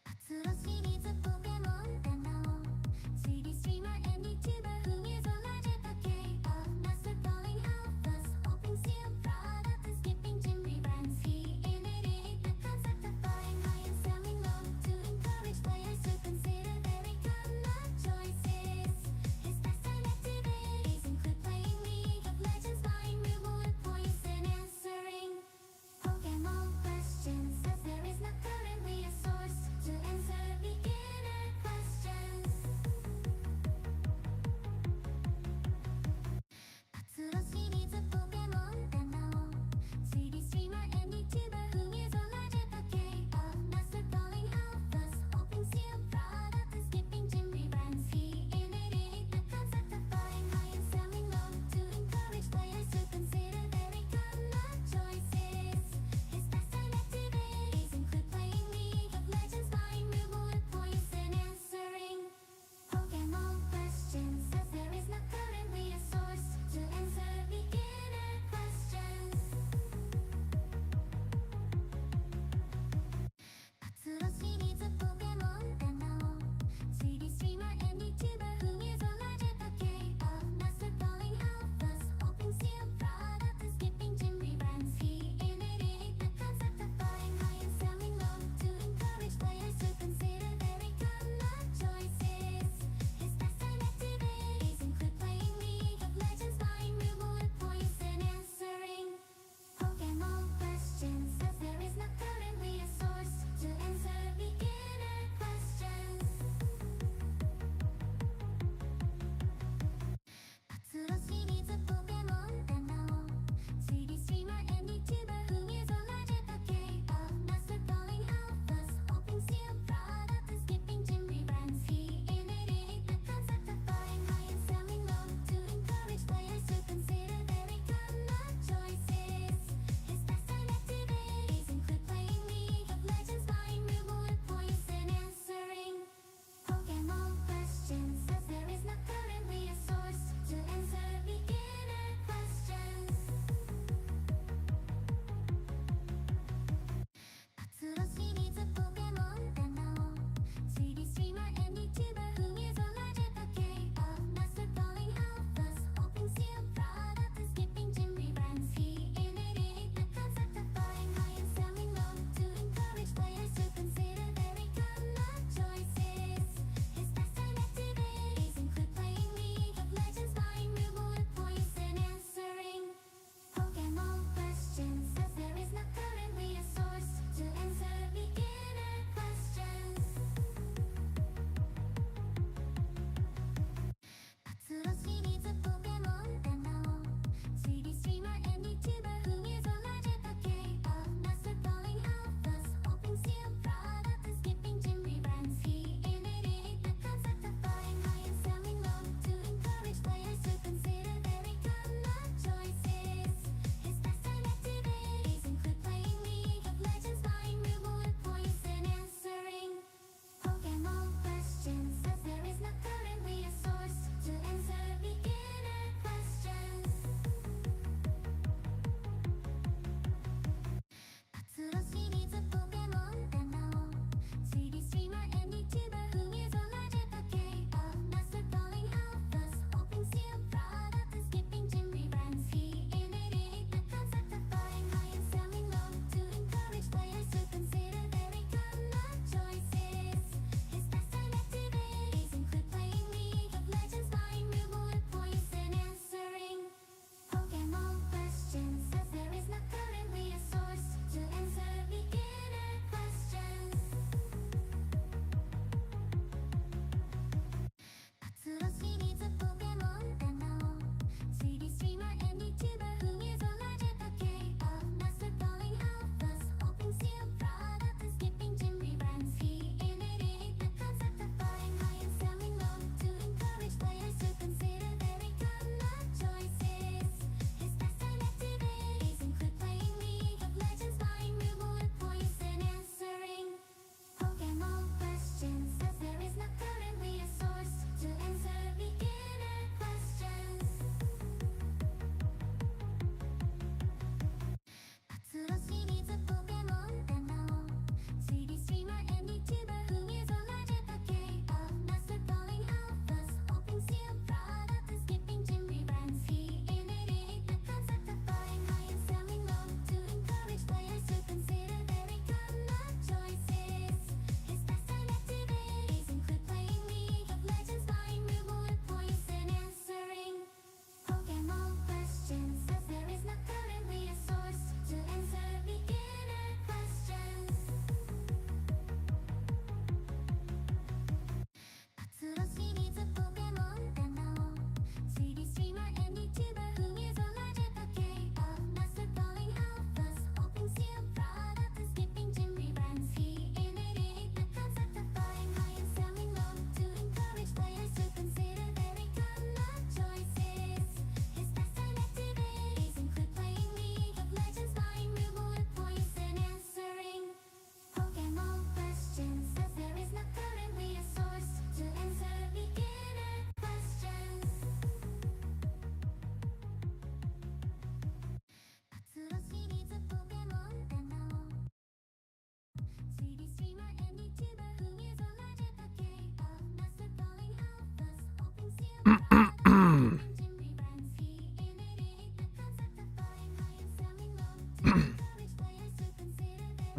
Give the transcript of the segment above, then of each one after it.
初のシリーズポケモンだな 3D streamer and YouTuber who is a legendary of master calling alphas, hoping seal product and skipping gym rebrands. He innovated the concept of buying high and selling low to encourage players to consider very common choices. His pastime activities include playing League of Legends, buying reward points, and answering Pokemon questions, as there is not currently a source to answer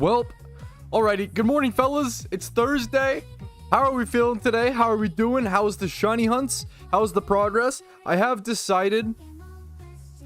Well, alrighty. Good morning, fellas. It's Thursday. How are we feeling today? How are we doing? How's the shiny hunts? How's the progress? I have decided,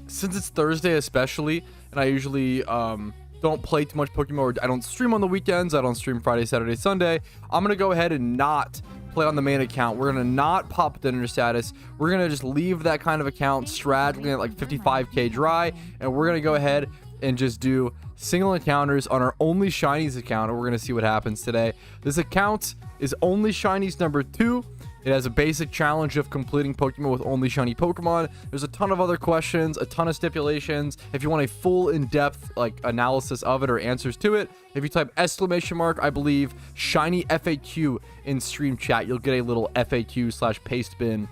since it's Thursday especially, and I usually don't play too much Pokemon, or I don't stream on the weekends, I don't stream Friday, Saturday, Sunday, I'm gonna go ahead and not play on the main account. We're gonna not pop dinner status. We're gonna just leave that kind of account straggling at like 55k dry, and we're gonna go ahead and just do single encounters on our only shinies account, and we're gonna see what happens today. This account is only shinies number 2. It has a basic challenge of completing Pokemon with only shiny Pokemon. There's a ton of other questions, a ton of stipulations. If you want a full in-depth like analysis of it or answers to it, if you type exclamation mark, I believe, shiny FAQ in stream chat, you'll get a little FAQ/paste bin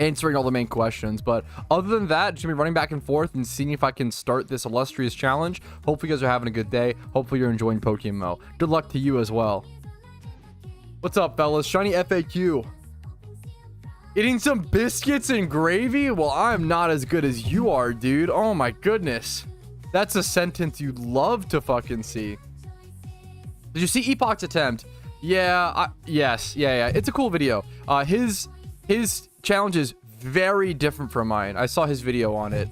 answering all the main questions. But other than that, just gonna be running back and forth and seeing if I can start this illustrious challenge. Hopefully you guys are having a good day. Hopefully you're enjoying PokeMMO. Good luck to you as well. What's up, fellas? Shiny FAQ. Eating some biscuits and gravy? Well, I'm not as good as you are, dude. Oh my goodness. That's a sentence you'd love to fucking see. Did you see Epoch's attempt? Yeah, yes. Yeah. It's a cool video. His challenge is very different from mine. I saw his video on it.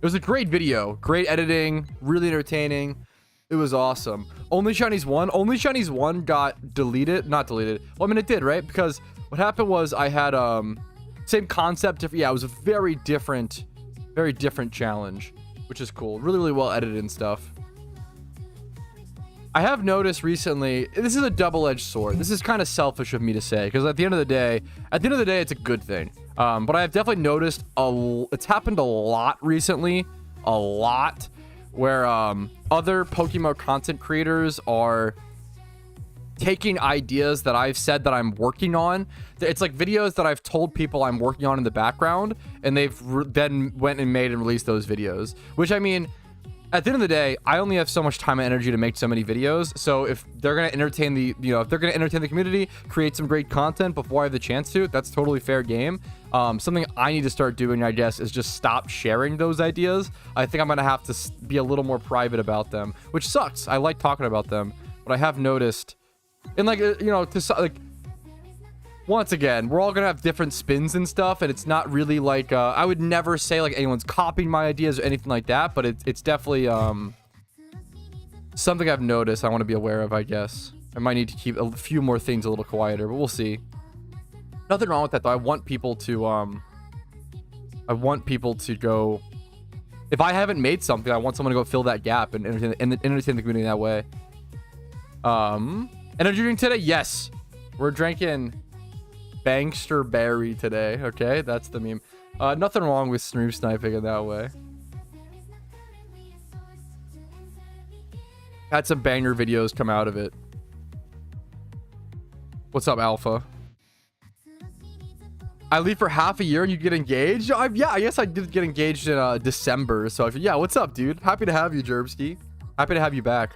It was a great video. Great editing. Really entertaining. It was awesome. Only Shinies 1. Only Shinies 1 got deleted. Not deleted. Well, I mean, it did, right? Because what happened was I had same concept. Yeah, it was a very different challenge, which is cool. Really, really well edited and stuff. I have noticed recently, this is a double-edged sword. This is kind of selfish of me to say, because at the end of the day, it's a good thing. But I have definitely noticed it's happened a lot recently. A lot. Where other Pokemon content creators are taking ideas that I've said that I'm working on. It's like videos that I've told people I'm working on in the background, and they've then went and made and released those videos. Which, I mean, at the end of the day, I only have so much time and energy to make so many videos. So if they're gonna entertain the community, create some great content before I have the chance to, that's totally fair game. Something I need to start doing, I guess, is just stop sharing those ideas. I think I'm gonna have to be a little more private about them, which sucks. I like talking about them, but I have noticed, and like once again, we're all gonna have different spins and stuff, and it's not really like I would never say like anyone's copying my ideas or anything like that, but it's definitely something I've noticed I want to be aware of, I guess. I might need to keep a few more things a little quieter, but we'll see. Nothing wrong with that though. I want people to go, if I haven't made something, I want someone to go fill that gap and entertain the community that way. Energy drink today? Yes. We're drinking Bankster Berry today. Okay, that's the meme. Nothing wrong with stream sniping in that way. Had some banger videos come out of it. What's up, Alpha? I leave for half a year and you get engaged? Yeah, I guess I did get engaged in December. So yeah, what's up, dude? Happy to have you, Jerbski. Happy to have you back.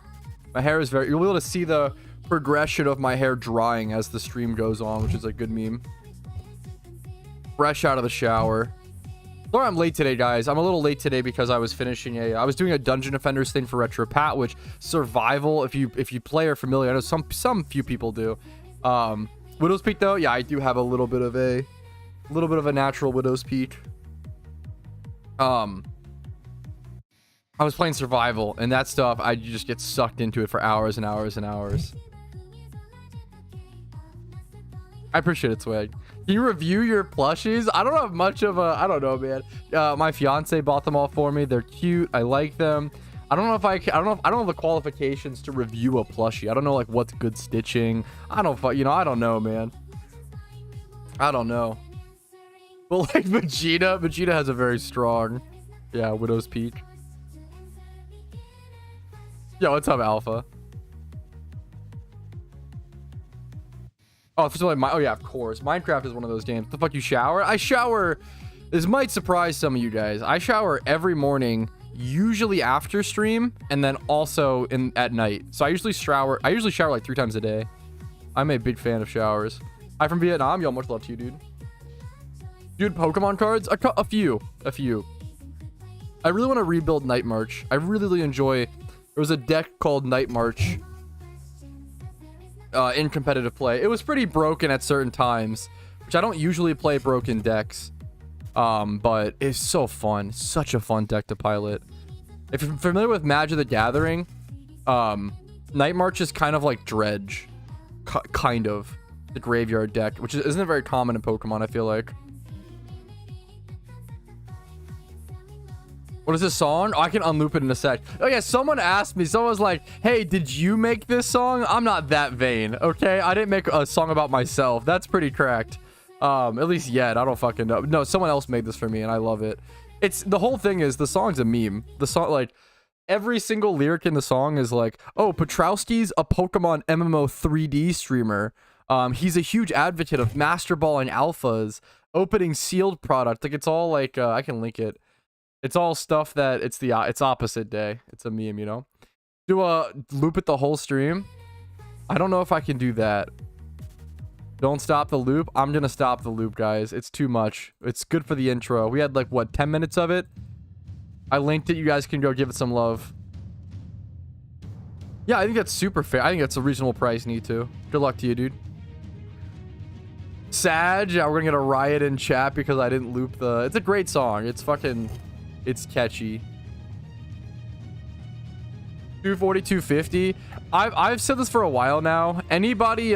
My hair is you'll be able to see the progression of my hair drying as the stream goes on, which is a good meme. Fresh out of the shower. Sorry I'm late today, guys. I'm a little late today because I was finishing I was doing a Dungeon Defenders thing for Retro Pat, which survival, if you play or familiar, I know some few people do. Widow's Peak though, yeah, I do have a little bit of a natural Widow's Peak. I was playing survival, and that stuff, I just get sucked into it for hours and hours and hours. I appreciate it, Swag. Can you review your plushies? I don't have much of a, I don't know, man. My fiance bought them all for me. They're cute. I like them. I don't know if I don't have the qualifications to review a plushie. I don't know like what's good stitching. I don't know, man. I don't know. But like Vegeta has a very strong, yeah, Widow's Peak. Yo, what's up, Alpha? Oh, oh yeah, of course. Minecraft is one of those games. The fuck, you shower? I shower. This might surprise some of you guys. I shower every morning, usually after stream, and then also at night. So I usually shower like 3 times a day. I'm a big fan of showers. Hi from Vietnam. Yo, much love to you, dude. Dude, Pokemon cards? A few. I really want to rebuild Night March. I really enjoy. There was a deck called Night March in competitive play. It was pretty broken at certain times, which I don't usually play broken decks. But it's so fun. Such a fun deck to pilot. If you're familiar with Magic the Gathering, Night March is kind of like Dredge. Kind of. The graveyard deck, which isn't very common in Pokemon, I feel like. What is this song? Oh, I can unloop it in a sec. Oh yeah, someone asked me. Someone was like, hey, did you make this song? I'm not that vain, okay? I didn't make a song about myself. That's pretty cracked. At least yet. I don't fucking know. No, someone else made this for me, and I love it. It's the whole thing is the song's a meme. The song, like, every single lyric in the song is like, oh, Petrowski's a Pokemon MMO 3D streamer. He's a huge advocate of Master Ball and Alphas, opening sealed product. Like, it's all like, I can link it. It's all stuff that it's opposite day. It's a meme, you know? Do a loop it the whole stream. I don't know if I can do that. Don't stop the loop. I'm gonna stop the loop, guys. It's too much. It's good for the intro. We had like, what, 10 minutes of it? I linked it. You guys can go give it some love. Yeah, I think that's super fair. I think that's a reasonable price, need to. Good luck to you, dude. Sag, yeah, we're gonna get a riot in chat because I didn't loop the... It's a great song. It's fucking... It's catchy. 240, 250. I've said this for a while now. Anybody,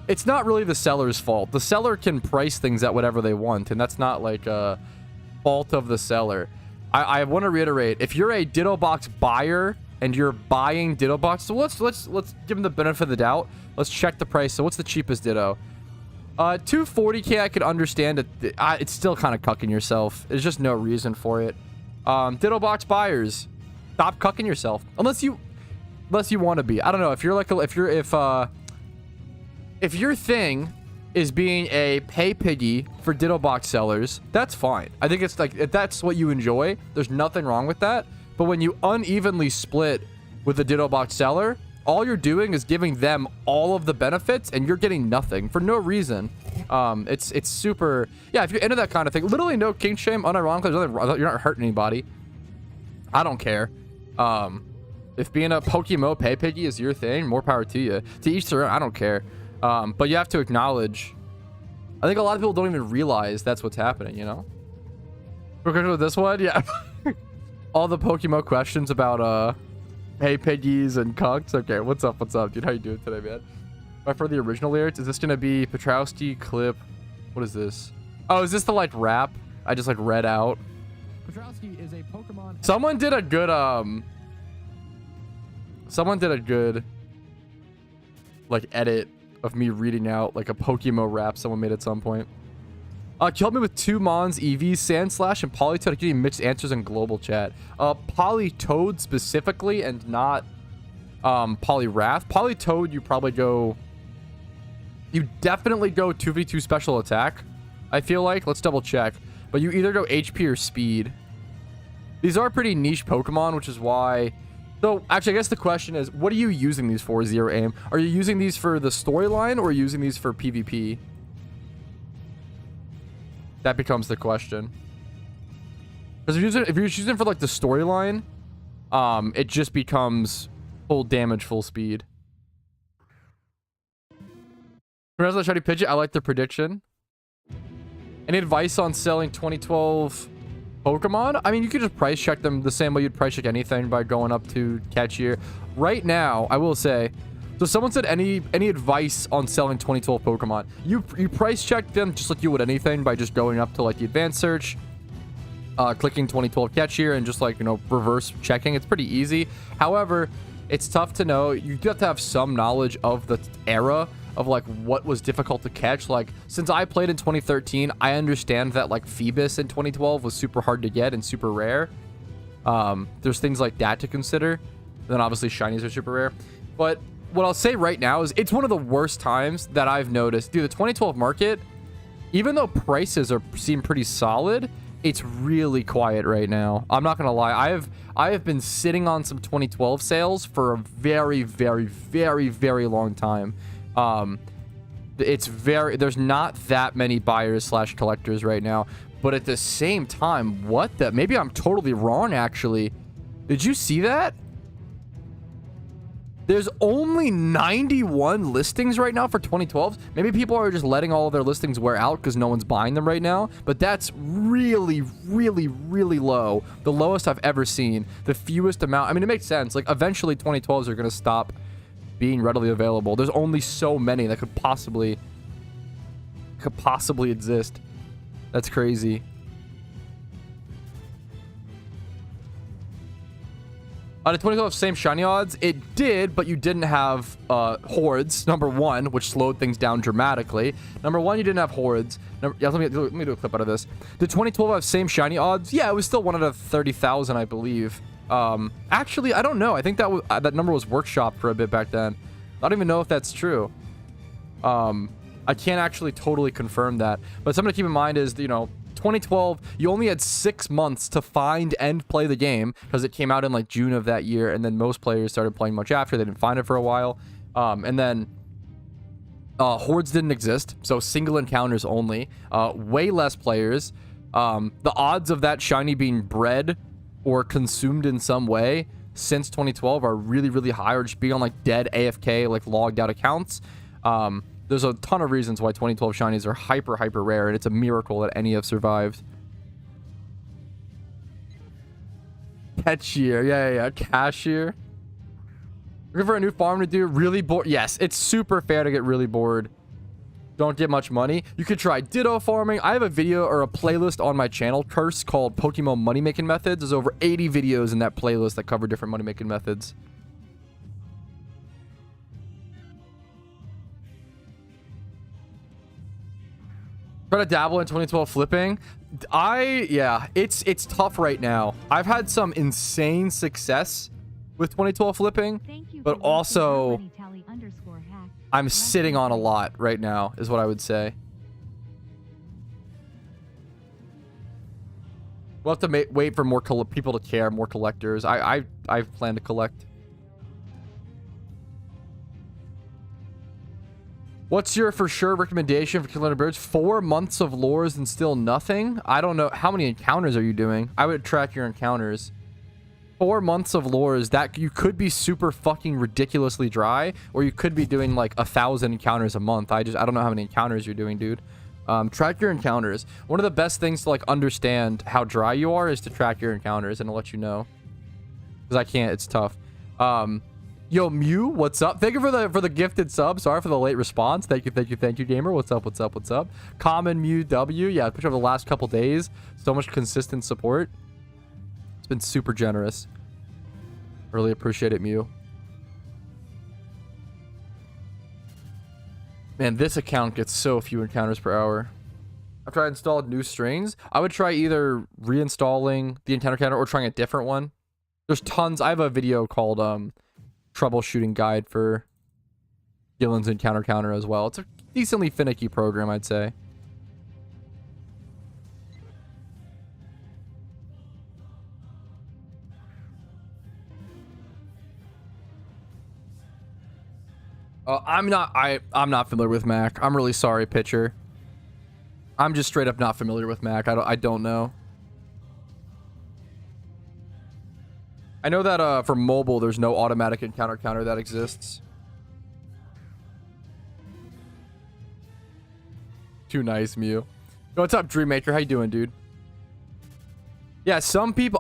it's not really the seller's fault. The seller can price things at whatever they want, and that's not like a fault of the seller. I want to reiterate, if you're a Ditto box buyer and you're buying Ditto box, so let's give them the benefit of the doubt. Let's check the price. So what's the cheapest Ditto? 240k, I could understand it. It's still kind of cucking yourself. There's just no reason for it. Ditto box buyers, stop cucking yourself. Unless you want to be. I don't know. If you're like if your thing is being a pay piggy for Ditto box sellers, that's fine. I think it's like, if that's what you enjoy, there's nothing wrong with that. But when you unevenly split with a Ditto box seller, all you're doing is giving them all of the benefits and you're getting nothing for no reason. It's super... Yeah, if you're into that kind of thing, literally no king shame, unironically, you're not hurting anybody. I don't care. If being a PokeMMO pay piggy is your thing, more power to you. To each their own, I don't care. But you have to acknowledge... I think a lot of people don't even realize that's what's happening, you know? We're going with this one? Yeah. All the PokeMMO questions about, hey piggies and cucks. Okay, what's up, dude? How you doing today, man? For the original lyrics, is this gonna be Petrowski clip? What is this? Oh, is this the like rap I just like read out? Petrowski is a Pokemon. Someone did a good like edit of me reading out like a PokeMMO rap someone made at some point. Can you help me with 2 Mons, EVs, Sandslash, and Politoed? Getting mixed answers in global chat. Politoed specifically, and not Poliwrath. Politoed, you probably go... You definitely go 2v2 special attack, I feel like. Let's double check. But you either go HP or speed. These are pretty niche Pokemon, which is why... So, actually, I guess the question is, what are you using these for, Zero Aim? Are you using these for the storyline, or are you using these for PvP? That becomes the question. Because if you're using for like the storyline, it just becomes full damage, full speed. Congrats on the shiny Pidgeot. I like the prediction. Any advice on selling 2012 Pokemon? I mean, you could just price check them the same way you'd price check anything by going up to catchier. Right now, I will say, so someone said any advice on selling 2012 Pokemon. You price check them just like you would anything by just going up to like the advanced search, clicking 2012 catchier, and just like, you know, reverse checking. It's pretty easy. However, it's tough to know. You do have to have some knowledge of the era of like what was difficult to catch. Like, since I played in 2013, I understand that like Phoebus in 2012 was super hard to get and super rare. There's things like that to consider. Then obviously shinies are super rare. But what I'll say right now is it's one of the worst times that I've noticed. Dude, the 2012 market, even though prices seem pretty solid, it's really quiet right now. I'm not gonna lie. I have been sitting on some 2012 sales for a very, very, very, very long time. There's not that many buyers / collectors right now. But at the same time, what the? Maybe I'm totally wrong, actually. Did you see that? There's only 91 listings right now for 2012s. Maybe people are just letting all of their listings wear out because no one's buying them right now. But that's really, really, really low. The lowest I've ever seen. The fewest amount. I mean, it makes sense. Like, eventually 2012s are going to stop being readily available. There's only so many that could possibly exist. That's crazy. The 2012 same shiny odds, it did, but you didn't have hordes, number one, which slowed things down dramatically. Number one, you didn't have hordes. Yeah, let me do a clip out of this. The 2012 have same shiny odds? Yeah, it was still 1 out of 30,000, I believe. Actually, I don't know. I think that was, that number was workshopped for a bit back then. I don't even know if that's true. I can't actually totally confirm that. But something to keep in mind is, you know, 2012, you only had 6 months to find and play the game because it came out in like June of that year, and then most players started playing much after. They didn't find it for a while. And then hordes didn't exist, so single encounters only. Way less players. The odds of that shiny being bred or consumed in some way since 2012 are really, really high, or just being on like dead AFK, like logged out accounts. There's a ton of reasons why 2012 shinies are hyper rare, and it's a miracle that any have survived. Cashier, yeah. Cashier. Looking for a new farm to do. Really bored. Yes, it's super fair to get really bored. Don't get much money. You could try Ditto farming. I have a video or a playlist on my channel, Curse, called PokeMMO money making methods. There's over 80 videos in that playlist that cover different money making methods. Try to dabble in 2012 flipping. Yeah, it's tough right now. I've had some insane success with 2012 flipping, but also I'm sitting on a lot right now, is what I would say. We'll have to wait for more people to care, more collectors. I plan to collect. What's your for sure recommendation for killing birds? 4 months of lures and still nothing? I don't know. How many encounters are you doing? I would track your encounters. 4 months of lures, that you could be super fucking ridiculously dry, or you could be doing like 1,000 encounters a month. I don't know how many encounters you're doing, dude. Track your encounters. One of the best things to like understand how dry you are is to track your encounters, and I'll let you know. Because I can't, it's tough. Yo, Mew, what's up? Thank you for the gifted sub. Sorry for the late response. Thank you, gamer. What's up? Common Mew W. Yeah, especially over the last couple days. So much consistent support. It's been super generous. Really appreciate it, Mew. Man, this account gets so few encounters per hour. After I installed new strings, I would try either reinstalling the encounter counter or trying a different one. There's tons. I have a video called Troubleshooting Guide for Gillen's Encounter Counter as well. It's a decently finicky program, I'd say. I'm not familiar with Mac. I'm really sorry, pitcher. I'm just straight up not familiar with Mac. I don't know. I know that for mobile, there's no automatic encounter counter that exists. Too nice, Mew. Yo, what's up, Dreammaker? How you doing, dude? Yeah, some people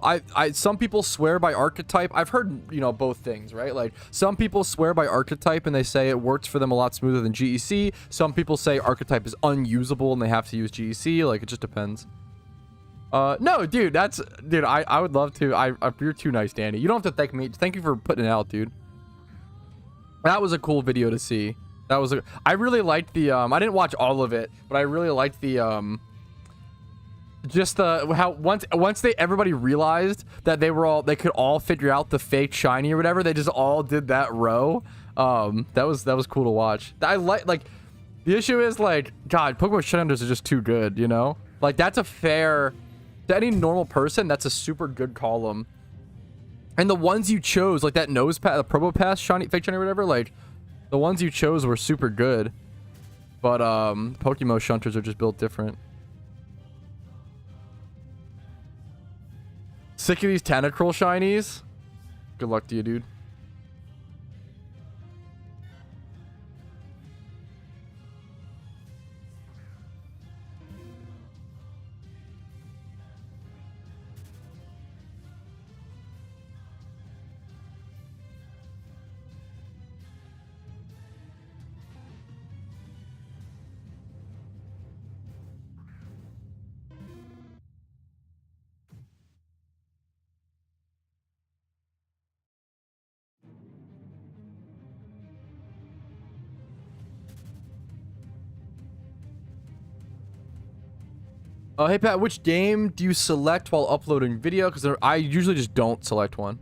some people swear by archetype. I've heard, you know, both things, right? Like, some people swear by archetype and they say it works for them a lot smoother than GEC. Some people say archetype is unusable and they have to use GEC. Like, it just depends. No, dude, I would love to. You're too nice, Danny. You don't have to thank me. Thank you for putting it out, dude. That was a cool video to see. I really liked the, I didn't watch all of it, but I really liked the, just how once everybody realized that they could all figure out the fake shiny or whatever, they just all did that row. That was cool to watch. I like the issue is, like, God, Pokemon Shinies are just too good, you know? Like, that's a fair, to any normal person, that's a super good column. And the ones you chose, like that nose pass, the promo pass shiny, fake shiny or whatever, like, the ones you chose were super good. But Pokemon Shunters are just built different. Sick of these tentacle shinies. Good luck to you, dude. Oh, hey Pat, which game do you select while uploading video? Because I usually just don't select one.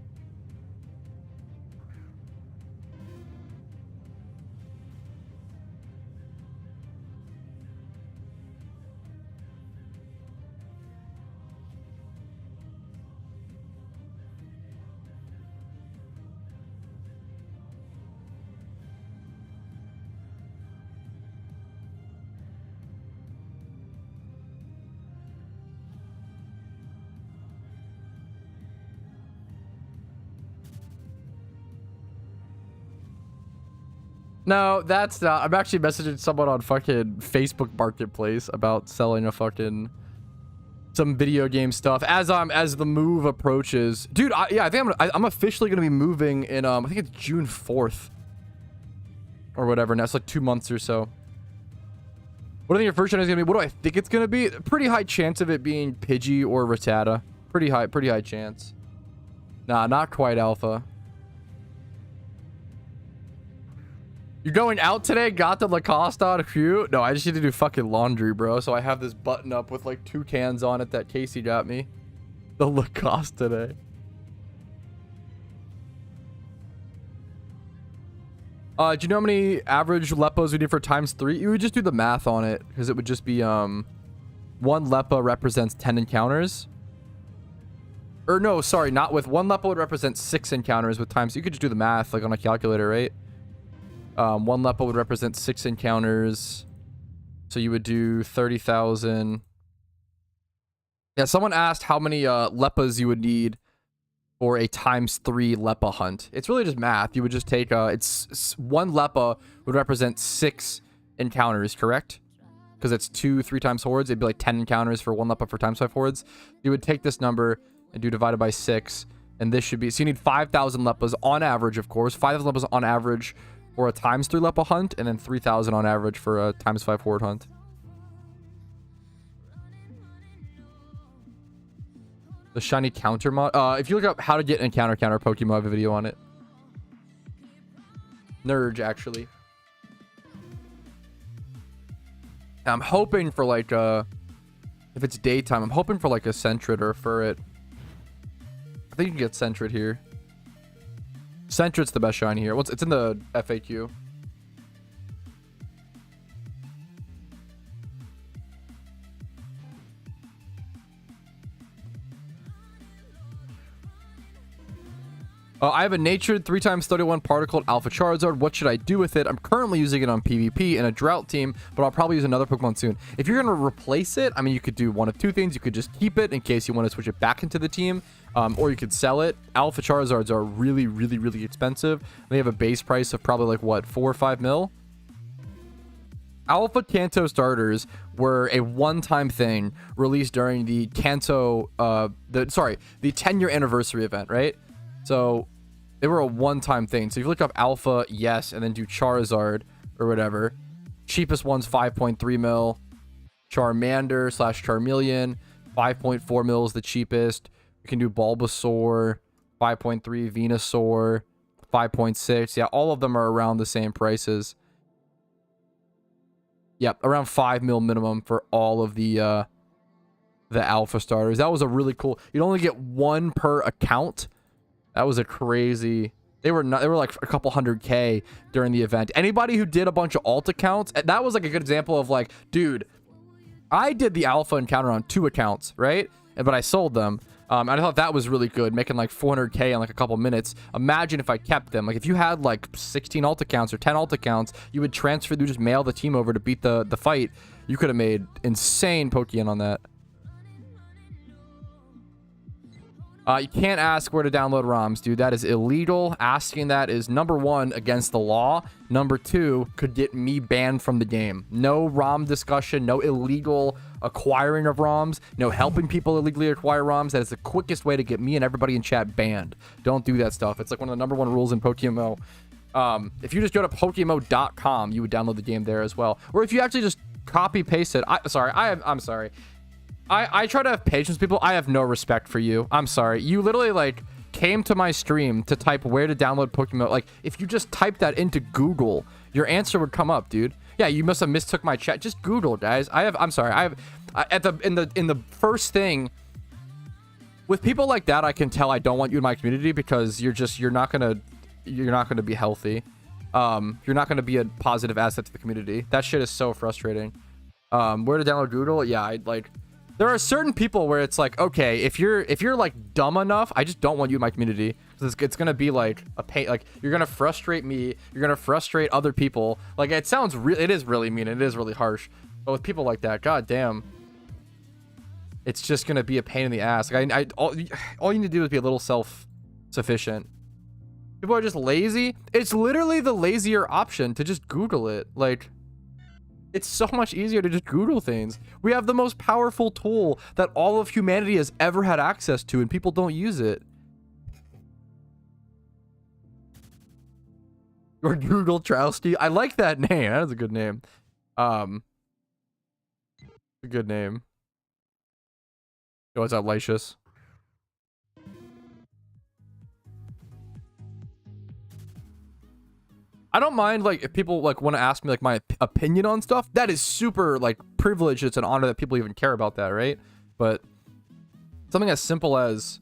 No, that's not. I'm actually messaging someone on fucking Facebook Marketplace about selling a fucking some video game stuff as the move approaches. Dude, yeah, I think I'm officially gonna be moving in I think it's June 4th or whatever. Now it's like 2 months or so. What do you think your first gen is gonna be? What do I think it's gonna be? Pretty high chance of it being Pidgey or Rattata. Pretty high chance. Nah, not quite alpha. You're going out today? Got the Lacoste on? Phew. No, I just need to do fucking laundry, bro. So I have this button up with like 2 cans on it that Casey got me. The Lacoste today. Do you know how many average Lepos we need for ×3? You would just do the math on it, because it would just be 1 Lepa represents 10 encounters. Or no, sorry, not with 1 Lepa would represent 6 encounters with times. So you could just do the math like on a calculator, right? 1 Lepa would represent 6 encounters. So you would do 30,000. Yeah, someone asked how many Lepas you would need for a ×3 Lepa hunt. It's really just math. You would just take, it's 1 Lepa would represent 6 encounters, correct? Because it's 2 3 times hordes. It'd be like 10 encounters for 1 Lepa for ×5 hordes. You would take this number and do divided by 6. And this should be, so you need 5,000 Lepas on average, of course. 5,000 Lepas on average for a ×3 Lepa hunt, and then 3,000 on average for a ×5 horde hunt. The shiny counter mod. If you look up how to get an encounter counter Pokemon, I have a video on it. Nurge, actually. I'm hoping for like if it's daytime, I'm hoping for like a Sentret or a Furret. I think you can get Sentret here. Sentret's the best shiny here. It's in the FAQ. I have a natured 3x31 particle Alpha Charizard. What should I do with it? I'm currently using it on PvP in a drought team, but I'll probably use another Pokemon soon. If you're going to replace it, I mean, you could do one of 2 things. You could just keep it in case you want to switch it back into the team, or you could sell it. Alpha Charizards are really, really, really expensive. They have a base price of probably like, what, 4 or 5 mil? Alpha Kanto starters were a one-time thing released during the Kanto, the 10-year anniversary event, right? So they were a one-time thing. So if you look up Alpha, yes, and then do Charizard or whatever. Cheapest one's 5.3 mil. Charmander / Charmeleon, 5.4 mil is the cheapest. You can do Bulbasaur, 5.3, Venusaur, 5.6. Yeah, all of them are around the same prices. Yep, around 5 mil minimum for all of the Alpha starters. That was a really cool. You'd only get 1 per account. That was a crazy. They were like a couple 100K during the event. Anybody who did a bunch of alt accounts, that was like a good example of like, dude, I did the Alpha encounter on 2 accounts, right? But I sold them. And I thought that was really good, making like 400K in like a couple minutes. Imagine if I kept them. Like if you had like 16 alt accounts or 10 alt accounts, you would transfer, you just mail the team over to beat the fight. You could have made insane Pokeyen on that. You can't ask where to download ROMs, dude. That is illegal. Asking that is, number one, against the law. Number two, could get me banned from the game. No ROM discussion, no illegal acquiring of ROMs, no helping people illegally acquire ROMs. That is the quickest way to get me and everybody in chat banned. Don't do that stuff. It's like one of the number one rules in PokeMMO. If you just go to PokeMMO.com, you would download the game there as well. Or if you actually just copy paste it. I'm sorry. I try to have patience with people. I have no respect for you. I'm sorry. You literally like came to my stream to type where to download PokeMMO. Like if you just type that into Google, your answer would come up, dude. Yeah, you must have mistook my chat. Just Google, guys. I'm sorry. In the first thing with people like that, I can tell I don't want you in my community because you're not gonna be healthy. You're not gonna be a positive asset to the community. That shit is so frustrating. Where to download Google? Yeah, there are certain people where it's like, okay, if you're like dumb enough, I just don't want you in my community because it's gonna be like a pain. Like you're gonna frustrate me, you're gonna frustrate other people. Like it is really mean, it is really harsh. But with people like that, god damn, it's just gonna be a pain in the ass. Like all you need to do is be a little self-sufficient. People are just lazy. It's literally the lazier option to just Google it. Like. It's so much easier to just Google things. We have the most powerful tool that all of humanity has ever had access to, and people don't use it. Or Google Trousty. I like that name. That is a good name. A good name. What's up, Lycius? I don't mind like if people like want to ask me like my opinion on stuff. That is super like privileged. It's an honor that people even care about that, right? But something as simple as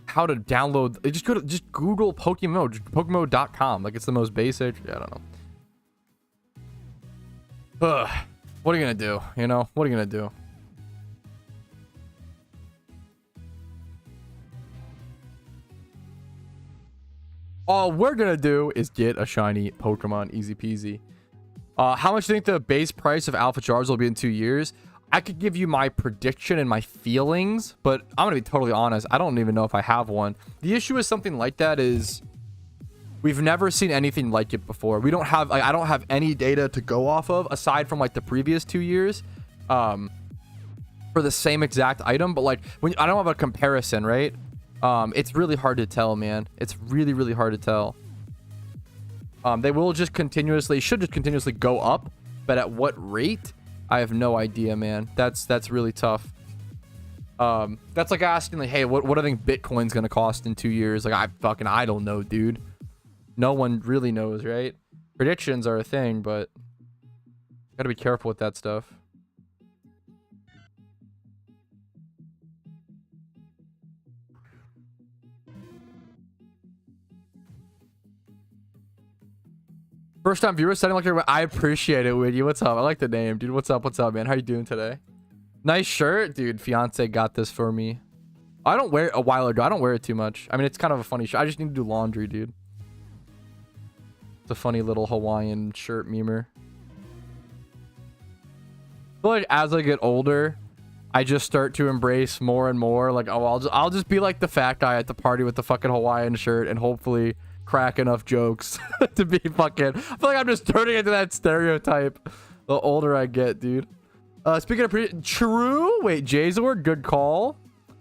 how to download, just Google PokeMMO, just PokeMMO.com. Like it's the most basic. Yeah, I don't know. Ugh. What are you gonna do? You know, what are you gonna do? All we're gonna do is get a shiny Pokemon, easy peasy. How much do you think the base price of Alpha Charge will be in 2 years? I could give you my prediction and my feelings, but I'm gonna be totally honest. I don't even know if I have one. The issue with something like that is we've never seen anything like it before. We don't have, I don't have any data to go off of aside from like the previous 2 years, for the same exact item. But like when I don't have a comparison, right? It's really hard to tell, man. It's really, really hard to tell. They will just should just continuously go up, but at what rate? I have no idea, man. That's really tough. That's like asking like, hey, what do I think Bitcoin's gonna cost in 2 years? Like I don't know, dude. No one really knows, right? Predictions are a thing, but gotta be careful with that stuff. First time viewer setting like I appreciate it with you. What's up? I like the name, dude. What's up, man? How you doing today? Nice shirt, dude. Fiance got this for me. I don't wear it a while ago. I don't wear it too much. I mean, it's kind of a funny shirt. I just need to do laundry, dude. It's a funny little Hawaiian shirt memer. I feel like as I get older, I just start to embrace more and more. Like, oh, I'll just be like the fat guy at the party with the fucking Hawaiian shirt and hopefully crack enough jokes to be fucking. I feel like I'm just turning into that stereotype the older I get, dude. Speaking of true, wait, Jazor, good call.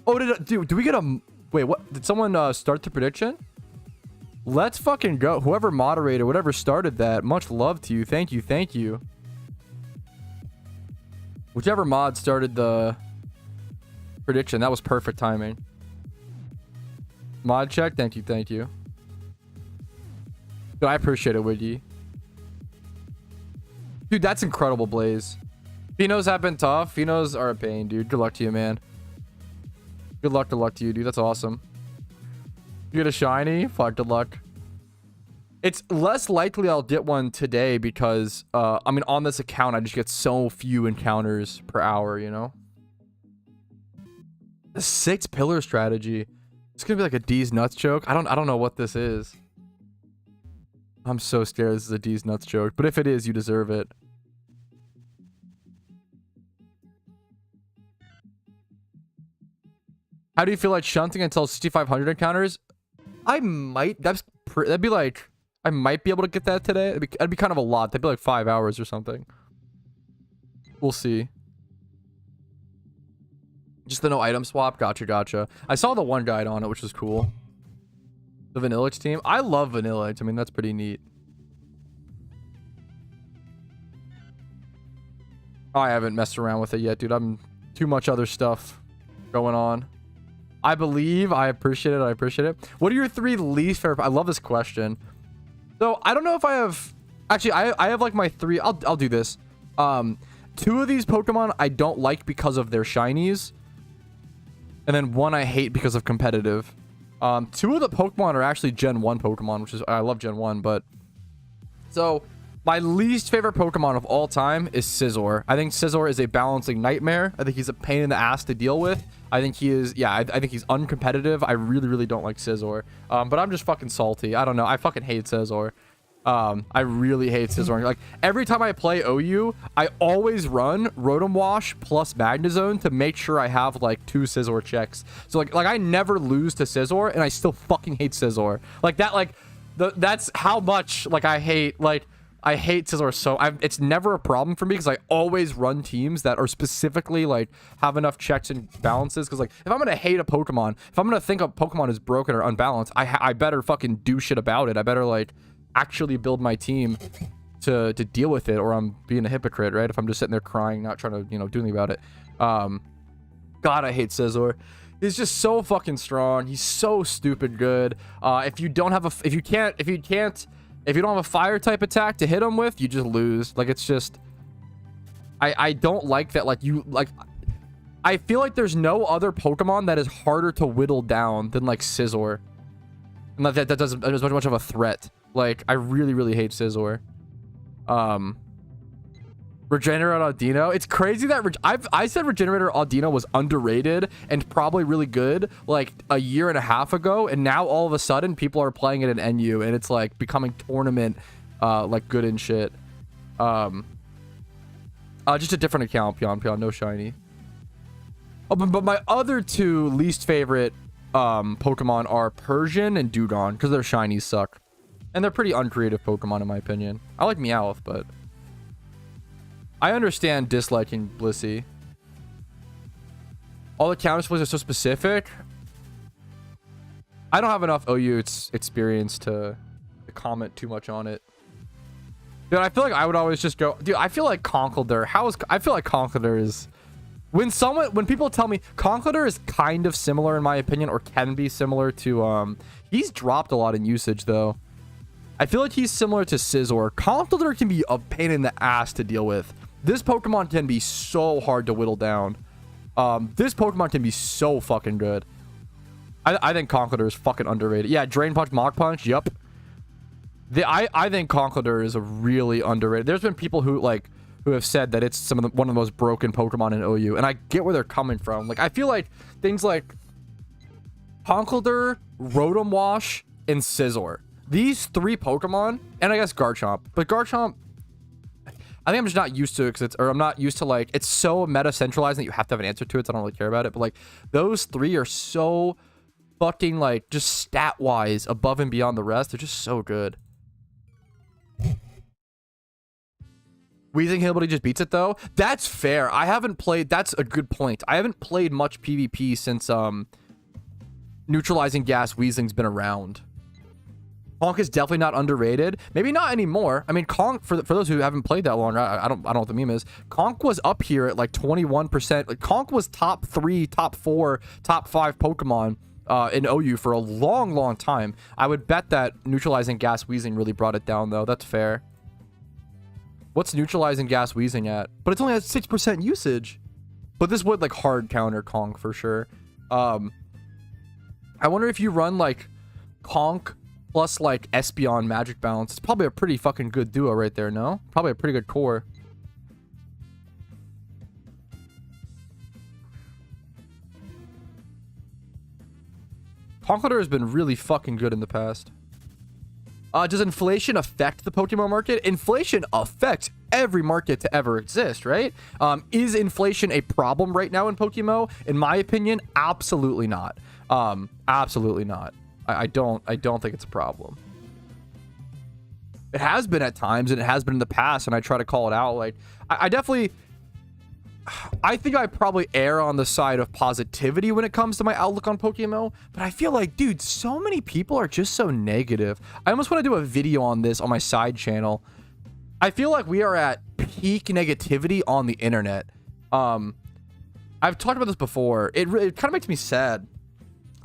Oh, do we get a wait? What did someone start the prediction? Let's fucking go. Whoever moderated, whatever started that, much love to you. Thank you. Whichever mod started the prediction, that was perfect timing. Mod check, thank you. Dude, I appreciate it, Wiggy. Dude, that's incredible, Blaze. Phenos have been tough. Phenos are a pain, dude. Good luck to you, man. Good luck to you, dude. That's awesome. You get a shiny? Fuck, good luck. It's less likely I'll get one today because, I mean, on this account, I just get so few encounters per hour, you know? The 6 pillar strategy. It's gonna be like a D's nuts joke. I don't know what this is. I'm so scared this is a D's nuts joke, but if it is, you deserve it. How do you feel like shunting until 6,500 encounters? I might. That'd be like, I might be able to get that today. That'd be kind of a lot. That'd be like 5 hours or something. We'll see. Just the no item swap. Gotcha. I saw the one guide on it, which was cool. The Vanillix team. I love Vanillix. I mean, that's pretty neat. I haven't messed around with it yet, dude. I'm too much other stuff going on. I believe. I appreciate it. What are your 3 least favorite? I love this question. So I don't know if I have. Actually, I have like my 3. I'll do this. 2 of these Pokemon I don't like because of their shinies, and then 1 I hate because of competitive. 2 of the Pokemon are actually Gen 1 Pokemon, which is, I love Gen 1, but so my least favorite Pokemon of all time is Scizor. I think Scizor is a balancing nightmare. I think he's a pain in the ass to deal with. I think he is, yeah, I think he's uncompetitive. I really don't like Scizor. But I'm just fucking salty. I don't know. I fucking hate Scizor. I really hate Scizor. Like, every time I play OU, I always run Rotom Wash plus Magnezone to make sure I have, like, 2 Scizor checks. So, like I never lose to Scizor, and I still fucking hate Scizor. Like, that, like, that's how much, like, I hate Scizor. So it's never a problem for me because I always run teams that are specifically like have enough checks and balances. Because like if I'm gonna hate a Pokemon, if I'm gonna think a Pokemon is broken or unbalanced, I better fucking do shit about it. I better like actually build my team to deal with it, or I'm being a hypocrite, right? If I'm just sitting there crying, not trying to, you know, do anything about it. God, I hate Scizor. He's just so fucking strong. He's so stupid good. If you don't have a, if you don't have a fire type attack to hit him with, you just lose. Like, it's just, I don't like that. Like, I feel like there's no other Pokemon that is harder to whittle down than like Scizor. And that doesn't, as much of a threat. Like, I really hate Scizor. Regenerator Audino. It's crazy that I said Regenerator Audino was underrated and probably really good like a year and a half ago, and now all of a sudden people are playing it in NU and it's like becoming tournament like good and shit. Just a different account, Pion, no shiny. Oh, but my other 2 least favorite Pokemon are Persian and Dewgong because their shinies suck. And they're pretty uncreative Pokemon in my opinion. I like Meowth, but I understand disliking Blissey. All the counter displays are so specific. I don't have enough OU experience to comment too much on it. Dude, I feel like I would always just go... Dude, I feel like Conkeldurr... I feel like Conkeldurr is... When people tell me... Conkeldurr is kind of similar in my opinion, or can be similar to... He's dropped a lot in usage, though. I feel like he's similar to Scizor. Conkeldurr can be a pain in the ass to deal with. This Pokemon can be so hard to whittle down. This Pokemon can be so fucking good. I think Conkeldurr is fucking underrated. Yeah, Drain Punch, Mach Punch. Yup. I think Conkeldurr is a really underrated. There's been people who have said that it's one of the most broken Pokemon in OU, and I get where they're coming from. Like, I feel like things like Conkeldurr, Rotom Wash, and Scizor. These 3 Pokemon, and I guess Garchomp. But Garchomp, I think I'm just not used to it because I'm not used to, like, it's so meta centralized that you have to have an answer to it, so I don't really care about it. But like, those 3 are so fucking, like, just stat wise above and beyond the rest. They're just so good. Weezing Hillbilly just beats it though. That's fair. I haven't played. That's a good point. I haven't played much PvP since Neutralizing Gas Weezing's been around. Conk is definitely not underrated. Maybe not anymore. I mean, Conk, for those who haven't played that long, I don't know what the meme is. Conk was up here at like 21%. Like, Conk was top 3, top 4, top 5 Pokemon in OU for a long time. I would bet that Neutralizing Gas Weezing really brought it down, though. That's fair. What's Neutralizing Gas Weezing at? But it's only at 6% usage. But this would like hard counter Conk for sure. I wonder if you run like Conk plus like Espeon Magic Balance. It's probably a pretty fucking good duo right there, no? Probably a pretty good core. Conkeldurr has been really fucking good in the past. Does inflation affect the Pokemon market? Inflation affects every market to ever exist, right? Is inflation a problem right now in Pokemon? In my opinion, absolutely not. Absolutely not. I don't think it's a problem. It has been at times, and it has been in the past, and I try to call it out. Like, I definitely, I think I probably err on the side of positivity when it comes to my outlook on Pokemon, but I feel like, dude, so many people are just so negative. I almost want to do a video on this on my side channel. I feel like we are at peak negativity on the internet. I've talked about this before. It kind of makes me sad.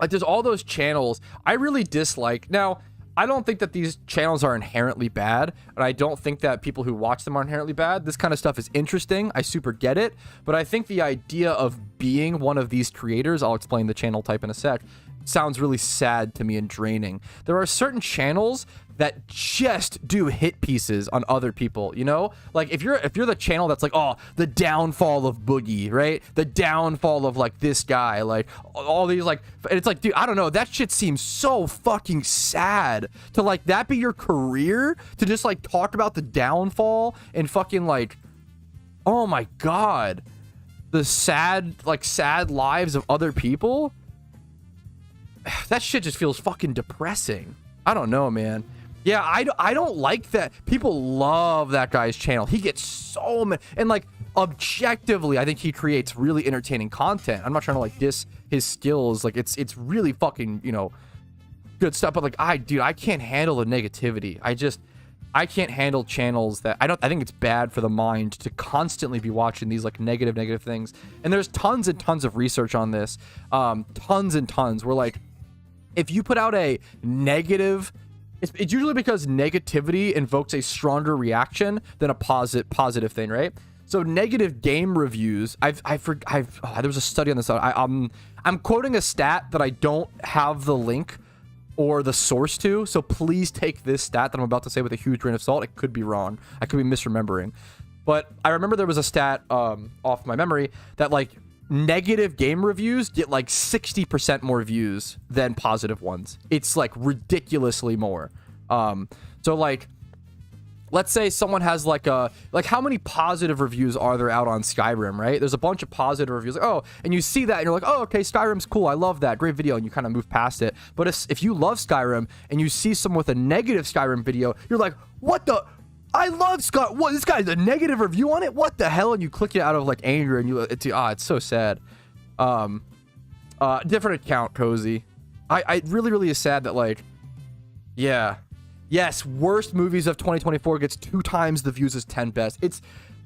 Like, there's all those channels I really dislike. Now, I don't think that these channels are inherently bad, and I don't think that people who watch them are inherently bad. This kind of stuff is interesting. I super get it, but I think the idea of being one of these creators, I'll explain the channel type in a sec, sounds really sad to me and draining. There are certain channels that just do hit pieces on other people, you know? Like, if you're the channel that's like, oh, the downfall of Boogie, right? The downfall of, like, this guy, like, all these, like, and it's like, dude, I don't know, that shit seems so fucking sad to, like, that be your career, to just, like, talk about the downfall and fucking, like, oh my god, the sad lives of other people. That shit just feels fucking depressing. I don't know, man. Yeah, I don't like that. People love that guy's channel. He gets so many, and, like, objectively, I think he creates really entertaining content. I'm not trying to, like, diss his skills. Like, it's really fucking, you know, good stuff. But, like, dude, I can't handle the negativity. I can't handle channels that I think it's bad for the mind to constantly be watching these, like, negative things. And there's tons and tons of research on this. Tons and tons. Where, like, if you put out a negative, it's usually because negativity invokes a stronger reaction than a positive thing, right? So negative game reviews, there was a study on this. I'm quoting a stat that I don't have the link or the source to, so please take this stat that I'm about to say with a huge grain of salt. It could be wrong. I could be misremembering. But I remember there was a stat off my memory that, like, negative game reviews get, like, 60% more views than positive ones. It's, like, ridiculously more. So, like, let's say someone has, like, how many positive reviews are there out on Skyrim, right? There's a bunch of positive reviews, like, oh, and you see that and you're like, oh, okay, Skyrim's cool, I love that, great video, and you kind of move past it. But if you love Skyrim and you see someone with a negative Skyrim video, you're like, what the, I love Skyrim, what, this guy's a negative review on it, what the hell? And you click it out of, like, anger, and it's so sad. Different account, Cozy. I really is sad that, like, yeah. Yes, worst movies of 2024 gets 2 times the views as 10 best.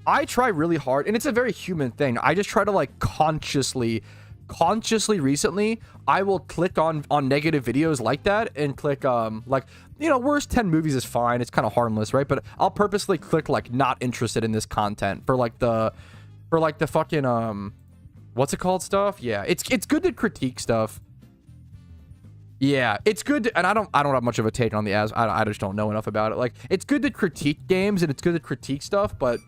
I try really hard, and it's a very human thing. I just try to, like, consciously recently, I will click on negative videos like that and click, like, you know, worst 10 movies is fine. It's kind of harmless, right? But I'll purposely click, like, not interested in this content for the fucking, what's it called stuff? Yeah, it's good to critique stuff. Yeah, it's good to, and I don't have much of a take on the I just don't know enough about it. Like, it's good to critique games and it's good to critique stuff, but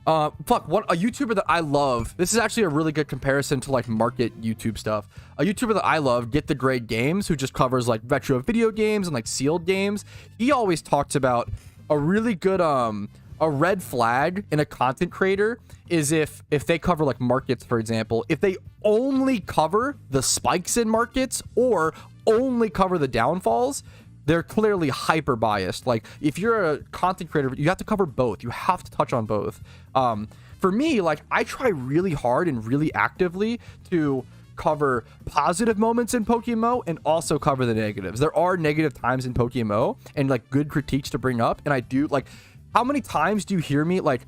a YouTuber that I love, this is actually a really good comparison to, like, market YouTube stuff. A YouTuber that I love, Get the Great Games, who just covers, like, retro video games and, like, sealed games. He always talks about a really good a red flag in a content creator is if they cover, like, markets, for example, if they only cover the spikes in markets or only cover the downfalls, they're clearly hyper biased. Like, if you're a content creator, you have to cover both. You have to touch on both. For me, like, I try really hard and really actively to cover positive moments in PokeMMO and also cover the negatives. There are negative times in PokeMMO and, like, good critiques to bring up, and I do, like, how many times do you hear me, like,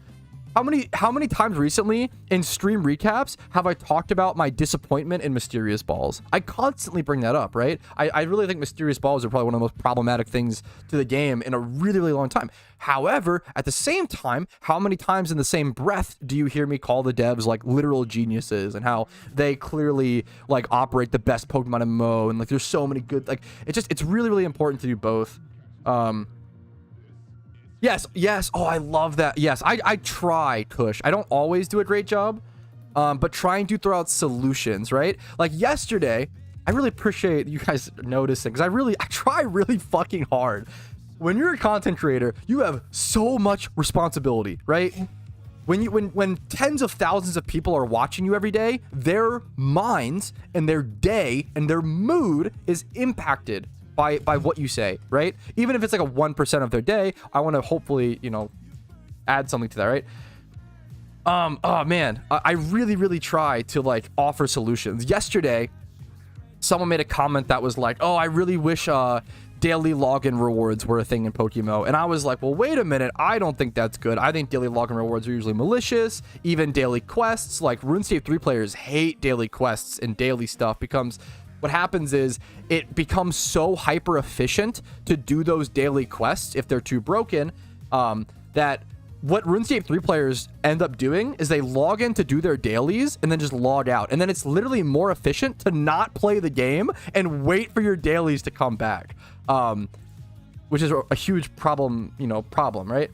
how many times recently in stream recaps have I talked about my disappointment in Mysterious Balls? I constantly bring that up, right? I really think Mysterious Balls are probably one of the most problematic things to the game in a really, really long time. However, at the same time, how many times in the same breath do you hear me call the devs, like, literal geniuses and how they clearly, like, operate the best Pokemon MMO and, like, there's so many good, like, it's really, really important to do both. Yes. Oh, I love that. Yes, I try, Kush. I don't always do a great job, but trying to throw out solutions, right? Like, yesterday, I really appreciate you guys noticing, because I try really fucking hard. When you're a content creator, you have so much responsibility, right? When tens of thousands of people are watching you every day, their minds and their day and their mood is impacted by what you say, right? Even if it's like a 1% of their day, I want to hopefully, you know, add something to that, right? Oh man, I really try to like offer solutions. Yesterday, someone made a comment that was like, oh, I really wish daily login rewards were a thing in PokeMMO. And I was like, well, wait a minute. I don't think that's good. I think daily login rewards are usually malicious. Even daily quests, like RuneScape 3 players hate daily quests, and daily stuff becomes... What happens is it becomes so hyper efficient to do those daily quests if they're too broken, that what RuneScape 3 players end up doing is they log in to do their dailies and then just log out. And then it's literally more efficient to not play the game and wait for your dailies to come back. Which is a huge problem, right?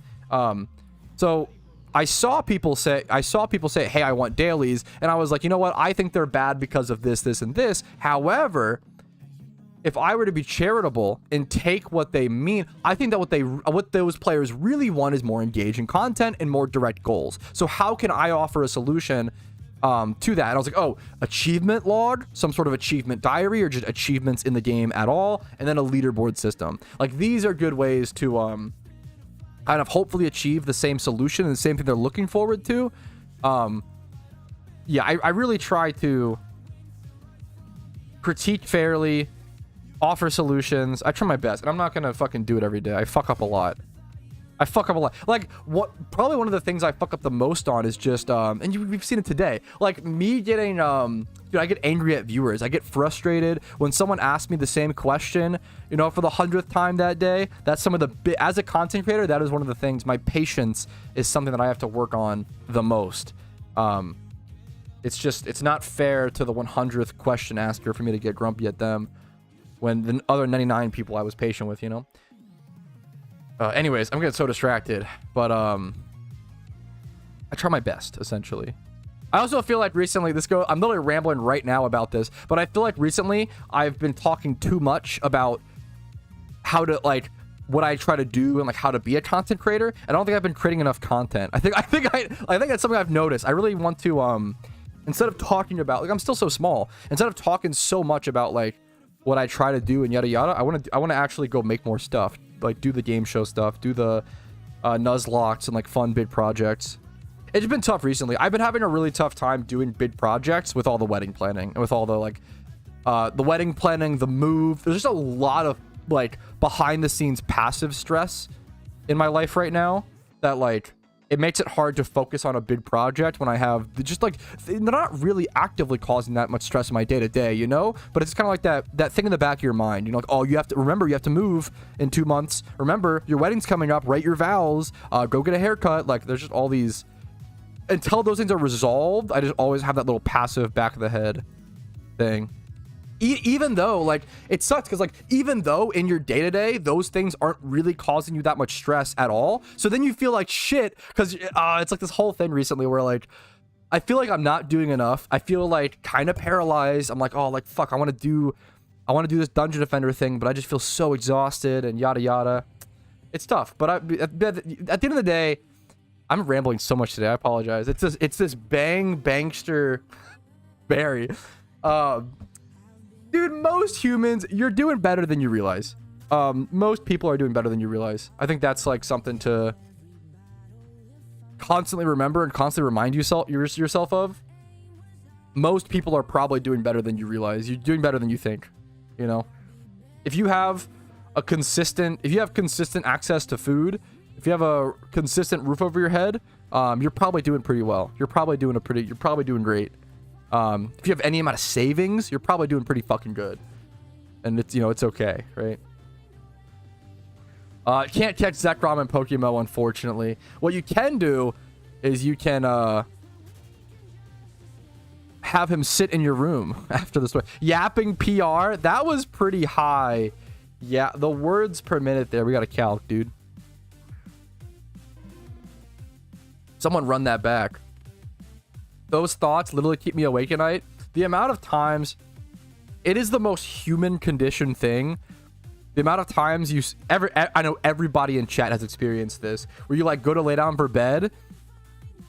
So I saw people say, hey, I want dailies. And I was like, you know what? I think they're bad because of this, this, and this. However, if I were to be charitable and take what they mean, I think that what those players really want is more engaging content and more direct goals. So how can I offer a solution to that? And I was like, oh, achievement log, some sort of achievement diary, or just achievements in the game at all, and then a leaderboard system. Like, these are good ways to kind of hopefully achieve the same solution and the same thing they're looking forward to. Yeah, I really try to critique fairly, offer solutions. I try my best, and I'm not gonna fucking do it every day. I fuck up a lot. Like, probably one of the things I fuck up the most on is just and we've seen it today, like me getting dude, I get angry at viewers. I get frustrated when someone asks me the same question, for the 100th time that day. That's some of the as a content creator, that is one of the things. My patience is something that I have to work on the most. It's not fair to the 100th question asker for me to get grumpy at them when the other 99 people I was patient with, anyways, I'm getting so distracted, but I try my best, essentially. I also feel like recently I'm literally rambling right now about this, but I feel like recently I've been talking too much about how to, like, what I try to do and like how to be a content creator. I don't think I've been creating enough content. I think that's something I've noticed. I really want to instead of talking about, like, I'm still so small, instead of talking so much about like what I try to do and yada yada, I want to actually go make more stuff, like do the game show stuff, do the Nuzlocks and like fun bid projects. It's been tough recently. I've been having a really tough time doing bid projects with all the wedding planning and with all the like the wedding planning, the move. There's just a lot of like behind the scenes passive stress in my life right now that like it makes it hard to focus on a big project when I have just like, they're not really actively causing that much stress in my day to day, but it's kind of like that thing in the back of your mind, like, oh, you have to move in 2 months. Remember, your wedding's coming up, write your vows, go get a haircut. Like, there's just all these, until those things are resolved, I just always have that little passive back of the head thing. Even though, like, it sucks because, like, even though in your day-to-day those things aren't really causing you that much stress at all, so then you feel like shit because it's like this whole thing recently where, like, I feel like I'm not doing enough. I feel like kind of paralyzed. I'm like, oh, like, fuck, I want to do this dungeon defender thing, but I just feel so exhausted and yada yada. It's tough, but at the end of the day, I'm rambling so much today. I apologize. It's this bangster Barry. Dude, most humans, you're doing better than you realize. Most people are doing better than you realize. I think that's like something to constantly remember and constantly remind yourself of. Most people are probably doing better than you realize. You're doing better than you think, If you have consistent access to food, if you have a consistent roof over your head, you're probably doing pretty well. You're probably doing great. If you have any amount of savings, you're probably doing pretty fucking good. And it's, it's okay, right? Can't catch Zekrom in PokeMMO, unfortunately. What you can do is you can have him sit in your room after the story. Yapping PR, that was pretty high. Yeah, the words per minute there, we got a calc, dude. Someone run that back. Those thoughts literally keep me awake at night. The amount of times it is the most human condition thing. The amount of times I know everybody in chat has experienced this, where you like go to lay down for bed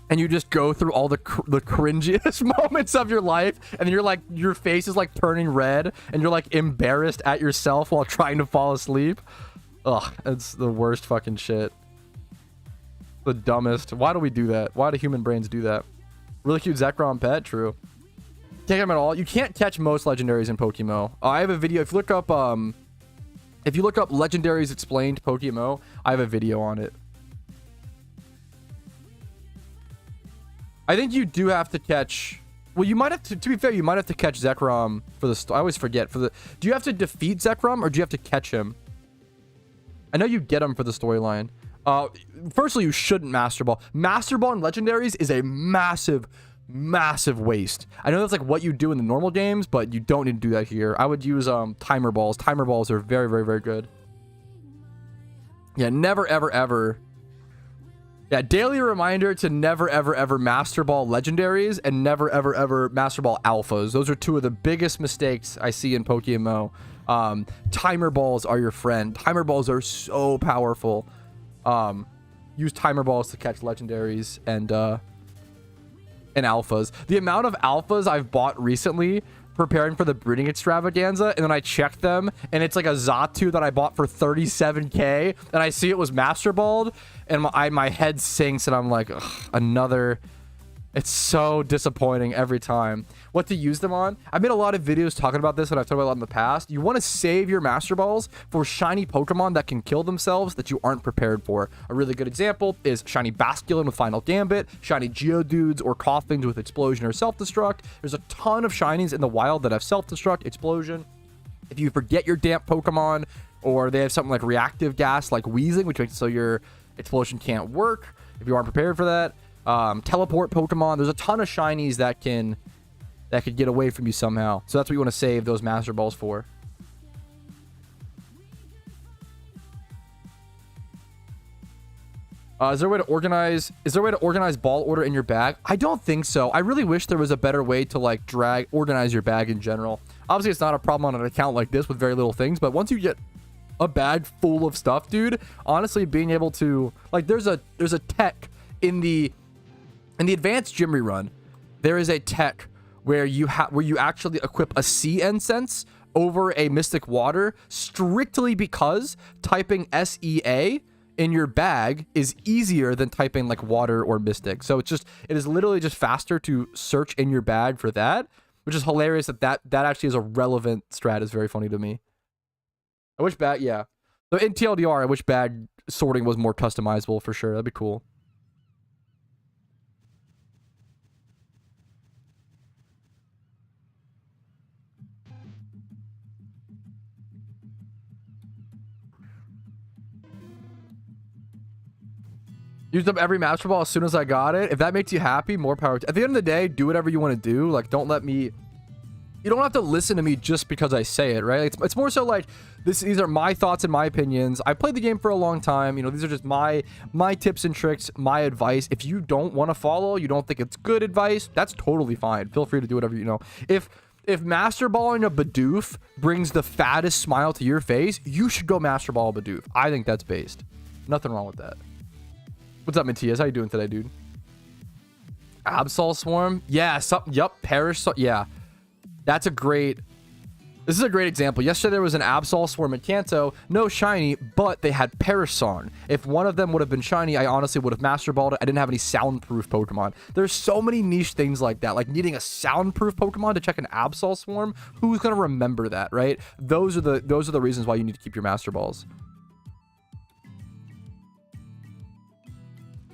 and you just go through all the cringiest moments of your life, and then you're like, your face is like turning red and you're like embarrassed at yourself while trying to fall asleep. Ugh, it's the worst fucking shit. The dumbest. Why do we do that? Why do human brains do that? Really cute Zekrom pet, true. Can't get them at all. You can't catch most legendaries in PokeMMO. I have a video. If you look up Legendaries Explained PokeMMO, I have a video on it. I think you do have to catch... Well, you might have to be fair, you might have to catch Zekrom for the... I always forget. Do you have to defeat Zekrom, or do you have to catch him? I know you get him for the storyline. Firstly, you shouldn't Master Ball. Master Ball in Legendaries is a massive waste. I know that's like what you do in the normal games, but you don't need to do that here. I would use timer balls. Timer balls are very good. Yeah, never ever. Yeah, daily reminder to never ever Master Ball Legendaries and never ever Master Ball Alphas. Those are two of the biggest mistakes I see in PokeMMO. Timer balls are your friend. Timer balls are so powerful. Use timer balls to catch legendaries and alphas. The amount of alphas I've bought recently preparing for the breeding extravaganza, and then I check them and it's like a Xatu that I bought for 37k, and I see it was Master Balled, and my head sinks and I'm like, ugh, another. It's so disappointing every time. What to use them on? I made a lot of videos talking about this, and I've talked about it in the past. You want to save your Master Balls for shiny Pokemon that can kill themselves that you aren't prepared for. A really good example is shiny Basculin with Final Gambit, shiny Geodudes or Coffins with Explosion or Self-Destruct. There's a ton of shinies in the wild that have Self-Destruct, Explosion. If you forget your damp Pokemon, or they have something like Reactive Gas like Wheezing, which makes it so your Explosion can't work if you aren't prepared for that. Teleport Pokemon. There's a ton of shinies that could get away from you somehow. So that's what you want to save those Master Balls for. Is there a way to organize ball order in your bag? I don't think so. I really wish there was a better way to like organize your bag in general. Obviously, it's not a problem on an account like this with very little things, but once you get a bag full of stuff, dude, honestly, being able to like, there's a tech in the advanced gym rerun. There is a tech where you actually equip a sea incense over a mystic water strictly because typing SEA in your bag is easier than typing like water or mystic. So it is literally just faster to search in your bag for that, which is hilarious that actually is a relevant strat. Is very funny to me. I wish bag, yeah. So in TLDR, I wish bag sorting was more customizable for sure. That'd be cool. Used up every Master Ball as soon as I got it. If that makes you happy, more power. At the end of the day, do whatever you want to do. Like, don't let me... You don't have to listen to me just because I say it, right? It's more so like, these are my thoughts and my opinions. I played the game for a long time. You know, these are just my tips and tricks, my advice. If you don't want to follow, you don't think it's good advice, that's totally fine. Feel free to do whatever you know. If Master Balling a Bidoof brings the fattest smile to your face, you should go Master Ball a Bidoof. I think that's based. Nothing wrong with that. What's up, Matthias? How you doing today, dude? Absol Swarm? Yeah, yup, Perish. Yeah. This is a great example. Yesterday there was an Absol Swarm at Kanto, no shiny, but they had Perish Song. If one of them would have been shiny, I honestly would have Master Balled it. I didn't have any soundproof Pokemon. There's so many niche things like that, like needing a soundproof Pokemon to check an Absol Swarm. Who's gonna remember that, right? Those are the reasons why you need to keep your Master Balls.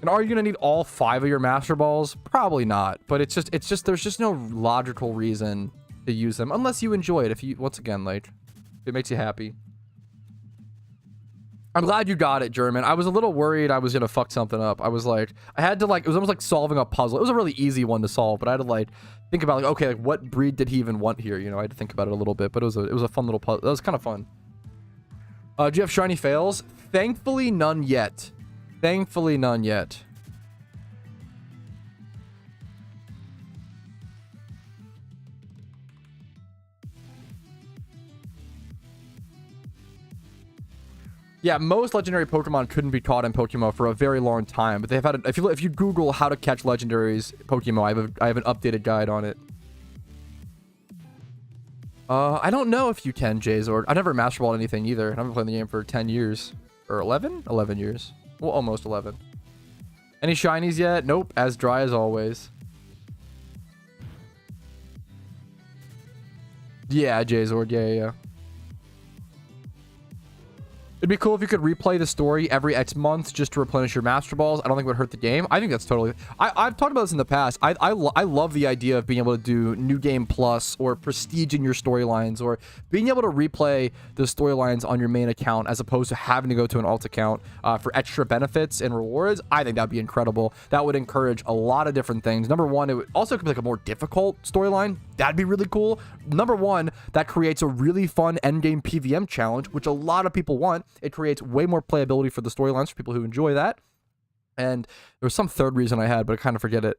And are you gonna need all 5 of your Master Balls? Probably not. But it's just there's just no logical reason to use them unless you enjoy it. If you, once again, like, if it makes you happy. I'm glad you got it, German. I was a little worried I was gonna fuck something up. I was like, I had to like, it was almost like solving a puzzle. It was a really easy one to solve, but I had to like think about like, okay, like what breed did he even want here? You know, I had to think about it a little bit, but it was a fun little puzzle. That was kind of fun. Do you have shiny fails? Thankfully, none yet. Thankfully, none yet. Yeah, most legendary Pokemon couldn't be caught in PokeMMO for a very long time, but they've had. If you Google how to catch legendaries PokeMMO, I have an updated guide on it. I don't know if you can, Jzord. I never Master Balled anything either. I've been playing the game for 10 years. Or 11? 11 years. Well, almost 11. Any shinies yet? Nope. As dry as always. Yeah, Jzord. Yeah. It'd be cool if you could replay the story every X months just to replenish your Master Balls. I don't think it would hurt the game. I think that's totally... I've talked about this in the past. I love the idea of being able to do New Game Plus or prestige in your storylines or being able to replay the storylines on your main account as opposed to having to go to an alt account for extra benefits and rewards. I think that'd be incredible. That would encourage a lot of different things. Number one, it would also could be like a more difficult storyline. That'd be really cool. Number one, that creates a really fun endgame PVM challenge, which a lot of people want. It creates way more playability for the storylines for people who enjoy that. And there was some third reason I had, but I kind of forget it.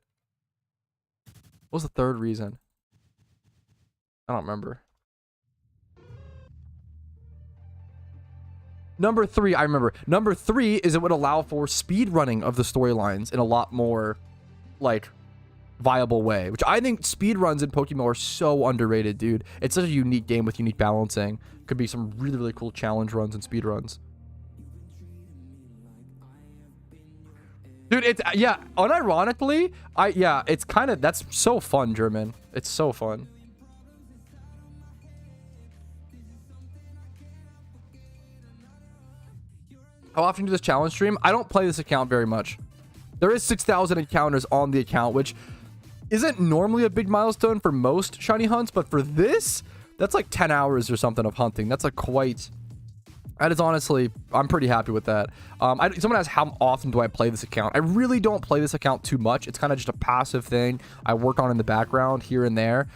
What was the third reason? I don't remember. Number three, I remember. Number three is it would allow for speed running of the storylines in a lot more, like, viable way, which I think speed runs in Pokemon are so underrated, dude. It's such a unique game with unique balancing. Could be some really, really cool challenge runs and speed runs. Dude, it's, yeah, unironically, yeah, it's kind of, that's so fun, German. It's so fun. How often do this challenge stream? I don't play this account very much. There is 6,000 encounters on the account, which isn't normally a big milestone for most shiny hunts, but for this, that's like 10 hours or something of hunting. That's like quite... That is honestly... I'm pretty happy with that. Someone asked, how often do I play this account? I really don't play this account too much. It's kind of just a passive thing I work on in the background here and there.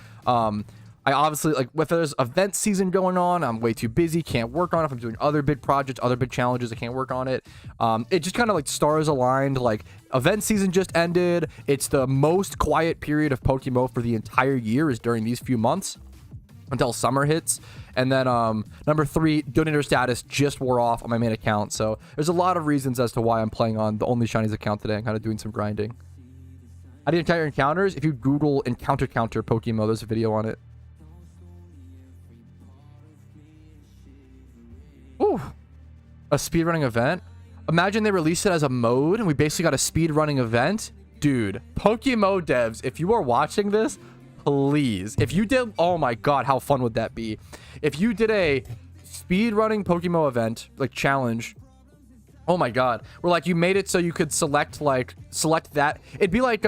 I obviously, like, if there's event season going on, I'm way too busy, can't work on it. If I'm doing other big projects, other big challenges, I can't work on it. It just kind of like stars aligned, like event season just ended. It's the most quiet period of PokeMMO for the entire year is during these few months until summer hits. And then number three, donator status just wore off on my main account. So there's a lot of reasons as to why I'm playing on the only Shinies account today. I'm kind of doing some grinding. How do you entire encounters? If you Google encounter counter PokeMMO, there's a video on it. Ooh, a speedrunning event. Imagine they released it as a mode and we basically got a speedrunning event. Dude, PokeMMO devs, if you are watching this, please. If you did, oh my god, how fun would that be? If you did a speedrunning PokeMMO event, like challenge, oh my god, where like you made it so you could select that. It'd be like,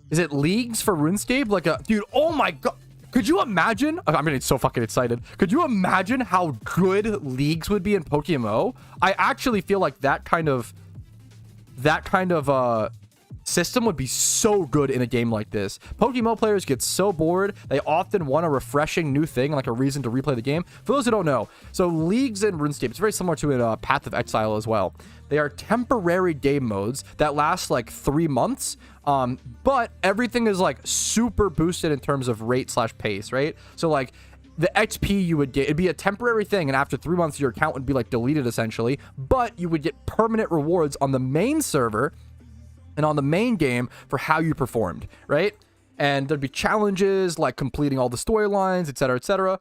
is it leagues for RuneScape? Like a, dude, oh my god. Could you imagine? I'm getting so fucking excited. Could you imagine how good leagues would be in PokeMMO? I actually feel like that kind of system would be so good in a game like this. PokeMMO players get so bored. They often want a refreshing new thing, like a reason to replay the game. For those who don't know, so leagues in RuneScape, it's very similar to a Path of Exile as well. They are temporary game modes that last like 3 months. But everything is like super boosted in terms of rate / pace, right? So like the XP you would get, it'd be a temporary thing, and after 3 months your account would be like deleted essentially, but you would get permanent rewards on the main server and on the main game for how you performed, right? And there'd be challenges like completing all the storylines, etc., etc.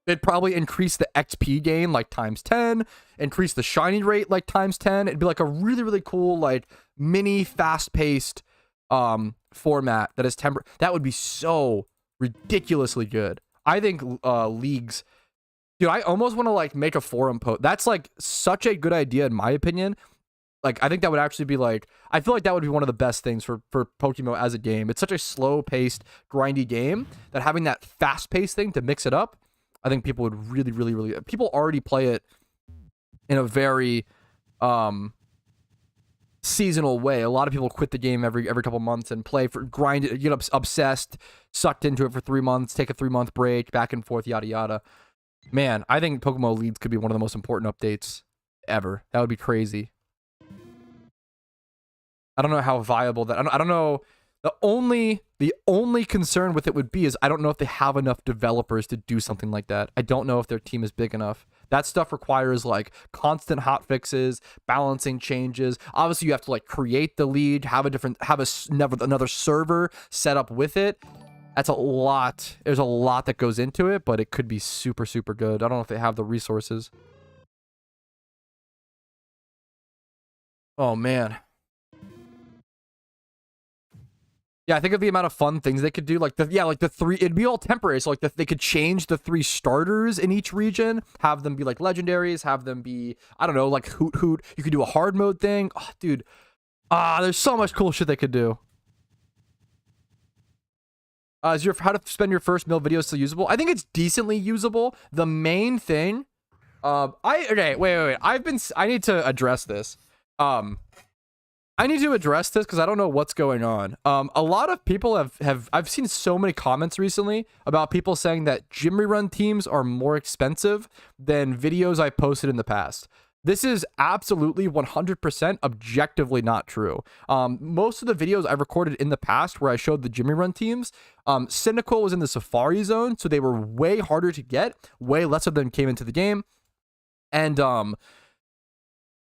It'd probably increase the XP gain like times 10, increase the shiny rate like times 10. It'd be like a really, really cool, like mini fast-paced format that is that would be so ridiculously good. I think leagues, dude, I almost want to like make a forum post. That's like such a good idea in my opinion. Like, I think that would actually be like, I feel like that would be one of the best things for PokeMMO as a game. It's such a slow-paced, grindy game that having that fast-paced thing to mix it up, I think people would really, really, really... People already play it in a very seasonal way. A lot of people quit the game every couple months and play for grind it, get obsessed, sucked into it for 3 months, take a 3-month break, back and forth, yada yada. Man, I think PokeMMO Leads could be one of the most important updates ever. That would be crazy. I don't know how viable that... I don't know... The only concern with it would be is I don't know if they have enough developers to do something like that. I don't know if their team is big enough. That stuff requires like constant hot fixes, balancing changes. Obviously, you have to like create the lead, have another server set up with it. That's a lot. There's a lot that goes into it, but it could be super, super good. I don't know if they have the resources. Oh, man. Yeah, I think of the amount of fun things they could do. Like, the three, it'd be all temporary. So, like, they could change the 3 starters in each region, have them be, like, legendaries, have them be, I don't know, like, Hoot Hoot. You could do a hard mode thing. Oh, dude. There's so much cool shit they could do. Is your how to spend your first mil video still usable? I think it's decently usable. The main thing, okay, wait. I need to address this. I need to address this because I don't know what's going on. A lot of people I've seen so many comments recently about people saying that gym rerun teams are more expensive than videos I posted in the past. This is absolutely 100% objectively not true. Most of the videos I recorded in the past where I showed the gym rerun teams, Cynical was in the Safari Zone, so they were way harder to get. Way less of them came into the game. And,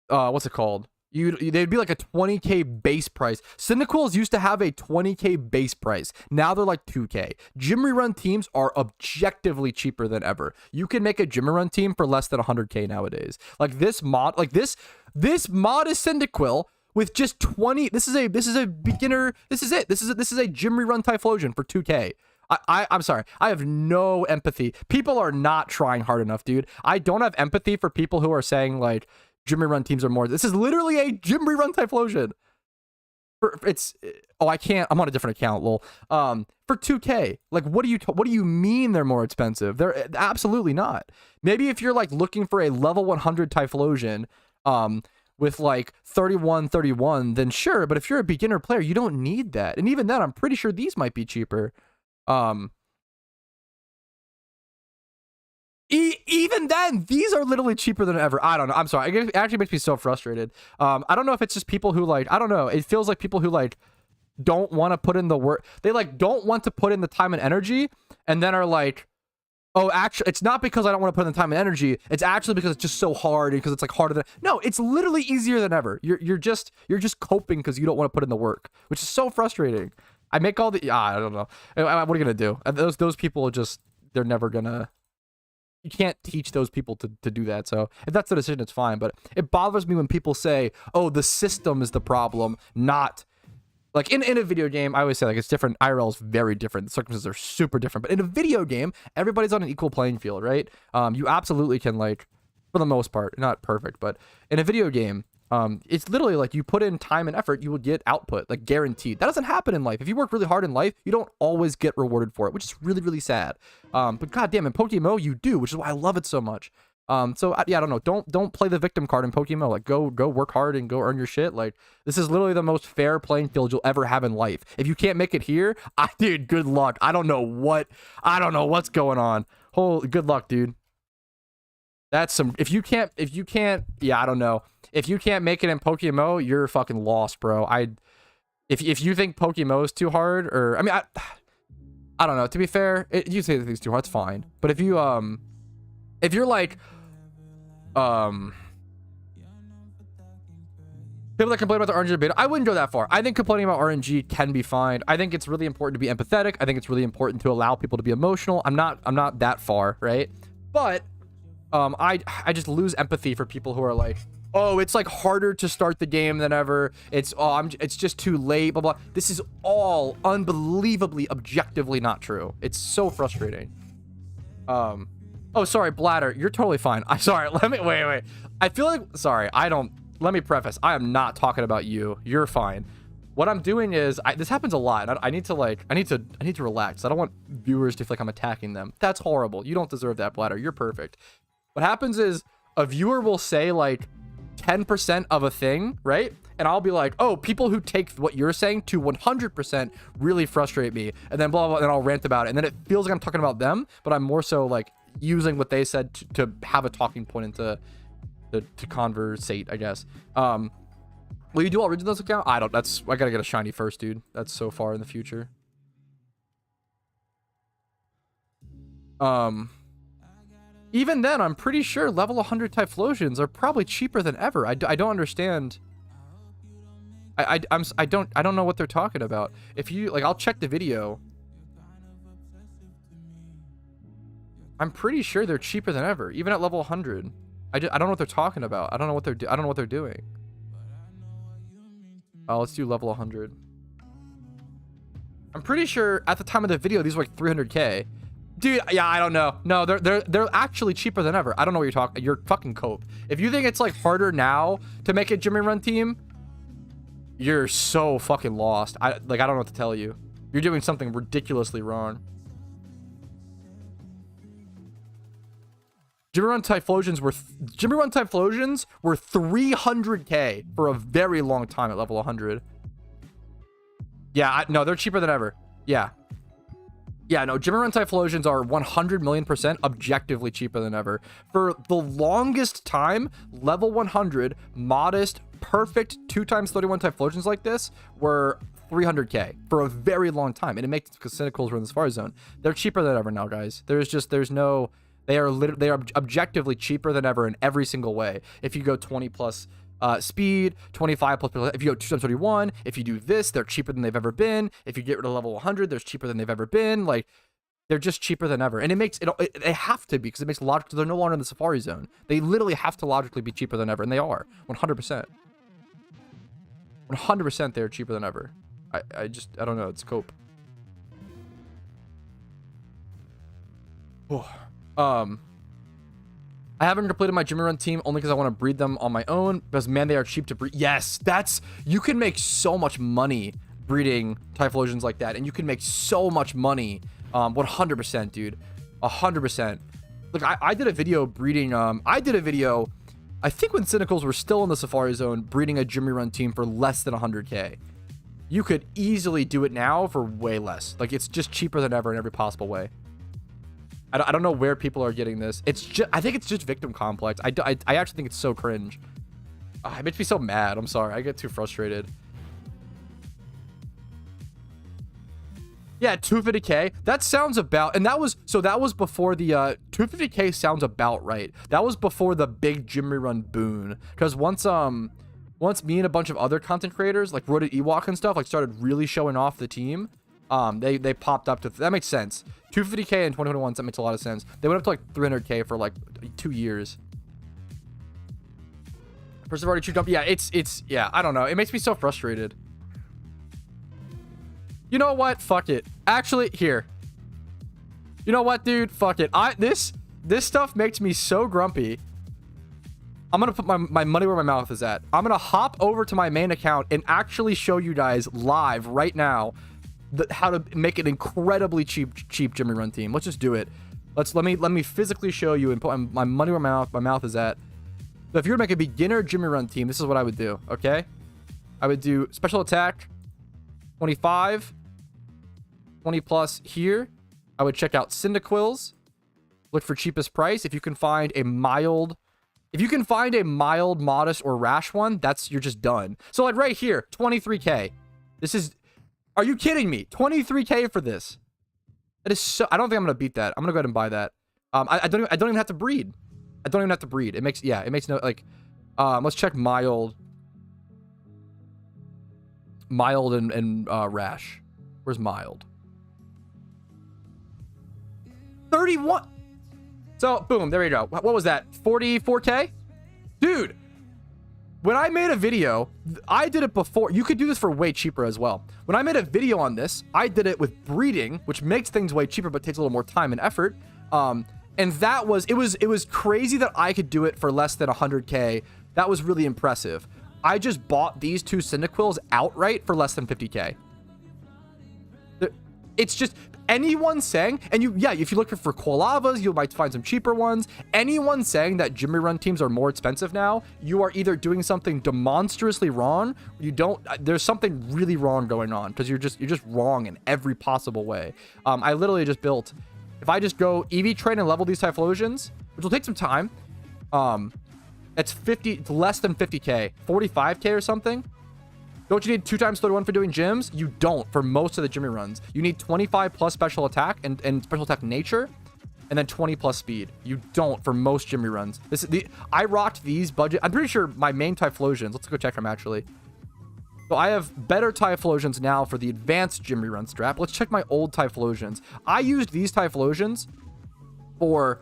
what's it called? They'd be like a 20k base price. Cynicals used to have a 20k base price. Now they're like 2k. Gym rerun teams are objectively cheaper than ever. You can make a gym rerun team for less than 100k nowadays. Like this mod, this mod is Cyndaquil with just 20. This is a beginner. This is it. This is a gym rerun Typhlosion for 2k. I'm sorry. I have no empathy. People are not trying hard enough, dude. I don't have empathy for people who are saying like gym rerun teams are more. This is literally a gym rerun Typhlosion. I can't. I'm on a different account. Lol. For 2k. Like, what do you mean they're more expensive? They're absolutely not. Maybe if you're like looking for a level 100 Typhlosion, with like 31, then sure. But if you're a beginner player, you don't need that. And even then, I'm pretty sure these might be cheaper. Even then, these are literally cheaper than ever. I don't know. I'm sorry. It actually makes me so frustrated. I don't know if it's just people who like, I don't know. It feels like people who like don't want to put in the work. They like don't want to put in the time and energy, and then are like, oh, actually, it's not because I don't want to put in the time and energy. It's actually because it's just so hard and because it's like harder than. No, it's literally easier than ever. You're just coping because you don't want to put in the work, which is so frustrating. I make all the. I don't know. What are you gonna do? Those people are just. They're never gonna. You can't teach those people to do that. So if that's the decision, it's fine. But it bothers me when people say, oh, the system is the problem, not like in a video game. I always say like it's different. IRL is very different. The circumstances are super different. But in a video game, everybody's on an equal playing field, right? You absolutely can, like, for the most part, not perfect, but in a video game, it's literally like you put in time and effort, you will get output, like guaranteed. That doesn't happen in life. If you work really hard in life, you don't always get rewarded for it, which is really, really sad. But goddamn, in PokeMMO, you do, which is why I love it so much. So yeah, I don't know. Don't play the victim card in PokeMMO. Like go work hard and go earn your shit. Like this is literally the most fair playing field you'll ever have in life. If you can't make it here, dude, good luck. I don't know what's going on. Good luck, dude. That's some. If you can't, yeah, I don't know. If you can't make it in PokeMMO, you're fucking lost, bro. If you think PokeMMO is too hard, or I mean, I don't know. To be fair, you say it's too hard, it's fine. But if you're like, people that complain about the RNG debate, I wouldn't go that far. I think complaining about RNG can be fine. I think it's really important to be empathetic. I think it's really important to allow people to be emotional. I'm not that far, right? But I just lose empathy for people who are like, oh, it's like harder to start the game than ever. It's just too late, blah blah. This is all unbelievably objectively not true. It's so frustrating. Oh, sorry, Bladder, you're totally fine. I'm sorry. Wait. I feel like, sorry, let me preface. I am not talking about you. You're fine. What I'm doing is, this happens a lot. And I need to relax. I don't want viewers to feel like I'm attacking them. That's horrible. You don't deserve that, Bladder. You're perfect. What happens is a viewer will say like 10% of a thing, right? And I'll be like, oh, people who take what you're saying to 100% really frustrate me. And then blah, blah, blah, and I'll rant about it. And then it feels like I'm talking about them, but I'm more so like using what they said to have a talking point and to conversate, I guess. Will you do all regionals account? I gotta get a shiny first, dude. That's so far in the future. Even then, I'm pretty sure level 100 Typhlosions are probably cheaper than ever. I don't understand. I don't know what they're talking about. If you like, I'll check the video. I'm pretty sure they're cheaper than ever, even at level 100. I don't know what they're talking about. I don't know what they're doing. Let's do level 100. I'm pretty sure at the time of the video these were like 300k. Dude, yeah, I don't know. No, they're actually cheaper than ever. I don't know what you're talking. You're fucking cope. If you think it's like harder now to make a Jimmy Run team, you're so fucking lost. I don't know what to tell you. You're doing something ridiculously wrong. Jimmy Run Typhlosions were 300k for a very long time at level 100. Yeah, no, they're cheaper than ever. Yeah. Yeah, no, Jimmy Run Typhlosions are 100 million% objectively cheaper than ever. For the longest time, level 100, modest, perfect 2x31 Typhlosions like this were 300k for a very long time. And it makes, because Cynicals were in the Safari Zone. They're cheaper than ever now, guys. There's no... They are objectively cheaper than ever in every single way. If you go 20 plus speed, 25 plus, if you go 2x31, if you do this, they're cheaper than they've ever been. If you get rid of level 100, they're cheaper than they've ever been. Like, they're just cheaper than ever. And it makes it, they have to be, because it makes logical. They're no longer in the Safari Zone. They literally have to logically be cheaper than ever. And they are 100%. 100% they're cheaper than ever. I don't know. It's cope. Oh. I haven't completed my Jimmy Run team only because I want to breed them on my own, because man, they are cheap to breed. Yes, you can make so much money breeding Typhlosions like that, and you can make so much money. 100%, dude, 100%. Look, I did a video breeding. I think when Cynicals were still in the Safari Zone, breeding a Jimmy Run team for less than 100k. You could easily do it now for way less. Like, it's just cheaper than ever in every possible way. I don't know where people are getting this. I think it's just victim complex. I actually think it's so cringe. It makes me so mad. I'm sorry. I get too frustrated. Yeah, 250k. That sounds about, and that was before the 250k sounds about right. That was before the big Jimmy Run boon. Because once me and a bunch of other content creators like Road Ewok and stuff like started really showing off the team, they popped up to, that makes sense. 250k in 2021, that makes a lot of sense. They went up to like 300k for like 2 years. First already chewed up. Yeah, yeah, I don't know. It makes me so frustrated. You know what? Fuck it. Actually, here. You know what, dude? Fuck it. This stuff makes me so grumpy. I'm gonna put my money where my mouth is at. I'm gonna hop over to my main account and actually show you guys live right now how to make an incredibly cheap Jimmy Run team. Let's just do it. Let me physically show you and put my money where my mouth is at. So if you were to make a beginner Jimmy Run team, this is what I would do. Okay, I would do special attack 25, 20 plus here. I would check out Cyndaquils, look for cheapest price. If you can find a mild, modest, or rash one, you're just done. So like right here, 23k. This is, are you kidding me? 23k for this. That is so, I don't think I'm gonna beat that. I'm gonna go ahead and buy that. I don't even have to breed. I don't even have to breed. It makes no, like, let's check mild and rash. Where's mild? 31. So boom, there you go. What was that? 44k? Dude, when I made a video, I did it before. You could do this for way cheaper as well. When I made a video on this, I did it with breeding, which makes things way cheaper, but takes a little more time and effort. And that was, it was crazy that I could do it for less than 100k. That was really impressive. I just bought these two Cyndaquils outright for less than 50k. It's just anyone saying, and if you look for Qualavas, you might find some cheaper ones. Anyone saying that Jimmy Run teams are more expensive now, you are either doing something demonstrously wrong, there's something really wrong going on, because you're just wrong in every possible way. I literally just built, if I just go EV train and level these Typhlosions, which will take some time, it's less than 50k, 45k or something. Don't you need 2x31 for doing gyms? You don't for most of the Jimmy Runs. You need 25 plus special attack and special attack nature. and then 20 plus speed. You don't for most gym reruns. This is I rocked these budget. I'm pretty sure my main Typhlosions. Let's go check them actually. So I have better Typhlosions now for the advanced gym rerun strap. Let's check my old Typhlosions. I used these Typhlosions for,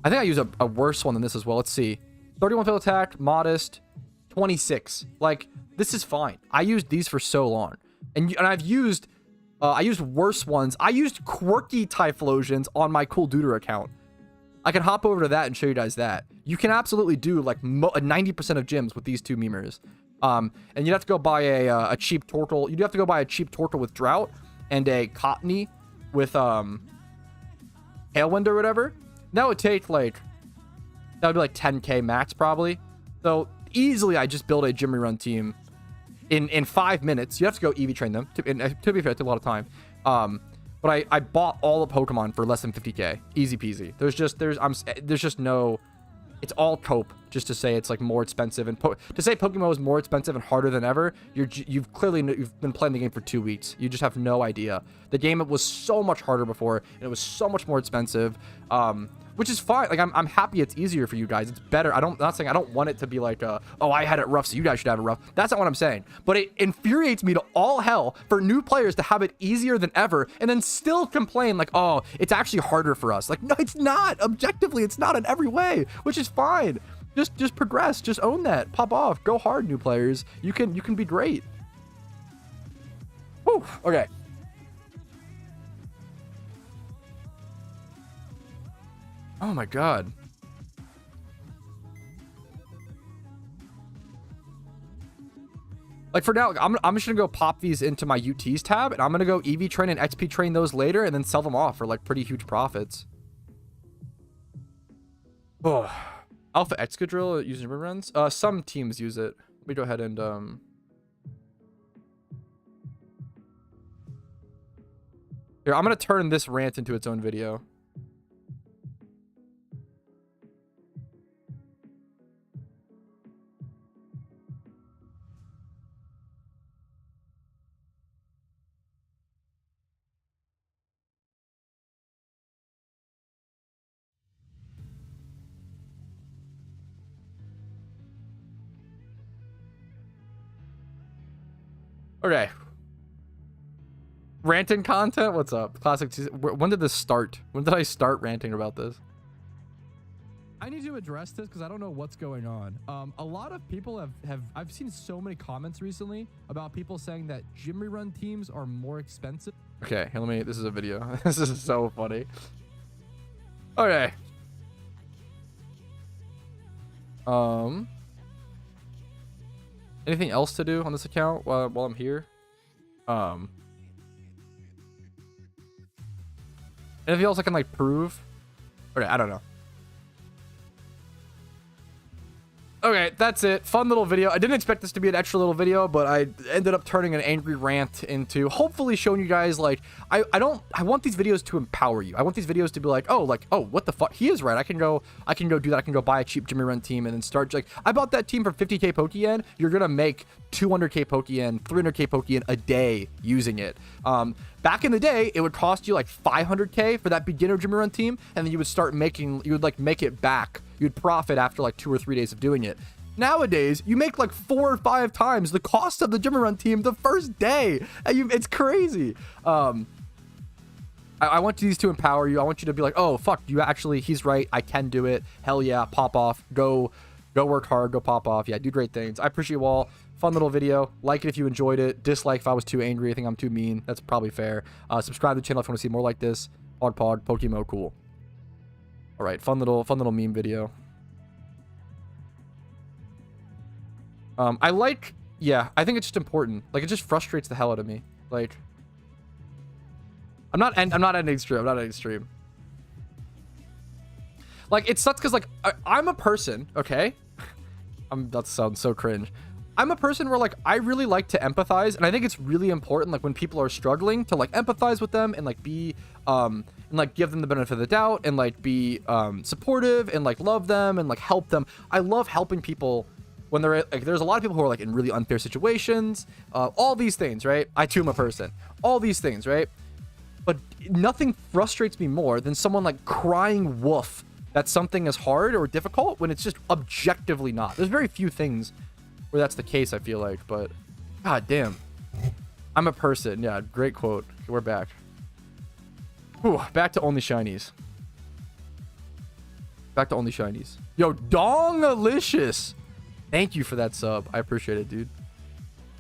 I think I used a worse one than this as well. Let's see. 31 field attack, modest, 26. Like, this is fine. I used these for so long. And I've used, I used worse ones. I used quirky Typhlosions on my Cool Duder account. I can hop over to that and show you guys that. You can absolutely do like 90% of gyms with these two memers. And you'd have to go buy a cheap Tortle. You'd have to go buy a cheap Tortle with Drought and a Cottony with Tailwind or whatever. That would take like, that would be like 10k max probably. So easily I just build a gym rerun team in 5 minutes. You have to go EV train them. To be fair, it took a lot of time. But I bought all the Pokemon for less than 50k. Easy peasy. There's just no, it's all cope just to say it's like more expensive, and to say PokeMMO is more expensive and harder than ever. You've been playing the game for 2 weeks. You just have no idea. The game was so much harder before, and it was so much more expensive. Which is fine. Like, I'm happy it's easier for you guys. It's better. I'm not saying I don't want it to be like, oh, I had it rough, so you guys should have it rough. That's not what I'm saying. But it infuriates me to all hell for new players to have it easier than ever and then still complain like, oh, it's actually harder for us. Like, no, it's not. Objectively, it's not in every way, which is fine. Just progress. Just own that. Pop off. Go hard, new players. You can be great. Whew. Okay. Oh my god. Like for now, I'm just gonna go pop these into my UTs tab, and I'm gonna go EV train and XP train those later, and then sell them off for like pretty huge profits. Oh, Alpha Excadrill using runs. Some teams use it. Let me go ahead and here, I'm gonna turn this rant into its own video. Okay. Ranting content? What's up? Classic. When did this start? When did I start ranting about this? I need to address this because I don't know what's going on. A lot of people I've seen so many comments recently about people saying that gym rerun teams are more expensive. Okay, here, this is a video. This is so funny. Okay. Anything else to do on this account while I'm here? Anything else I can like prove? Okay, I don't know. Okay, that's it. Fun little video. I didn't expect this to be an extra little video, but I ended up turning an angry rant into hopefully showing you guys like I want these videos to empower you. I want these videos to be like, oh, what the fuck? He is right. I can go do that. I can go buy a cheap Jimmy Run team and then start like I bought that team for 50k pokeyen. You're gonna make 200k pokeyen, 300k pokeyen a day using it. Back in the day, it would cost you like 500k for that beginner Jimmy Run team, and then you would start making, you would like make it back. You'd profit after like 2 or 3 days of doing it. Nowadays, you make like 4 or 5 times the cost of the Jimmy Run team the first day. And it's crazy. I want these to empower you. I want you to be like, oh, fuck, he's right. I can do it. Hell yeah, pop off. Go work hard. Go pop off. Yeah, do great things. I appreciate you all. Fun little video. Like it if you enjoyed it. Dislike if I was too angry. I think I'm too mean. That's probably fair. Subscribe to the channel if you want to see more like this. POKEMMO, cool. All right, fun little meme video. I think it's just important. Like, it just frustrates the hell out of me. Like, I'm not ending stream. I'm not ending stream. Like, it sucks because like I'm a person, okay? That sounds so cringe. I'm a person where like I really like to empathize, and I think it's really important like when people are struggling to like empathize with them and like be and like give them the benefit of the doubt and like be supportive and like love them and like help them. I love helping people when they're like, there's a lot of people who are like in really unfair situations, all these things, right? I too am a person. All these things, right? But nothing frustrates me more than someone like crying wolf that something is hard or difficult when it's just objectively not. There's very few things where that's the case, I feel like, but god damn. I'm a person. Yeah, great quote. We're back. Whew, back to only shinies. Back to only shinies. Yo, Dongalicious. Thank you for that sub. I appreciate it, dude.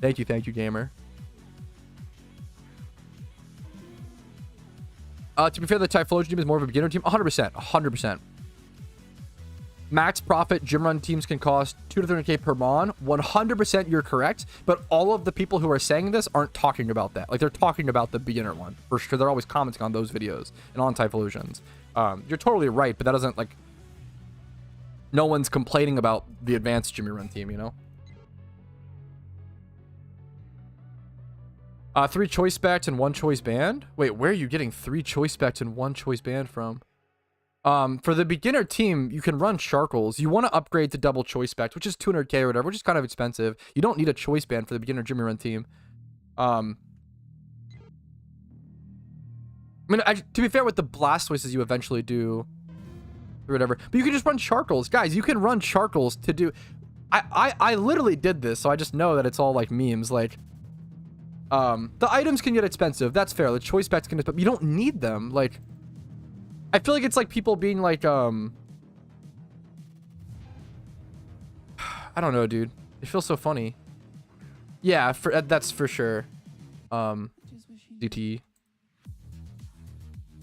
Thank you, gamer. To be fair, the Typhlosion team is more of a beginner team. 100%. 100%. Max profit gym run teams can cost 2 to 300k per mon. 100% you're correct. But all of the people who are saying this aren't talking about that. Like, they're talking about the beginner one. For sure. They're always commenting on those videos and on Typhlosions. You're totally right, but that doesn't, like... No one's complaining about the advanced gym run team, you know? 3 choice specs and 1 choice band? Wait, where are you getting 3 choice specs and 1 choice band from? For the beginner team, you can run Sharkles. You want to upgrade to double choice specs, which is 200k or whatever, which is kind of expensive. You don't need a choice band for the beginner Jimmy Run team. I mean, to be fair, with the Blastoises, you eventually do or whatever. But you can just run Sharkles. Guys, you can run Sharkles to do... I literally did this, so I just know that it's all like memes. Like, the items can get expensive. That's fair. The choice specs can... But you don't need them. Like... I feel like it's like people being like, I don't know, dude. It feels so funny. Yeah, that's for sure. DT.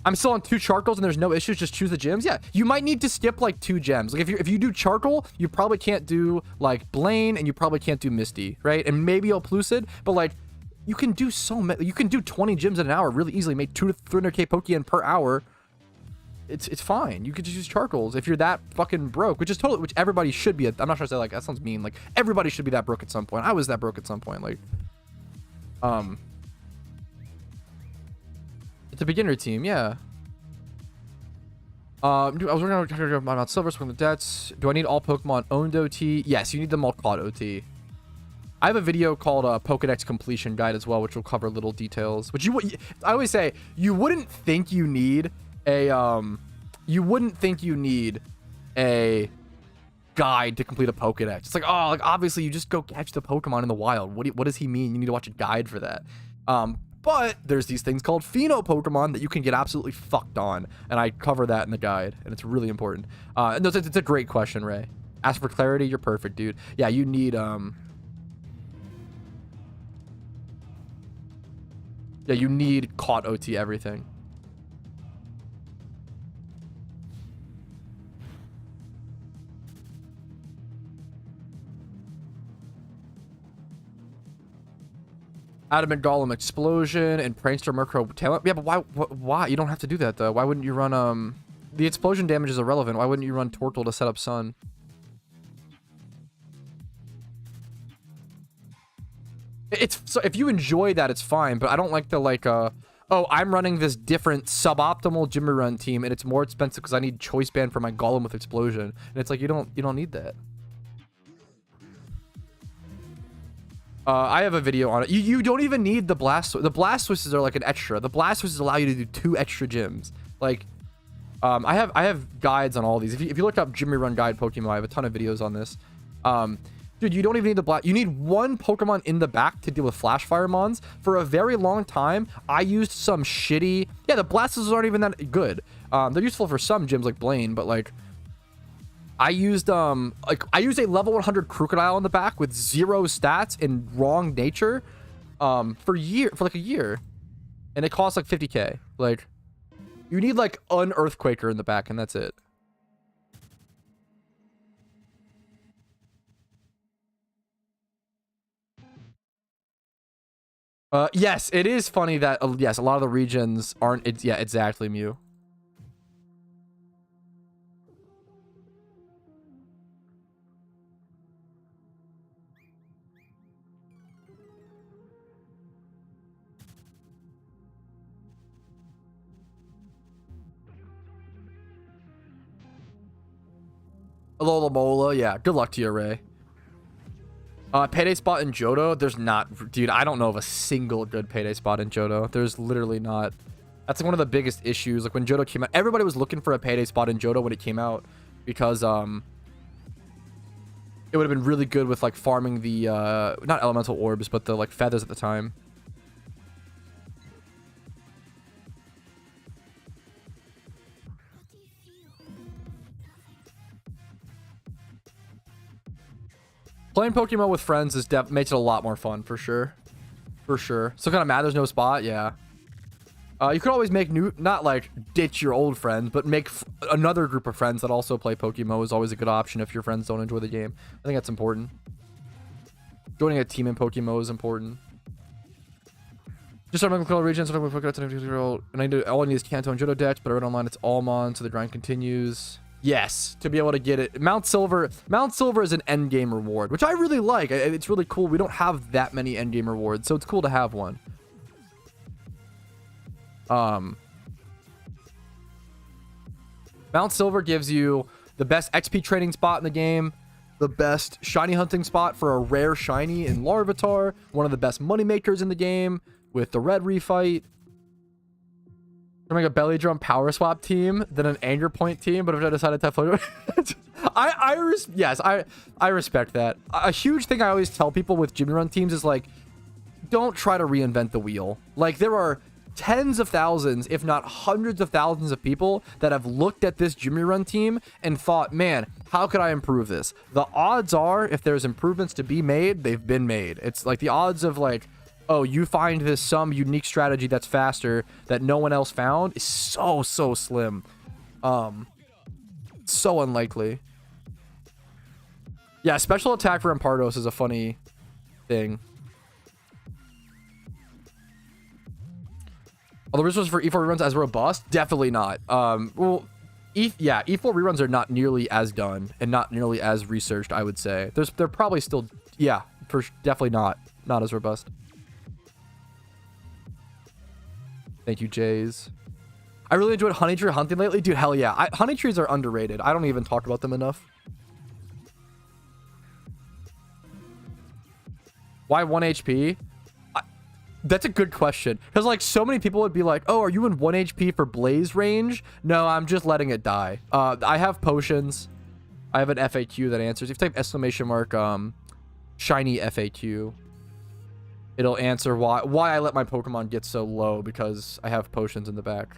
I'm still on 2 Charcoals and there's no issues. Just choose the gyms. Yeah, you might need to skip like 2 gems. Like if you do Charcoal, you probably can't do like Blaine and you probably can't do Misty, right? And maybe Pellucid, but like you can do so many. You can do 20 gyms in an hour really easily. Make 2 to 300k Pokeyen per hour. It's fine. You could just use Charcoals if you're that fucking broke, which everybody should be. I'm not trying to say like that sounds mean. Like everybody should be that broke at some point. I was that broke at some point. Like, it's a beginner team, yeah. I was working on Mount Silver, swing the debts. Do I need all Pokemon owned OT? Yes, you need them all caught OT. I have a video called Pokedex Completion Guide as well, which will cover little details. Which I always say you wouldn't think you need a guide to complete a Pokedex. It's like, oh, like obviously you just go catch the Pokemon in the wild. What does he mean? You need to watch a guide for that. But there's these things called Pheno Pokemon that you can get absolutely fucked on, and I cover that in the guide, and it's really important. No, it's a great question, Ray. Ask for clarity, you're perfect, dude. Yeah, you need yeah, you need caught OT everything. Adamant Golem Explosion and Prankster Murkrow Talent. Yeah, but why? You don't have to do that, though. Why wouldn't you run, the explosion damage is irrelevant. Why wouldn't you run Tortle to set up Sun? So if you enjoy that, it's fine, but I don't like the, like, oh, I'm running this different suboptimal Jimmy Run team, and it's more expensive because I need Choice Band for my Golem with Explosion. And it's like, you don't need that. I have a video on it. You don't even need the Blastoise. The Blastoises are like an extra. The Blastoises allow you to do 2 extra gyms. Like, I have guides on all these. If you look up Jimmy Run Guide Pokemon, I have a ton of videos on this. Dude, you don't even need the you need 1 Pokemon in the back to deal with Flash Fire Mons. For a very long time, I used some shitty... Yeah, the Blastoises aren't even that good. They're useful for some gyms like Blaine, but like... I used a level 100 Crocodile in the back with 0 stats and wrong nature for like a year, and it costs like 50k. Like, you need like an Earthquaker in the back, and that's it. Yes, it is funny that yes, a lot of the regions aren't. Yeah, exactly, Mew. Alola Mola, yeah. Good luck to you, Ray. Payday spot in Johto? There's not... Dude, I don't know of a single good payday spot in Johto. There's literally not. That's like one of the biggest issues. Like when Johto came out, everybody was looking for a payday spot in Johto when it came out because it would have been really good with like farming the not elemental orbs, but the like feathers at the time. Playing PokeMMO with friends is makes it a lot more fun for sure. For sure. So kind of mad there's no spot, yeah. You could always make new, not like ditch your old friends, but make another group of friends that also play PokeMMO is always a good option if your friends don't enjoy the game. I think that's important. Joining a team in PokeMMO is important. Just started making color regions, and I do all I need is Kanto and Johto decks, but I read online it's Almond, so the grind continues. Yes, to be able to get it. Mount Silver is an end game reward, which I really like. It's really cool. We don't have that many end game rewards, so it's cool to have one. Mount Silver gives you the best XP trading spot in the game, the best shiny hunting spot for a rare shiny in Larvitar, one of the best money makers in the game with the red refight. We're making a belly drum power swap team, then an anger point team, but if I decided to have fun, I respect that. A huge thing I always tell people with Jimmy Run teams is like, don't try to reinvent the wheel. Like there are tens of thousands, if not hundreds of thousands of people that have looked at this Jimmy Run team and thought, man, how could I improve this? The odds are, if there's improvements to be made, they've been made. It's like the odds of like, oh, you find this some unique strategy that's faster that no one else found is so slim. So unlikely. Yeah, special attack for Impardos is a funny thing. Are the resources for E4 reruns as robust? Definitely not. Well, E4 reruns are not nearly as done and not nearly as researched, I would say. They're probably still, yeah, definitely not as robust. Thank you, Jays. I really enjoyed honey tree hunting lately. Dude, hell yeah. Honey trees are underrated. I don't even talk about them enough. Why 1 HP? That's a good question. Because, like, so many people would be like, oh, are you in 1 HP for Blaze range? No, I'm just letting it die. I have potions. I have an FAQ that answers. If you type exclamation mark, shiny FAQ, it'll answer why I let my Pokemon get so low, because I have potions in the back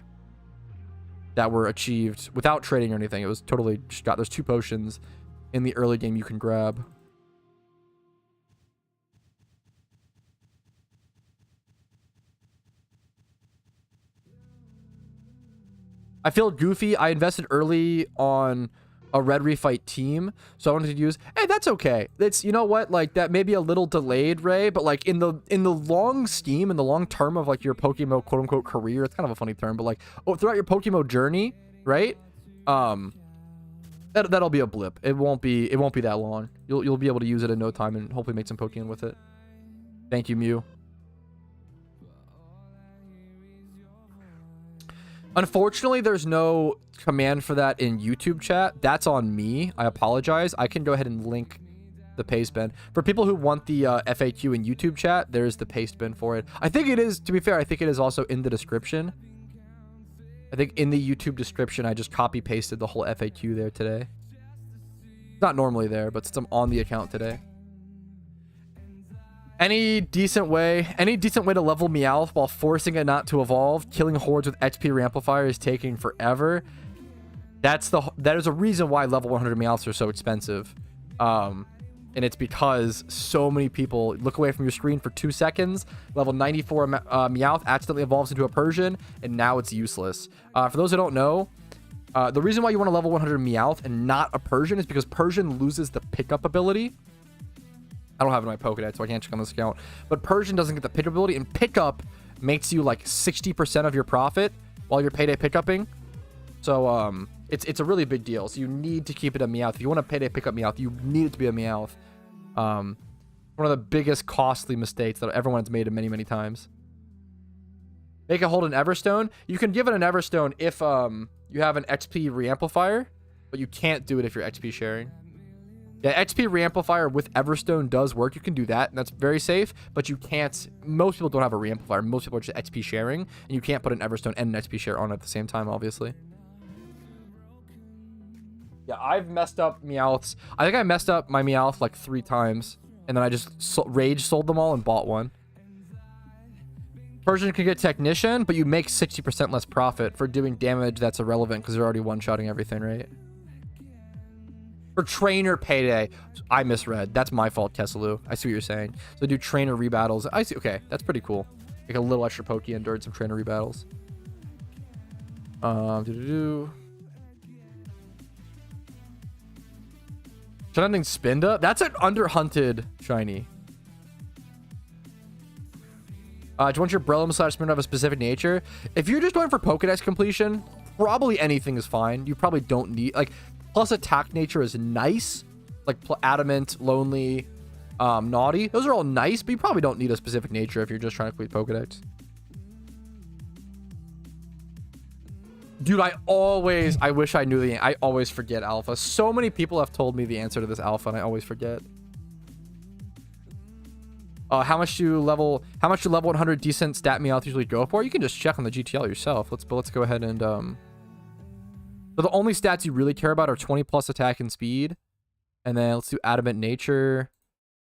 that were achieved without trading or anything. It was totally just got, there's 2 potions in the early game you can grab. I feel goofy. I invested early on a red refight team, so I wanted to use, hey, that's okay. It's, you know what, like, that may be a little delayed, Ray, but like in the long scheme, in the long term of like your Pokemon quote unquote career, it's kind of a funny term, but like, oh, throughout your Pokemon journey, right? That'll be a blip. It won't be that long. You'll be able to use it in no time and hopefully make some Pokemon with it. Thank you, Mew. Unfortunately, there's no command for that in YouTube chat. That's on me. I apologize. I can go ahead and link the paste bin. For people who want the FAQ in YouTube chat, there's the paste bin for it. I think it is, to be fair, I think it is also in the description. I think in the YouTube description, I just copy pasted the whole FAQ there today. It's not normally there, but since I'm on the account today. Any decent way to level Meowth while forcing it not to evolve? Killing hordes with XP reamplifier is taking forever. That is a reason why level 100 Meowths are so expensive. And it's because so many people look away from your screen for 2 seconds. Level 94 Meowth accidentally evolves into a Persian, and now it's useless. For those who don't know, the reason why you want to level 100 Meowth and not a Persian is because Persian loses the pickup ability. I don't have it in my Pokédex, so I can't check on this account. But Persian doesn't get the pickup ability, and pickup makes you like 60% of your profit while you're payday pickupping. So it's a really big deal. So you need to keep it a Meowth. If you want to payday pickup Meowth, you need it to be a Meowth. One of the biggest costly mistakes that everyone has made many times. Make it hold an Everstone. You can give it an Everstone if you have an XP reamplifier, but you can't do it if you're XP sharing. Yeah, XP reamplifier with Everstone does work. You can do that, and that's very safe, but you can't. Most people don't have a reamplifier. Most people are just XP sharing, and you can't put an Everstone and an XP share on at the same time, obviously. Yeah, I've messed up Meowths. I think I messed up my Meowth like 3 times, and then I just rage sold them all and bought one. Persian can get Technician, but you make 60% less profit for doing damage that's irrelevant because they're already one-shotting everything, right? For Trainer Payday. I misread. That's my fault, Kessalu. I see what you're saying. So do Trainer Rebattles. I see. Okay, that's pretty cool. Like a little extra pokeyen during some Trainer Rebattles. Shunting Spinda? That's an underhunted shiny. Do you want your Breloom / Spinda to have a specific nature? If you're just going for Pokedex completion, probably anything is fine. You probably don't need... Like, plus attack nature is nice. Like, Adamant, Lonely, Naughty. Those are all nice, but you probably don't need a specific nature if you're just trying to complete Pokedex. Dude, I wish I knew I always forget Alpha. So many people have told me the answer to this Alpha, and I always forget. How much do level 100 decent stat Meowth usually go for? You can just check on the GTL yourself. Let's go ahead and so the only stats you really care about are 20 plus attack and speed. And then let's do Adamant Nature.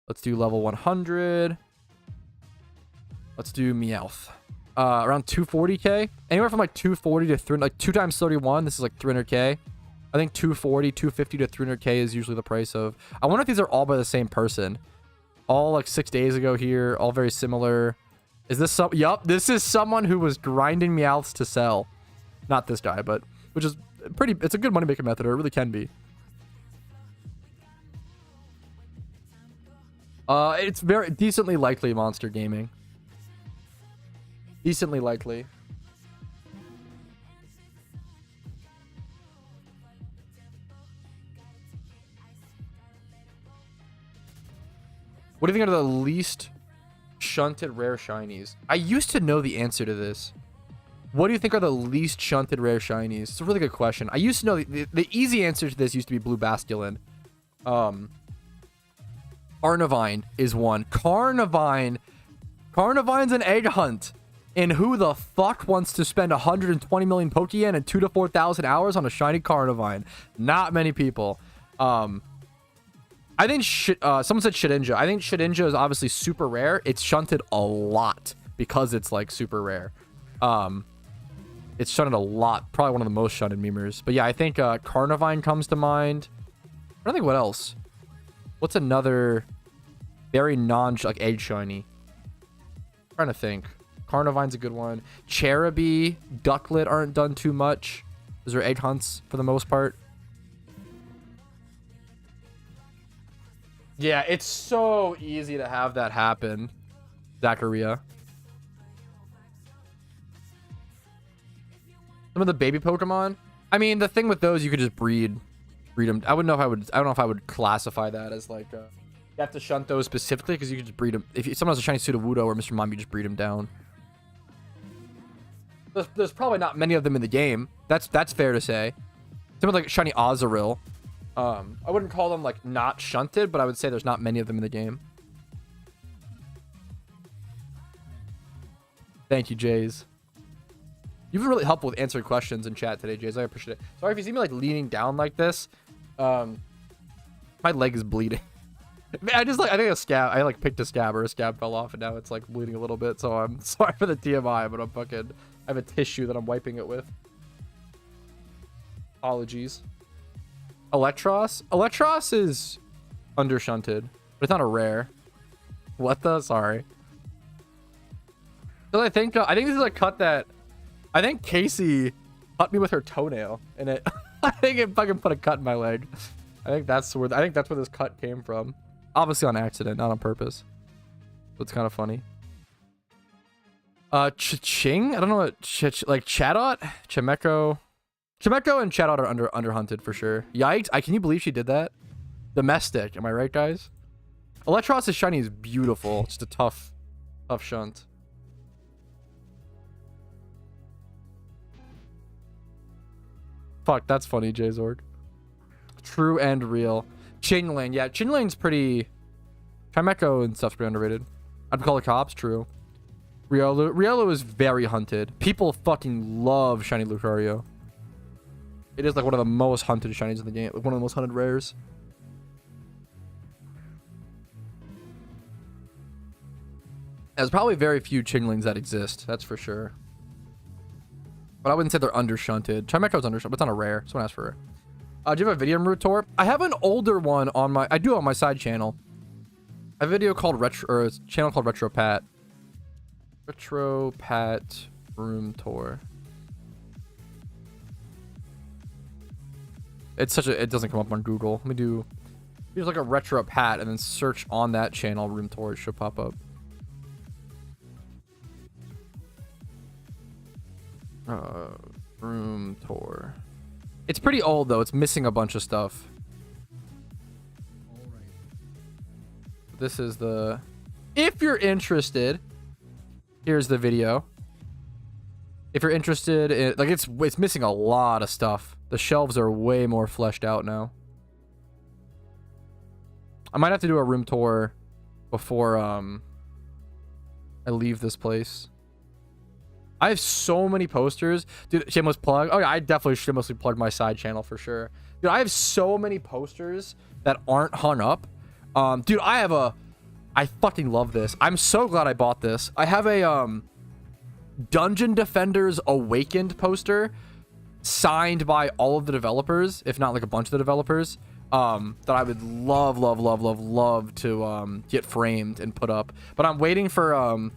Let's do level 100. Let's do Meowth. Around 240k. Anywhere from like 240 to 300, like 2 times 31. This is like 300k. I think 240, 250 to 300k is usually the price of. I wonder if these are all by the same person. All like 6 days ago here. All very similar. Is this some? Yup. This is someone who was grinding Meowths to sell. Not this guy, but which is pretty. It's a good money making method, or it really can be. It's very decently likely Monster Gaming. Decently likely. What do you think are the least shunted rare shinies? I used to know the answer to this. What do you think are the least shunted rare shinies? It's a really good question. I used to know the easy answer to this used to be Blue Basculin. Arnivine is one. Carnivine's an egg hunt. And who the fuck wants to spend 120 million Pokeyen and 2,000 to 4,000 hours on a shiny Carnivine? Not many people. I think someone said Shedinja. I think Shedinja is obviously super rare. It's shunted a lot because it's like super rare. It's shunted a lot. Probably one of the most shunted memers. But yeah, I think Carnivine comes to mind. I don't think what else. What's another very like egg shiny? I'm trying to think. Carnivine's a good one. Cherubi, Ducklet aren't done too much. Those are egg hunts for the most part. Yeah, it's so easy to have that happen, Zacharia. Some of the baby Pokemon. I mean, the thing with those, you could just breed them. I don't know if I would classify that as like you have to shunt those specifically because you could just breed them. If someone has a shiny Sudowoodo or Mr. Mime, you just breed them down. There's probably not many of them in the game. That's fair to say. Something like shiny Azurill. I wouldn't call them like not shunted, but I would say there's not many of them in the game. Thank you, Jays. You've been really helpful with answering questions in chat today, Jays. I appreciate it. Sorry if you see me like leaning down like this. My leg is bleeding. I think a scab. I like picked a scab or a scab fell off and now it's like bleeding a little bit. So I'm sorry for the TMI, but I have a tissue that I'm wiping it with. Apologies. Electros? Electros is undershunted, but it's not a rare. What the? Sorry. So I think this is a cut that I think Casey cut me with her toenail, and it I think it fucking put a cut in my leg. I think that's where this cut came from. Obviously on accident, not on purpose. So it's kind of funny. Ching? I don't know what like Chatot, Chimecho and Chatot are underhunted for sure. Yikes! Can you believe she did that? Domestic, am I right, guys? Electros' shiny is beautiful. It's just a tough shunt. Fuck, that's funny, Jzorg. True and real. Chinling. Yeah, Chinling's pretty... Chimecho and stuff's pretty underrated. I'd call it cops, true. Riolu is very hunted. People fucking love shiny Lucario. It is like one of the most hunted shinies in the game. Like one of the most hunted rares. There's probably very few Chinglings that exist. That's for sure. But I wouldn't say they're undershunted. Chimecho's undershunted, but it's not a rare. Someone asked for it. Do you have a Viridian root tour? I have an older one on my... I do on my side channel. A video called Retro... Or a channel called Retro Pat. Retro Pat room tour. It's such a... It doesn't come up on Google. Let me do... Here's like a Retro Pat and then search on that channel room tour. It should pop up. Room tour. It's pretty old though. It's missing a bunch of stuff. This is the... If you're interested, here's the video. If you're interested in... Like, it's missing a lot of stuff. The shelves are way more fleshed out now. I might have to do a room tour before I leave this place. I have so many posters. Dude, shameless plug. Oh yeah, I definitely shamelessly plug my side channel for sure. Dude, I have so many posters that aren't hung up. Dude, I fucking love this. I'm so glad I bought this. I have a Dungeon Defenders Awakened poster signed by all of the developers, if not like a bunch of the developers, that I would love to get framed and put up. But I'm waiting for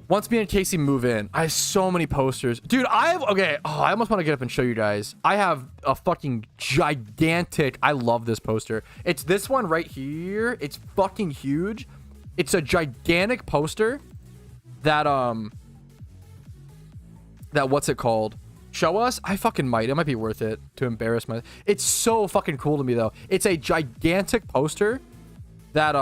once me and Casey move in. I have so many posters. Dude, I almost want to get up and show you guys. I have a fucking gigantic... I love this poster. It's this one right here. It's fucking huge. It's a gigantic poster that, what's it called? Show us? I fucking might. It might be worth it to embarrass my... It's so fucking cool to me, though. It's a gigantic poster that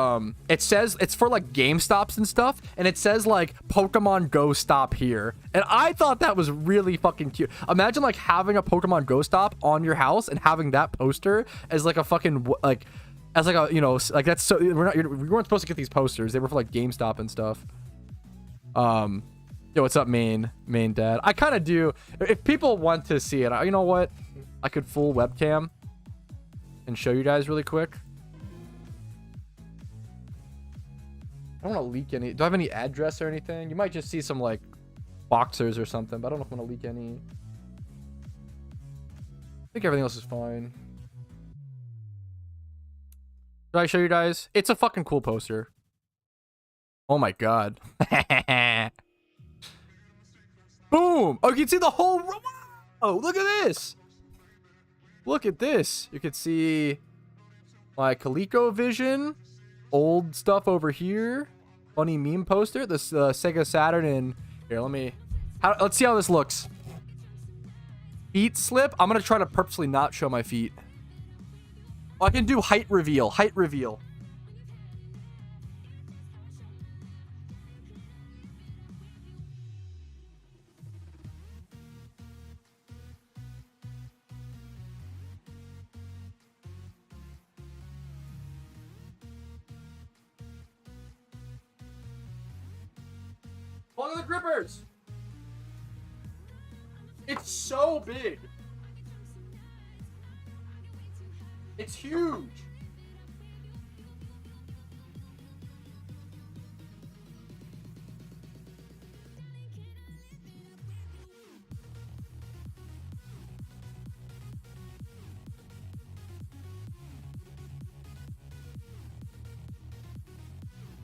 it says it's for like GameStops and stuff, and it says like Pokemon Go stop here, and I thought that was really fucking cute. Imagine like having a Pokemon Go stop on your house and having that poster as like a fucking like as like a, you know, like that's so we weren't supposed to get these posters. They were for like GameStop and stuff. Yo, what's up, main dad? I kind of do. If people want to see it, you know what, I could full webcam and show you guys really quick. I don't want to leak any. Do I have any address or anything? You might just see some like boxers or something, but I don't know if I'm going to leak any. I think everything else is fine. Did I show you guys? It's a fucking cool poster. Oh my god. Boom! Oh, you can see the whole room. Oh, look at this. Look at this. You can see my ColecoVision. Old stuff over here. Funny meme poster. This Sega Saturn. And here, let's see how this looks. Feet slip. I'm gonna try to purposely not show my feet. Oh, I can do height reveal. Height reveal. Look at the grippers. It's so big. It's huge.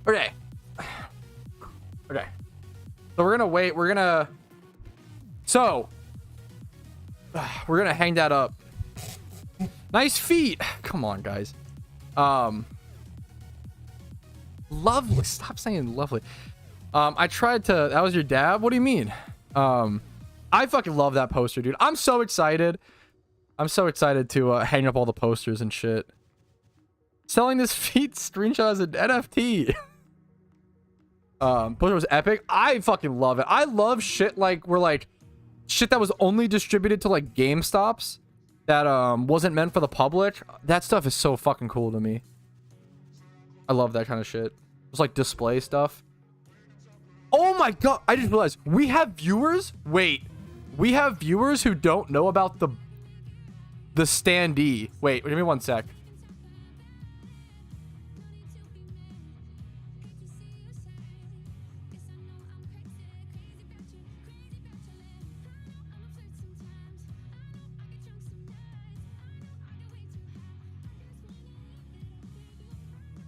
Okay. Okay. So we're gonna wait. We're gonna hang that up. Nice feet. Come on, guys. Lovely. Stop saying lovely. I tried to. That was your dad? What do you mean? I fucking love that poster, dude. I'm so excited. I'm so excited to hang up all the posters and shit. Selling this feet screenshot as an NFT. Poster was epic. I fucking love it. I love shit like shit that was only distributed to like GameStops that wasn't meant for the public. That stuff is so fucking cool to me. I love that kind of shit. It's like display stuff. Oh my god, I just realized we have viewers. Wait, we have viewers who don't know about the standee. Wait, give me one sec.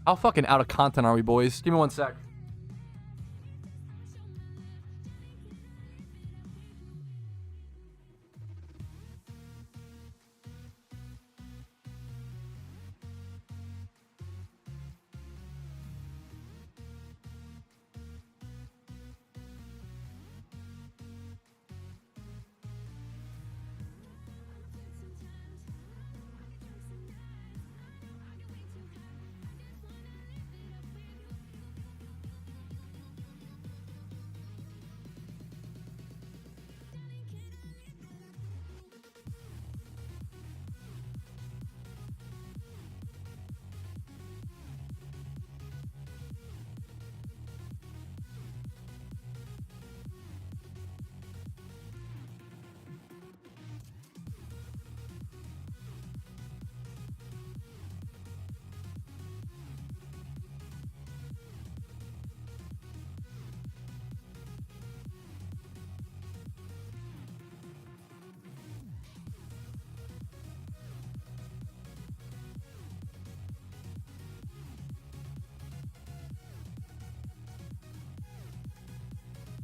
How fucking out of content are we, boys? Give me one sec.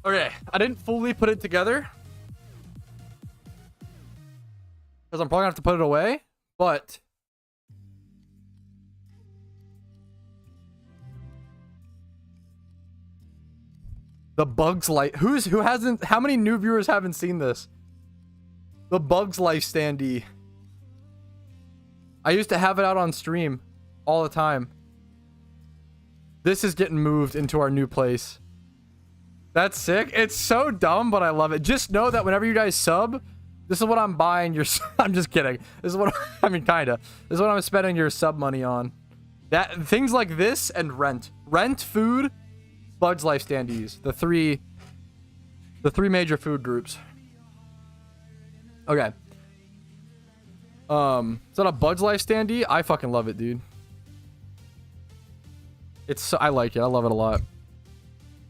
Okay, I didn't fully put it together because I'm probably gonna have to put it away, but the Bugs Life. Who hasn't? How many new viewers haven't seen this? The Bugs Life standee. I used to have it out on stream all the time. This is getting moved into our new place. That's sick. It's so dumb, but I love it. Just know that whenever you guys sub, this is what I'm buying your... I'm just kidding. This is what... I mean, kinda. This is what I'm spending your sub money on. That things like this and rent. Rent, food, Bugs Life standees. The three major food groups. Okay. Is that a Bugs Life standee? I fucking love it, dude. It's so... I like it. I love it a lot.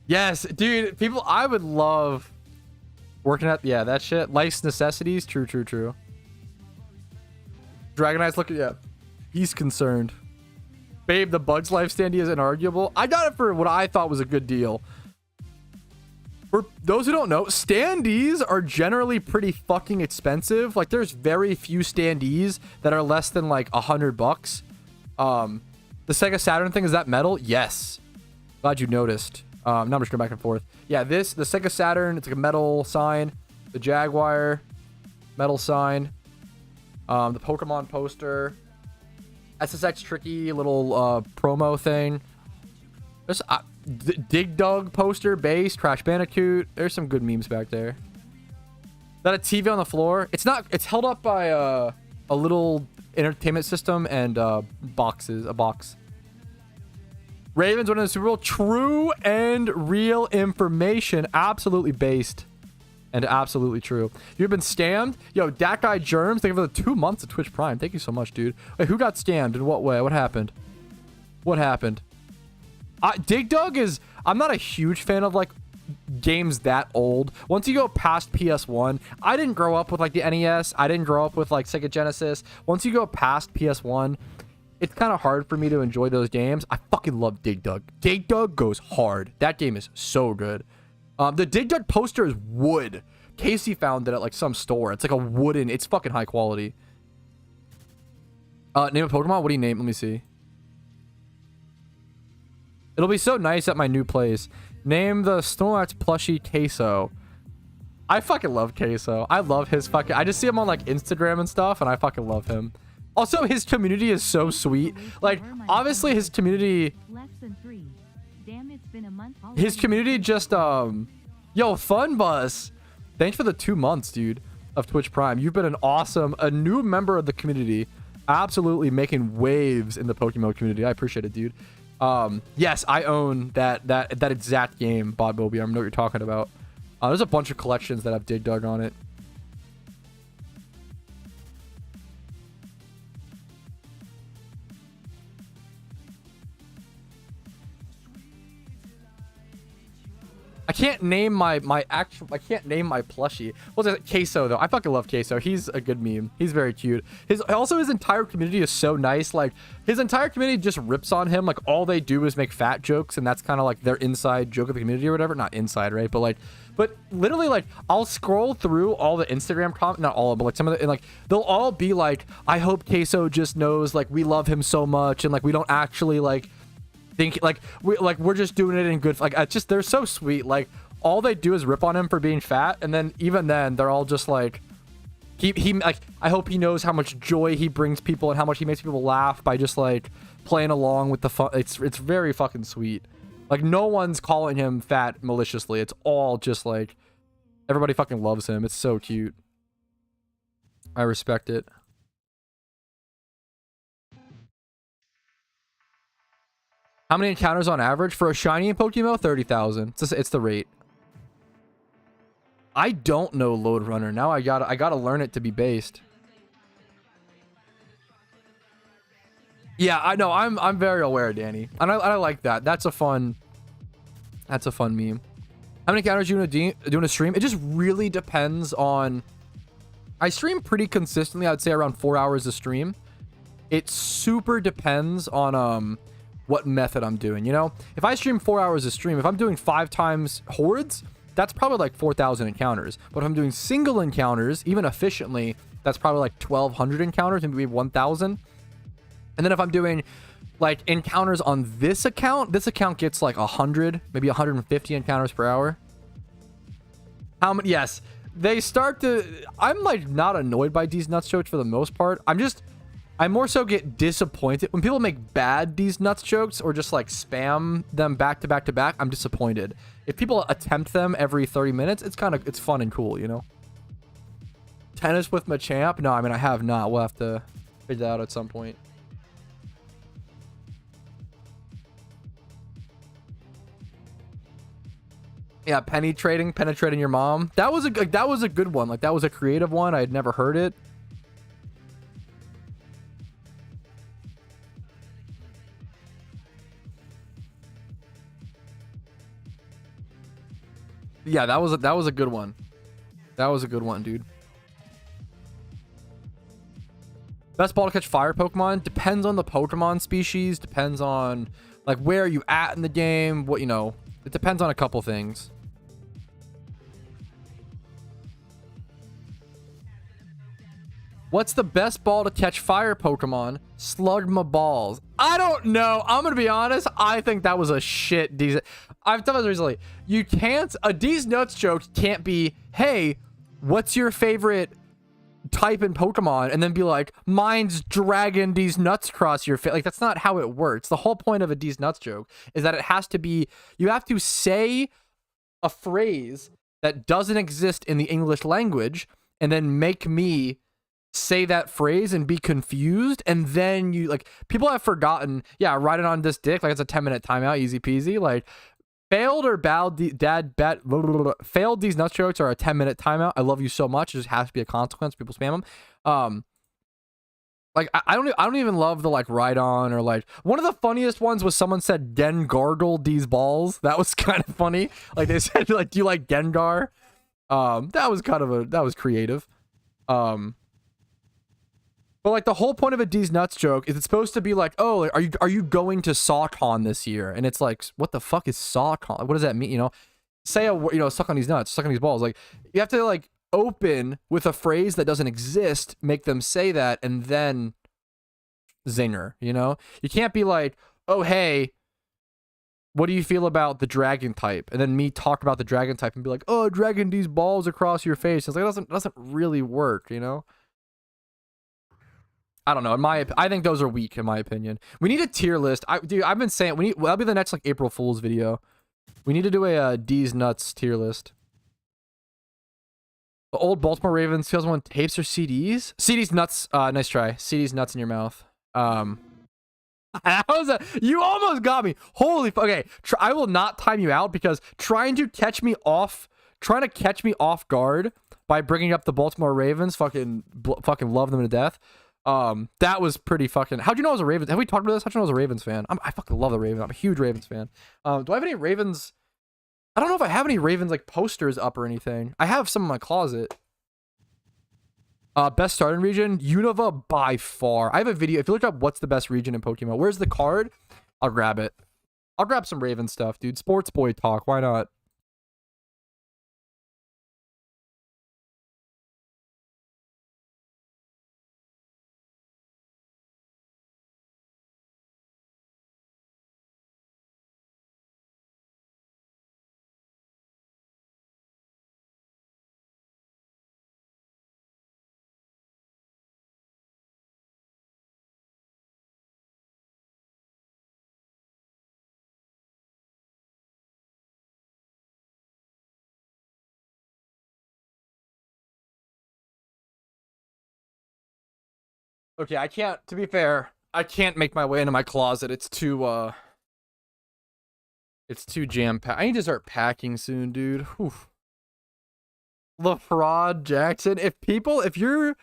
Yes, dude, people, I would love working at, yeah, that shit. Life's necessities. True, true, true. Dragon Eyes, look at, yeah. He's concerned. Babe, the Bugs Life standee is inarguable. I got it for what I thought was a good deal. For those who don't know, standees are generally pretty fucking expensive. Like, there's very few standees that are less than, like, $100. The Sega Saturn thing, is that metal? Yes. Glad you noticed. Now I'm just going back and forth. Yeah, the Sega Saturn, it's like a metal sign. The Jaguar, metal sign. The Pokemon poster. SSX Tricky, little promo thing. There's Dig Dug poster, base, Crash Bandicoot. There's some good memes back there. Is that a TV on the floor? It's not. It's held up by a little entertainment system and a box. Ravens winning the Super Bowl. True and real information. Absolutely based. And absolutely true. You've been scammed? Yo, Dat Guy Germs, thank you for the 2 months of Twitch Prime. Thank you so much, dude. Wait, who got scammed? In what way? What happened? What happened? Dig Dug is... I'm not a huge fan of, like, games that old. Once you go past PS1, I didn't grow up with, like, the NES. I didn't grow up with, like, Sega Genesis. Once you go past PS1... it's kind of hard for me to enjoy those games. I fucking love Dig Dug. Dig Dug goes hard. That game is so good. The Dig Dug poster is wood. Casey found it at like some store. It's like a wooden. It's fucking high quality. Name a Pokemon? What do you name? Let me see. It'll be so nice at my new place. Name the Snorlax plushie Queso. I fucking love Queso. I love his fucking... I just see him on like Instagram and stuff, and I fucking love him. Also, his community is so sweet. Like, obviously, his community... His community just, Yo, Fun Bus! Thanks for the 2 months, dude. of Twitch Prime. You've been a new member of the community. Absolutely making waves in the PokeMMO community. I appreciate it, dude. Yes, I own that exact game, Bob Bobby. I know what you're talking about. There's a bunch of collections that have dig dug on it. I can't name my plushie. What's it? Queso though. I fucking love Queso. He's a good meme. He's very cute. His entire community is so nice. Like his entire community just rips on him. Like all they do is make fat jokes, and that's kind of like their inside joke of the community or whatever. Not inside, right? But literally, like I'll scroll through all the Instagram comments, not all, but like some of the, and like they'll all be like, I hope Queso just knows like we love him so much, and like we don't actually like think we're just doing it in good, like it's just, they're so sweet. Like all they do is rip on him for being fat, and then even then they're all just like he like, I hope he knows how much joy he brings people and how much he makes people laugh by just like playing along with the fun. It's very fucking sweet. Like no one's calling him fat maliciously. It's all just like everybody fucking loves him. It's so cute. I respect it. How many encounters on average for a shiny in PokeMMO? 30,000. It's the rate. I don't know Load Runner. Now I gotta learn it to be based. Yeah, I know. I'm very aware, Danny, and I like that. That's a fun meme. How many encounters you doing a stream? It just really depends on. I stream pretty consistently. I'd say around 4 hours a stream. It super depends on what method I'm doing, you know? If I stream 4 hours a stream, if I'm doing 5 times hordes, that's probably like 4,000 encounters. But if I'm doing single encounters, even efficiently, that's probably like 1,200 encounters, maybe 1,000. And then if I'm doing like encounters on this account gets like 100, maybe 150 encounters per hour. How many? Yes, they start to. I'm like not annoyed by these nuts jokes for the most part. I more so get disappointed when people make bad these nuts jokes or just like spam them back to back to back. I'm disappointed. If people attempt them every 30 minutes, it's fun and cool, you know? Tennis with Machamp? No, I mean, I have not. We'll have to figure that out at some point. Yeah, penetrating your mom. That was a good one. Like that was a creative one. I had never heard it. Yeah, that was a good one. That was a good one, dude. Best ball to catch fire Pokemon depends on the Pokemon species, depends on like where are you at in the game, what, you know, it depends on a couple things. What's the best ball to catch fire Pokemon? Slugmaballs. I don't know. I'm gonna be honest. I think that was a shit. I've done this recently. You can't. A D's Nuts joke can't be, hey, what's your favorite type in Pokemon? And then be like, mine's Dragon D's Nuts across your face. Like, that's not how it works. The whole point of a D's Nuts joke is that it has to be, you have to say a phrase that doesn't exist in the English language and then make me say that phrase and be confused, and then you like, people have forgotten, yeah, write it on this dick, like it's a 10-minute timeout, easy peasy. Like failed or failed these nuts jokes are a 10-minute timeout. I love you so much, it just has to be a consequence. People spam them. Like I don't even love the like ride on, or like one of the funniest ones was someone said Gengargle these balls. That was kind of funny. Like they said like, do you like Gengar? That was creative. But like the whole point of a D's Nuts joke is it's supposed to be like, oh, like, are you going to SawCon this year? And it's like, what the fuck is SawCon? What does that mean? You know, say a, you know, suck on these nuts, suck on these balls. Like you have to like open with a phrase that doesn't exist, make them say that, and then zinger. You know, you can't be like, oh hey, what do you feel about the dragon type? And then me talk about the dragon type and be like, oh, dragon these balls across your face. It's like it doesn't really work. You know. I don't know. I think those are weak in my opinion. We need a tier list. Dude, I've been saying that'll be the next like April Fool's video. We need to do a D's Nuts tier list. The old Baltimore Ravens 2001 tapes or CDs? CDs nuts. Nice try. CDs nuts in your mouth. That was you almost got me. Holy fuck. Okay, I will not time you out because trying to catch me off guard by bringing up the Baltimore Ravens, fucking love them to death. That was pretty fucking. How'd you know I was a Ravens? Have we talked about this? How'd you know I was a Ravens fan? I fucking love the Ravens. I'm a huge Ravens fan. Do I have any Ravens? I don't know if I have any Ravens like posters up or anything. I have some in my closet. Best starting region, Unova by far. I have a video. If you look up what's the best region in Pokemon, where's the card? I'll grab it. I'll grab some Raven stuff, dude. Sports boy talk. Why not? Okay, I can't, to be fair, I can't make my way into my closet. It's too jam-packed. I need to start packing soon, dude. Whew. LaFraud Jackson. If you're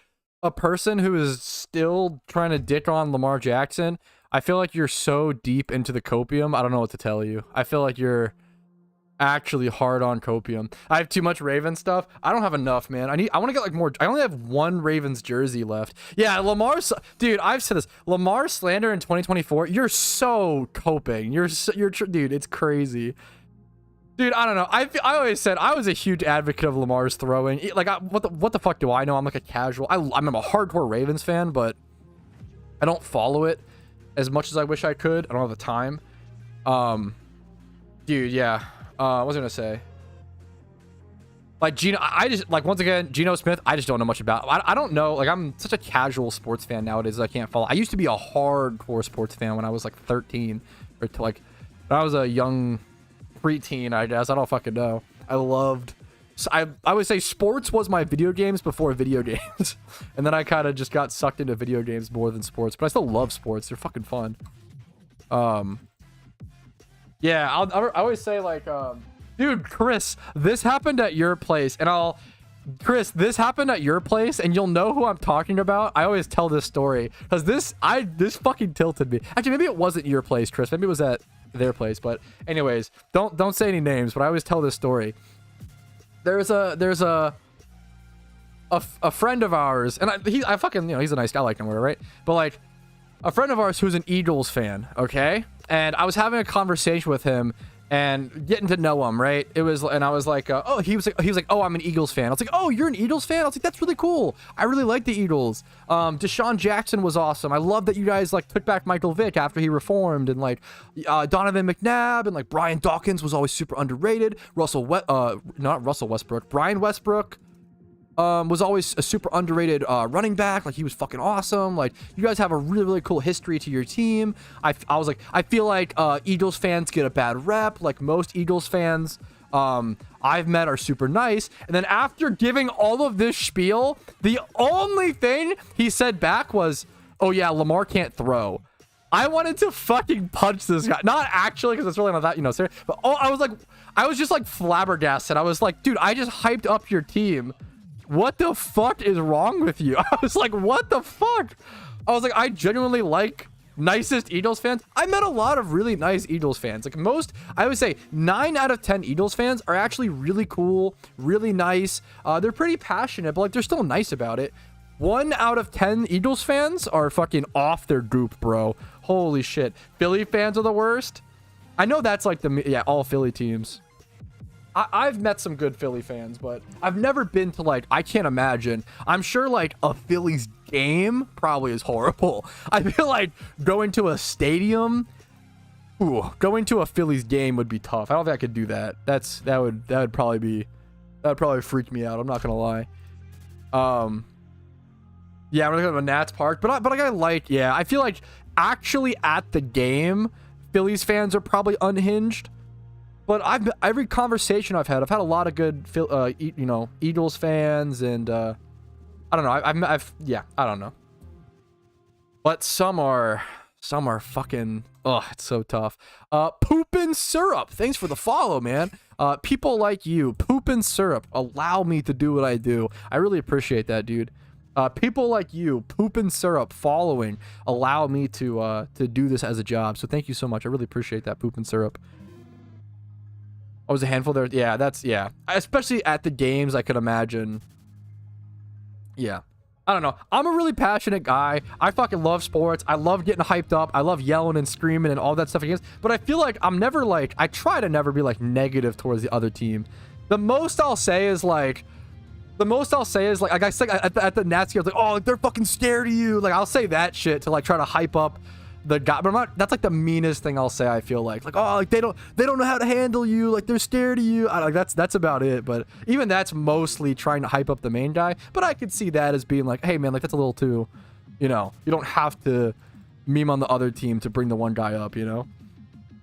a person who is still trying to dick on Lamar Jackson, I feel like you're so deep into the copium. I don't know what to tell you. I feel like you're actually hard on copium. I have too much Raven stuff. I don't have enough, man. I want to get like more. I only have one Ravens jersey left. Yeah, Lamar's, dude, I've said this. Lamar slander in 2024. You're so coping. Dude, it's crazy. Dude, I don't know. I always said I was a huge advocate of Lamar's throwing. Like, what the fuck do I know? I'm like a casual. I'm a hardcore Ravens fan, but I don't follow it as much as I wish I could. I don't have the time. Dude, yeah. What was I gonna say? Like Geno, I just like once again Geno Smith. I just don't know much about. I don't know. Like I'm such a casual sports fan nowadays. I can't follow. I used to be a hardcore sports fan when I was like 13, or to like when I was a young preteen. I guess I don't fucking know. I loved. I would say sports was my video games before video games, and then I kind of just got sucked into video games more than sports. But I still love sports. They're fucking fun. Yeah, I always say like, dude, Chris, this happened at your place, and Chris, this happened at your place, and you'll know who I'm talking about. I always tell this story because this fucking tilted me. Actually, maybe it wasn't your place, Chris. Maybe it was at their place. But anyways, don't say any names. But I always tell this story. There's a friend of ours, and I fucking, he's a nice guy, I like him, right? But like, a friend of ours who's an Eagles fan, okay? And I was having a conversation with him and getting to know him, right? And I was like, oh, he was like, oh, I'm an Eagles fan. I was like, oh, you're an Eagles fan? I was like, that's really cool. I really like the Eagles. Deshaun Jackson was awesome. I love that you guys like took back Michael Vick after he reformed, and like Donovan McNabb and like Brian Dawkins was always super underrated. Brian Westbrook was always a super underrated running back. Like he was fucking awesome. Like you guys have a really, really cool history to your team. I was like, I feel like Eagles fans get a bad rep. Like most Eagles fans I've met are super nice. And then after giving all of this spiel, the only thing he said back was, oh yeah, Lamar can't throw. I wanted to fucking punch this guy. Not actually, because it's really not that, serious. But I was just like flabbergasted. I was like, dude, I just hyped up your team. What the fuck is wrong with you? I was like, what the fuck? I was like, I genuinely like nicest Eagles fans. I met a lot of really nice Eagles fans. Like I would say 9 out of 10 Eagles fans are actually really cool, really nice. They're pretty passionate, but like they're still nice about it. 1 out of 10 Eagles fans are fucking off their goop, bro. Holy shit. Philly fans are the worst. I know that's like all Philly teams. I've met some good Philly fans, but I've never been to like, I can't imagine. I'm sure like a Phillies game probably is horrible. I feel like going to a stadium, going to a Phillies game would be tough. I don't think I could do that. That would probably freak me out. I'm not gonna lie. Yeah, I'm gonna go to Nats Park, but I feel like actually at the game, Phillies fans are probably unhinged. But every conversation I've had a lot of good, you know, Eagles fans, and I don't know. Yeah, I don't know. But some are fucking, it's so tough. Poopin' Syrup, thanks for the follow, man. People like you, Poopin' Syrup, allow me to do what I do. I really appreciate that, dude. People like you, Poopin' Syrup, following, allow me to do this as a job. So thank you so much. I really appreciate that, Poopin' Syrup. Oh, was a handful there? Yeah, yeah. Especially at the games, I could imagine. Yeah. I don't know. I'm a really passionate guy. I fucking love sports. I love getting hyped up. I love yelling and screaming and all that stuff against. But I feel like I'm never like, I try to never be like negative towards the other team. The most I'll say is like I said at the Nats game, I was like, oh, like, they're fucking scared of you. Like, I'll say that shit to like try to hype up the guy, but I'm not, that's like the meanest thing I'll say. I feel like oh, like they don't know how to handle you, like they're scared of you. Like that's about it. But even that's mostly trying to hype up the main guy. But I could see that as being like, hey man, like that's a little too, you know, you don't have to meme on the other team to bring the one guy up, you know.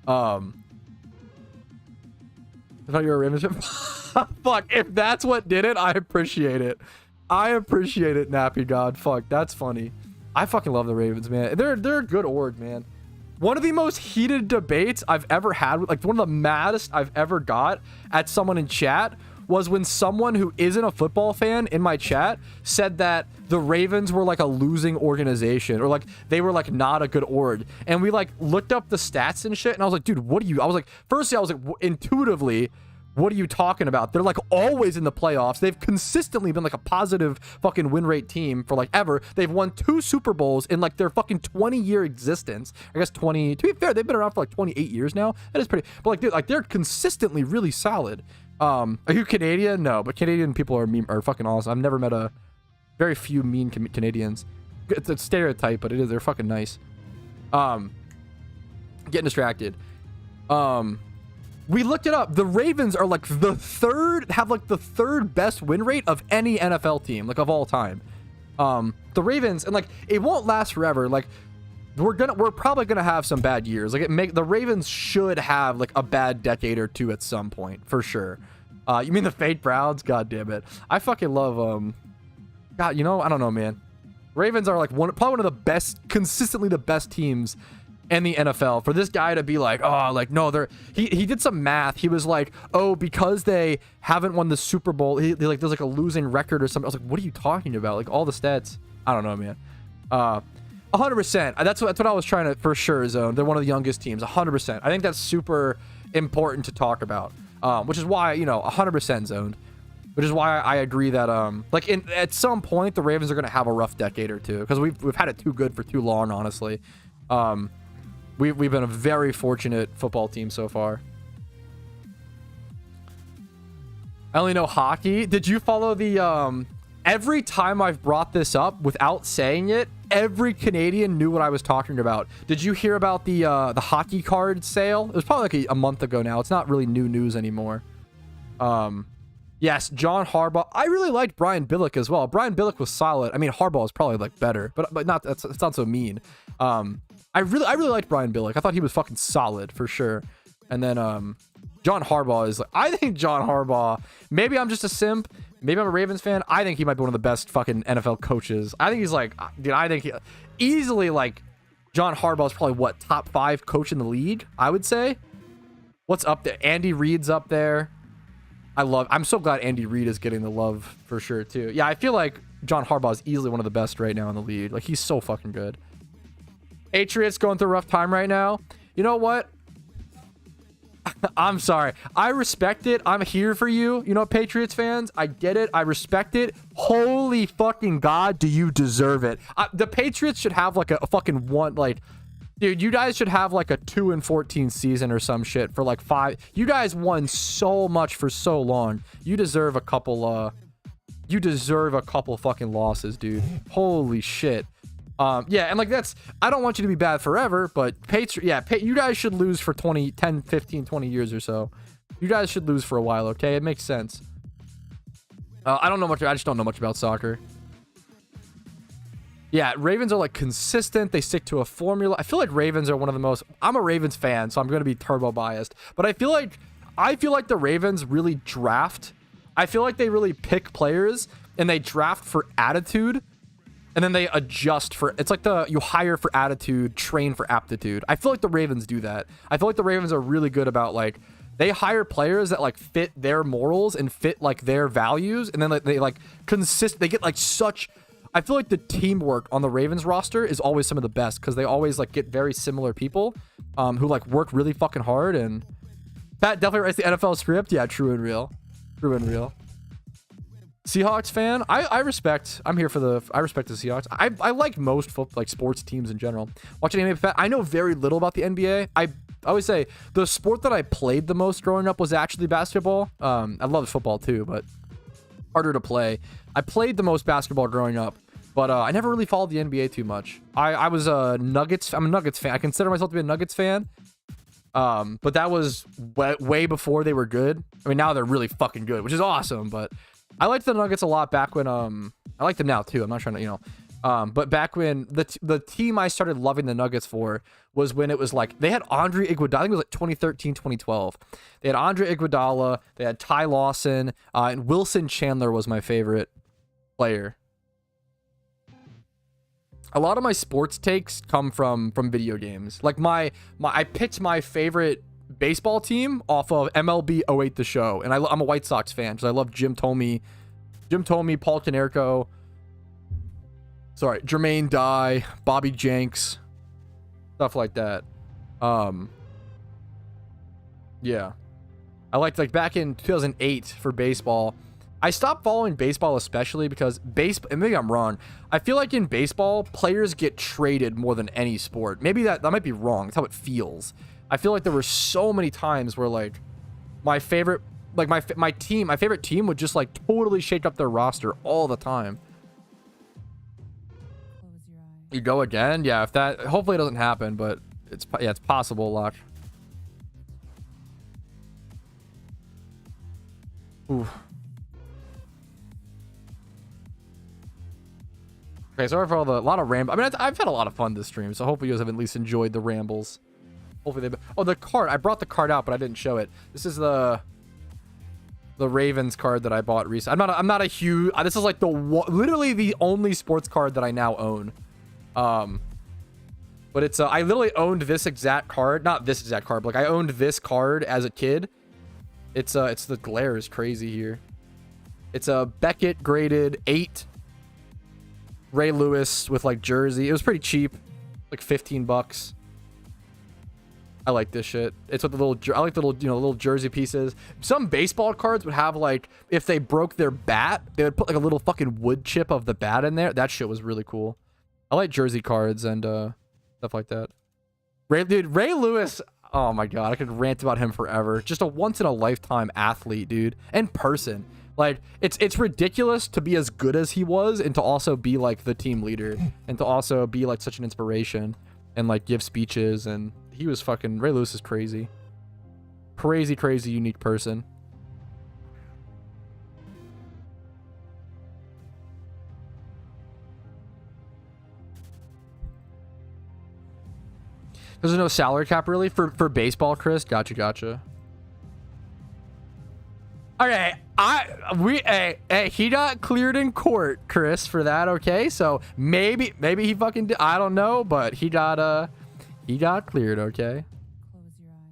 I thought you were a Ravens fan. Fuck, if that's what did it, I appreciate it. Nappy God. Fuck, that's funny. I fucking love the Ravens, man. They're a good org, man. One of the most heated debates I've ever had, like one of the maddest I've ever got at someone in chat, was when someone who isn't a football fan in my chat said that the Ravens were like a losing organization, or like they were like not a good org. And we like looked up the stats and shit, and I was like, dude, what do you, I was like, firstly, I was like, intuitively, what are you talking about? They're like always in the playoffs. They've consistently been like a positive fucking win rate team for like ever. They've won 2 Super Bowls in like their fucking 20-year existence. I guess 20, to be fair, they've been around for like 28 years now. That is pretty, but like, dude, like they're consistently really solid. Are you Canadian? No, but Canadian people are fucking awesome. I've never met very few mean Canadians. It's a stereotype, but they're fucking nice. Getting distracted. We looked it up. The Ravens are like the third best win rate of any NFL team, like of all time. The Ravens, and like it won't last forever. Like we're probably gonna have some bad years. Like the Ravens should have like a bad decade or two at some point for sure. You mean the fake Browns? God damn it. I fucking love God, you know, I don't know, man. Ravens are like probably one of the best, consistently the best teams in the NFL. For this guy to be like, oh, like no, he did some math. He was like, oh, because they haven't won the Super Bowl, they like there's like a losing record or something. I was like, what are you talking about? Like all the stats. I don't know, man. 100%. That's what I was trying to, for sure, Zone. They're one of the youngest teams. 100%. I think that's super important to talk about. Which is why, you know, 100% Zoned. Which is why I agree that like at some point the Ravens are gonna have a rough decade or two, because we've had it too good for too long, honestly. We've been a very fortunate football team so far. I only know hockey. Did you follow the every time I've brought this up without saying it, every Canadian knew what I was talking about. Did you hear about the hockey card sale? It was probably like a month ago now. It's not really new news anymore. Yes, John Harbaugh. I really liked Brian Billick as well. Brian Billick was solid. I mean, Harbaugh was probably like better, but not, it's not so mean. I really liked Brian Billick. I thought he was fucking solid for sure. And then John Harbaugh is like, I think John Harbaugh, maybe I'm just a simp, maybe I'm a Ravens fan, I think he might be one of the best fucking NFL coaches. I think he's like, dude, I think he easily, like, John Harbaugh is probably what, top 5 coach in the league, I would say. What's up there? Andy Reid's up there. I'm so glad Andy Reid is getting the love for sure too. Yeah, I feel like John Harbaugh is easily one of the best right now in the league. Like, he's so fucking good. Patriots going through a rough time right now. You know what? I'm sorry. I respect it. I'm here for you. You know, Patriots fans, I get it. I respect it. Holy fucking God, do you deserve it? The Patriots should have like a fucking one, like, dude, you guys should have like a 2-14 season or some shit for like 5. You guys won so much for so long. You deserve a couple fucking losses, dude. Holy shit. Yeah, and like I don't want you to be bad forever, but you guys should lose for 10, 15, 20 years or so. You guys should lose for a while, okay? It makes sense. I just don't know much about soccer. Yeah, Ravens are like consistent. They stick to a formula. I feel like Ravens are one of the most, I'm a Ravens fan, so I'm going to be turbo biased, but I feel like I feel like the Ravens really draft. I feel like they really pick players and they draft for attitude, and then they adjust for. It's like you hire for attitude, train for aptitude. I feel like the Ravens do that. I feel like the Ravens are really good about like they hire players that like fit their morals and fit like their values, and then like, they like They get like such. I feel like the teamwork on the Ravens roster is always some of the best because they always like get very similar people who like work really fucking hard. And Pat definitely writes the NFL script. Yeah, true and real. True and real. Seahawks fan. I respect. I'm here for the. I respect the Seahawks. I like most like sports teams in general. Watching NBA, Pat, I know very little about the NBA. I always say the sport that I played the most growing up was actually basketball. I loved football too, but harder to play. I played the most basketball growing up, but I never really followed the NBA too much. I was a Nuggets. I'm a Nuggets fan. I consider myself to be a Nuggets fan. But that was way before they were good. I mean, now they're really fucking good, which is awesome. But I liked the Nuggets a lot back when I like them now too. I'm not trying to but back when the team I started loving the Nuggets for was when it was like they had Andre Iguodala. I think it was like 2013, 2012. They had Andre Iguodala. They had Ty Lawson, and Wilson Chandler was my favorite player. A lot of my sports takes come from video games. Like I picked my favorite baseball team off of MLB '08 The Show, and I'm a White Sox fan because I love Jim Thome, Paul Konerko, Jermaine Dye, Bobby Jenks, stuff like that. Yeah, I liked like back in 2008 for baseball. I stopped following baseball especially because and maybe I'm wrong. I feel like in baseball, players get traded more than any sport. Maybe that might be wrong. That's how it feels. I feel like there were so many times where like my favorite, like my favorite team would just like totally shake up their roster all the time. You go again? Yeah, if that hopefully it doesn't happen, but it's possible, Locke. Ooh. Okay, sorry for a lot of ramble. I mean, I've had a lot of fun this stream, so hopefully you guys have at least enjoyed the rambles. Hopefully the card. I brought the card out, but I didn't show it. This is the Ravens card that I bought recently. I'm not a huge. This is like literally the only sports card that I now own. But it's I literally owned this exact card, not this exact card, but like I owned this card as a kid. It's the glare is crazy here. It's a Beckett graded 8. Ray Lewis with like jersey. It was pretty cheap, like $15. I like this shit. It's with the little. I like the little jersey pieces. Some baseball cards would have like if they broke their bat, they would put like a little fucking wood chip of the bat in there. That shit was really cool. I like jersey cards and stuff like that. Ray Lewis. Oh my god, I could rant about him forever. Just a once in a lifetime athlete, dude, and person. Like it's ridiculous to be as good as he was and to also be like the team leader and to also be like such an inspiration and like give speeches. And he was fucking Ray Lewis is crazy unique person. There's no salary cap really for baseball, Chris. Gotcha. Okay, he got cleared in court, Chris, for that. Okay, so maybe he fucking did. I don't know, but he got cleared. Okay.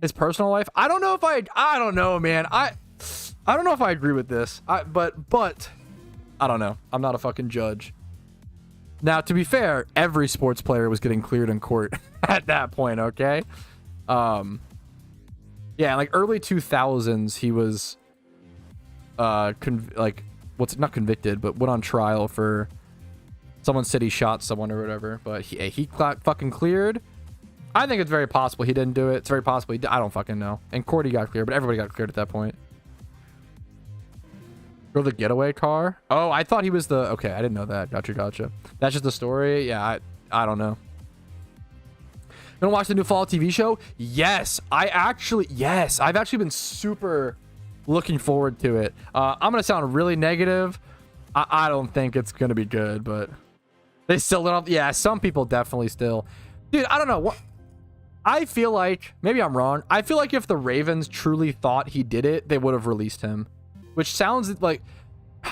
His personal life. I don't know, man. I don't know if I agree with this. But I don't know. I'm not a fucking judge. Now, to be fair, every sports player was getting cleared in court at that point. Okay. Yeah, like early 2000s, he was. Not convicted, but went on trial for someone said he shot someone or whatever. But he got fucking cleared. I think it's very possible he didn't do it. It's very possible he did. I don't fucking know. And Cordy got cleared, but everybody got cleared at that point. Or the getaway car. Oh, I thought he was the. Okay, I didn't know that. Gotcha. That's just the story. Yeah, I don't know. Gonna watch the new Fall TV show? Yes, I've actually been super looking forward to it. I'm gonna sound really negative. I don't think it's gonna be good, but they still don't. Yeah, some people definitely still. Dude, I don't know what. I feel like, maybe I'm wrong, I feel like if the Ravens truly thought he did it, they would have released him. Which sounds like,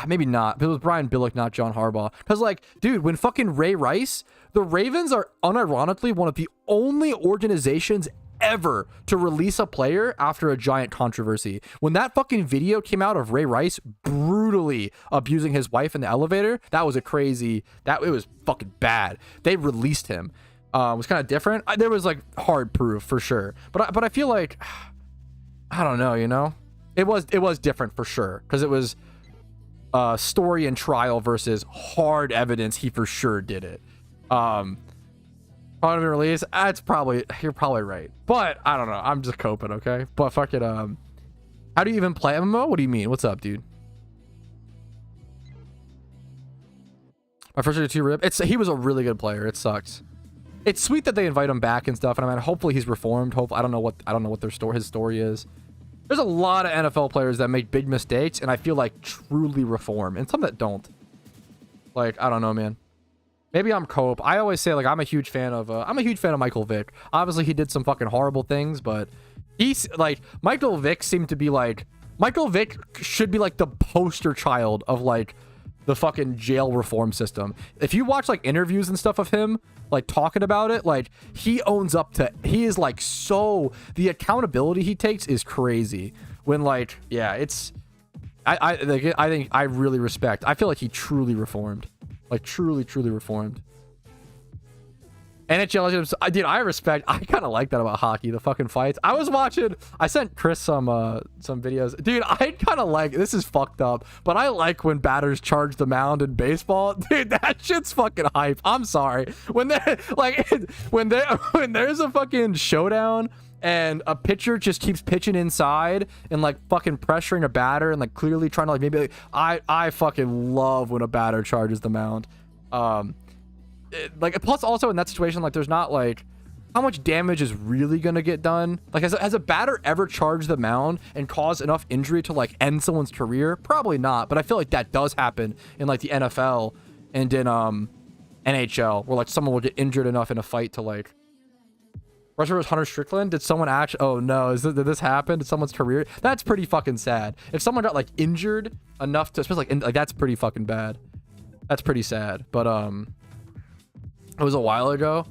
maybe not. But it was Brian Billick, not John Harbaugh. Because, like, dude, when fucking Ray Rice, the Ravens are unironically one of the only organizations ever to release a player after a giant controversy. When that fucking video came out of Ray Rice brutally abusing his wife in the elevator, that was a crazy, it was fucking bad. They released him. It was kind of different. There was like hard proof for sure. But I feel like, I don't know, you know? It was different for sure. Because it was story and trial versus hard evidence he for sure did it. Probably release. You're probably right. But I don't know. I'm just coping, okay? But fuck it. How do you even play MMO? What do you mean? What's up, dude? My first 2 rib. He was a really good player. It sucks. It's sweet that they invite him back and stuff, and I mean, hopefully he's reformed. Hopefully, I don't know what his story is. There's a lot of NFL players that make big mistakes, and I feel like truly reform, and some that don't. Like, I don't know, man. Maybe I'm cope. I always say, like, I'm a huge fan of Michael Vick. Obviously, he did some fucking horrible things, but he's like, Michael Vick should be like the poster child of like the fucking jail reform system. If you watch like interviews and stuff of him like talking about it, like he owns up to, he is like, so the accountability he takes is crazy. When like, yeah, it's I think I really respect. I feel like he truly reformed. Like truly reformed. NHL Legends, dude, I respect. I kind of like that about hockey, the fucking fights. I sent Chris some videos. Dude, I kind of like, this is fucked up, but I like when batters charge the mound in baseball. Dude, that shit's fucking hype. I'm sorry. When there's a fucking showdown and a pitcher just keeps pitching inside and like fucking pressuring a batter and like clearly trying to like maybe like, I fucking love when a batter charges the mound. Like plus also in that situation, like there's not like how much damage is really gonna get done. Like has a batter ever charged the mound and caused enough injury to like end someone's career? Probably not, but I feel like that does happen in like the NFL and in NHL, where like someone will get injured enough in a fight to like. Russia vs. Hunter Strickland. Did someone actually? Oh no! Did this happen? Did someone's career? That's pretty fucking sad. If someone got like injured enough to, especially like that's pretty fucking bad. That's pretty sad. But it was a while ago.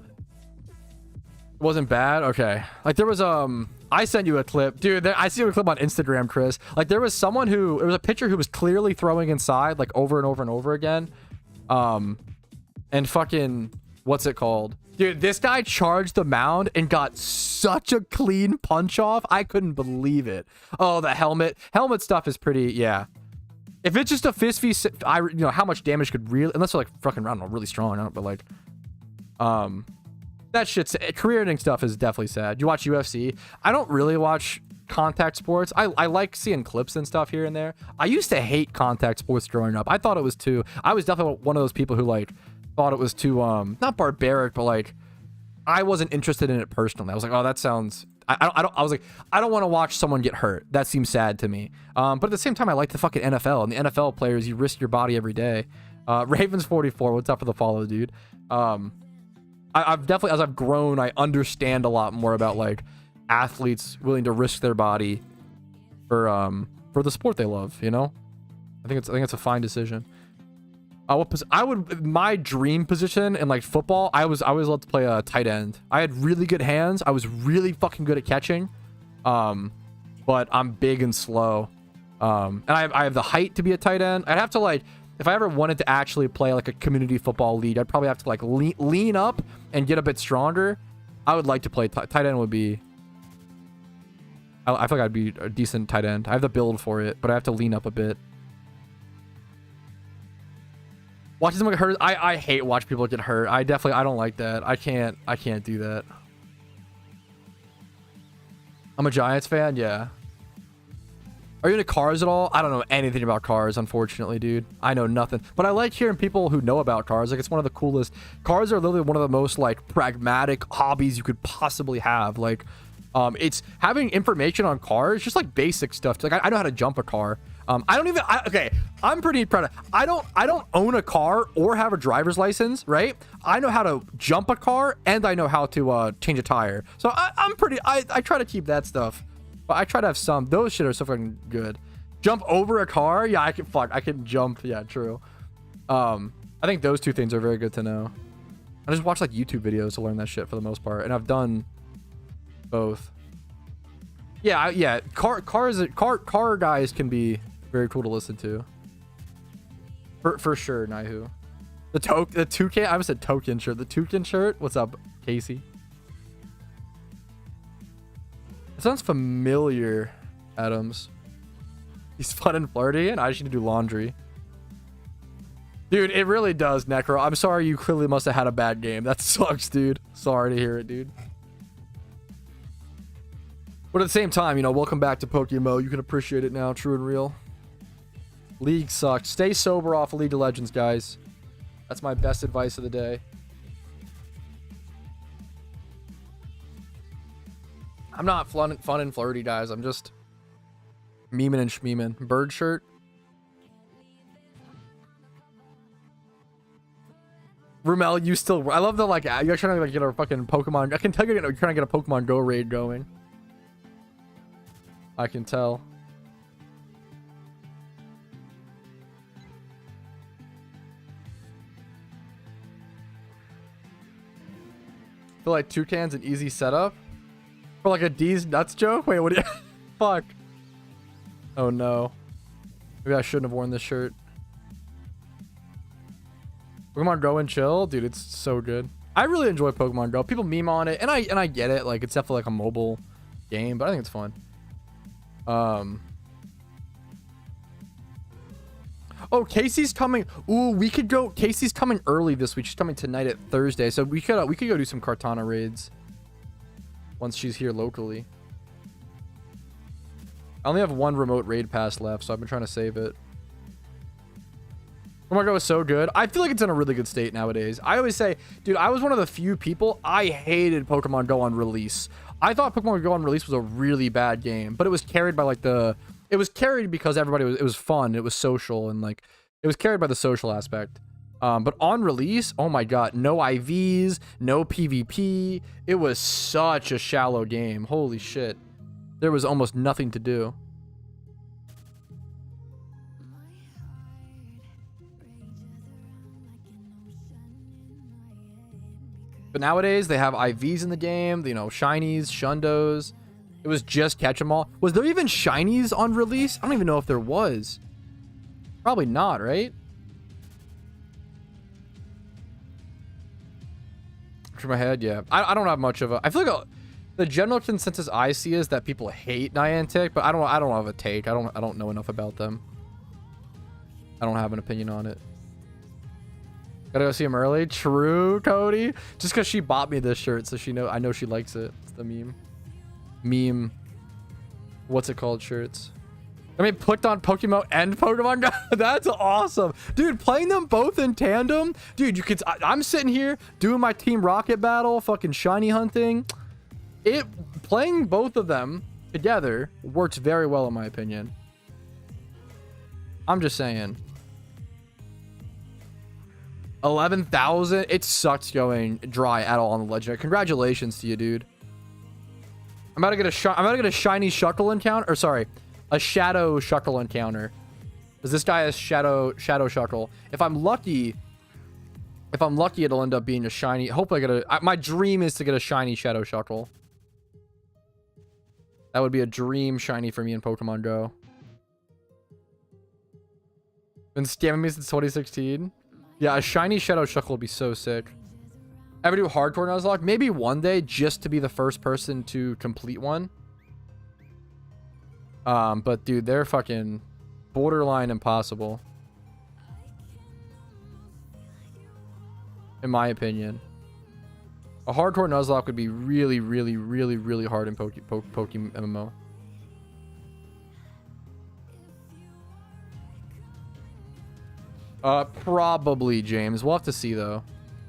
It wasn't bad. Okay. Like there was I sent you a clip, dude. I see a clip on Instagram, Chris. Like there was a pitcher who was clearly throwing inside like over and over and over again. And fucking what's it called? Dude, this guy charged the mound and got such a clean punch off. I couldn't believe it. Oh, the helmet stuff is pretty, yeah. If it's just a fist feast, you know how much damage could really, unless they're like fucking, I don't know, really strong, I don't, but like, that shit's, career ending stuff is definitely sad. You watch UFC. I don't really watch contact sports. I like seeing clips and stuff here and there. I used to hate contact sports growing up. I thought it was too, I was definitely one of those people who like, thought it was too not barbaric, but like I wasn't interested in it personally. I was like, oh, that sounds, I was like, I don't want to watch someone get hurt. That seems sad to me. But at the same time, I like the fucking NFL, and the NFL players, you risk your body every day. Ravens 44, what's up for the follow, dude? I've definitely, as I've grown, I understand a lot more about like athletes willing to risk their body for the sport they love, you know? I think it's a fine decision. My dream position in like football, I always loved to play a tight end. I had really good hands. I was really fucking good at catching. But I'm big and slow. And I have the height to be a tight end. I'd have to like, if I ever wanted to actually play like a community football league, I'd probably have to like lean up and get a bit stronger. I would like to play tight end would be, I feel like I'd be a decent tight end. I have the build for it, but I have to lean up a bit. Watching someone get hurt, I hate watching people get hurt. I don't like that. I can't do that. I'm a Giants fan, yeah. Are you into cars at all? I don't know anything about cars, unfortunately, dude. I know nothing. But I like hearing people who know about cars. Like, it's one of the coolest. Cars are literally one of the most, like, pragmatic hobbies you could possibly have. Like, it's having information on cars, just, like, basic stuff. Like, I know how to jump a car. I don't even, okay, I'm pretty proud of, I don't own a car or have a driver's license, right? I know how to jump a car and I know how to change a tire. So I'm pretty, I try to keep that stuff, but I try to have some. Those shit are so fucking good. Jump over a car? Yeah, I can jump. Yeah, true. I think those two things are very good to know. I just watch like YouTube videos to learn that shit for the most part, and I've done both. Yeah, yeah. Car guys can be very cool to listen to. For sure, Naihu. The toucan. I almost said token shirt. The toucan shirt. What's up, Casey? It sounds familiar, Adams. He's fun and flirty, and I just need to do laundry. Dude, it really does, Necro. I'm sorry, you clearly must have had a bad game. That sucks, dude. Sorry to hear it, dude. But at the same time, you know, welcome back to PokeMMO. You can appreciate it now, true and real. League sucks. Stay sober off of League of Legends, guys. That's my best advice of the day. I'm not fun and flirty, guys. I'm just memeing and schmeeming. Bird shirt. Rumel, you still... I love the, like, you're trying to, like, get a fucking Pokemon... I can tell you're trying to get a Pokemon Go raid going. I can tell. I feel like Toucan's an easy setup. For, like, a D's nuts joke? Wait, what do you... Fuck. Oh, no. Maybe I shouldn't have worn this shirt. Pokemon Go and chill, dude. It's so good. I really enjoy Pokemon Go. People meme on it, and I get it. Like, it's definitely like a mobile game, but I think it's fun. Oh, Casey's coming. Ooh, we could go. Casey's coming early this week. She's coming tonight at Thursday, so we could go do some Kartana raids once she's here locally. I only have one remote raid pass left, so I've been trying to save it. Pokemon Go is so good. I feel like it's in a really good state nowadays. I always say, dude, I was one of the few people. I hated Pokemon Go on release. I thought Pokemon Go on release was a really bad game, but it was carried by like it was carried because everybody it was fun. It was social, and like it was carried by the social aspect. But on release, oh my God, no IVs, no PvP. It was such a shallow game. Holy shit. There was almost nothing to do. But nowadays, they have IVs in the game, you know, Shinies, Shundos. It was just catch 'em all. Was there even Shinies on release? I don't even know if there was. Probably not, right? Through my head, yeah. I don't have much of a... I feel like the general consensus I see is that people hate Niantic, but I don't have a take. I don't know enough about them. I don't have an opinion on it. Gotta go see him early. True, Cody. Just because she bought me this shirt, so I know she likes it. It's the meme. What's it called? Shirts. I mean, put on PokeMMO and Pokemon Go. That's awesome, dude. Playing them both in tandem, dude. You could. I'm sitting here doing my Team Rocket battle, fucking shiny hunting. Playing both of them together works very well, in my opinion. I'm just saying. 11,000. It sucks going dry at all on the legendary. Congratulations to you, dude. I'm about to get a shiny Shuckle encounter, or sorry, a Shadow Shuckle encounter. Because this guy has Shadow Shuckle. If I'm lucky, it'll end up being a shiny. Hopefully, my dream is to get a shiny Shadow Shuckle. That would be a dream shiny for me in Pokemon Go. Been scamming me since 2016. Yeah, a shiny Shadow Shuckle would be so sick. Ever do hardcore Nuzlocke? Maybe one day, just to be the first person to complete one. But dude, they're fucking borderline impossible. In my opinion. A hardcore Nuzlocke would be really, really, really, really hard in PokeMMO. Probably, James. We'll have to see, though.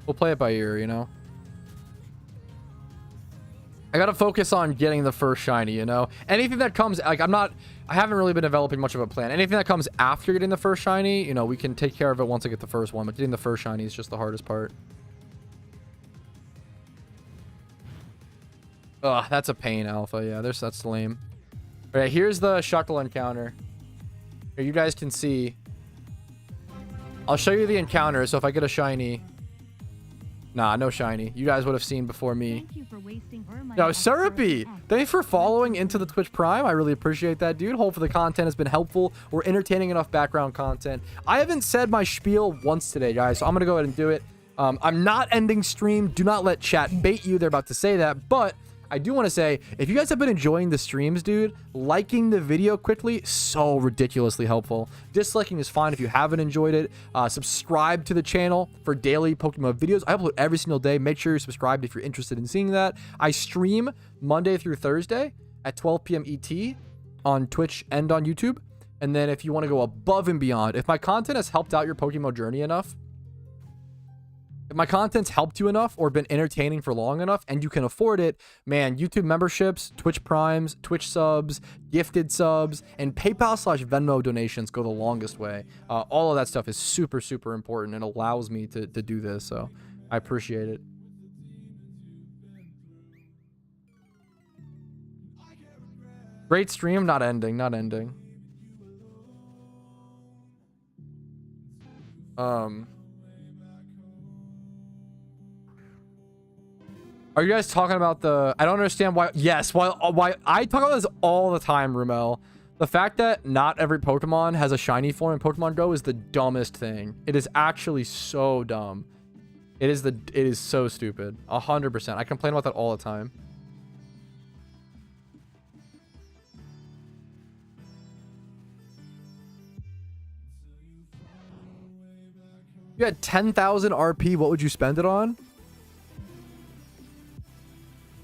We'll play it by ear, you know? I gotta focus on getting the first shiny, you know? Anything that comes, like, I haven't really been developing much of a plan. Anything that comes after getting the first shiny, you know, we can take care of it once I get the first one, but getting the first shiny is just the hardest part. Ugh, that's a pain, Alpha. Yeah, that's lame. All right, here's the Shuckle encounter. Here, you guys can see. I'll show you the encounter, so if I get a shiny... Nah, no shiny. You guys would have seen before me. No, Syrupy! Thanks for following into the Twitch Prime. I really appreciate that, dude. Hopefully the content has been helpful. We're entertaining enough background content. I haven't said my spiel once today, guys, so I'm going to go ahead and do it. I'm not ending stream. Do not let chat bait you. They're about to say that, but... I do want to say, if you guys have been enjoying the streams, dude, liking the video quickly, so ridiculously helpful. Disliking is fine if you haven't enjoyed it. Subscribe to the channel for daily Pokemon videos. I upload every single day. Make sure you're subscribed if you're interested in seeing that. I stream Monday through Thursday at 12 p.m. ET on Twitch and on YouTube. And then if you want to go above and beyond, if my content has helped out your Pokemon journey enough, if my content's helped you enough or been entertaining for long enough and you can afford it, man, YouTube memberships, Twitch Primes, Twitch subs, gifted subs, and PayPal/Venmo donations go the longest way. All of that stuff is super, super important and allows me to do this, so I appreciate it. Great stream, not ending, not ending. Are you guys talking about the... I don't understand why... Yes, why I talk about this all the time, Rumel. The fact that not every Pokemon has a shiny form in Pokemon Go is the dumbest thing. It is actually so dumb. It is so stupid. 100%. I complain about that all the time. You had 10,000 RP, what would you spend it on?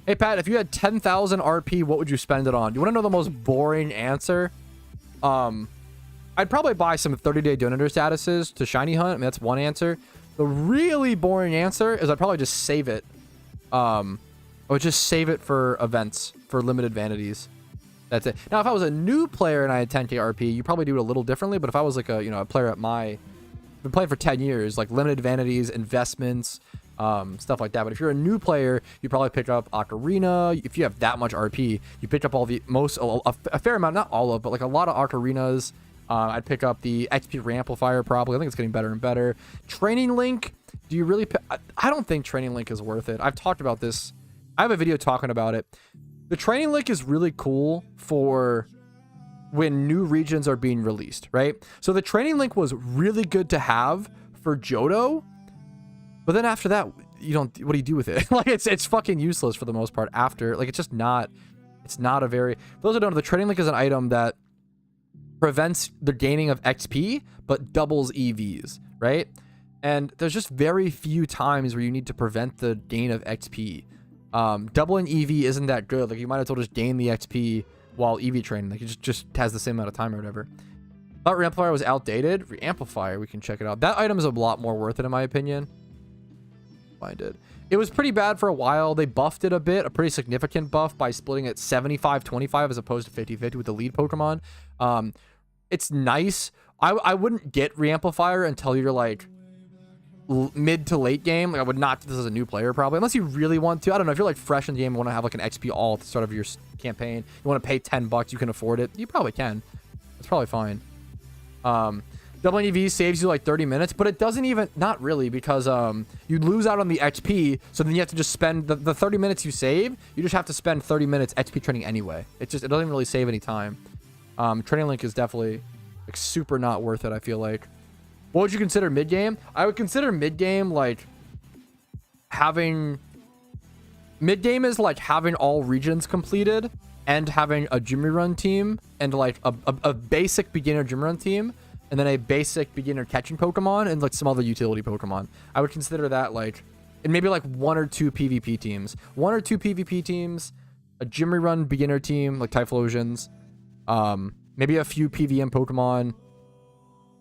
Hey, Pat, if you had 10,000 RP, what would you spend it on? You want to know the most boring answer? I'd probably buy some 30-day donator statuses to shiny hunt. I mean, that's one answer. The really boring answer is I'd probably just save it. I would just save it for events, for limited vanities. That's it. Now, if I was a new player and I had 10k RP, you probably do it a little differently. But if I was like a player at my... I've been playing for 10 years, like limited vanities, investments... stuff like that. But if you're a new player, you probably pick up Ocarina. If you have that much RP, you pick up all the a fair amount, not all of, but like a lot of Ocarinas. I'd pick up the XP Reamplifier probably. I think it's getting better and better. Training Link. Do you really? I don't think Training Link is worth it. I've talked about this. I have a video talking about it. The Training Link is really cool for when new regions are being released, right? So the Training Link was really good to have for Johto. But then after that, you don't... What do you do with it? Like, it's fucking useless for the most part after. Like, it's just not... It's not a very... For those who don't know, the Training Link is an item that prevents the gaining of XP, but doubles EVs, right? And there's just very few times where you need to prevent the gain of XP. Doubling EV isn't that good. Like, you might as well just gain the XP while EV training. Like, it just has the same amount of time or whatever. Thought Reamplifier was outdated. Reamplifier, we can check it out. That item is a lot more worth it, in my opinion. I did. It was pretty bad for a while. They buffed it a bit, a pretty significant buff by splitting it 75-25 as opposed to 50-50 with the lead Pokemon. It's nice. I wouldn't get Reamplifier until you're like mid to late game. Like, I would not do this as a new player probably, unless you really want to. I don't know, if you're like fresh in the game and want to have like an XP all at the start of your campaign, you want to pay $10, you can afford it, you probably can. It's probably fine. Doubling EV saves you like 30 minutes, but it doesn't even... Not really, because you lose out on the XP, so then you have to just spend... The 30 minutes you save, you just have to spend 30 minutes XP training anyway. It doesn't really save any time. Training Link is definitely like super not worth it, I feel like. What would you consider mid-game? I would consider mid-game like having... Mid-game is like having all regions completed and having a gym run team and like a basic beginner gym run team. And then a basic beginner catching Pokemon and like some other utility Pokemon. I would consider that like, and maybe like 1 or 2 PvP teams. 1 or 2 PvP teams, a gym run beginner team like Typhlosions, maybe a few PVM Pokemon,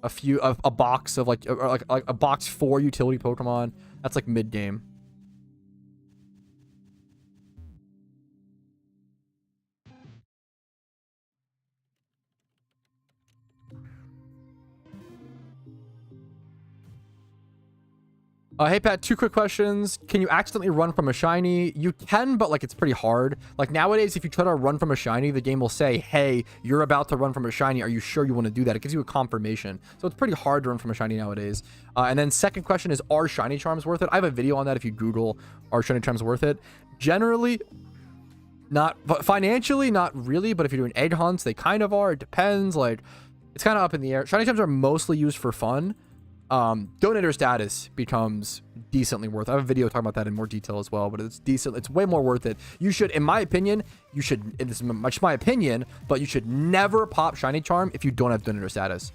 a box of like a box 4 utility Pokemon. That's like mid game. Hey Pat, two quick questions. Can you accidentally run from a shiny? You can, but like it's pretty hard. Like nowadays, if you try to run from a shiny, the game will say, hey, you're about to run from a shiny. Are you sure you want to do that? It gives you a confirmation. So it's pretty hard to run from a shiny nowadays. And then second question is, are shiny charms worth it? I have a video on that if you Google, are shiny charms worth it? Generally, not, but financially, not really. But if you're doing egg hunts, they kind of are. It depends. Like, it's kind of up in the air. Shiny charms are mostly used for fun. Donator status becomes decently worth it. I have a video talking about that in more detail as well, but it's decent. It's way more worth it. You should, in my opinion, you should, this is much my opinion, but you should never pop shiny charm if you don't have donator status.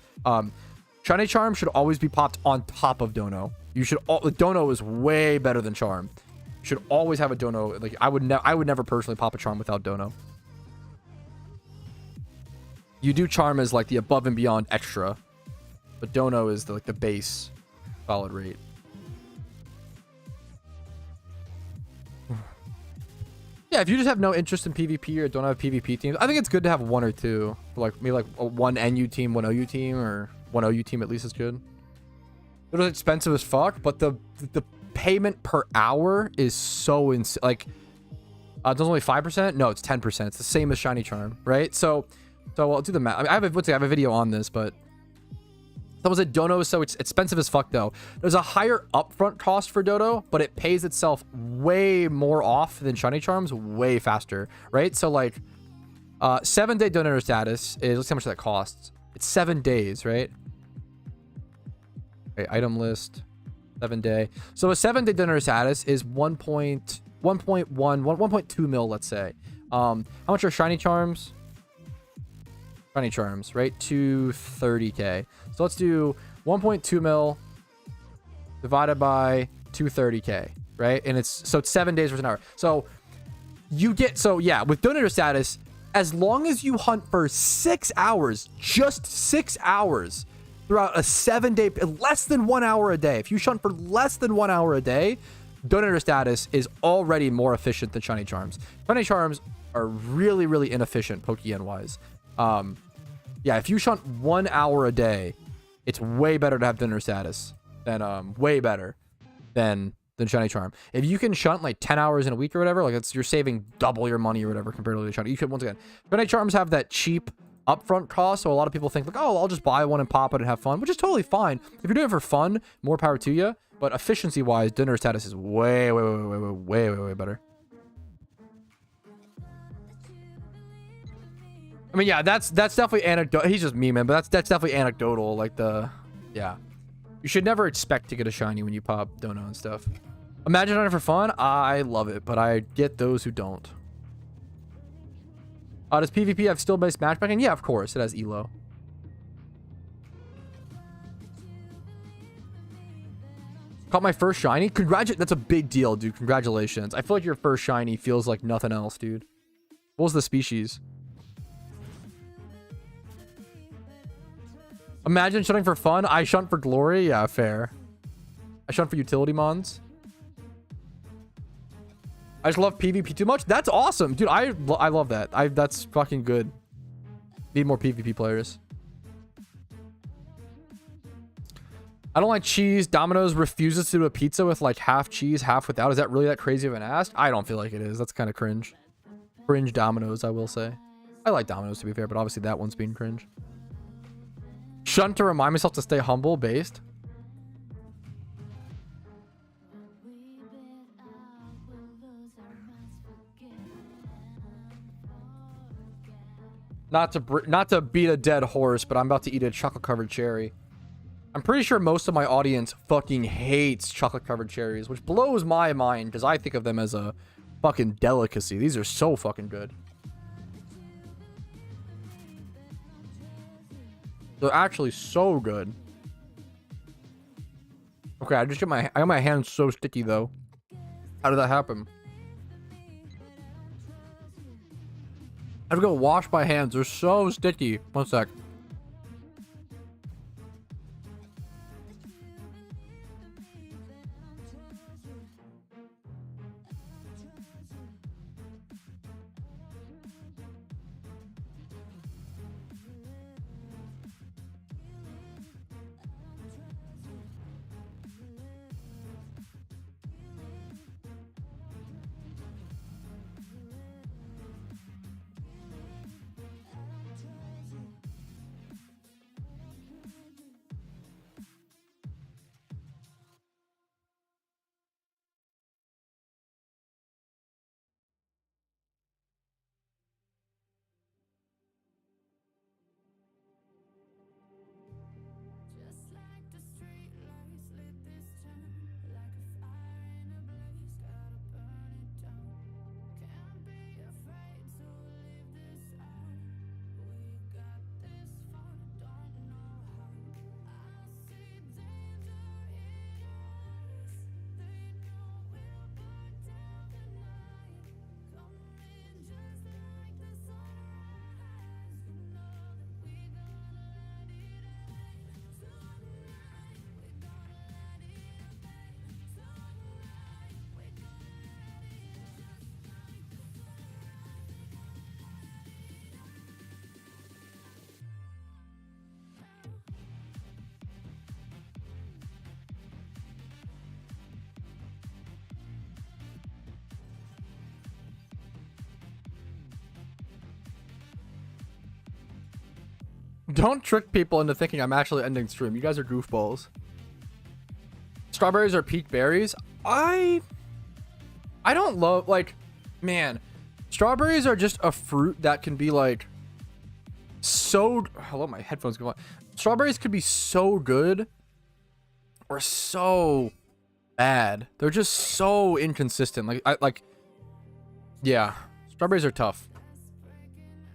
Shiny charm should always be popped on top of dono. You should, dono is way better than charm. You should always have a dono. Like I would never personally pop a charm without dono. You do charm as like the above and beyond extra. But dono is the, like the base solid rate. Yeah, if you just have no interest in PvP or don't have PvP teams, I think it's good to have one or two. Like maybe like a one NU team, one OU team, or one OU team at least is good. It was expensive as fuck, but the payment per hour is so insane. Like, there's only 5%. No, it's 10%. It's the same as shiny charm, right? So I'll do the math. I mean, I have a video on this, but. Someone said dono is so expensive as fuck though. There's a higher upfront cost for dodo, but it pays itself way more off than shiny charms way faster, right? So like 7-day donator status is, let's see how much that costs. It's 7 days, right? Okay, item list, 7-day. So a 7-day donator status is 1.2 mil, let's say. How much are shiny charms? Shiny charms, right? 230k. So let's do 1.2 mil divided by 230k, right? And it's 7 days versus an hour. So you get, so yeah, with donator status, as long as you hunt for 6 hours, just 6 hours throughout a 7-day, less than 1 hour a day. If you hunt for less than 1 hour a day, donator status is already more efficient than shiny charms. Shiny charms are really, really inefficient pokeyen wise. Yeah, if you shunt 1 hour a day, it's way better to have dinner status than way better than shiny charm. If you can shunt like 10 hours in a week or whatever, like you're saving double your money or whatever compared to the shiny. You could, once again, shiny charms have that cheap upfront cost, so a lot of people think like, oh, I'll just buy one and pop it and have fun, which is totally fine. If you're doing it for fun, more power to you. But efficiency wise, dinner status is way better. I mean, yeah, that's definitely anecdotal. He's just me, man, but that's definitely anecdotal. Like yeah. You should never expect to get a shiny when you pop dono and stuff. Imagine on it for fun. I love it, but I get those who don't. Does PvP have skill-based matchmaking? Yeah, of course. It has elo. Caught my first shiny. That's a big deal, dude. Congratulations. I feel like your first shiny feels like nothing else, dude. What was the species? Imagine shunting for fun. I shunt for glory. Yeah, fair. I shunt for utility mons. I just love PvP too much. That's awesome, dude. I love that. That's fucking good. Need more PvP players. I don't like cheese. Domino's refuses to do a pizza with like half cheese, half without. Is that really that crazy of an ask? I don't feel like it is. That's kind of cringe. Cringe Domino's, I will say. I like Domino's to be fair, but obviously that one's being cringe. Shunt to remind myself to stay humble based. Not to beat a dead horse, but I'm about to eat a chocolate covered cherry. I'm pretty sure most of my audience fucking hates chocolate covered cherries, which blows my mind because I think of them as a fucking delicacy. These are so fucking good. They're actually so good. Okay, I got my hands so sticky though. How did that happen? I have to go wash my hands. They're so sticky. One sec. Don't trick people into thinking I'm actually ending stream. You guys are goofballs. Strawberries are peak berries. I don't love, like, man, strawberries are just a fruit that can be like so, hello, my headphones go on. Strawberries could be so good or so bad. They're just so inconsistent. Yeah, strawberries are tough.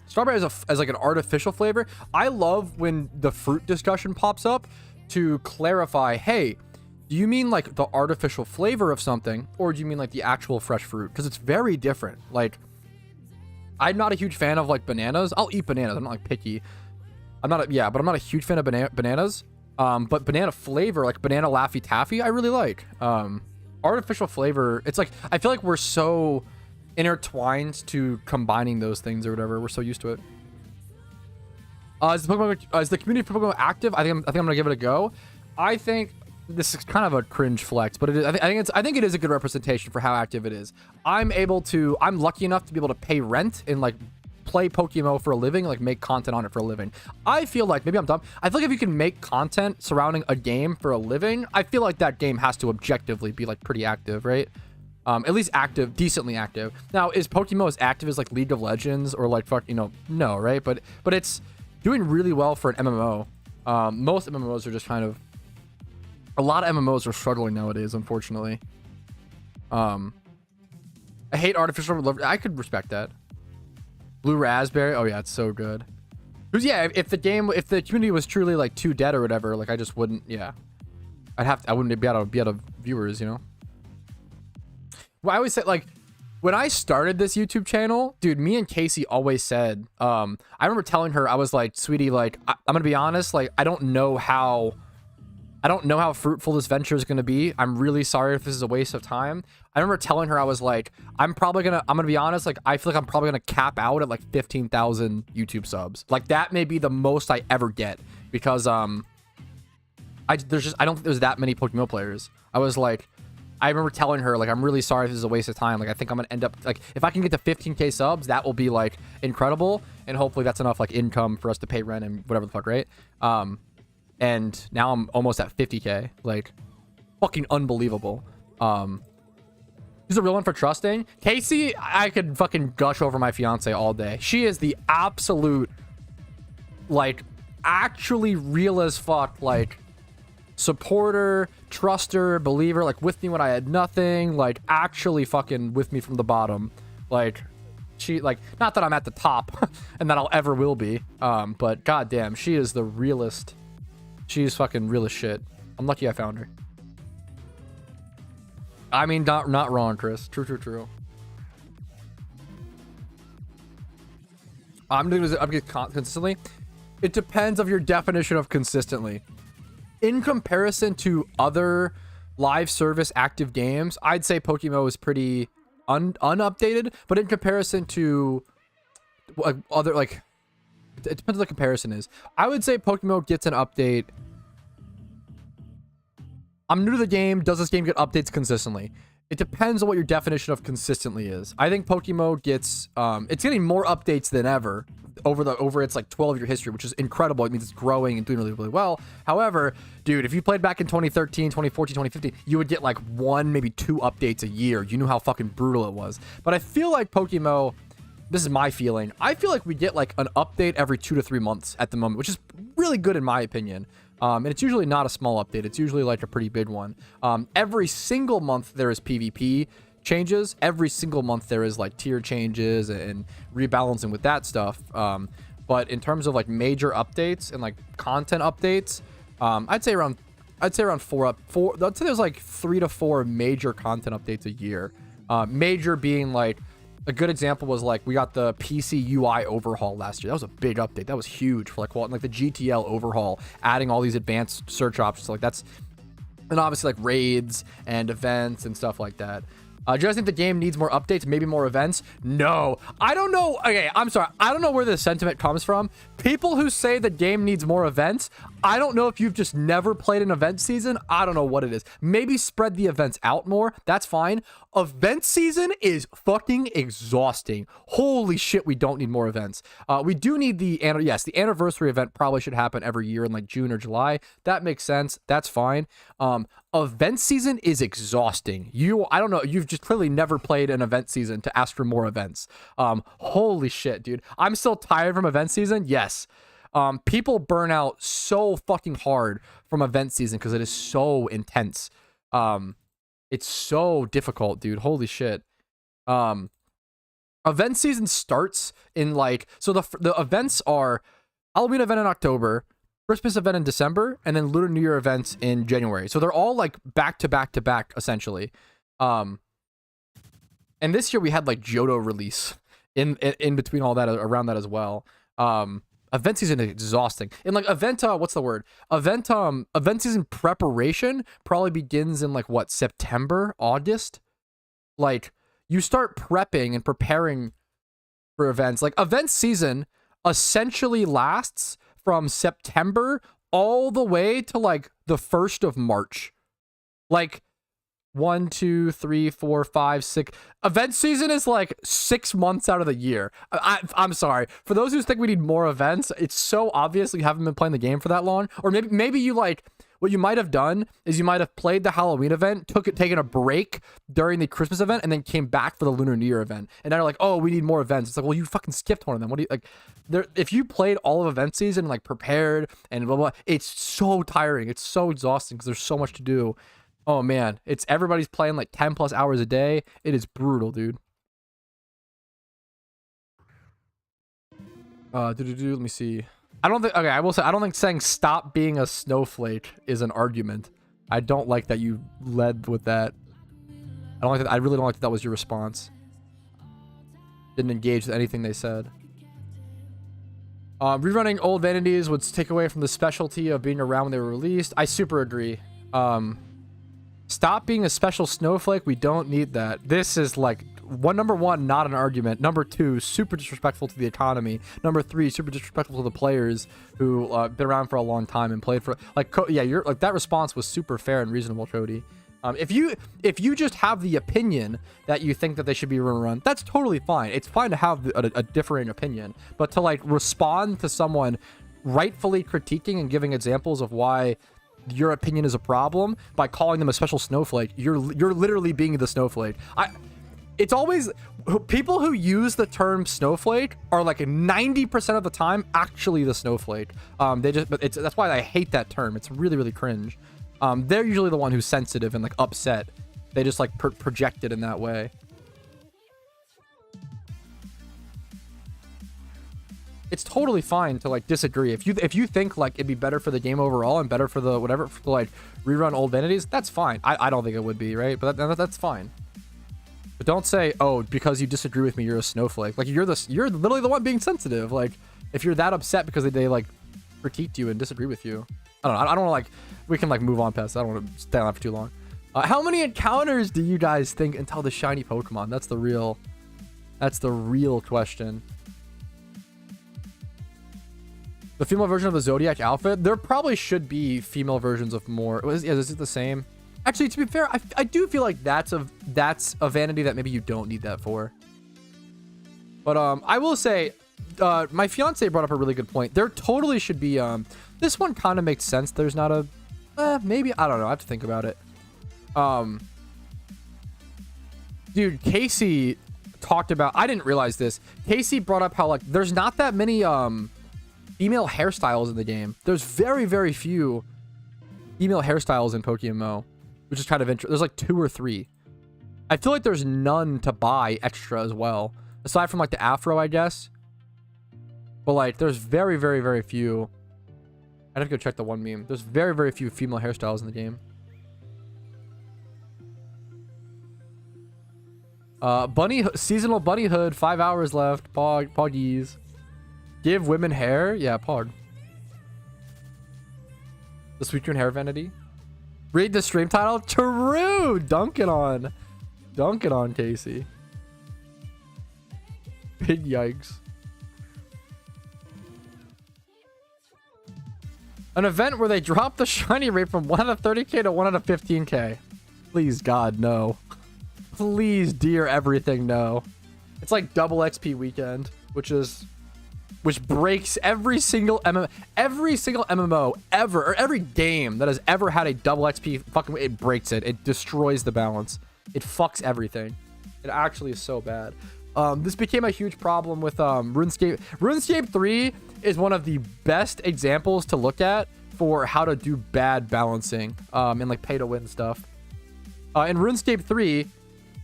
Strawberry as like an artificial flavor. I love when the fruit discussion pops up to clarify, hey, do you mean like the artificial flavor of something, or do you mean like the actual fresh fruit? Because it's very different. Like, I'm not a huge fan of like bananas. I'll eat bananas. I'm not like picky. But I'm not a huge fan of bananas. But banana flavor, like banana Laffy Taffy, I really like. Artificial flavor, it's like, I feel like we're so intertwined to combining those things or whatever. We're so used to it. Is the community for Pokemon active? I think I'm gonna give it a go. I think this is kind of a cringe flex, but it is. I think it is a good representation for how active it is. I'm lucky enough to be able to pay rent and like play PokeMMO for a living, like make content on it for a living. I feel like, maybe I'm dumb, I feel like if you can make content surrounding a game for a living, I feel like that game has to objectively be like pretty active, right? At least active, decently active. Now, is PokeMMO as active as like League of Legends or like no, right? But it's doing really well for an MMO. Most MMOs are just kind of, a lot of MMOs are struggling nowadays, unfortunately. I hate artificial. I could respect that. Blue Raspberry. Oh yeah, it's so good. Because yeah, if the community was truly like too dead or whatever, like I just wouldn't. Yeah, I wouldn't be out of viewers, you know. Well, I always say, like, when I started this YouTube channel, dude, me and Casey always said, I remember telling her, I was like, sweetie, like, I'm gonna be honest, like, I don't know how fruitful this venture is gonna be. I'm really sorry if this is a waste of time. I remember telling her, I was like, I'm gonna be honest, like, I feel like I'm probably gonna cap out at like 15,000 YouTube subs. Like, that may be the most I ever get, because I don't think there's that many Pokemon players. I remember telling her, like, I'm really sorry if this is a waste of time. Like, I think I'm gonna end up, like, if I can get to 15k subs, that will be like incredible, and hopefully that's enough like income for us to pay rent and whatever the fuck, right? And now I'm almost at 50k, like, fucking unbelievable. Who's a real one for trusting? Casey, I could fucking gush over my fiance all day. She is the absolute, like, actually real as fuck, like, supporter, truster, believer, like with me when I had nothing, like actually fucking with me from the bottom. Like, she, like, not that I'm at the top and that I'll ever will be, but goddamn, she is the realest. She's fucking real as shit. I'm lucky I found her. I mean, not wrong, Chris. True. I'm doing this consistently. It depends of your definition of consistently. In comparison to other live service active games, I'd say PokeMMO is pretty unupdated, but in comparison to like other, like, it depends what the comparison is. I would say PokeMMO gets an update. I'm new to the game. Does this game get updates consistently? It depends on what your definition of consistently is. I think PokeMMO gets it's getting more updates than ever over its like 12-year history, which is incredible. It means it's growing and doing really, really well. However, dude, if you played back in 2013, 2014, 2015, you would get like 1, maybe 2 updates a year. You knew how fucking brutal it was. But I feel like PokeMMO, this is my feeling, I feel like we get like an update every 2 to 3 months at the moment, which is really good in my opinion. And it's usually not a small update. It's usually like a pretty big one. Every single month there is PvP changes. Every single month there is like tier changes and rebalancing with that stuff. But in terms of like major updates and like content updates, I'd say around 4. I'd say there's like 3 to 4 major content updates a year. Major being like, a good example was like we got the PC UI overhaul last year. That was a big update. That was huge for like the GTL overhaul, adding all these advanced search options. Like that's, and obviously like raids and events and stuff like that. Do you guys think the game needs more updates, maybe more events? No, I don't know. Okay, I'm sorry. I don't know where this sentiment comes from. People who say the game needs more events, I don't know if you've just never played an event season. I don't know what it is. Maybe spread the events out more. That's fine. Event season is fucking exhausting. Holy shit, we don't need more events. We do need the anniversary event probably should happen every year in like June or July. That makes sense. That's fine. Event season is exhausting. I don't know. You've just clearly never played an event season to ask for more events. Holy shit, dude. I'm still tired from event season. Yes. People burn out so fucking hard from event season because it is so intense. It's so difficult, dude. Holy shit. Event season starts in like, so the events are Halloween event in October, Christmas event in December, and then Lunar New Year events in January. So they're all like back to back to back essentially. And this year we had like Johto release in between all that, around that as well. Event season is exhausting. And like event season preparation probably begins in like what, September, August? Like you start prepping and preparing for events. Like event season essentially lasts from September all the way to like the 1st of March. Like 1, 2, 3, 4, 5, 6. Event season is like 6 months out of the year. I'm sorry. For those who think we need more events, it's so obvious you haven't been playing the game for that long. Or maybe you like, what you might have done is you might have played the Halloween event, taken a break during the Christmas event, and then came back for the Lunar New Year event. And now you're like, oh, we need more events. It's like, well, you fucking skipped one of them. What do you like? If you played all of event season, like prepared and blah blah, it's so tiring. It's so exhausting because there's so much to do. Oh man, everybody's playing like 10 plus hours a day. It is brutal, dude. Let me see. I will say I don't think saying stop being a snowflake is an argument. I don't like that you led with that. I really don't like that was your response. Didn't engage with anything they said. Rerunning old vanities would take away from the specialty of being around when they were released. I super agree. Stop being a special snowflake. We don't need that. This is like number one, not an argument. Number two, super disrespectful to the economy. Number three, super disrespectful to the players who been around for a long time and played for like you're like that response was super fair and reasonable, Cody. If you just have the opinion that you think that they should be run, that's totally fine. It's fine to have a differing opinion, but to like respond to someone rightfully critiquing and giving examples of why your opinion is a problem by calling them a special snowflake, you're literally being the snowflake. It's always people who use the term snowflake are like 90% of the time actually the snowflake. That's why I hate that term. It's really, really cringe. They're usually the one who's sensitive and like upset. They just like project it in that way. It's totally fine to like disagree. If you think like it'd be better for the game overall and better for the whatever to like rerun old vanities, that's fine. I don't think it would be, right? But that's fine. But don't say, oh, because you disagree with me, you're a snowflake. Like you're literally the one being sensitive. Like if you're that upset because they like critiqued you and disagree with you, I don't know. I don't want to like, we can like move on past that. I don't want to stay on that for too long. How many encounters do you guys think until the shiny Pokemon? That's the real question. The female version of the Zodiac outfit, there probably should be female versions of more. Is it the same? Actually, to be fair, I do feel like that's a vanity that maybe you don't need that for. But I will say, my fiance brought up a really good point. There totally should be this one kind of makes sense. There's not a maybe, I don't know. I have to think about it. Dude, Casey talked about, I didn't realize this. Casey brought up how like there's not that many female hairstyles in the game. There's very, very few female hairstyles in PokeMMO, which is kind of interesting. There's like 2 or 3. I feel like there's none to buy extra as well, aside from like the afro, I guess. But like, there's very, very, very few. I'd have to go check the one meme. There's very, very few female hairstyles in the game. Seasonal bunny hood, 5 hours left. Poggies. Give women hair? Yeah, Pog. The Sweet Green Hair Vanity. Read the stream title. True! Dunk it on, Casey. Big yikes. An event where they drop the shiny rate from 1 out of 30k to 1 out of 15k. Please, God, no. Please, dear everything, no. It's like double XP weekend, which breaks every single MMO ever, or every game that has ever had a double XP. Fucking, it breaks it. It destroys the balance. It fucks everything. It actually is so bad. This became a huge problem with RuneScape. RuneScape 3 is one of the best examples to look at for how to do bad balancing and like pay to win stuff. In RuneScape 3,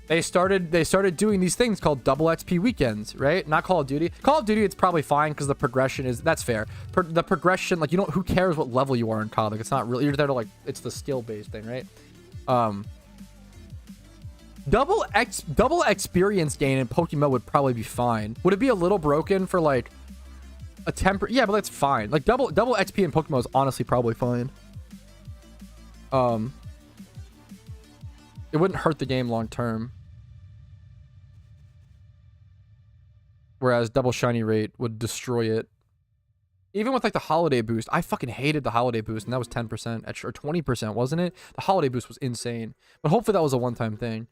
they started doing these things called double XP weekends, right? Not Call of Duty. Call of Duty, it's probably fine because the progression is, that's fair. The progression, like, you don't, who cares what level you are in COD? Like, it's not really, you're there to, like, it's the skill-based thing, right? Double experience gain in PokeMMO would probably be fine. Would it be a little broken for, like, a temper? Yeah, but that's fine. Like, double XP in PokeMMO is honestly probably fine. It wouldn't hurt the game long term. Whereas double shiny rate would destroy it. Even with like the holiday boost, I fucking hated the holiday boost, and that was 10% extra, or 20%, wasn't it? The holiday boost was insane. But hopefully that was a one-time thing.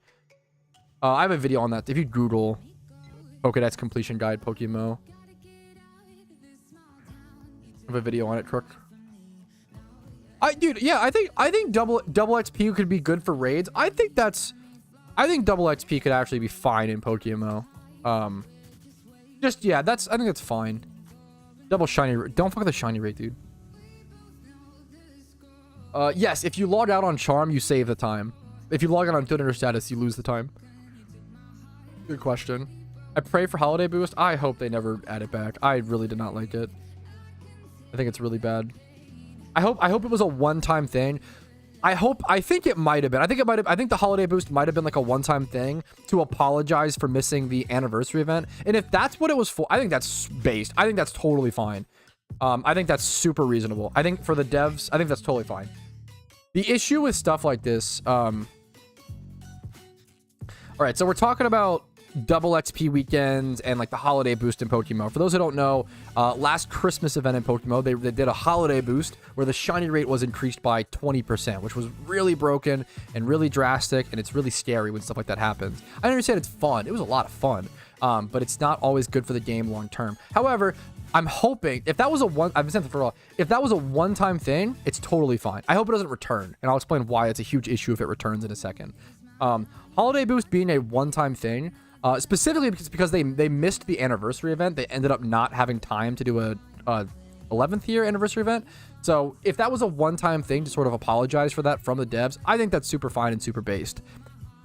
I have a video on that. If you Google Pokédex completion guide PokeMMO, I have a video on it, Crook. Dude, yeah, I think double XP could be good for raids. I think double XP could actually be fine in PokeMMO. Just, yeah, I think that's fine. Double shiny, don't fuck with the shiny rate, dude. Yes, if you log out on Charm, you save the time. If you log out on Ditto status, you lose the time. Good question. I pray for holiday boost. I hope they never add it back. I really did not like it. I think it's really bad. I hope it was a one-time thing. I think it might have been. I think the holiday boost might have been like a one-time thing to apologize for missing the anniversary event. And if that's what it was for, I think that's based. I think that's totally fine. I think that's super reasonable. I think for the devs, I think that's totally fine. The issue with stuff like this, all right, so we're talking about double XP weekends and like the holiday boost in PokeMMO. For those who don't know, last Christmas event in PokeMMO, they did a holiday boost where the shiny rate was increased by 20%, which was really broken and really drastic, and it's really scary when stuff like that happens. I understand it's fun. It was a lot of fun, but it's not always good for the game long term. However, I'm hoping if that was a one-time thing, it's totally fine. I hope it doesn't return, and I'll explain why it's a huge issue if it returns in a second. Holiday boost being a one-time thing, specifically because they missed the anniversary event. They ended up not having time to do a 11th year anniversary event. So if that was a one-time thing to sort of apologize for that from the devs, I think that's super fine and super based.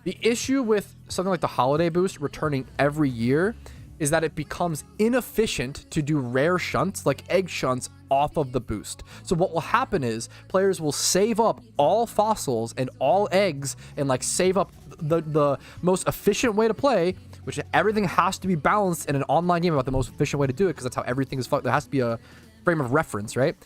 The issue with something like the holiday boost returning every year is that it becomes inefficient to do rare shunts, like egg shunts, off of the boost. So what will happen is players will save up all fossils and all eggs and like save up the most efficient way to play, which everything has to be balanced in an online game about the most efficient way to do it, because that's how everything is. There has to be a frame of reference, right?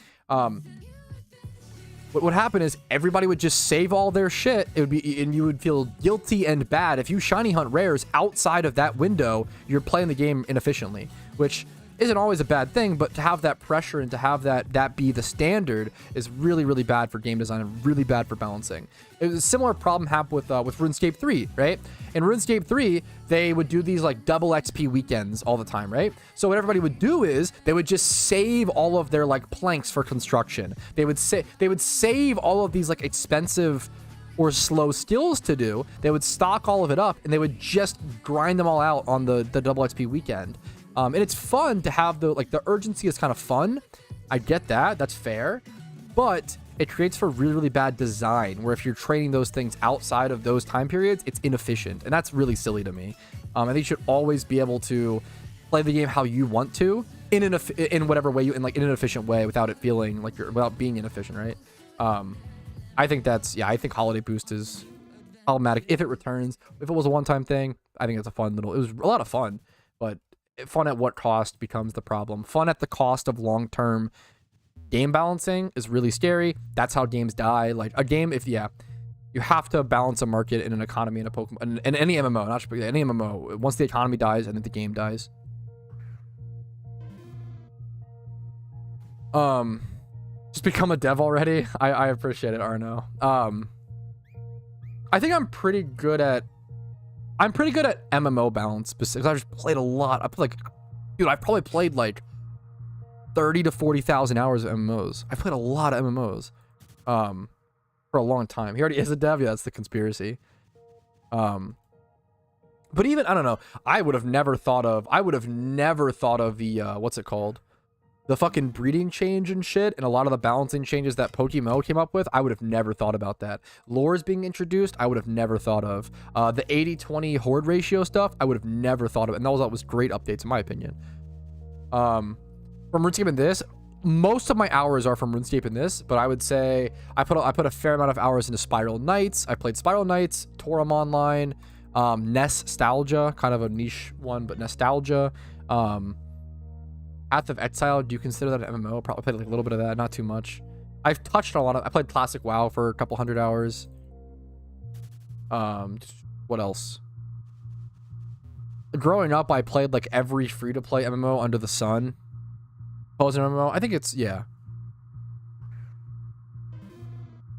What would happen is everybody would just save all their shit. It would be, and you would feel guilty and bad if you shiny hunt rares outside of that window. You're playing the game inefficiently, which isn't always a bad thing, but to have that pressure and to have that be the standard is really, really bad for game design and really bad for balancing. It was a similar problem happened with RuneScape 3, right? In RuneScape 3, they would do these like double XP weekends all the time, right? So what everybody would do is they would just save all of their like planks for construction. They would save all of these like expensive or slow skills to do. They would stock all of it up and they would just grind them all out on the double XP weekend. And it's fun to have the urgency is kind of fun. I get that. That's fair. But it creates for really, really bad design where if you're training those things outside of those time periods, it's inefficient. And that's really silly to me. I think you should always be able to play the game how you want to in whatever way in an efficient way without it feeling like without being inefficient, right? I think I think holiday boost is problematic if it returns. If it was a one-time thing, I think it's it was a lot of fun, but fun at what cost becomes the problem. Fun at the cost of long-term game balancing is really scary. That's how games die. Like a game, you have to balance a market in an economy in a Pokemon, in any MMO, not just any MMO. Once the economy dies, and then the game dies. Just Just become a dev already. I appreciate it, Arno. I think I'm pretty good at MMO balance because I just played a lot. I played like, dude, I probably played like 30 to 40,000 hours of MMOs. I played a lot of MMOs for a long time. He already is a dev. Yeah, that's the conspiracy. But even, I don't know, I would have never thought of the what's it called, the fucking breeding change and shit, and a lot of the balancing changes that PokeMMO came up with. I would have never thought about that. Lores being introduced, I would have never thought of. The 80-20 Horde ratio stuff, I would have never thought of it. And that was great updates in my opinion. From RuneScape and this, most of my hours are from RuneScape and this, but I would say I put a fair amount of hours into Spiral Knights. I played Spiral Knights, Torum Online, Nostalgia, kind of a niche one, but Nostalgia. Path of Exile, do you consider that an MMO? Probably played like a little bit of that, not too much. I've touched on a lot of, I played Classic WoW for a couple hundred hours. What else? Growing up, I played like every free-to-play MMO under the sun. Posing MMO, I think it's, yeah.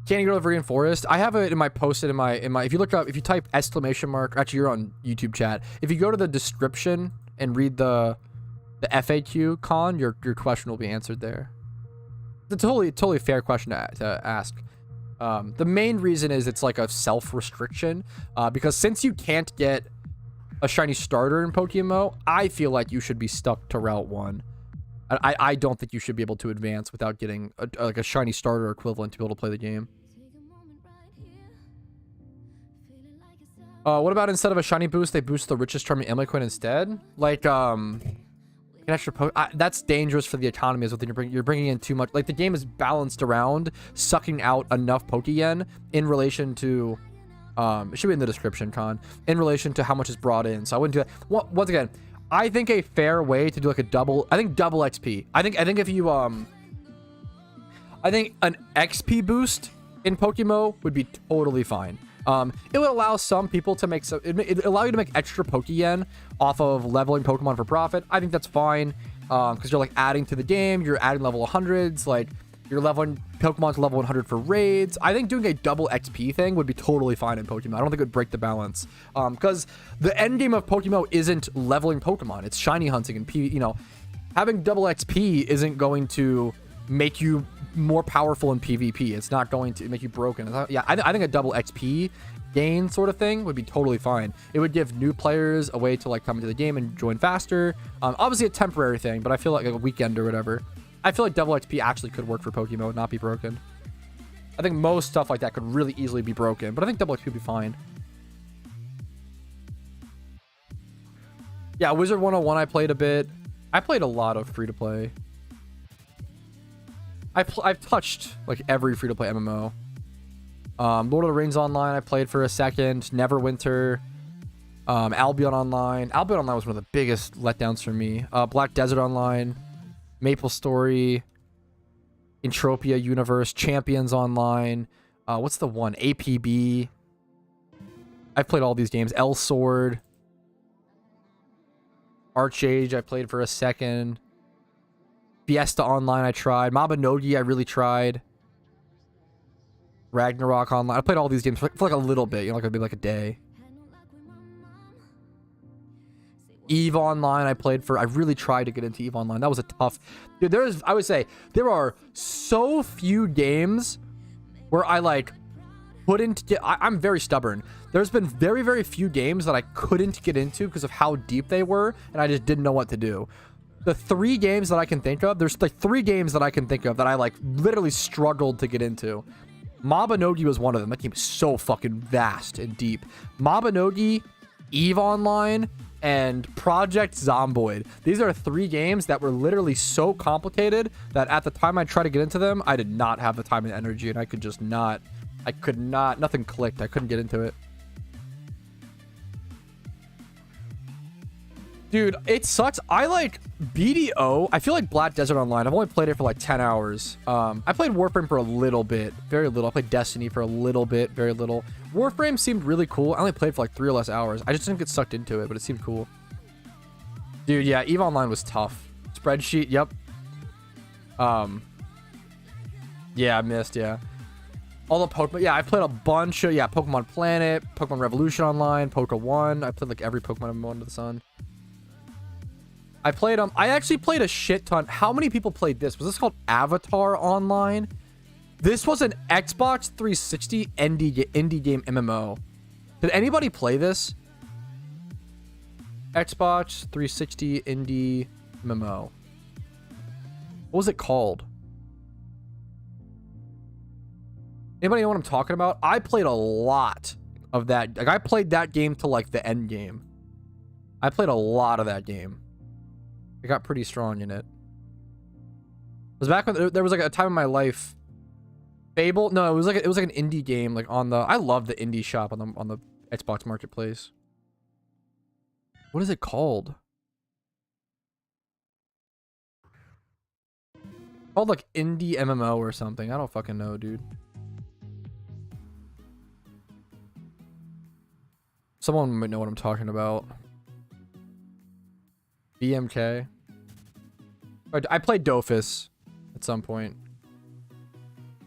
Can you go to the Viridian Forest? I have it in my posted in my if you look up, if you type exclamation mark, actually you're on YouTube chat. If you go to the description and read the FAQ con, your question will be answered there. It's a totally fair question to ask. The main reason is it's like a self-restriction, because since you can't get a shiny starter in PokeMMO, I feel like you should be stuck to Route 1. I don't think you should be able to advance without getting like a shiny starter equivalent to be able to play the game. What about instead of a shiny boost, they boost the richest charming Emily instead? Like, an extra that's dangerous for the economy. Is what you're bringing in too much. Like the game is balanced around sucking out enough pokeyen in relation to, it should be in the description, Con, in relation to how much is brought in. So I wouldn't do that. Well, once again, I think a fair way to do like a double XP. I think if you I think an XP boost in PokeMMO would be totally fine. It would allow some people to make it allow you to make extra pokeyen off of leveling Pokemon for profit. I think that's fine, because you're like adding to the game. You're adding level 100s, like you're leveling Pokemon to level 100 for raids. I think doing a double XP thing would be totally fine in Pokemon. I don't think it would break the balance, because the end game of Pokemon isn't leveling Pokemon. It's shiny hunting and you know, having double XP isn't going to make you more powerful in PvP. It's not going to make you broken. Yeah, I think a double XP gain sort of thing would be totally fine. It would give new players a way to like come into the game and join faster. Obviously a temporary thing, but I feel like a weekend or whatever. I feel like double XP actually could work for Pokemon and not be broken. I think most stuff like that could really easily be broken, but I think double XP would be fine. Yeah, Wizard 101 I played a bit. I played a lot of free-to-play. I've touched like every free-to-play MMO. Lord of the Rings Online I played for a second. Neverwinter. Albion Online. Albion Online was one of the biggest letdowns for me. Black Desert Online. Maple Story. Entropia Universe. Champions Online. What's the one? APB. I've played all these games. L Sword. Archage I played for a second. Fiesta Online I tried. Mabinogi I really tried. Ragnarok Online. I played all these games for like a little bit, you know, like maybe like a day. EVE Online I played for. I really tried to get into EVE Online. That was a tough. Dude, I would say there are so few games where I like couldn't get. I'm very stubborn. There's been very, very few games that I couldn't get into because of how deep they were, and I just didn't know what to do. The 3 games that I can think of, there's like 3 games that I can think of that I like literally struggled to get into. Mabinogi was one of them. That game is so fucking vast and deep. Mabinogi, EVE Online, and Project Zomboid. These are 3 games that were literally so complicated that at the time I tried to get into them, I did not have the time and energy, and I could just not. I could not. Nothing clicked. I couldn't get into it. Dude, it sucks. I like BDO. I feel like Black Desert Online. I've only played it for like 10 hours. I played Warframe for a little bit. Very little. I played Destiny for a little bit. Very little. Warframe seemed really cool. I only played for like 3 or less hours. I just didn't get sucked into it, but it seemed cool. Dude, yeah. EVE Online was tough. Spreadsheet. Yep. Yeah, I missed, yeah. All the Pokemon. Yeah, I played a bunch of, yeah, Pokemon Planet, Pokemon Revolution Online, Poke1. I played like every Pokemon MMO under the sun. I played I actually played a shit ton. How many people played this? Was this called Avatar Online? This was an Xbox 360 indie game MMO. Did anybody play this? Xbox 360 indie MMO. What was it called? Anybody know what I'm talking about? I played a lot of that. Like, I played that game to like the end game. I played a lot of that game. I got pretty strong in it. It was back when there was like a time in my life. Fable? No, it was like an indie game, like on the. I love the indie shop on the Xbox Marketplace. What is it called? Called like indie MMO or something. I don't fucking know, dude. Someone might know what I'm talking about. BMK. I played Dofus at some point.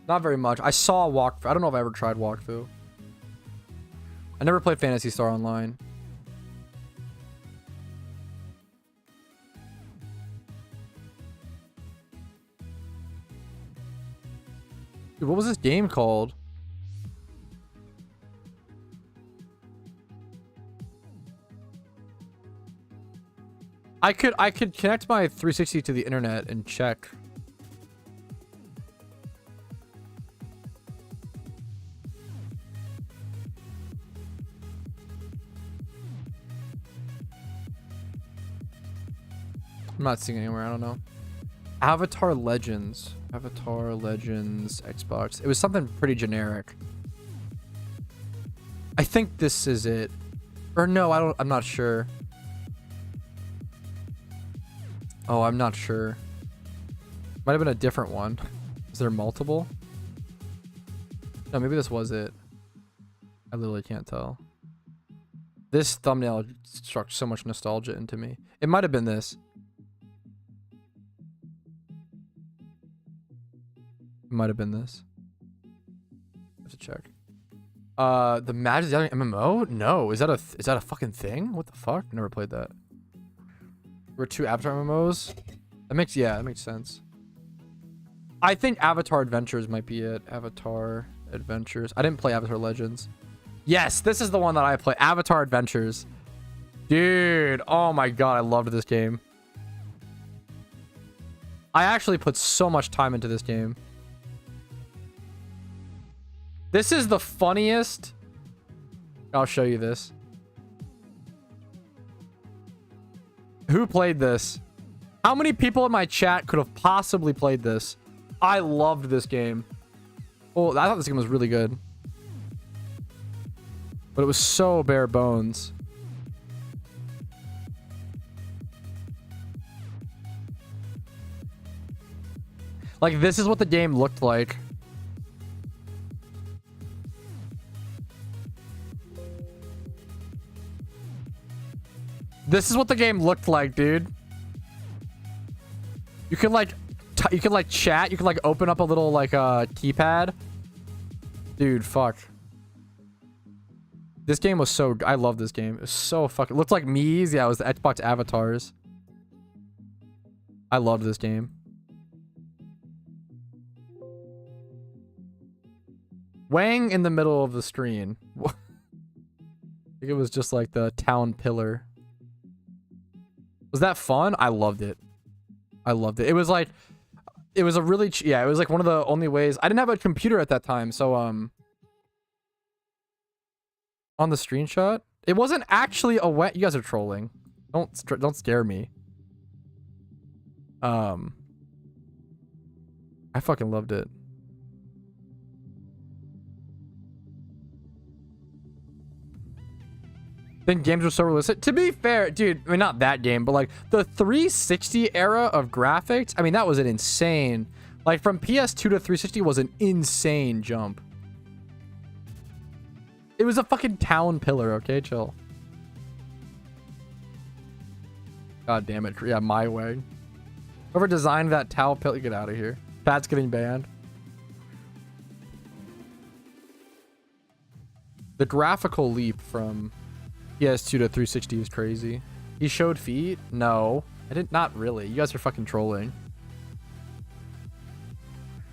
Not very much. I saw walkthrough. I don't know if I ever tried walkthrough. I never played Phantasy Star Online. Dude, what was this game called? I could connect my 360 to the internet and check. I'm not seeing anywhere. I don't know. Avatar Legends. Avatar Legends Xbox. It was something pretty generic. I think this is it. Or no, I'm not sure. Oh, I'm not sure. Might have been a different one. Is there multiple? No, maybe this was it. I literally can't tell. This thumbnail struck so much nostalgia into me. It might have been this. It might have been this. I have to check. The Magic the Gathering MMO? No, is that a fucking thing? What the fuck? Never played that. We're two Avatar MMOs. That makes sense. I think Avatar Adventures might be it. Avatar Adventures. I didn't play Avatar Legends. Yes, this is the one that I play. Avatar Adventures. Dude, oh my god, I loved this game. I actually put so much time into this game. This is the funniest. I'll show you this. Who played this? How many people in my chat could have possibly played this? I loved this game. Oh, I thought this game was really good. But it was so bare bones. Like, this is what the game looked like. This is what the game looked like, dude. You can like chat. You can like open up a little like keypad. Dude, fuck. This game was so. I love this game. It was so fucking. It looked like Mii's. Yeah, it was the Xbox avatars. I loved this game. Wang in the middle of the screen. I think it was just like the town pillar. Was that fun? I loved it. I loved it. It was like, it was a really, yeah, it was like one of the only ways. I didn't have a computer at that time, so on the screenshot, it wasn't actually a wet. You guys are trolling. Don't scare me. I fucking loved it. Then games were so realistic. To be fair, dude, I mean, not that game, but like the 360 era of graphics, I mean, that was an insane, like from PS2 to 360 was an insane jump. It was a fucking town pillar, okay? Chill. God damn it. Yeah, my way. Whoever designed that towel pillar, get out of here. Pat's getting banned. The graphical leap from PS2 to 360 is crazy. He showed feet? No. I did not really. You guys are fucking trolling.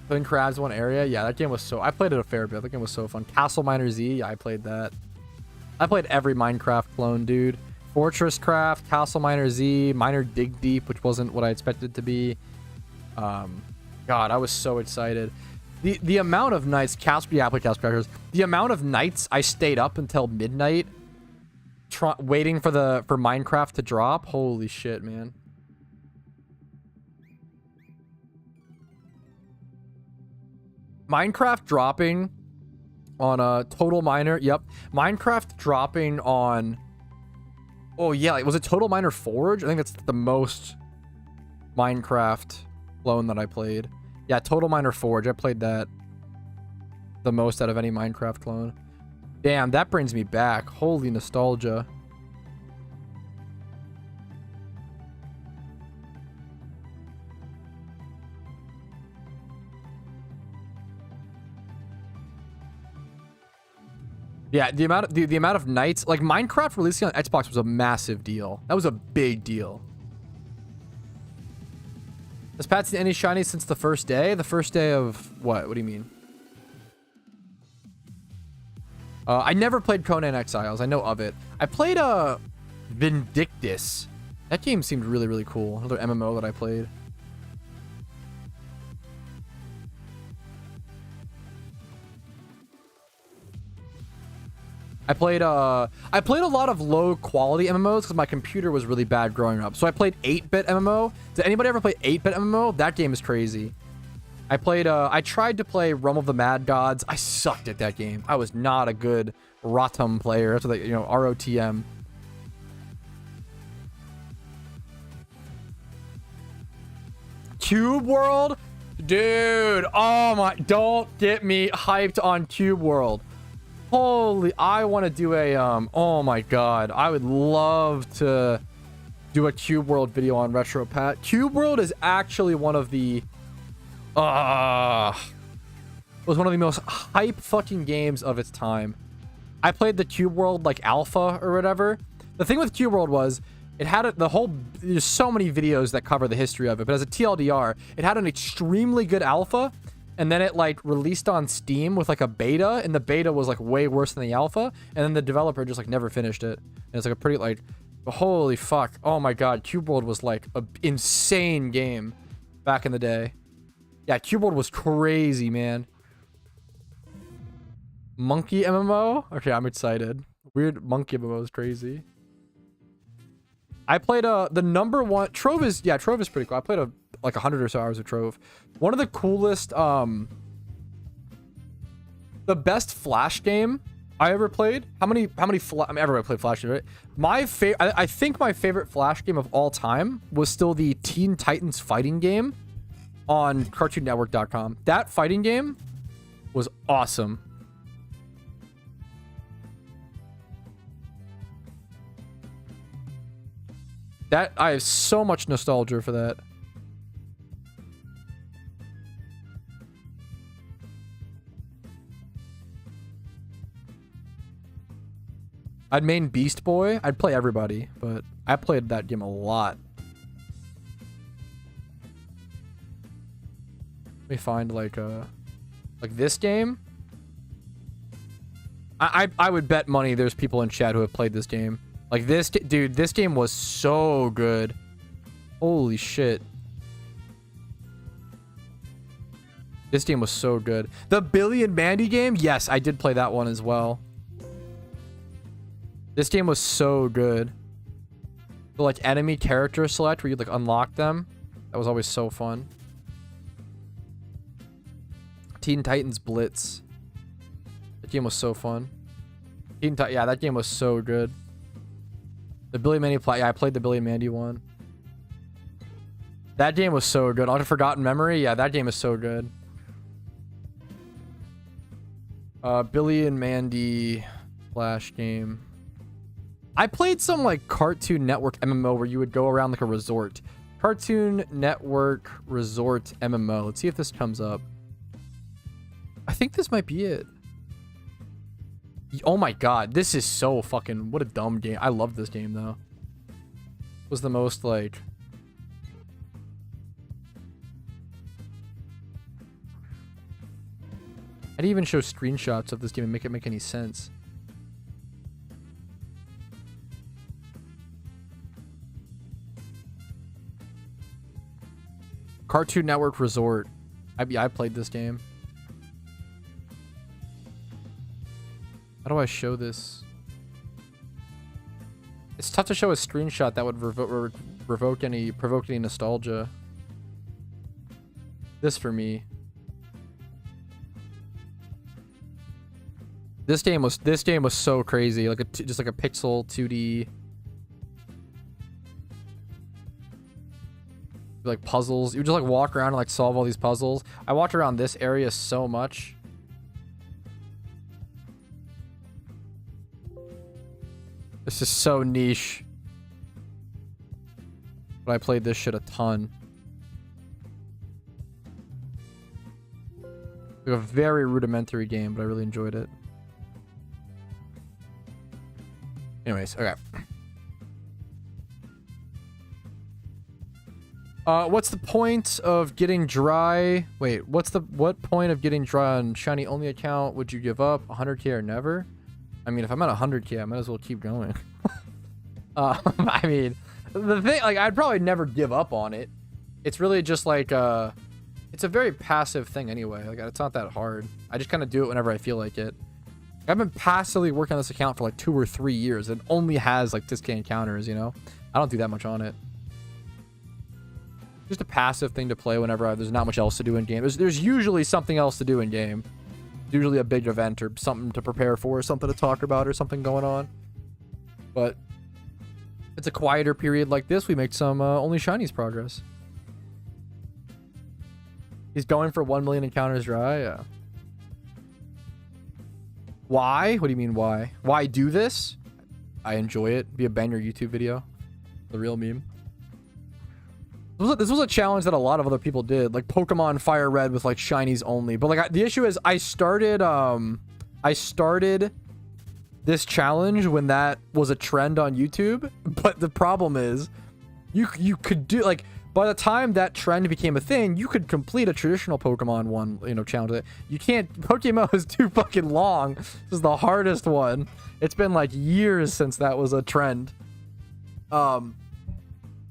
Putting crabs in one area? Yeah, that game was so... I played it a fair bit. That game was so fun. Castle Miner Z? Yeah, I played that. I played every Minecraft clone, dude. Fortress Craft, Castle Miner Z, Miner Dig Deep, which wasn't what I expected it to be. God, I was so excited. The amount of nights... Yeah, I played Castle Crashers. The amount of nights I stayed up until midnight waiting for Minecraft to drop. Holy shit, man. Minecraft dropping on a Total Miner. Yep. Minecraft dropping on... Oh, yeah. Was it Total Miner Forge? I think that's the most Minecraft clone that I played. Yeah, Total Miner Forge. I played that the most out of any Minecraft clone. Damn, that brings me back. Holy nostalgia. Yeah, the amount of nights, like Minecraft releasing on Xbox was a massive deal. That was a big deal. Has Pat seen any shinies since the first day? The first day of what? What do you mean? I never played Conan Exiles. I know of it. I played Vindictus. That game seemed really, really cool. Another MMO that I played. I played a lot of low quality MMOs because my computer was really bad growing up. So I played 8-bit MMO. Did anybody ever play 8-bit MMO? That game is crazy. I tried to play Realm of the Mad Gods. I sucked at that game. I was not a good Rotom player. That's what they, ROTM. Cube World? Dude, oh my, don't get me hyped on Cube World. Holy, I want to do a, oh my god. I would love to do a Cube World video on RetroPat. Cube World is actually one of the, was one of the most hype fucking games of its time. I played the Cube World, like, alpha or whatever. The thing with Cube World was, it had there's so many videos that cover the history of it, but as a TLDR, it had an extremely good alpha. And then it like released on Steam with like a beta, and the beta was like way worse than the alpha, and then the developer just like never finished it. And it's like a pretty like, holy fuck, oh my god, Cube World was like an insane game back in the day. Yeah, Cube World was crazy, man. Monkey MMO? Okay, I'm excited. Weird monkey MMO is crazy. I played the number one Trove is pretty cool. I played like 100 or so hours of Trove. One of the coolest, the best Flash game I ever played. How many everybody played Flash, right? I think my favorite Flash game of all time was still the Teen Titans fighting game on CartoonNetwork.com. That fighting game was awesome. I have so much nostalgia for that. I'd main Beast Boy. I'd play everybody, but I played that game a lot. Let me find like this game. I would bet money there's people in chat who have played this game. Like this, dude, this game was so good. Holy shit. This game was so good. The Billy and Mandy game? Yes, I did play that one as well. This game was so good. The like enemy character select where you like unlock them. That was always so fun. Teen Titans Blitz. That game was so fun. Yeah, that game was so good. The Billy and Mandy yeah, I played the Billy and Mandy one. That game was so good. On a Forgotten Memory? Yeah, that game is so good. Billy and Mandy Flash game. I played some like Cartoon Network MMO where you would go around like a resort. Cartoon Network Resort MMO. Let's see if this comes up. I think this might be it. Oh my god, this is so fucking... What a dumb game. I love this game, though. Was the most, like... I didn't even show screenshots of this game and make it make any sense. Cartoon Network Resort. I played this game. How do I show this? It's tough to show a screenshot that would provoke any nostalgia. This for me. This game was so crazy, like just like a pixel 2D, like puzzles. You would just like walk around and like solve all these puzzles. I walked around this area so much. This is so niche. But I played this shit a ton. Like a very rudimentary game, but I really enjoyed it. Anyways, okay. What's the point of getting dry? Wait, what point of getting dry on shiny only account would you give up? 100k or never? I mean, if I'm at 100k, I might as well keep going. I mean, the thing, like, I'd probably never give up on it. It's really just like, it's a very passive thing anyway. Like, it's not that hard. I just kind of do it whenever I feel like it. I've been passively working on this account for like 2 or 3 years. It only has like 10k encounters, you know? I don't do that much on it. Just a passive thing to play whenever there's not much else to do in game. There's usually something else to do in game. Usually a big event or something to prepare for, or something to talk about, or something going on. But it's a quieter period like this. We make some only shinies progress. He's going for 1 million encounters dry. Yeah. Why? What do you mean why? Why do this? I enjoy it. Be a banger YouTube video. The real meme. This was a challenge that a lot of other people did, like Pokemon Fire Red with like shinies only. But like the issue is, I started this challenge when that was a trend on YouTube. But the problem is, you could do like, by the time that trend became a thing, you could complete a traditional Pokemon one, you know, challenge. You can't. PokeMMO is too fucking long. This is the hardest one. It's been like years since that was a trend.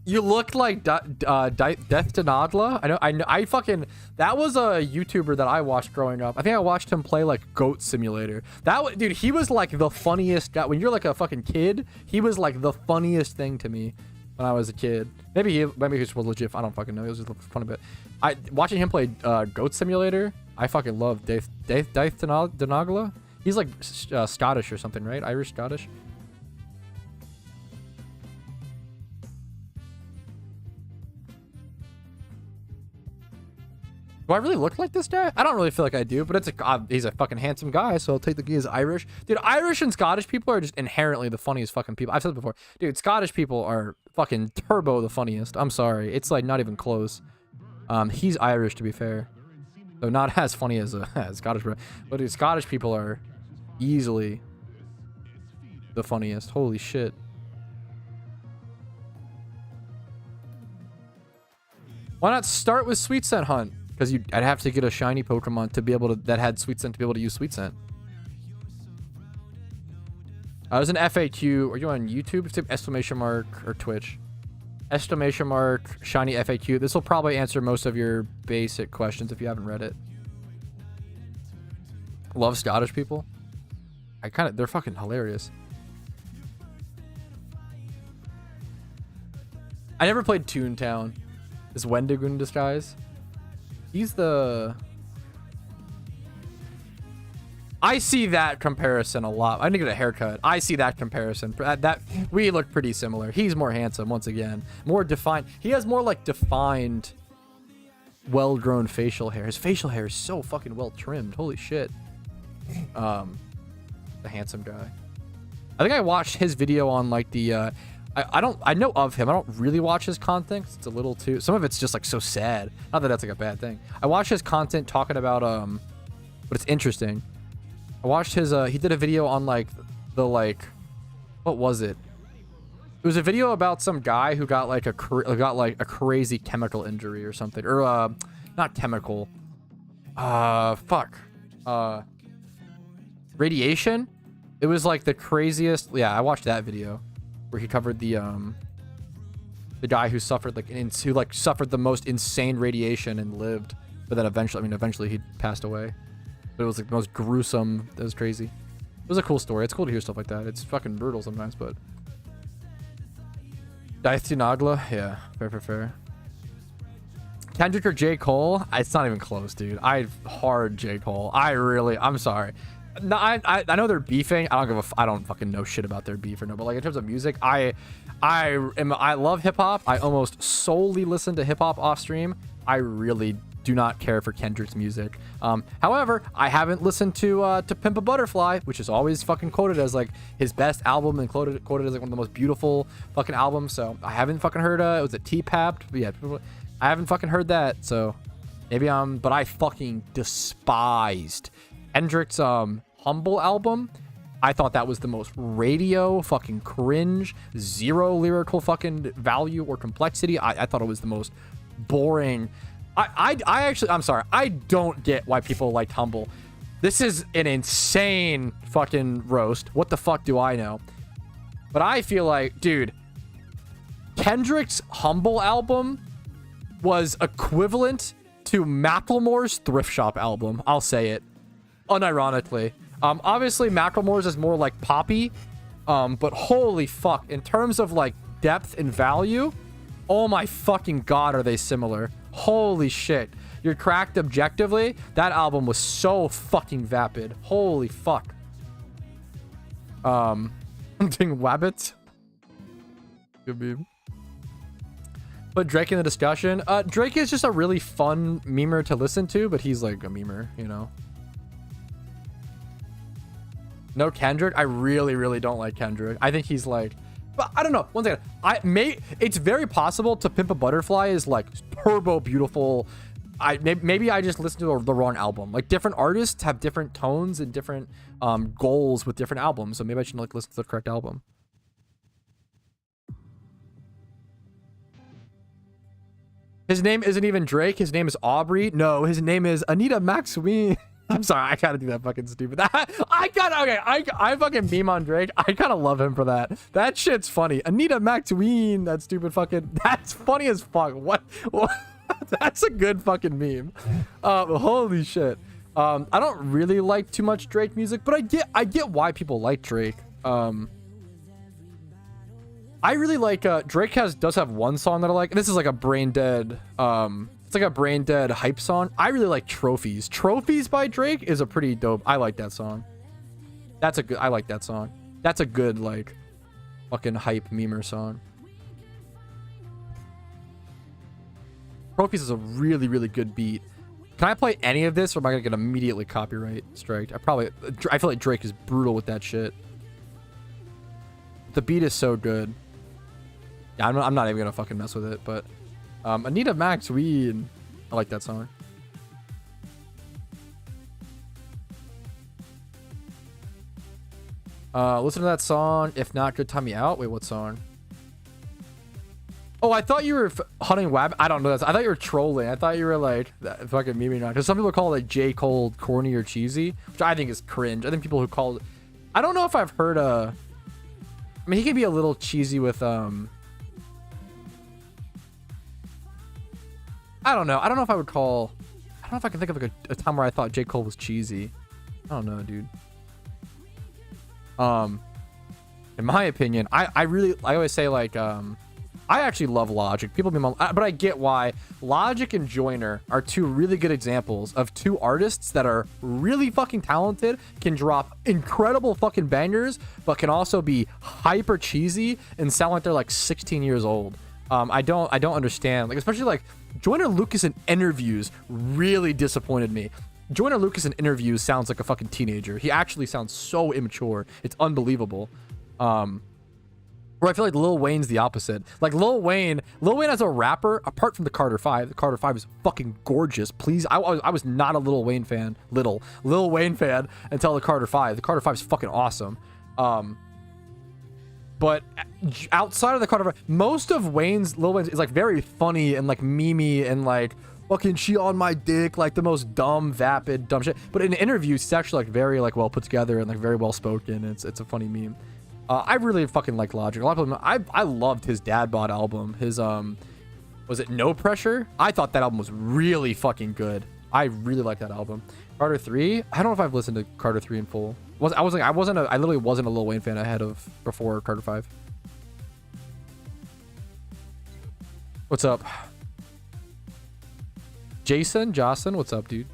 You looked like Death to Nodla. I fucking, that was a YouTuber that I watched growing up. I think I watched him play like Goat Simulator. Dude, he was like the funniest guy. When you're like a fucking kid, he was like the funniest thing to me when I was a kid. Maybe he was legit. I don't fucking know. It was just fun a bit. Watching him play Goat Simulator, I fucking love Death to Nodla. He's like Scottish or something, right? Irish, Scottish. Do I really look like this guy? I don't really feel like I do, but he's a fucking handsome guy, so I'll take the guy as Irish. Dude, Irish and Scottish people are just inherently the funniest fucking people. I've said it before. Dude, Scottish people are fucking turbo the funniest. I'm sorry. It's like not even close. He's Irish, to be fair. So not as funny as Scottish, but dude, Scottish people are easily the funniest. Holy shit. Why not start with Sweet Scent Hunt? Because I'd have to get a shiny Pokemon to be able to, that had Sweet Scent, to be able to use Sweet Scent. There's an FAQ. Are you on YouTube? Type exclamation mark or Twitch. Exclamation mark shiny FAQ. This will probably answer most of your basic questions if you haven't read it. Love Scottish people. They're fucking hilarious. I never played Toontown. Is Wendigo in disguise? He's the... I see that comparison a lot. I didn't get a haircut. I see that comparison. We look pretty similar. He's more handsome, once again. More defined. He has more, like, defined, well-grown facial hair. His facial hair is so fucking well-trimmed. Holy shit. The handsome guy. I think I watched his video on, like, the... I know of him. I don't really watch his content. It's a little too... Some of it's just like so sad. Not that that's like a bad thing. I watch his content talking about but it's interesting. I watched his he did a video on like the like, what was it? It was a video about some guy who got like a crazy chemical injury or something, or not chemical, fuck, radiation. It was like the craziest. Yeah, I watched that video where he covered the guy who suffered suffered the most insane radiation and lived, but then eventually he passed away. But it was like the most gruesome. That was crazy. It was a cool story. It's cool to hear stuff like that. It's fucking brutal sometimes, but. Dicey Nagla, yeah, fair. Kendrick or J. Cole? It's not even close, dude. Hard J. Cole. I'm sorry. No, I know they're beefing. I don't fucking know shit about their beef or no. But like in terms of music, I love hip hop. I almost solely listen to hip hop off stream. I really do not care for Kendrick's music. However, I haven't listened to Pimp a Butterfly, which is always fucking quoted as like his best album and quoted as like one of the most beautiful fucking albums. So I haven't fucking heard it was a T-Papped, but yeah, I haven't fucking heard that. So maybe but I fucking despised Kendrick's Humble album. I thought that was the most radio fucking cringe, zero lyrical fucking value or complexity. I thought it was the most boring. I'm sorry. I don't get why people liked Humble. This is an insane fucking roast. What the fuck do I know? But I feel like, dude, Kendrick's Humble album was equivalent to Macklemore's Thrift Shop album. I'll say it. Unironically. Obviously, Macklemore's is more like poppy. But holy fuck. In terms of like depth and value, oh my fucking god, are they similar? Holy shit. You're cracked objectively. That album was so fucking vapid. Holy fuck. Hunting Wabbit. Good meme. But Drake in the discussion. Drake is just a really fun memer to listen to, but he's like a memer, you know. No Kendrick. I really don't like Kendrick. I think he's like, but I don't know. One second. It's very possible To Pimp a Butterfly is like turbo beautiful. Maybe I just listened to the wrong album. Like different artists have different tones and different goals with different albums. So maybe I should like listen to the correct album. His name isn't even Drake. His name is Aubrey. No, his name is Anita Maxwell. I'm sorry, I gotta do that fucking stupid. I fucking meme on Drake. I kind of love him for that. That shit's funny. Anita McTween, that stupid fucking. That's funny as fuck. What? That's a good fucking meme. Holy shit. I don't really like too much Drake music, but I get why people like Drake. I really like Drake does have one song that I like. This is like a brain dead. It's like a brain dead hype song. I really like Trophies. Trophies by Drake is a pretty dope. I like that song. I like that song. That's a good like fucking hype memer song. Trophies is a really good beat. Can I play any of this or am I gonna get immediately copyright striked? I feel like Drake is brutal with that shit. The beat is so good. Yeah, I'm not even gonna fucking mess with it, but Anita Max Weed. I like that song. Listen to that song. If not, good time me out. Wait, what song? Oh, I thought you were hunting web. I don't know that. I thought you were trolling. I thought you were like that fucking memeing on. Because some people call it like J. Cole corny or cheesy, which I think is cringe. I think people who call it. I don't know if I've heard I mean, he can be a little cheesy with I don't know. I don't know if I would call. I don't know if I can think of like a time where I thought J. Cole was cheesy. I don't know, dude. In my opinion, I always say like I actually love Logic. People be, but I get why. Logic and Joyner are two really good examples of two artists that are really fucking talented, can drop incredible fucking bangers, but can also be hyper cheesy and sound like they're like 16 years old. I don't understand, like especially like Joyner Lucas in interviews really disappointed me. Joyner Lucas in interviews sounds like a fucking teenager. He actually sounds so immature. It's unbelievable. Where I feel like Lil Wayne's the opposite. Like Lil Wayne as a rapper, apart from the Carter 5, the Carter 5 is fucking gorgeous. Please, I was not a Lil Wayne fan, Lil Wayne fan until the Carter 5. The Carter 5 is fucking awesome. But outside of the Carter 5, most of Lil Wayne's is like very funny and like memey and like fucking she on my dick, like the most dumb, vapid, dumb shit. But in interviews, it's actually like very like well put together and like very well spoken. It's a funny meme. I really fucking like Logic. A lot of people, I loved his Dad Bod album. His was it No Pressure? I thought that album was really fucking good. I really like that album. Carter 3. I don't know if I've listened to Carter 3 in full. I literally wasn't a Lil Wayne fan before Carter 5. What's up? Jocelyn, what's up, dude?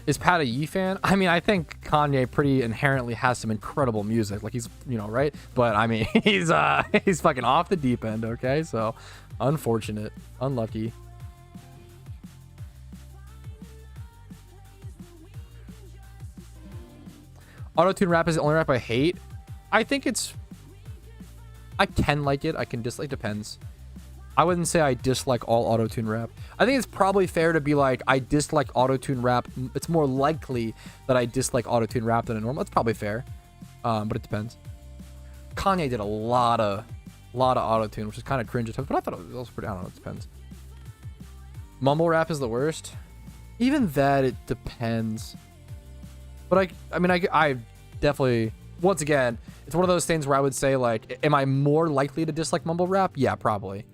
Is Pat a Yee fan? I mean, I think Kanye pretty inherently has some incredible music. Like he's, you know, right? But I mean, he's fucking off the deep end, okay? So, unfortunate. Unlucky. Auto-tune rap is the only rap I hate. I think I can like it. I can dislike. Depends. I wouldn't say I dislike all auto-tune rap. I think it's probably fair to be like, I dislike auto-tune rap. It's more likely that I dislike auto-tune rap than a normal. That's probably fair. But it depends. Kanye did a lot of auto-tune, which is kind of cringe at times, but I thought it was also pretty, I don't know, it depends. Mumble rap is the worst. Even that, it depends. But I definitely, once again, it's one of those things where I would say like, am I more likely to dislike mumble rap? Yeah, probably.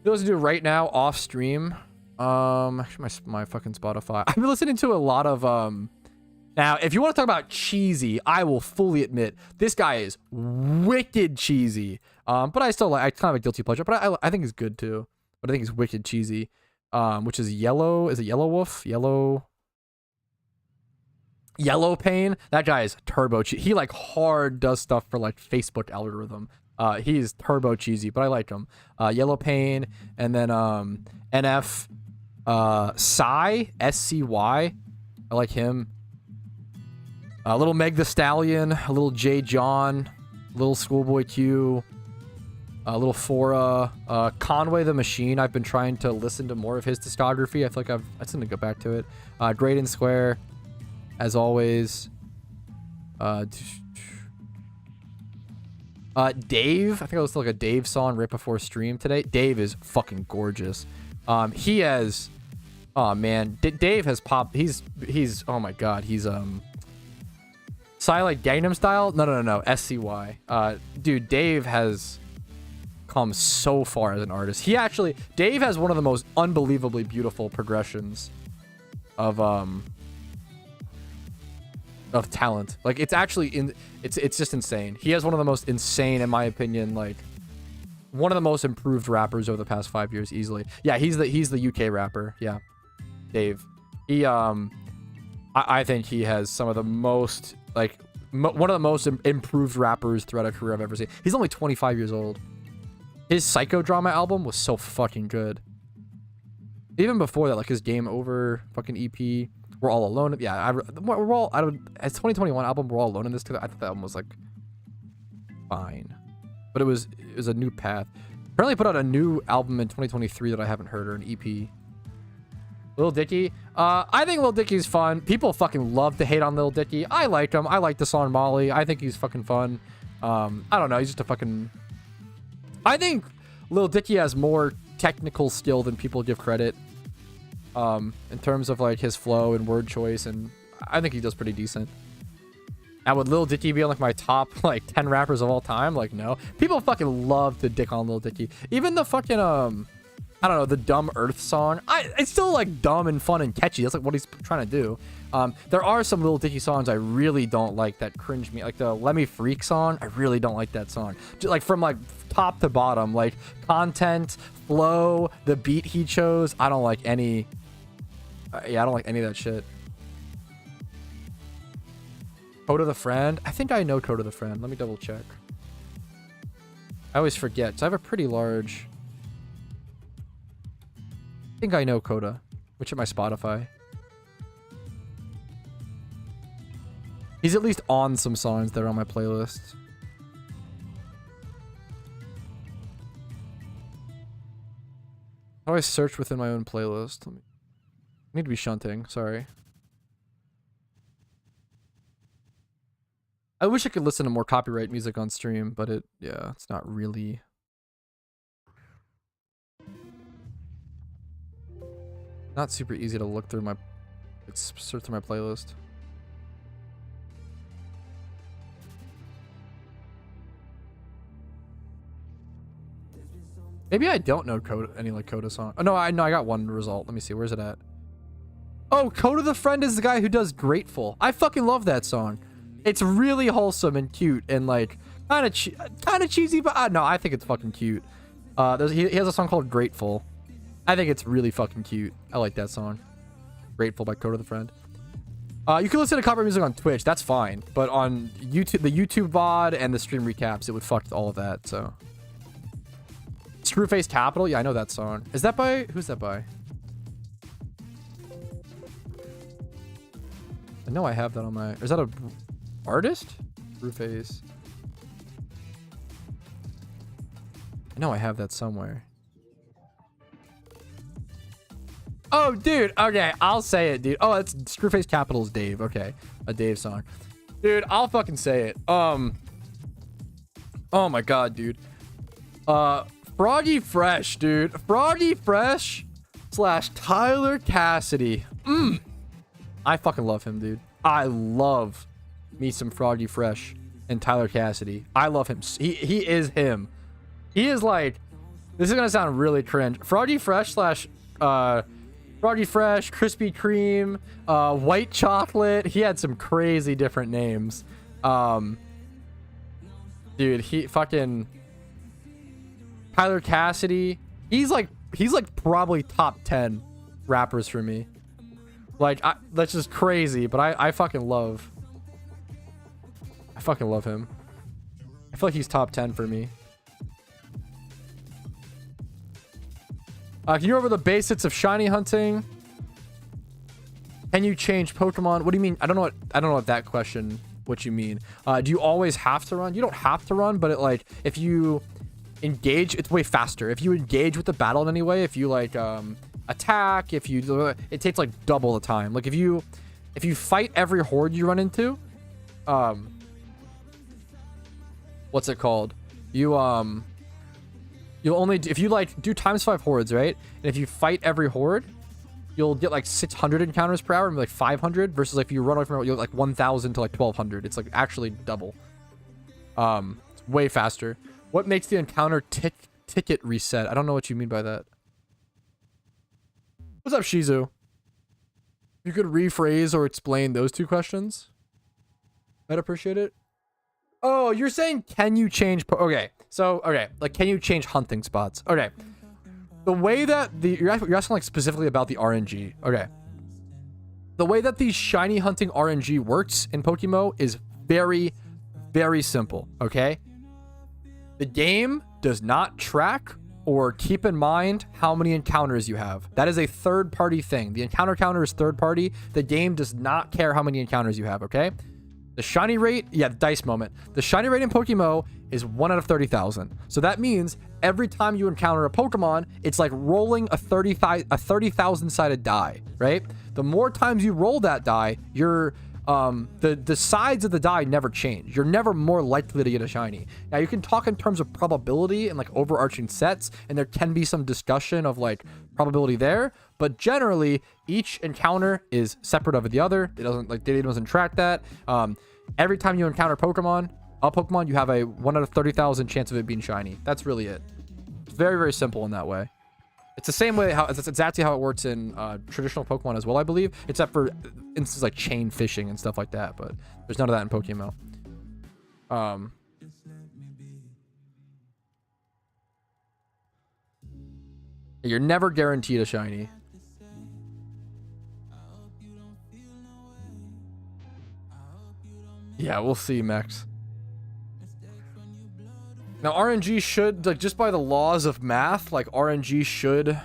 Those to do right now off stream. Actually my fucking Spotify. I've been listening to a lot of now if you want to talk about cheesy, I will fully admit this guy is wicked cheesy. But I still like, I kind of a guilty pleasure, but I think he's good too. But I think he's wicked cheesy. Which is Yellow, is it Yellow Wolf? Yellow Pain. That guy is turbo cheesy. He like hard does stuff for like Facebook algorithm. He's turbo cheesy, but I like him. Yellow Pain, and then NF Psy, SCY. I like him. A little Meg the Stallion, a little J John, little Schoolboy Q, a little Fora, Conway the Machine. I've been trying to listen to more of his discography. I feel like I just need to go back to it. Great and Square, as always. Dave, I think I was like a Dave song right before stream today. Dave is fucking gorgeous. He has, oh man, Dave has popped. He's oh my god, he's Psy like Gangnam Style. No, SCY. Dude, Dave has come so far as an artist. Dave has one of the most unbelievably beautiful progressions of talent. Like it's actually it's just insane. He has one of the most insane, in my opinion, like one of the most improved rappers over the past 5 years easily. Yeah, he's the UK rapper. Yeah, Dave. He I think he has some of the most like one of the most improved rappers throughout a career I've ever seen. He's only 25 years old. His Psychodrama album was so fucking good. Even before that, like his Game Over fucking EP. We're All Alone. Yeah, we're all. I don't. As 2021 album, We're All Alone in this. I thought that album was like fine, but it was a new path. Apparently, put out a new album in 2023 that I haven't heard, or an EP. Lil Dicky. I think Lil Dicky's fun. People fucking love to hate on Lil Dicky. I like him. I like the song Molly. I think he's fucking fun. I don't know. He's just a fucking. I think Lil Dicky has more technical skill than people give credit. In terms of like his flow and word choice, and I think he does pretty decent. Now would Lil Dicky be on like my top like 10 rappers of all time? Like no. People fucking love to dick on Lil Dicky. Even the fucking I don't know, the Dumb Earth song. It's still like dumb and fun and catchy. That's like what he's trying to do. There are some Lil Dicky songs I really don't like that cringe me. Like the Let Me Freak song. I really don't like that song. Just like from like top to bottom, like content, flow, the beat he chose. I don't like any. Yeah, I don't like any of that shit. Coda the Friend. I think I know Coda the Friend. Let me double check. I always forget. So I have a pretty large. I think I know Coda. Which at my Spotify. He's at least on some songs that are on my playlist. How do I search within my own playlist? I need to be shunting. Sorry. I wish I could listen to more copyright music on stream, but yeah, it's not really. Not super easy to look through search through my playlist. Maybe I don't know any like Coda song. Oh no, I got one result. Let me see. Where's it at? Oh, Coda the Friend is the guy who does Grateful. I fucking love that song. It's really wholesome and cute and like kind of cheesy, but no, I think it's fucking cute. He has a song called Grateful. I think it's really fucking cute. I like that song. Grateful by Coda the Friend. You can listen to copyright music on Twitch. That's fine, but on YouTube, the YouTube VOD and the stream recaps, it would fuck all of that. So. Screwface Capital? Yeah, I know that song. Is that by... Who's that by? I know I have that on my... Is that a artist? Screwface. I know I have that somewhere. Oh, dude. Okay, I'll say it, dude. Oh, it's Screwface Capital's Dave. Okay, a Dave song. Dude, I'll fucking say it. Oh my god, dude. Froggy Fresh, dude. Froggy Fresh / Tyler Cassidy. I fucking love him, dude. I love me some Froggy Fresh and Tyler Cassidy. I love him. He is him. He is like, this is gonna sound really cringe. Froggy Fresh / Froggy Fresh, Krispy Kreme, White Chocolate. He had some crazy different names. Dude, he fucking... Tyler Cassidy, he's like probably top 10 rappers for me. Like, that's just crazy, but I fucking love him. I feel like he's top 10 for me. Can you go over the basics of shiny hunting? Can you change Pokemon? What do you mean? I don't know what that question, what you mean. Do you always have to run? You don't have to run, but if you engage, it's way faster. If you engage with the battle in any way, if you like attack, it takes like double the time. Like if you fight every horde you run into, what's it called? You'll only if you like do ×5 hordes, right? And if you fight every horde, you'll get like 600 encounters per hour, maybe like 500, versus like if you run away from it, you'll get like 1000 to like 1200. It's like actually double. It's way faster. What makes the encounter ticket reset? I don't know what you mean by that. What's up, Shizu? You could rephrase or explain those two questions, I'd appreciate it. Oh, you're saying, can you change... Okay, so, okay, like, can you change hunting spots? Okay. The way that you're asking, like, specifically about the RNG. Okay. The way that the shiny hunting RNG works in PokeMMO is very, very simple, okay? The game does not track or keep in mind how many encounters you have. That is a third-party thing. The encounter counter is third-party. The game does not care how many encounters you have, okay? The shiny rate, yeah, the dice moment. The shiny rate in PokeMMO is 1 out of 30,000. So that means every time you encounter a Pokemon, it's like rolling a 30,000 sided die, right? The more times you roll that die, the sides of the die never change. You're never more likely to get a shiny. Now you can talk in terms of probability and like overarching sets, and there can be some discussion of like probability there, but generally each encounter is separate of the other. It doesn't like data doesn't track that. Every time you encounter a Pokemon, you have a 1 out of 30,000 chance of it being shiny. That's really it. It's very, very simple in that way. It's the same way it's exactly how it works in traditional Pokemon as well, I believe, except for instances like chain fishing and stuff like that, but there's none of that in PokeMMO. You're never guaranteed a shiny. Yeah, we'll see, Max. Now, RNG should, like, just by the laws of math, like, RNG should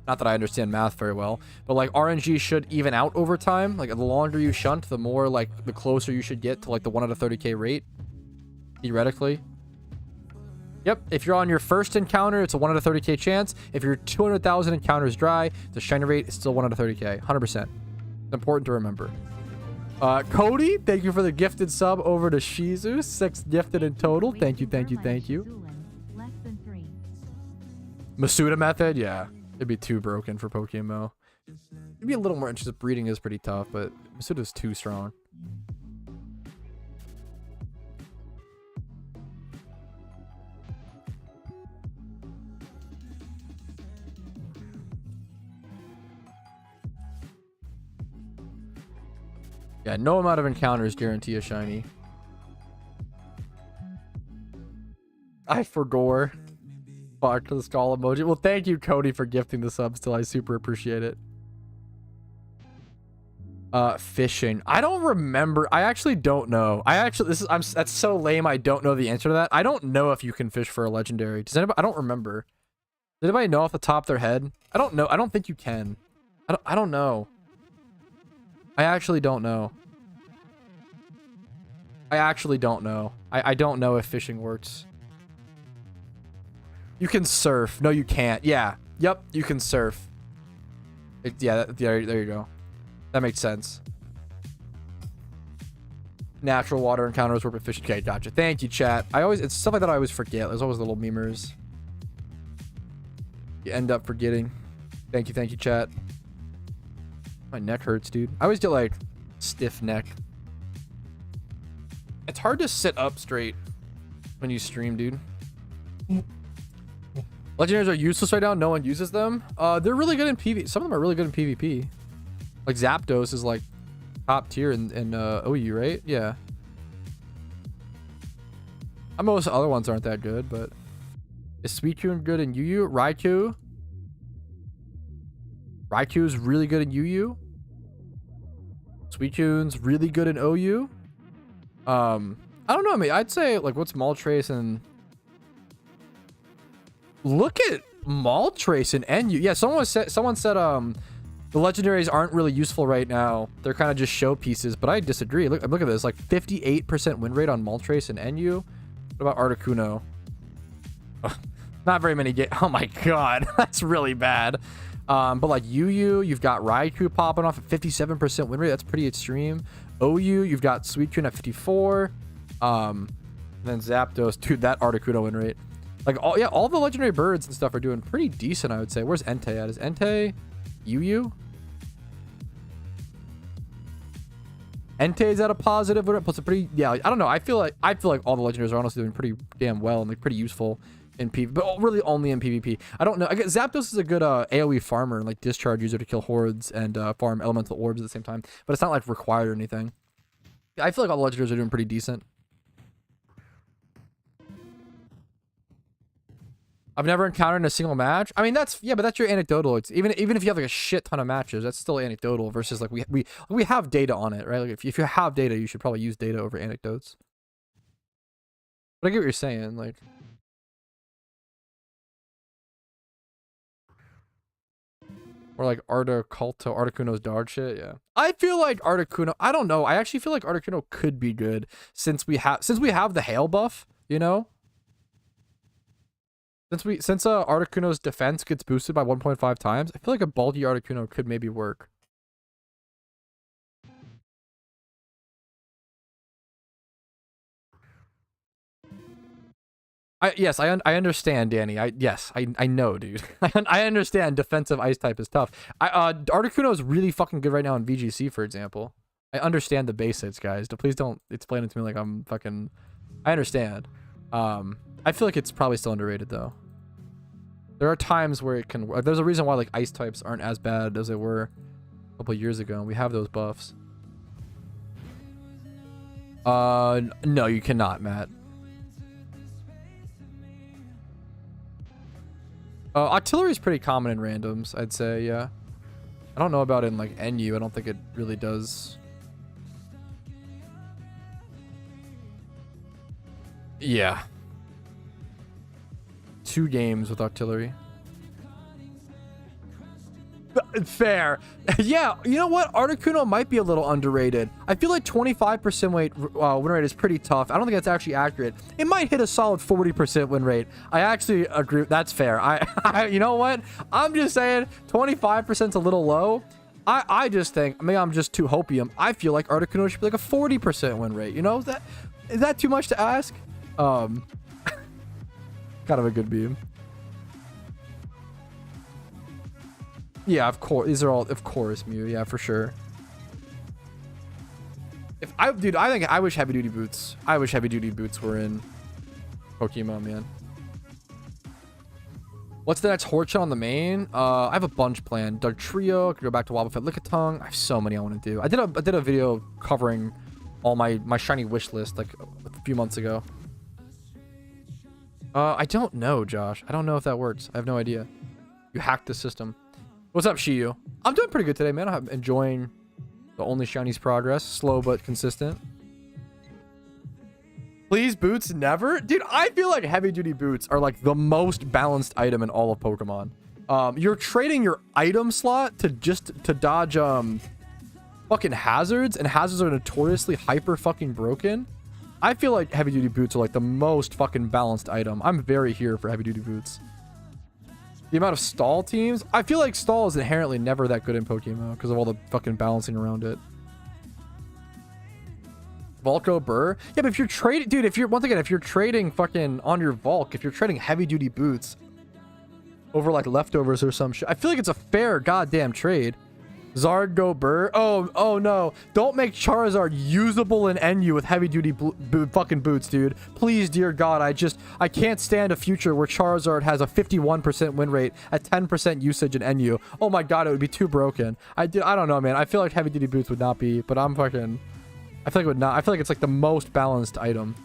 Not that I understand math very well, but like RNG should even out over time. Like the longer you shunt, the more like the closer you should get to like the 1 out of 30k rate, theoretically. Yep, if you're on your first encounter, it's a 1 out of 30k chance. If your 200,000 encounters dry, the shiny rate is still 1 out of 30k, 100%. It's important to remember. Cody, thank you for the gifted sub over to Shizu. 6 gifted in total. Thank you, thank you, thank you. Masuda method, yeah. It'd be too broken for PokeMMO. It'd be a little more interesting. Breeding is pretty tough, but Masuda's too strong. Yeah, no amount of encounters guarantee a shiny. I forgore. Fuck to the skull emoji. Well, thank you, Cody, for gifting the subs still. I super appreciate it. Fishing. I don't remember. I actually don't know. That's so lame. I don't know the answer to that. I don't know if you can fish for a legendary. Does anybody? I don't remember. Does anybody know off the top of their head? I don't know. I don't think you can. I don't know. I actually don't know. I actually don't know. I don't know if fishing works. You can surf. No, you can't. Yeah. Yep, you can surf. Yeah, there you go. That makes sense. Natural water encounters work with fishing. Okay, gotcha. Thank you, chat. It's stuff like that I always forget. There's always little memers you end up forgetting. Thank you, chat. My neck hurts, dude. I always get like stiff neck. It's hard to sit up straight when you stream, dude. Legendaries are useless right now. No one uses them. They're really good in PvP. Some of them are really good in PvP. Like Zapdos is like top tier in OU, right? Yeah. Most other ones aren't that good, but is Suicune good in UU? Raikou's really good in UU. Suicune's really good in OU. I don't know. I mean, I'd say like what's Moltres and look at Moltres and NU. Yeah, someone said the legendaries aren't really useful right now. They're kind of just showpieces, but I disagree. Look at this, like 58% win rate on Moltres and NU. What about Articuno? Not very many oh my god, that's really bad. But like UU, you've got Raikou popping off at 57% win rate. That's pretty extreme. OU, you've got Suicune at 54. And then Zapdos, dude, that Articuno win rate. Like all the legendary birds and stuff are doing pretty decent, I would say. Where's Entei at? Is Entei UU? Entei's at a positive win rate, plus a pretty I don't know. I feel like all the legendaries are honestly doing pretty damn well and like pretty useful in PvP, but really only in PvP. I don't know. I guess Zapdos is a good AoE farmer and like discharge user to kill hordes and farm elemental orbs at the same time, but it's not like required or anything. I feel like all the legendaries are doing pretty decent. I've never encountered in a single match. I mean, but that's your anecdotal. It's even if you have like a shit ton of matches, that's still anecdotal versus like we have data on it, right? Like if you have data, you should probably use data over anecdotes. But I get what you're saying, like. Or like Articuno's dog shit, yeah. I feel like Articuno, I don't know. I actually feel like Articuno could be good since we have the hail buff, you know? Since Articuno's defense gets boosted by 1.5 times, I feel like a bulky Articuno could maybe work. I understand, Danny. I know, dude. I understand defensive ice type is tough. Articuno is really fucking good right now in VGC, for example. I understand the basics, guys. Please don't explain it to me like I'm fucking. I understand. I feel like it's probably still underrated though. There are times where it can. There's a reason why like ice types aren't as bad as they were a couple years ago. And we have those buffs. No, you cannot, Matt. Artillery is pretty common in randoms, I'd say, yeah. I don't know about in like NU. I don't think it really does. Yeah. 2 games with artillery. Fair. Yeah, you know what? Articuno might be a little underrated. I feel like 25% win rate is pretty tough. I don't think that's actually accurate. It might hit a solid 40% win rate. I actually agree. That's fair. You know what? I'm just saying 25% is a little low. I just think, maybe I'm just too hopium. I feel like Articuno should be like a 40% win rate. You know, is that too much to ask? Kind of a good beam. Yeah, of course. These are all, of course, Mew. Yeah, for sure. Dude, I wish heavy duty boots. I wish heavy duty boots were in PokeMMO, man. What's the next Horde shot on the main? I have a bunch planned. Dark Trio. I could go back to Wobbuffet Lickitung. I have so many I want to do. I did a video covering all my shiny wish list like a few months ago. I don't know, Josh. I don't know if that works. I have no idea. You hacked the system. What's up, Shiyu? I'm doing pretty good today, man. I'm enjoying the only Shinies progress. Slow but consistent. Please, boots never? Dude, I feel like heavy duty boots are like the most balanced item in all of Pokemon. You're trading your item slot to dodge fucking hazards, and hazards are notoriously hyper fucking broken. I feel like heavy duty boots are like the most fucking balanced item. I'm very here for heavy duty boots. The amount of stall teams, I feel like stall is inherently never that good in Pokemon because of all the fucking balancing around it. Volco Burr, yeah, but if you're trading, dude, if you're trading fucking on your Volk, if you're trading heavy duty boots over like leftovers or some shit, I feel like it's a fair goddamn trade. Zard Go Burr. Oh no. Don't make Charizard usable in NU with heavy duty fucking boots, dude. Please, dear God, I can't stand a future where Charizard has a 51% win rate at 10% usage in NU. Oh my God, it would be too broken. I don't know, man. I feel like heavy duty boots would not be, but I feel like it would not. I feel like it's like the most balanced item.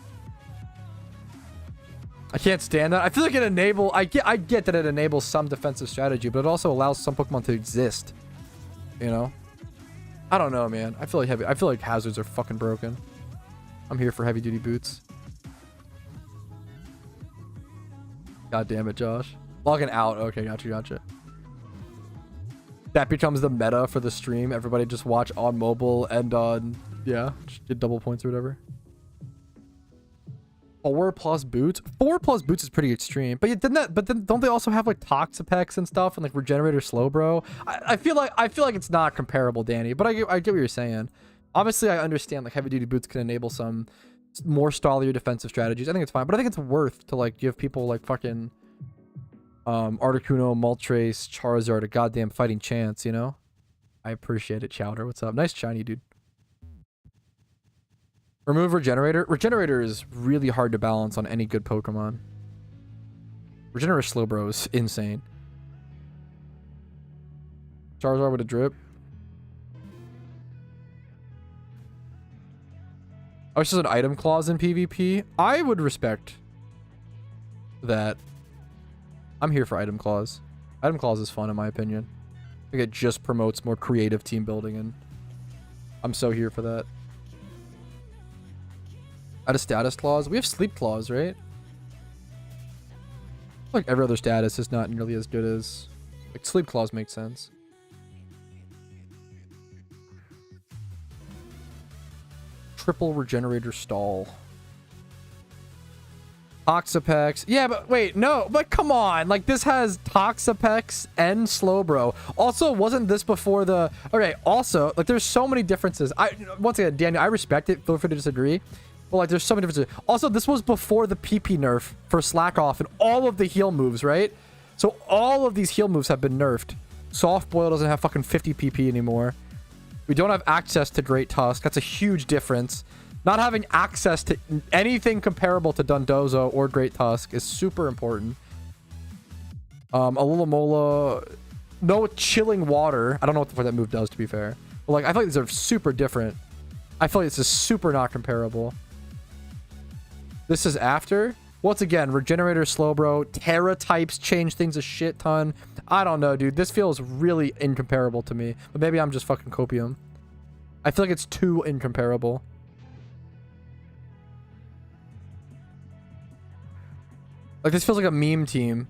I can't stand that. I feel like I get that it enables some defensive strategy, but it also allows some Pokemon to exist. You know, I don't know, man. I feel like hazards are fucking broken. I'm here for heavy duty boots. God damn it, Josh. Logging out. Okay, gotcha. That becomes the meta for the stream. Everybody just watch on mobile and on, yeah, just get double points or whatever. 4+ boots. 4+ boots is pretty extreme. But then don't they also have like Toxapex and stuff and like Regenerator Slowbro? I feel like it's not comparable, Danny. But I get what you're saying. Obviously, I understand like heavy duty boots can enable some more stallier defensive strategies. I think it's fine, but I think it's worth to like give people like fucking Articuno, Moltres, Charizard a goddamn fighting chance. You know? I appreciate it, Chowder. What's up? Nice shiny, dude. Remove Regenerator. Regenerator is really hard to balance on any good Pokemon. Regenerator Slowbro is insane. Charizard with a drip. Oh, it's just an item clause in PvP. I would respect that. I'm here for item clause. Item clause is fun in my opinion. I think it just promotes more creative team building, and I'm so here for that. Add a status clause. We have sleep clause, right? Like every other status is not nearly as good as like sleep clause makes sense. Triple regenerator stall. Toxapex. Yeah, but wait, no, but come on. Like this has Toxapex and Slowbro. Also, wasn't this before the... Okay, also, like there's so many differences. Once again, Daniel, I respect it. Feel free to disagree. But like there's so many differences. Also, this was before the PP nerf for Slack Off and all of the heal moves, right? So all of these heal moves have been nerfed. Soft Boil doesn't have fucking 50 PP anymore. We don't have access to Great Tusk. That's a huge difference. Not having access to anything comparable to Dundozo or Great Tusk is super important. Alomola, no chilling water. I don't know what the fuck that move does, to be fair. But like, I feel like these are super different. I feel like this is super not comparable. This is after. Once again, Regenerator Slowbro. Terra types change things a shit ton. I don't know, dude. This feels really incomparable to me. But maybe I'm just fucking copium. I feel like it's too incomparable. Like, this feels like a meme team.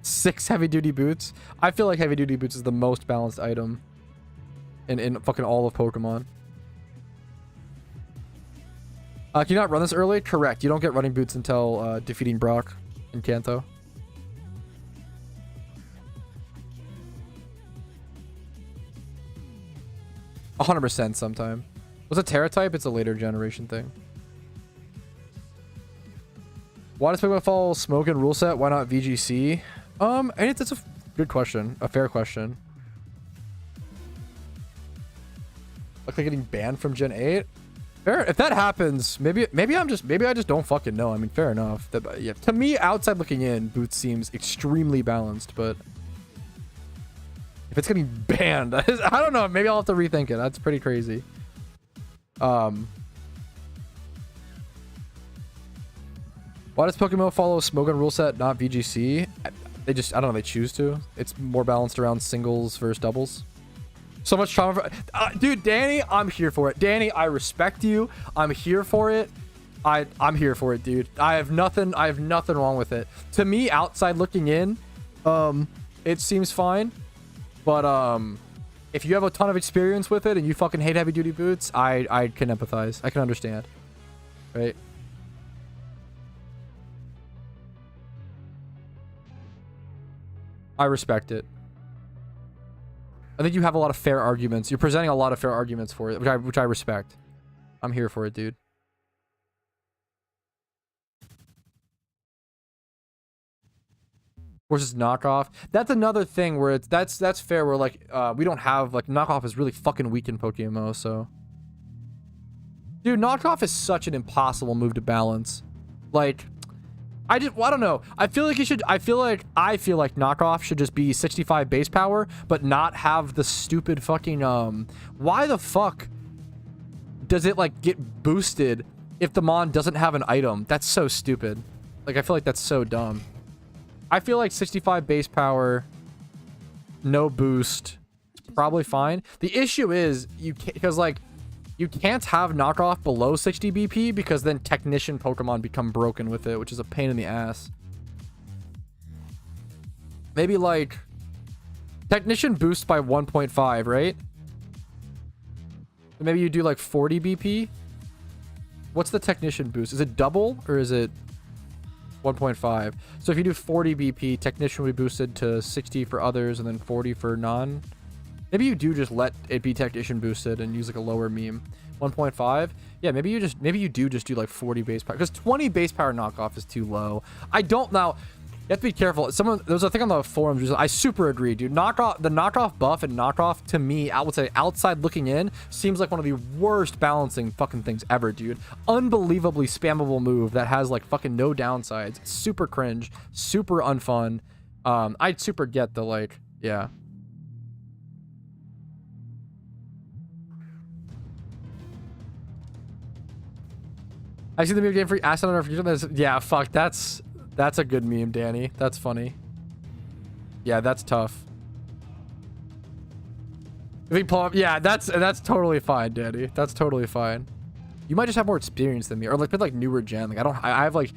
6 heavy duty boots. I feel like heavy duty boots is the most balanced item in fucking all of Pokemon. Can you not run this early? Correct. You don't get running boots until defeating Brock in Kanto. %, sometime. Was it Terra type? It's a later generation thing. Why does Pokemon follow Smoke and rule set? Why not VGC? That's a good question. A fair question. Like getting banned from Gen 8? Fair. If that happens, maybe I just don't fucking know. I mean, fair enough. Yeah, to me, outside looking in, Boots seems extremely balanced, but if it's getting banned, I don't know. Maybe I'll have to rethink it. That's pretty crazy. Why does PokeMMO follow Smoke and rule set, not VGC? They just, I don't know, they choose to. It's more balanced around singles versus doubles. So much trauma. Dude, Danny, I'm here for it. Danny, I respect you. I'm here for it. I'm here for it, dude. I have nothing wrong with it. To me, outside looking in, it seems fine. But if you have a ton of experience with it and you fucking hate heavy duty boots, I can empathize. I can understand. Right? I respect it. I think you have a lot of fair arguments. You're presenting a lot of fair arguments for it, which I respect. I'm here for it, dude. Versus knockoff. That's another thing where it's that's fair. Where like we don't have like knockoff is really fucking weak in PokeMMO. So, dude, knockoff is such an impossible move to balance. Like, I don't know. I feel like I feel like knockoff should just be 65 base power, but not have the stupid fucking why the fuck does it like get boosted if the mon doesn't have an item? That's so stupid. Like, I feel like that's so dumb. I feel like 65 base power, no boost, is probably fine. The issue is you can't, because like you can't have knockoff below 60 BP because then technician Pokemon become broken with it, which is a pain in the ass. Maybe like technician boosts by 1.5, right? Maybe you do like 40 BP. What's the technician boost? Is it double or is it 1.5? So if you do 40 BP, technician will be boosted to 60 for others and then 40 for non. Maybe you do just let it be technician boosted and use like a lower meme. 1.5. Yeah, maybe you do just do like 40 base power, because 20 base power knockoff is too low. I don't know. You have to be careful. There was a thing on the forums. I super agree, dude. The knockoff buff and knockoff, to me, I would say outside looking in, seems like one of the worst balancing fucking things ever, dude. Unbelievably spammable move that has like fucking no downsides. It's super cringe, super unfun. I'd super get the like, yeah. I see the meme game for Aston on our future. Yeah, fuck, that's a good meme, Danny. That's funny. Yeah, that's tough. If we pull up, yeah, that's totally fine, Danny. That's totally fine. You might just have more experience than me, or like newer gen. Like I have like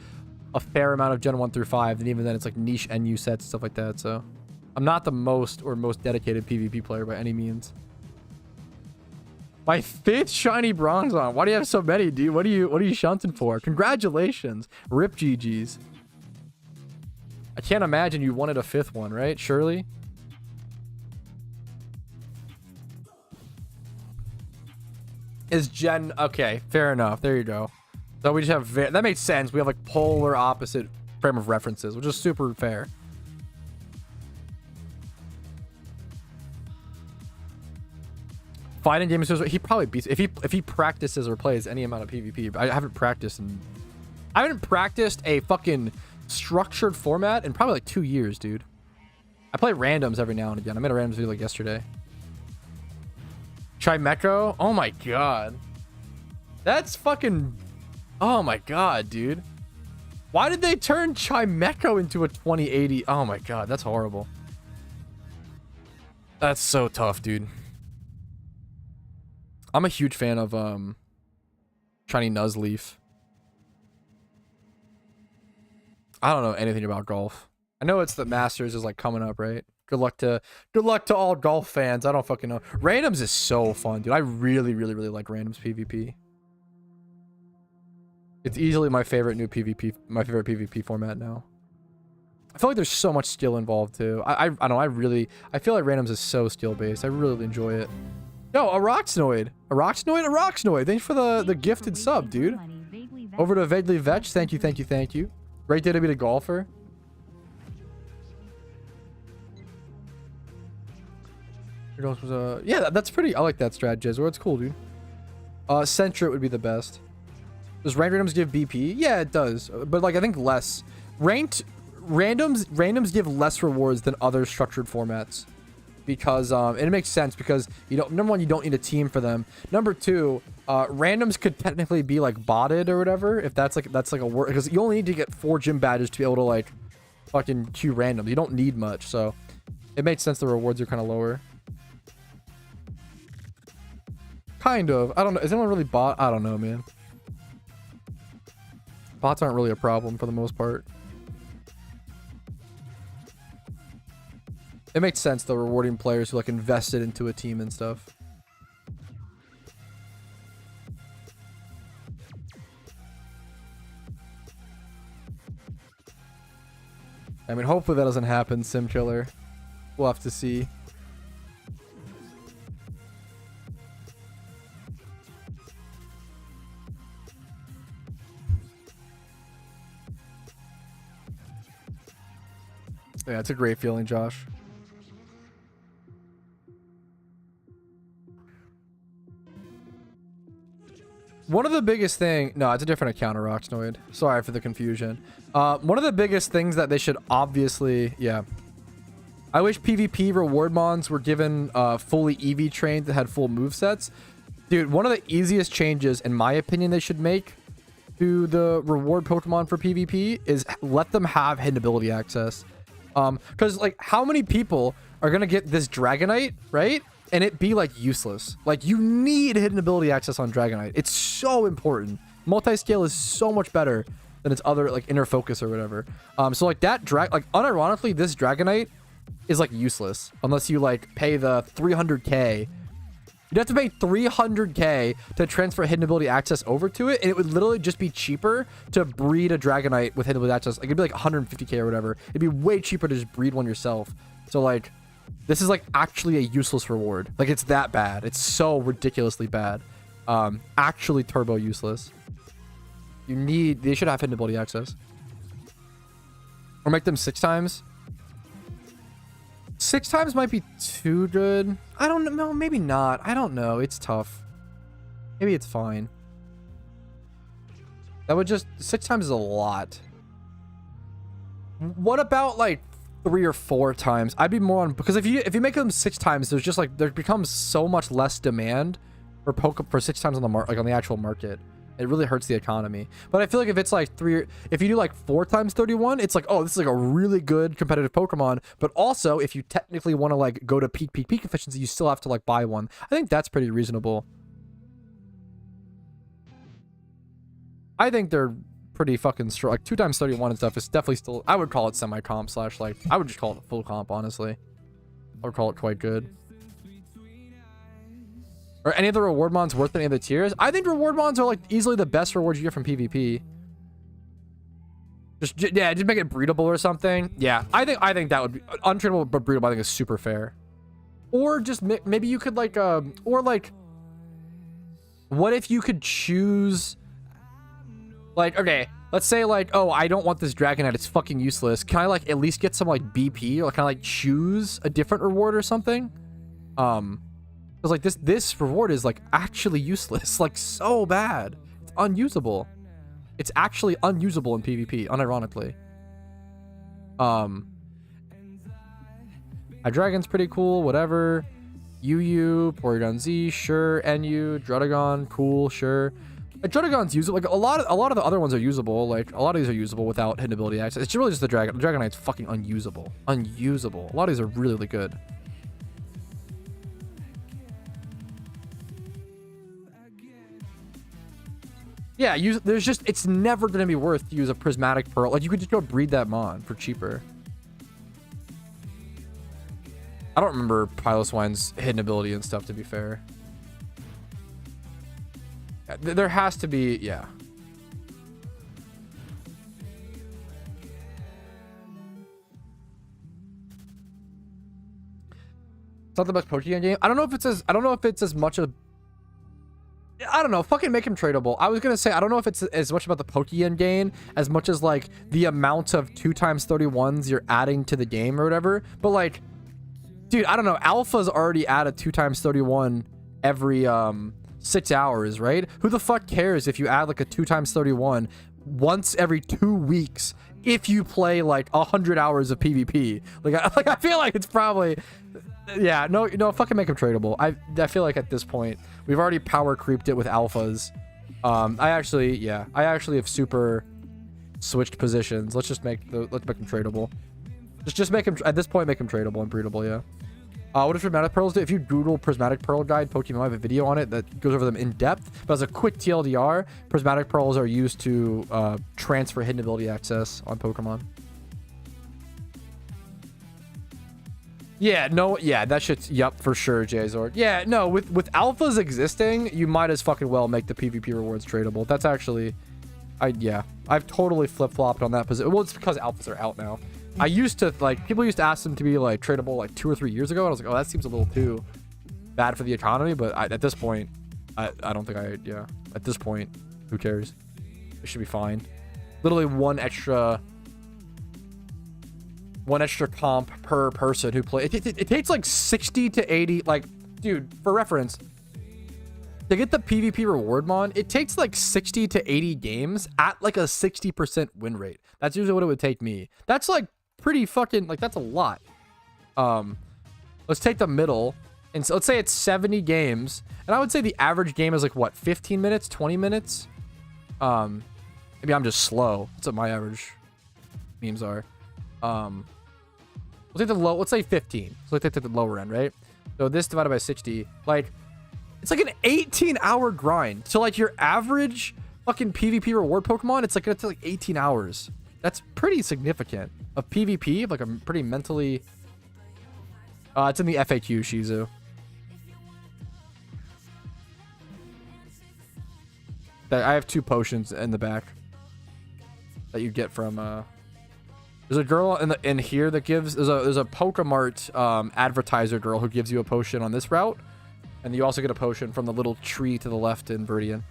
a fair amount of Gen 1 through 5, and even then it's like niche NU sets and stuff like that. So I'm not the most dedicated PvP player by any means. My 5th shiny bronze on. Why do you have so many, dude? What are you shunting for? Congratulations. Rip GG's. I can't imagine you wanted a 5th one, right? Surely? Is Gen... Okay, fair enough. There you go. So we just have... That makes sense. We have like polar opposite frame of references, which is super fair. Fighting game is he probably beats if he practices or plays any amount of PvP. I haven't practiced a fucking structured format in probably like 2 years, dude. I play randoms every now and again. I made a randoms video like yesterday. Chimecho? Oh my god. That's fucking... Oh my god, dude. Why did they turn Chimecho into a 2080? Oh my god, that's horrible. That's so tough, dude. I'm a huge fan of Shiny Nuzleaf. I don't know anything about golf. I know it's the Masters is like coming up, right? Good luck to all golf fans. I don't fucking know. Randoms is so fun, dude. I really like randoms PvP. It's easily my favorite new PvP, my favorite PvP format now. I feel like there's so much skill involved too. I don't know. I feel like randoms is so skill based. I really enjoy it. Yo, a Roxnoid. Thanks for the gifted sub, dude. Over to Vaguely Vetch. Thank you. Great day to be a golfer. Yeah, that's pretty. I like that strat, Jez. It's cool, dude. Centrit would be the best. Does ranked randoms give BP? Yeah, it does. But like, I think less. Ranked randoms give less rewards than other structured formats. Because it makes sense because number one, you don't need a team for them. Number two, randoms could technically be like botted or whatever, if that's like a word, because you only need to get 4 gym badges to be able to like fucking queue randoms. You don't need much, so it makes sense the rewards are kind of lower. Kind of. I don't know. Is anyone really bot? I don't know, man. Bots aren't really a problem for the most part. It makes sense though, rewarding players who like invested into a team and stuff. I mean, hopefully that doesn't happen, Sim Killer. We'll have to see. Yeah, it's a great feeling, Josh. One of the biggest thing, no, it's a different account of Roxnoid. Sorry for the confusion. One of the biggest things that they should obviously, yeah. I wish PvP reward mons were given fully EV trained that had full movesets. Dude, one of the easiest changes, in my opinion, they should make to the reward Pokemon for PvP is let them have hidden ability access. Because like, how many people are gonna get this Dragonite, right? And it be like useless. Like, you need hidden ability access on Dragonite. It's so important. Multi-scale is so much better than its other like inner focus or whatever. So like that unironically, this Dragonite is like useless unless you like pay the 300k. You'd have to pay 300k to transfer hidden ability access over to it, and it would literally just be cheaper to breed a Dragonite with hidden ability access. Like, it'd be like 150k or whatever. It'd be way cheaper to just breed one yourself. So like, this is like actually a useless reward. Like, it's that bad. It's so ridiculously bad. Actually turbo useless. They should have hidden ability access. Or make them 6 times. 6 times might be too good. I don't know. Maybe not. I don't know. It's tough. Maybe it's fine. That would just... 6 times is a lot. What about like 3 or 4 times? I'd be more on... Because if you make them 6 times, there's just like... There becomes so much less demand for 6 times on the on the actual market. It really hurts the economy. But I feel like if it's like if you do like 4 times 31, it's like, oh, this is like a really good competitive Pokemon. But also, if you technically want to like go to peak efficiency, you still have to like buy one. I think that's pretty reasonable. I think they're pretty fucking strong. Like 2 times 31 and stuff is definitely still, I would call it semi-comp / like, I would just call it full comp, honestly. I would call it quite good. Are any of the reward mons worth any of the tiers? I think reward mons are like easily the best rewards you get from PvP. Just make it breedable or something. Yeah, I think that would be untrainable but breedable. I think is super fair. Or just maybe you could like or like, what if you could choose like, okay, let's say like, oh, I don't want this Dragonite, it's fucking useless. Can I like at least get some like BP, or can I like choose a different reward or something? Because like this reward is like actually useless, like so bad. It's unusable. It's actually unusable in PvP, unironically. Dragon's pretty cool, whatever. UU, Porygon Z, sure. NU, Druddigon, cool, sure. Like, Druddigon's usable. Like a lot of the other ones are usable. Like a lot of these are usable without hidden ability access. It's really just the Dragon. The Dragonite's fucking unusable. Unusable. A lot of these are really, really good. Yeah, it's never going to be worth to use a prismatic pearl. Like, you could just go breed that mon for cheaper. I don't remember Piloswine's hidden ability and stuff, to be fair. There has to be, yeah. It's not the best Pokeyen game. I don't know if it's as much of, I don't know, fucking make him tradable. I was gonna say, I don't know if it's as much about the Pokeyen gain as much as like the amount of 2x31s you're adding to the game or whatever. But like, dude, I don't know. Alpha's already added 2x31 every 6 hours, right? Who the fuck cares if you add like a 2x31 once every 2 weeks if you play like 100 hours of PvP? Like I feel like it's probably, yeah, no, fucking make him tradable. I feel like at this point we've already power creeped it with alphas. I actually have super switched positions. Let's make him tradable. Just make him, at this point, make him tradable and breedable, yeah. What does prismatic pearls do? If you Google prismatic pearl guide PokeMMO, I have a video on it that goes over them in depth. But as a quick TLDR, prismatic pearls are used to transfer hidden ability access on Pokemon. Yeah, no, yeah, that shit's, yep, for sure, Jzord. Yeah, no, with alphas existing, you might as fucking well make the PvP rewards tradable. That's actually, I've totally flip-flopped on that position. Well, it's because alphas are out now. I used to, like, people used to ask them to be, like, tradable, like, 2 or 3 years ago, and I was like, oh, that seems a little too bad for the economy, but at this point, I don't think at this point, who cares? It should be fine. Literally one extra comp per person who play. It takes like 60 to 80, like, dude, for reference, to get the PvP reward mon, it takes like 60 to 80 games at like a 60% win rate. That's usually what it would take me. That's like pretty fucking, like, that's a lot. Let's take the middle, and so let's say it's 70 games, and I would say the average game is like what, 15 minutes, 20 minutes? Maybe I'm just slow. That's what my average memes are. We'll take the low, let's say 15. So let's take the lower end, right? So this divided by 60, like, it's like an 18-hour grind. So like your average fucking PvP reward Pokemon, it's like gonna take like 18 hours. That's pretty significant. Of PvP, of like a pretty mentally, it's in the FAQ, Shizu. I have 2 potions in the back that you get from, there's a girl in here that gives, there's a Pokemart advertiser girl who gives you a potion on this route, and you also get a potion from the little tree to the left in Viridian.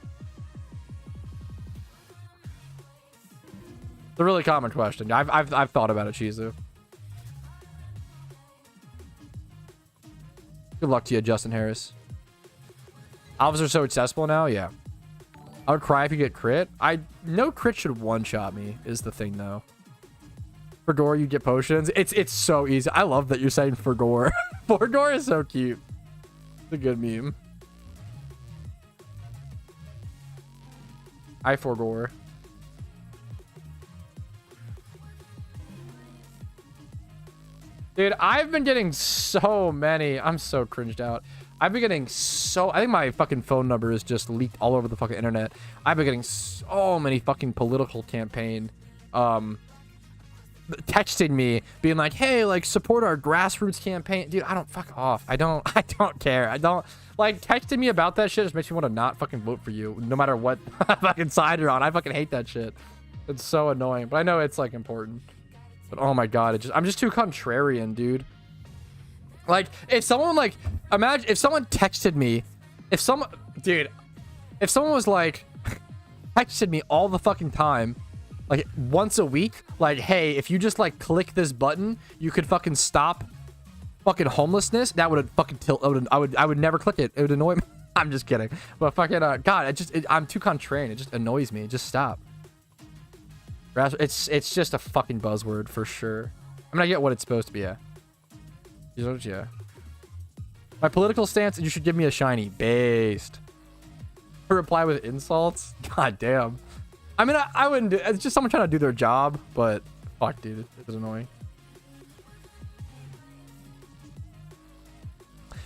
It's a really common question. I've thought about it, Shizu. Good luck to you, Justin Harris. Alphas are so accessible now, yeah. I would cry if you get crit. No crit should one-shot me, is the thing, though. For Gore, you get potions. It's so easy. I love that you're saying for Gore. For Gore is so cute. It's a good meme. I for Gore. Dude, I've been getting so many. I'm so cringed out. I've been getting so... I think my fucking phone number is just leaked all over the fucking internet. I've been getting so many fucking political campaign texting me being like, hey, like, support our grassroots campaign. Dude, I don't, fuck off. I don't care. I don't, like, texting me about that shit just makes me want to not fucking vote for you no matter what fucking side you're on. I fucking hate that shit. It's so annoying, but I know it's like important. But oh my god, I'm just too contrarian, dude. Like, if someone, like, imagine if someone texted me, if someone was like texted me all the fucking time, like once a week, like, hey, if you just like click this button, you could fucking stop fucking homelessness, that would fucking tilt. I would never click it. It would annoy me. I'm just kidding. But fucking god, I'm too contrarian. It just annoys me. Just stop. It's just a fucking buzzword for sure. I mean, I get what it's supposed to be. Yeah. My political stance, you should give me a shiny. Based. Reply with insults? God damn. I mean, I wouldn't do, it's just someone trying to do their job, but fuck, dude, it was annoying.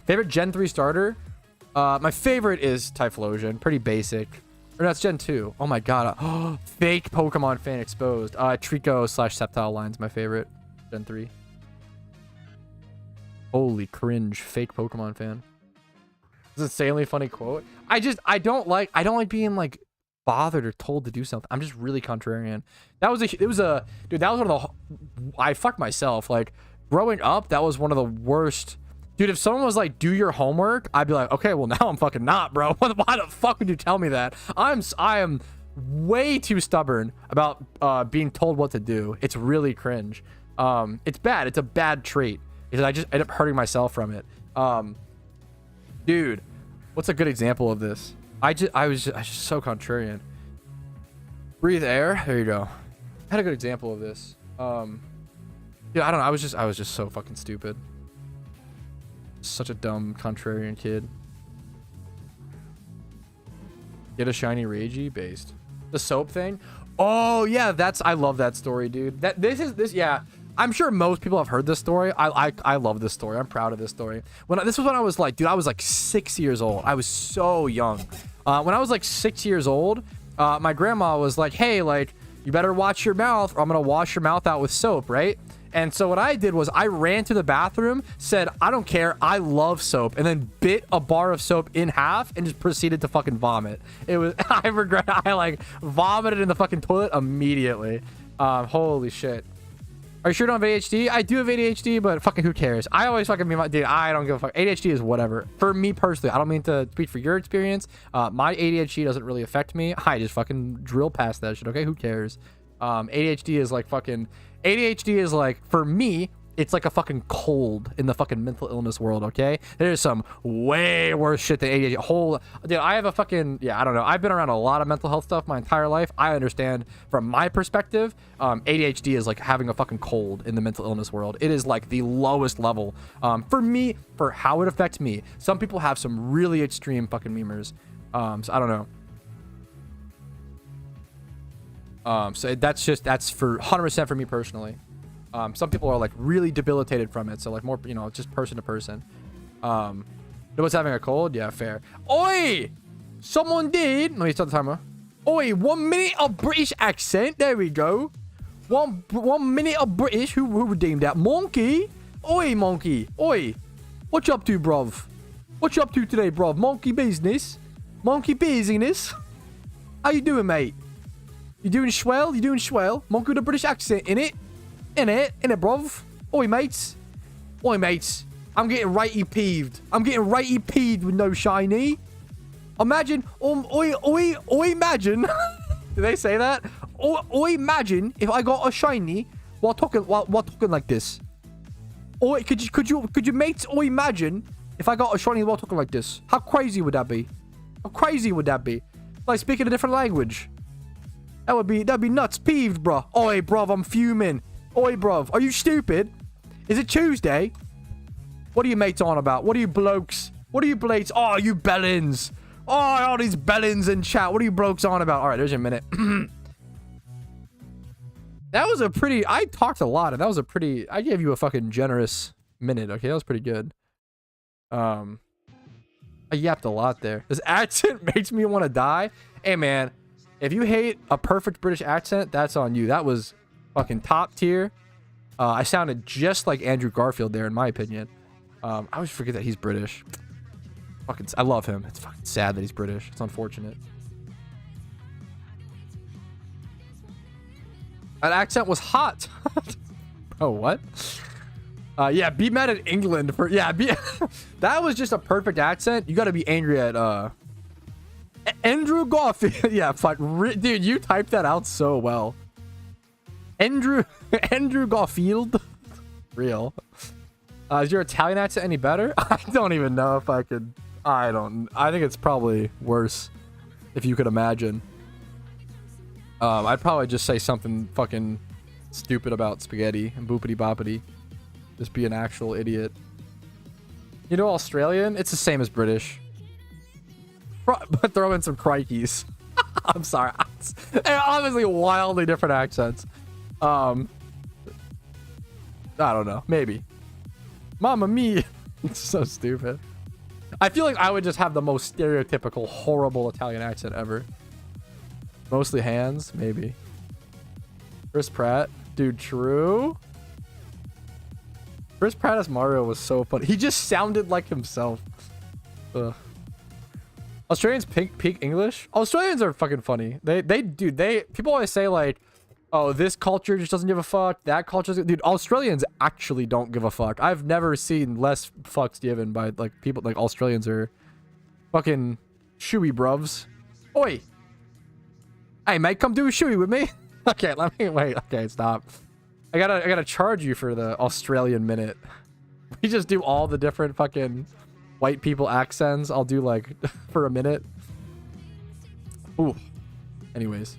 Favorite Gen 3 starter? My favorite is Typhlosion. Pretty basic. Or no, it's Gen 2. Oh my god. Fake Pokemon fan exposed. Trico / Sceptile line's my favorite. Gen 3. Holy cringe, fake Pokemon fan. It's an insanely funny quote. I don't like being like bothered or told to do something. I'm just really contrarian. That was dude, that was one of the, I fucked myself. Like growing up, that was one of the worst. Dude, if someone was like, do your homework, I'd be like, okay, well now I'm fucking not, bro. Why the fuck would you tell me that? I am way too stubborn about being told what to do. It's really cringe. It's bad. It's a bad trait because I just end up hurting myself from it. Dude, what's a good example of this? I was just so contrarian. Breathe air. There you go. I had a good example of this. Yeah, I don't know. I was just so fucking stupid. Such a dumb contrarian kid. Get a shiny Reigi based. The soap thing. Oh yeah, I love that story, dude. Yeah. I'm sure most people have heard this story. I love this story. I'm proud of this story. This was when I was like, dude, I was like 6 years old. I was so young. When I was like 6 years old, my grandma was like, hey, like, you better watch your mouth or I'm gonna wash your mouth out with soap, right? And so what I did was I ran to the bathroom, said, I don't care, I love soap, and then bit a bar of soap in half and just proceeded to fucking vomit. It was, I like vomited in the fucking toilet immediately. Holy shit. Are you sure you don't have ADHD? I do have ADHD, but fucking who cares? I always fucking mean, dude, I don't give a fuck. ADHD is whatever. For me personally, I don't mean to speak for your experience. My ADHD doesn't really affect me. I just fucking drill past that shit, okay? Who cares? ADHD is like fucking... ADHD is like, for me, it's like a fucking cold in the fucking mental illness world, okay? There's some way worse shit than ADHD. Dude, I have a fucking, yeah, I don't know. I've been around a lot of mental health stuff my entire life. I understand from my perspective, ADHD is like having a fucking cold in the mental illness world. It is like the lowest level. For me, for how it affects me. Some people have some really extreme fucking memers. So I don't know. So that's for 100% for me personally. Some people are like really debilitated from it, so like more, you know, just person to person. Nobody's having a cold? Yeah, fair. Oi! Someone did. Let me start the timer. Oi, 1 minute of British accent. There we go. One minute of British. Who redeemed that? Monkey? Oi, Monkey. Oi. What you up to, bruv? What you up to today, bruv? Monkey business? Monkey business? How you doing, mate? You doing swell? You doing swell? Monkey with a British accent, innit? Innit, bruv? Oi, mates. Oi, mates. I'm getting righty peeved. I'm getting righty peeved with no shiny. Imagine, imagine. Did they say that? Oi, imagine if I got a shiny while talking like this. Oi, could you mates? Oi, imagine if I got a shiny while talking like this. How crazy would that be? How crazy would that be? Like speaking a different language. That'd be nuts. Peeved, bro. Oi, bruv, I'm fuming. Oi, bruv, are you stupid? Is it Tuesday? What are you mates on about? What are you blokes? What are you blades? Oh, you bellins. Oh, all these bellins in chat. What are you blokes on about? All right, there's your minute. That was a pretty... I talked a lot, and that was a pretty... I gave you a fucking generous minute, okay? That was pretty good. I yapped a lot there. This accent makes me want to die. Hey, man. If you hate a perfect British accent, that's on you. That was fucking top tier. I sounded just like Andrew Garfield there, in my opinion. I always forget that he's British. Fucking, I love him. It's fucking sad that he's British. It's unfortunate. That accent was hot. Oh, what? Yeah, be mad at England for... Yeah, that was just a perfect accent. You gotta be angry at... Andrew Garfield. Yeah, fuck. Dude, you typed that out so well. Andrew Garfield. Real. Is your Italian accent any better? I don't even know if I could... I think it's probably worse. If you could imagine. I'd probably just say something fucking stupid about spaghetti and boopity boppity. Just be an actual idiot. You know Australian? It's the same as British. But throw in some crikeys. I'm sorry. They're obviously wildly different accents. I don't know. Maybe. Mamma mia. It's so stupid. I feel like I would just have the most stereotypical, horrible Italian accent ever. Mostly hands, maybe. Chris Pratt. Dude, true. Chris Pratt as Mario was so funny. He just sounded like himself. Ugh. Australians peak English. Australians are fucking funny. People always say like, oh, this culture just doesn't give a fuck. That culture, dude. Australians actually don't give a fuck. I've never seen less fucks given by like people. Like Australians are fucking shoey bruvs. Oi, hey mate, come do a shoey with me. Okay, let me wait. Okay, stop. I gotta charge you for the Australian minute. We just do all the different fucking white people accents. I'll do like for a minute. Ooh. Anyways,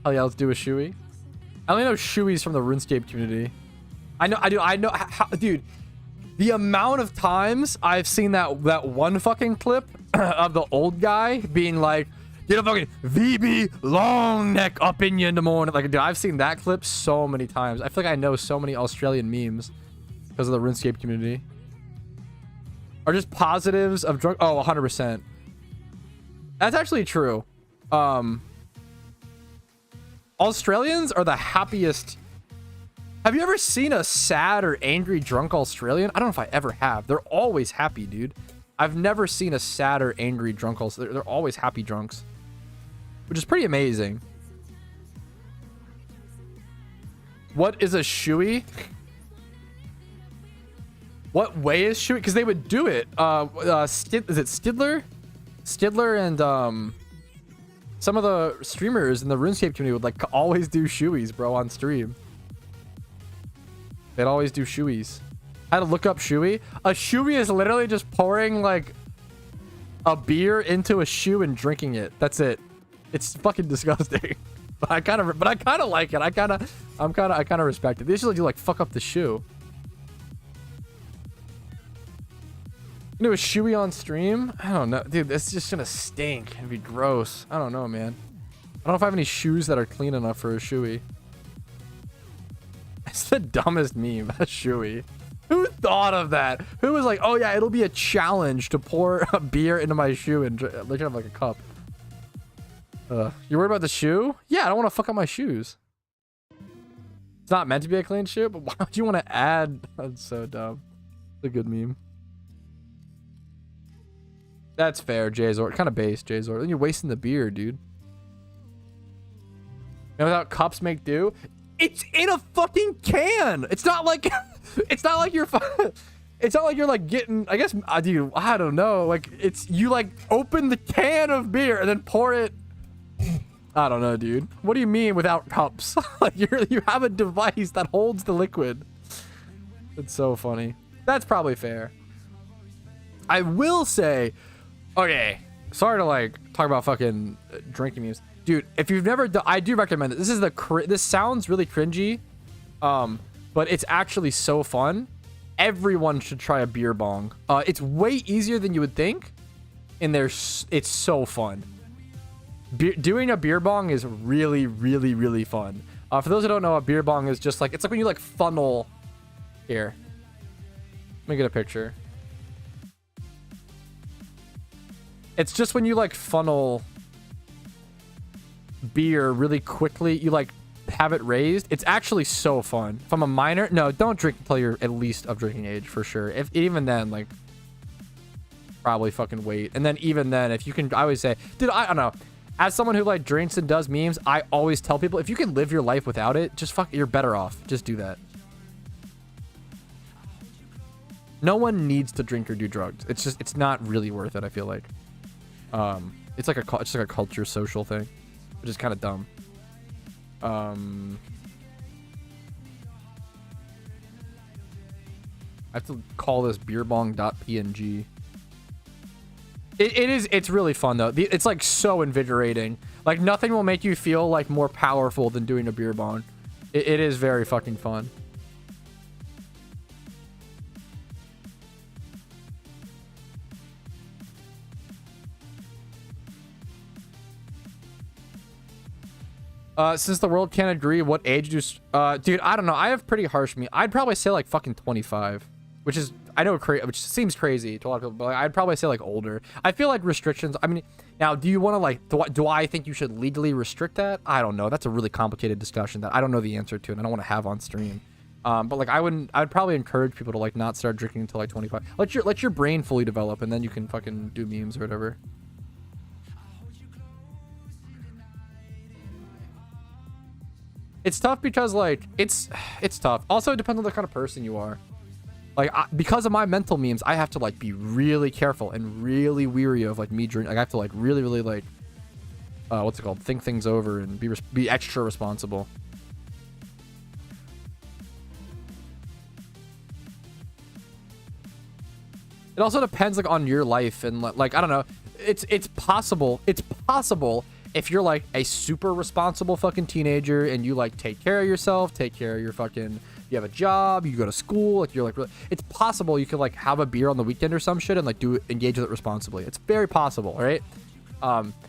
oh yeah, let's do a shoey. I only know shoeys from the RuneScape community. I know, dude. The amount of times I've seen that one fucking clip of the old guy being like, get a fucking VB long neck up in you in the morning. Like, dude, I've seen that clip so many times. I feel like I know so many Australian memes because of the RuneScape community. Are just positives of drunk. Oh, 100%. That's actually true. Australians are the happiest. Have you ever seen a sad or angry drunk Australian? I don't know if I ever have. They're always happy, dude. I've never seen a sad or angry drunk Australian. They're always happy drunks, which is pretty amazing. What is a shoey? What way is shoey? Because they would do it. Is it Stidler? Stidler and some of the streamers in the RuneScape community would like always do shoeys, bro, on stream. They'd always do shoeys. I had to look up shoey. A shoey is literally just pouring like a beer into a shoe and drinking it. That's it. It's fucking disgusting. But I kind of like it. I kind of respect it. They usually do like fuck up the shoe. You know, a shoey on stream? I don't know. Dude, it's just gonna stink and be gross. I don't know, man. I don't know if I have any shoes that are clean enough for a shoey. It's the dumbest meme, a shoey. Who thought of that? Who was like, oh yeah, it'll be a challenge to pour a beer into my shoe and look at it like a cup. You worried about the shoe? Yeah, I don't want to fuck up my shoes. It's not meant to be a clean shoe, but why would you want to add? That's so dumb. It's a good meme. That's fair, Jzor. Kind of base, Jzor. Then you're wasting the beer, dude. And without cups make do. It's in a fucking can. It's not like it's not like you're it's not like you're like getting, I guess, dude, I don't know. Like it's you like open the can of beer and then pour it. I don't know, dude. What do you mean without cups? Like you have a device that holds the liquid. It's so funny. That's probably fair. I will say, okay, sorry to like talk about fucking drinking memes. Dude, if you've never done, I do recommend it. This is this sounds really cringy, but it's actually so fun. Everyone should try a beer bong. It's way easier than you would think, and it's so fun. Doing a beer bong is really, really, really fun. For those who don't know, a beer bong is just like, it's like when you like funnel. Here, let me get a picture. It's just when you like funnel beer really quickly, you like have it raised. It's actually so fun. If I'm a minor, no, don't drink until you're at least of drinking age for sure. If even then, like, probably fucking wait. And then even then, if you can, I always say, dude, I don't know. As someone who like drinks and does memes, I always tell people if you can live your life without it, just you're better off. Just do that. No one needs to drink or do drugs. It's not really worth it. I feel like, it's like it's just like a culture social thing, which is kind of dumb. I have to call this beerbong.png. It's really fun though. It's like so invigorating. Like nothing will make you feel like more powerful than doing a beer bong. It is very fucking fun. Since the world can't agree, what age do dude, I don't know. I have pretty harsh me. I'd probably say like fucking 25, which is, I know, which seems crazy to a lot of people, but like, I'd probably say like older. I feel like restrictions, I mean, now, do you want to like, do I think you should legally restrict that? I don't know. That's a really complicated discussion that I don't know the answer to, and I don't want to have on stream. But like I'd probably encourage people to like not start drinking until like 25. Let your brain fully develop, and then you can fucking do memes or whatever. It's tough because like it's tough. Also, it depends on the kind of person you are. Like because of my mental memes, I have to like be really careful and really weary of like me drinking. Like, I have to like really like what's it called? Think things over and be extra responsible. It also depends like on your life and like I don't know. It's possible. It's possible if you're like a super responsible fucking teenager and you like take care of yourself, take care of your fucking, you have a job, you go to school, like you're like really, it's possible you could like have a beer on the weekend or some shit and like engage with it responsibly. It's very possible, right?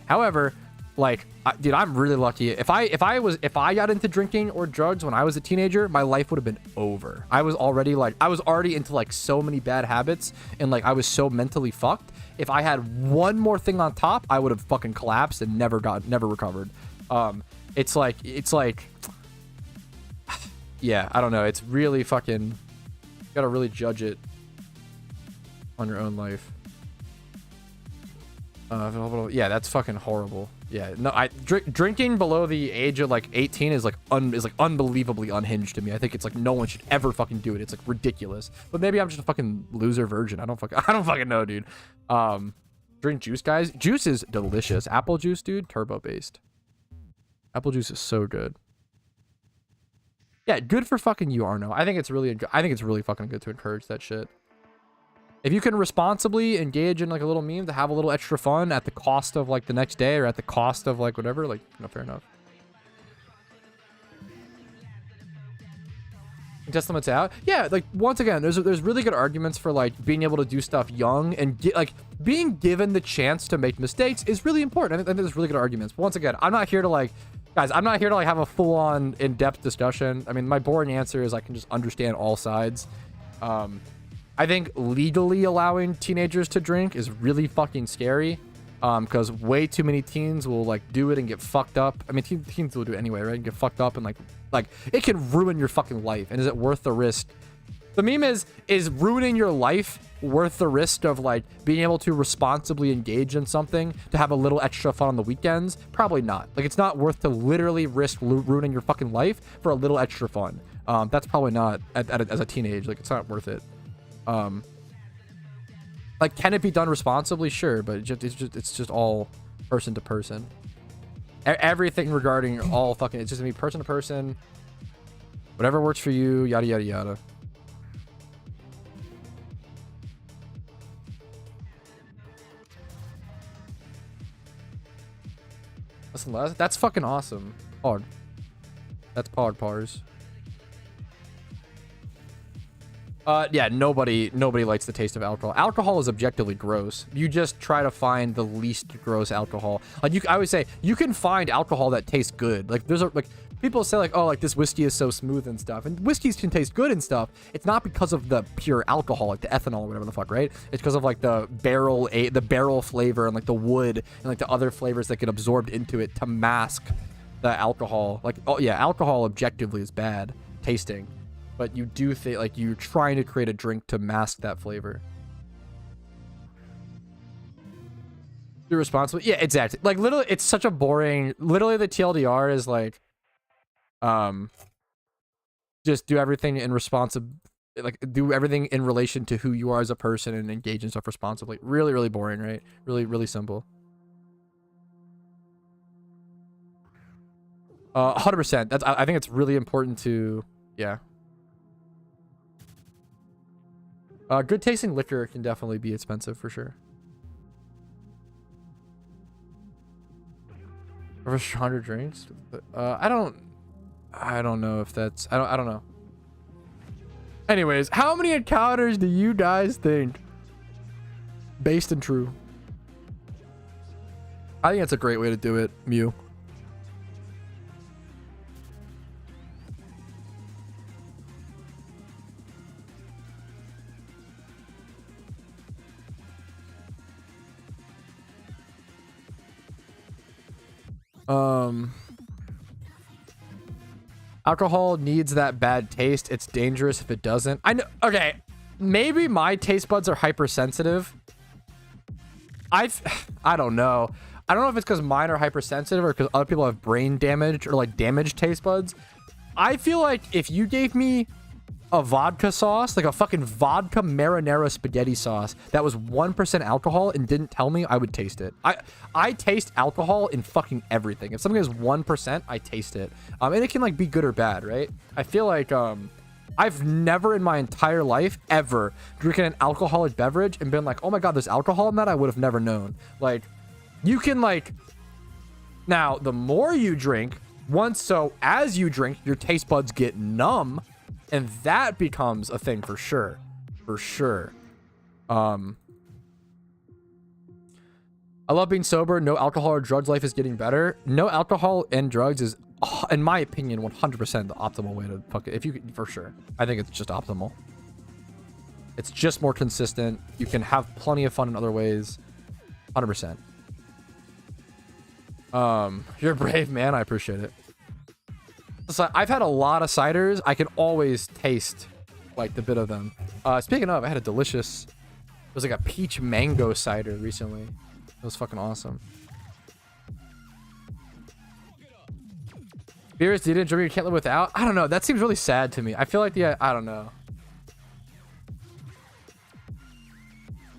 However, like dude, I'm really lucky. If I got into drinking or drugs when I was a teenager, my life would have been over. I was already into like so many bad habits and like I was so mentally fucked. If I had one more thing on top, I would have fucking collapsed and never recovered. It's like yeah, I don't know. It's really fucking, you gotta really judge it on your own life. Yeah, that's fucking horrible. Yeah, no, drinking below the age of like 18 is like unbelievably unhinged to me. I think it's like no one should ever fucking do it. It's like ridiculous. But maybe I'm just a fucking loser virgin. I don't fucking know, dude. Drink juice, guys. Juice is delicious. Apple juice, dude, turbo based. Apple juice is so good. Yeah, good for fucking you, Arno. I think it's really fucking good to encourage that shit. If you can responsibly engage in like a little meme to have a little extra fun at the cost of like the next day or at the cost of like whatever, like, no, fair enough. Test limits out. Yeah, like once again, there's really good arguments for like being able to do stuff young and like being given the chance to make mistakes is really important. I think there's really good arguments. But once again, I'm not here to like, guys, I'm not here to like have a full-on in-depth discussion. I mean, my boring answer is I can just understand all sides. I think legally allowing teenagers to drink is really fucking scary, because way too many teens will like do it and get fucked up. I mean, teens will do it anyway, right? And get fucked up and like it can ruin your fucking life. And is it worth the risk? The meme is ruining your life worth the risk of like being able to responsibly engage in something to have a little extra fun on the weekends? Probably not. Like, it's not worth to literally risk ruining your fucking life for a little extra fun. That's probably not as a teenage. Like, it's not worth it. Like, can it be done responsibly? Sure, but it's just all person to person. Everything regarding all fucking, it's just gonna be person to person. Whatever works for you, yada yada yada. Listen, that's fucking awesome. Pod. That's pars. Yeah, nobody likes the taste of alcohol. Alcohol is objectively gross. You just try to find the least gross alcohol. Like, I would say you can find alcohol that tastes good. Like, people say like, oh, like this whiskey is so smooth and stuff, and whiskeys can taste good and stuff. It's not because of the pure alcohol, like the ethanol or whatever the fuck, right? It's because of like the barrel flavor and like the wood and like the other flavors that get absorbed into it to mask the alcohol. Like, oh yeah, alcohol objectively is bad tasting. But you do think like you're trying to create a drink to mask that flavor. You're responsible. Yeah, exactly. Like, literally, it's such a boring. Literally, the TLDR is like, just do everything in do everything in relation to who you are as a person and engage in stuff responsibly. Really, really boring, right? Really, really simple. 100%. I think it's really important to, yeah. Good tasting liquor can definitely be expensive for sure. For stronger drinks, I don't know if that's, I don't know. Anyways, how many encounters do you guys think based and true? I think that's a great way to do it, Mew. Alcohol needs that bad taste. It's dangerous if it doesn't. I know. Okay, maybe my taste buds are hypersensitive. I don't know. I don't know if it's because mine are hypersensitive or because other people have brain damage or like damaged taste buds. I feel like if you gave me a vodka sauce, like a fucking vodka marinara spaghetti sauce that was 1% alcohol and didn't tell me, I would taste it. I taste alcohol in fucking everything. If something is 1%, I taste it. And it can like be good or bad, right? I feel like I've never in my entire life ever drinking an alcoholic beverage and been like, oh my god, there's alcohol in that. I would have never known. Like, you can like, now the more you drink, as you drink, your taste buds get numb, and that becomes a thing for sure. For sure. I love being sober. No alcohol or drugs. Life is getting better. No alcohol and drugs is, in my opinion, 100% the optimal way to fuck it. If you, for sure. I think it's just optimal. It's just more consistent. You can have plenty of fun in other ways. 100%. You're a brave man. I appreciate it. So I've had a lot of ciders. I can always taste like the bit of them. Speaking of, I had a delicious, it was like a peach mango cider recently. It was fucking awesome. Beers you didn't drink, you can't live without. I don't know. That seems really sad to me. I feel like I don't know.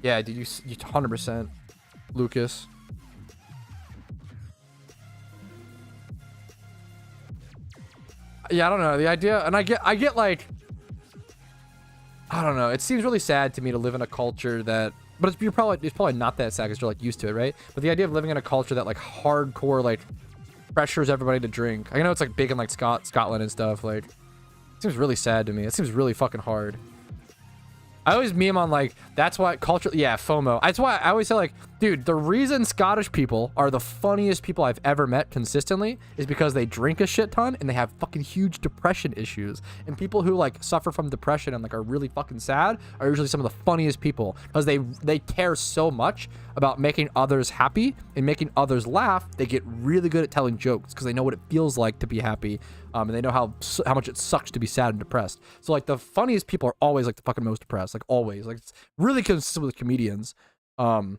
Yeah, dude, you 100%, Lucas. Yeah, I don't know. The idea, and I get like, I don't know. It seems really sad to me to live in a culture that, but it's probably not that sad because you're like used to it, right? But the idea of living in a culture that like hardcore like pressures everybody to drink. I know it's like big in like Scotland and stuff. Like, it seems really sad to me. It seems really fucking hard. I always meme on like, that's why culture, yeah, FOMO. That's why I always say like, dude, the reason Scottish people are the funniest people I've ever met consistently is because they drink a shit ton and they have fucking huge depression issues. And people who like suffer from depression and like are really fucking sad are usually some of the funniest people because they care so much about making others happy and making others laugh. They get really good at telling jokes because they know what it feels like to be happy. And they know how much it sucks to be sad and depressed. So like the funniest people are always like the fucking most depressed, like always. Like it's really consistent with comedians. But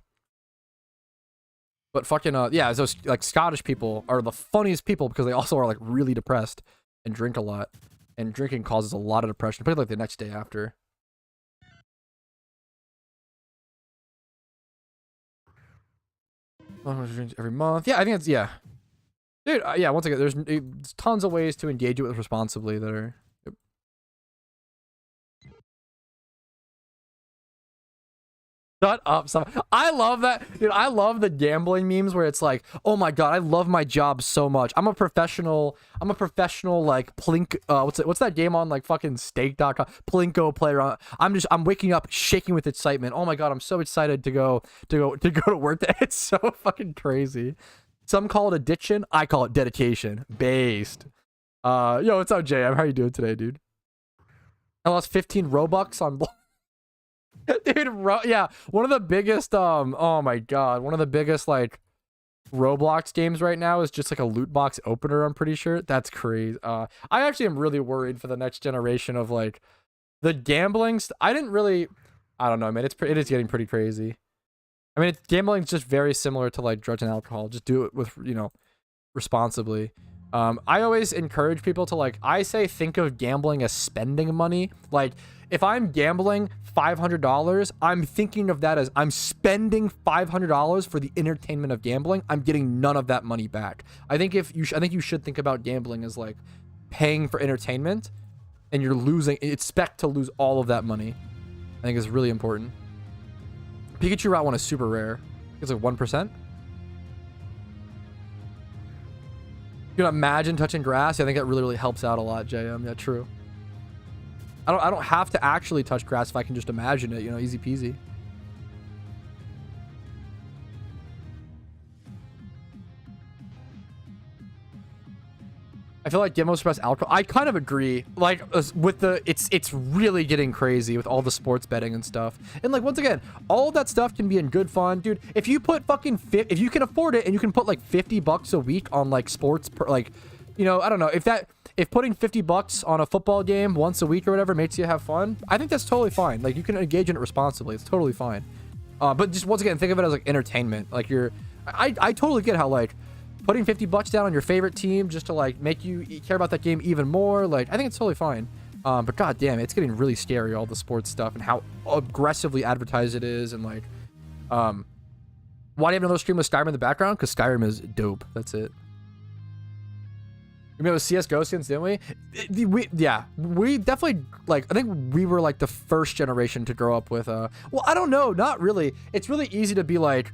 fucking yeah, those like Scottish people are the funniest people because they also are like really depressed and drink a lot, and drinking causes a lot of depression, particularly like the next day after. Every month, yeah, I think it's, yeah. Dude, yeah, once again, there's tons of ways to engage with responsibly that are... Yep. Shut up. I love that. Dude, I love the gambling memes where it's like, oh my god, I love my job so much. I'm a professional like what's that game on like fucking stake.com? Plinko player. I'm waking up shaking with excitement. Oh my god, I'm so excited to go to work. It's so fucking crazy. Some call it addiction. I call it dedication. Based. Yo, what's up, JM? How you doing today, dude? I lost 15 Robux on... Dude, yeah, one of the biggest, oh my god, one of the biggest, like, Roblox games right now is just, like, a loot box opener, I'm pretty sure. That's crazy. I actually am really worried for the next generation of, like, the gambling... I didn't really... I don't know, man. It is getting pretty crazy. I mean, gambling's just very similar to, like, drugs and alcohol. Just do it with, you know, responsibly. I always encourage people to, like, I say think of gambling as spending money. Like, if I'm gambling $500, I'm thinking of that as I'm spending $500 for the entertainment of gambling. I'm getting none of that money back. I think you should think about gambling as like paying for entertainment, and you're losing. Expect to lose all of that money. I think it's really important. Pikachu Route 1 is super rare. It's like 1%. You can imagine touching grass. I think that really helps out a lot, JM. Yeah, true. I don't have to actually touch grass if I can just imagine it, you know, easy peasy. I feel like demo suppress alcohol. I kind of agree. Like with the, it's really getting crazy with all the sports betting and stuff. And like once again, all of that stuff can be in good fun, dude. If you put fucking if you can afford it and you can put like $50 a week on like sports, like, you know, I don't know if that. if putting 50 bucks on a football game once a week or whatever makes you have fun, I think that's totally fine. Like, you can engage in it responsibly. It's totally fine. But just once again, think of it as like entertainment. Like, I totally get how like putting 50 bucks down on your favorite team just to like make you care about that game even more. Like, I think it's totally fine. But god damn, it's getting really scary, all the sports stuff and how aggressively advertised it is. And like, why do you have another stream with Skyrim in the background? Because Skyrim is dope. That's it. You know, CSGO skins, didn't we? Yeah, we definitely, like, I think we were like the first generation to grow up with, well, I don't know, not really. It's really easy to be like,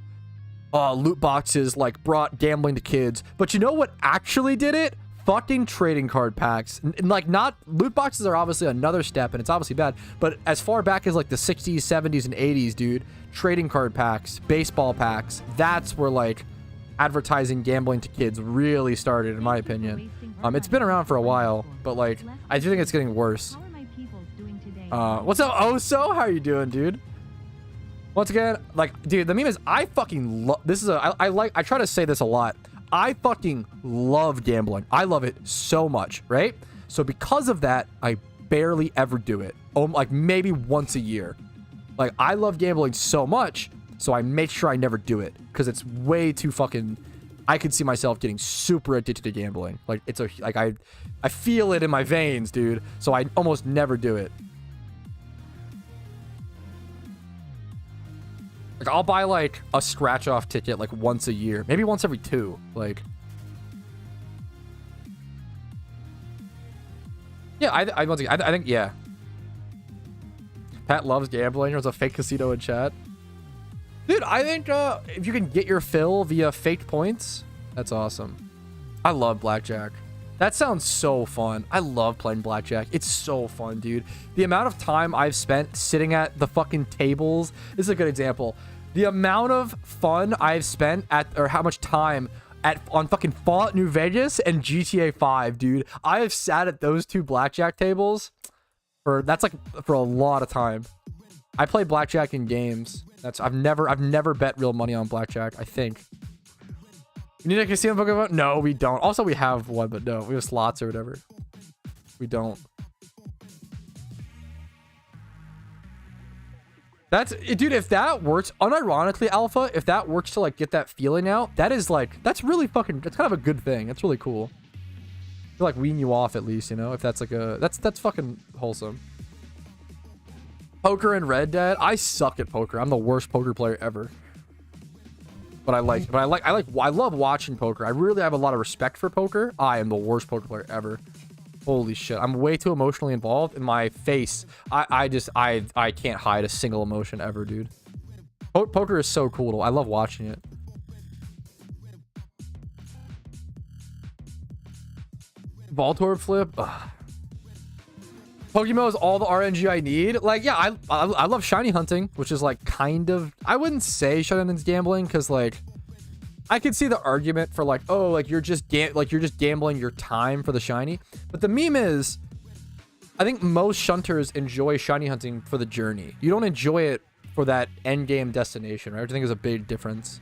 loot boxes, like, brought gambling to kids. But you know what actually did it? Fucking trading card packs. And like, not, loot boxes are obviously another step, and it's obviously bad. But as far back as like the 60s, 70s, and 80s, dude, trading card packs, baseball packs, that's where like advertising gambling to kids really started, in my opinion. It's been around for a while, but like, I do think it's getting worse. What's up, Oso? How are you doing, dude? Once again, like, dude, the meme is, I fucking love, this is a, I try to say this a lot. I fucking love gambling. I love it so much, right? So because of that, I barely ever do it. Oh, like maybe once a year. Like, I love gambling so much, so I make sure I never do it, because it's way too fucking, I could see myself getting super addicted to gambling. Like, it's a, like, I feel it in my veins, dude. So I almost never do it. Like, I'll buy like a scratch off ticket like once a year, maybe once every 2. Like, yeah, I think, yeah. Pat loves gambling. There's a fake casino in chat. Dude, I think if you can get your fill via faked points, that's awesome. I love blackjack. That sounds so fun. I love playing blackjack. It's so fun, dude. The amount of time I've spent sitting at the fucking tables, this is a good example. The amount of fun I've spent at, or how much time on fucking Fallout New Vegas and GTA 5, dude. I have sat at those 2 blackjack tables for a lot of time. I play blackjack in games. I've never bet real money on blackjack, I think. You need a casino Pokemon? No, we don't. Also, we have one, but no, we have slots or whatever. We don't. That's, dude, if that works, unironically, Alpha, if that works to like get that feeling out, that is like, that's really fucking, that's kind of a good thing. That's really cool. To like wean you off at least, you know, if that's like a, that's fucking wholesome. Poker and Red Dead. I suck at poker. I'm the worst poker player ever. But I love watching poker. I really have a lot of respect for poker. I am the worst poker player ever. Holy shit. I'm way too emotionally involved in my face. I can't hide a single emotion ever, dude. Poker is so cool. I love watching it. Voltorb flip. Ugh. PokeMMO is all the RNG I need. Like, yeah, I love shiny hunting, which is like kind of, I wouldn't say shiny hunting's gambling, because like I could see the argument for like, oh, like you're just gambling your time for the shiny. But the meme is, I think most shunters enjoy shiny hunting for the journey. You don't enjoy it for that end game destination, right? I think there's a big difference.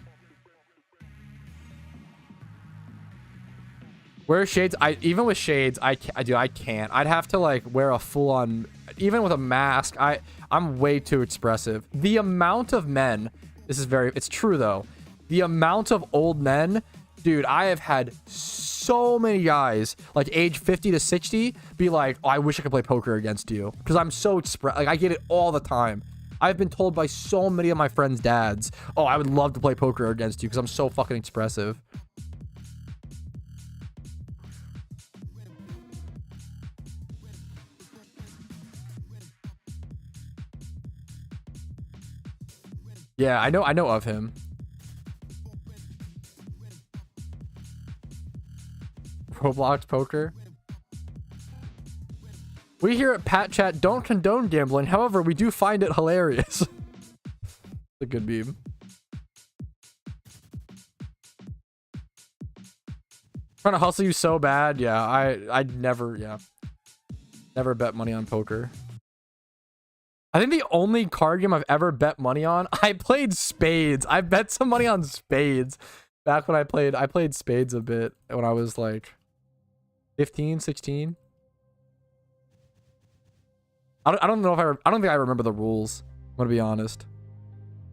Wear shades. Even with shades, I can't. I'd have to like wear a full-on, even with a mask. I'm way too expressive. The amount of men, it's true though. The amount of old men, dude, I have had so many guys like age 50 to 60 be like, oh, I wish I could play poker against you, because I'm so like, I get it all the time. I've been told by so many of my friends' dads, oh, I would love to play poker against you because I'm so fucking expressive. Yeah, I know of him. Roblox poker. We here at Pat Chat don't condone gambling. However, we do find it hilarious. A good meme. Trying to hustle you so bad. Yeah, I'd never, yeah. Never bet money on poker. I think the only card game I've ever bet money on, I played spades. I bet some money on spades back when I played spades a bit when I was like 15, 16. I don't know if I don't think I remember the rules. I'm gonna be honest.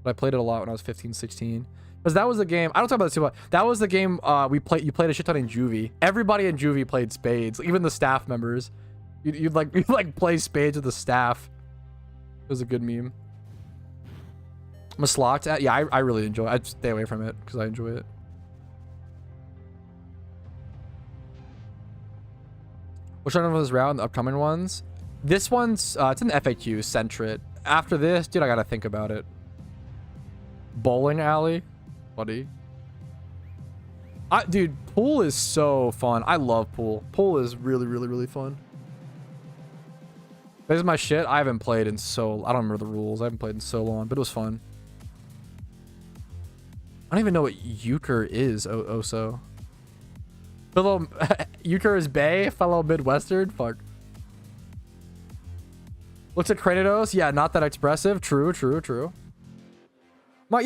But I played it a lot when I was 15, 16. Because that was the game. I don't talk about this too much. That was the game we played. You played a shit ton in juvie. Everybody in juvie played spades. Even the staff members. You'd like play spades with the staff. It was a good meme. Maslocked. Yeah, I really enjoy it. I'd stay away from it because I enjoy it. Which one of this round? The upcoming ones? This one's it's an FAQ. Centrit. After this, dude, I gotta think about it. Bowling alley, buddy. Dude, pool is so fun. I love pool. Pool is really fun. This is my shit. I haven't played in so... I don't remember the rules. I haven't played in so long, but it was fun. I don't even know what euchre is, Oso. Fellow... euchre is Bay? Fellow Midwestern? Fuck. Looks at Kratos? Yeah, not that expressive. True. My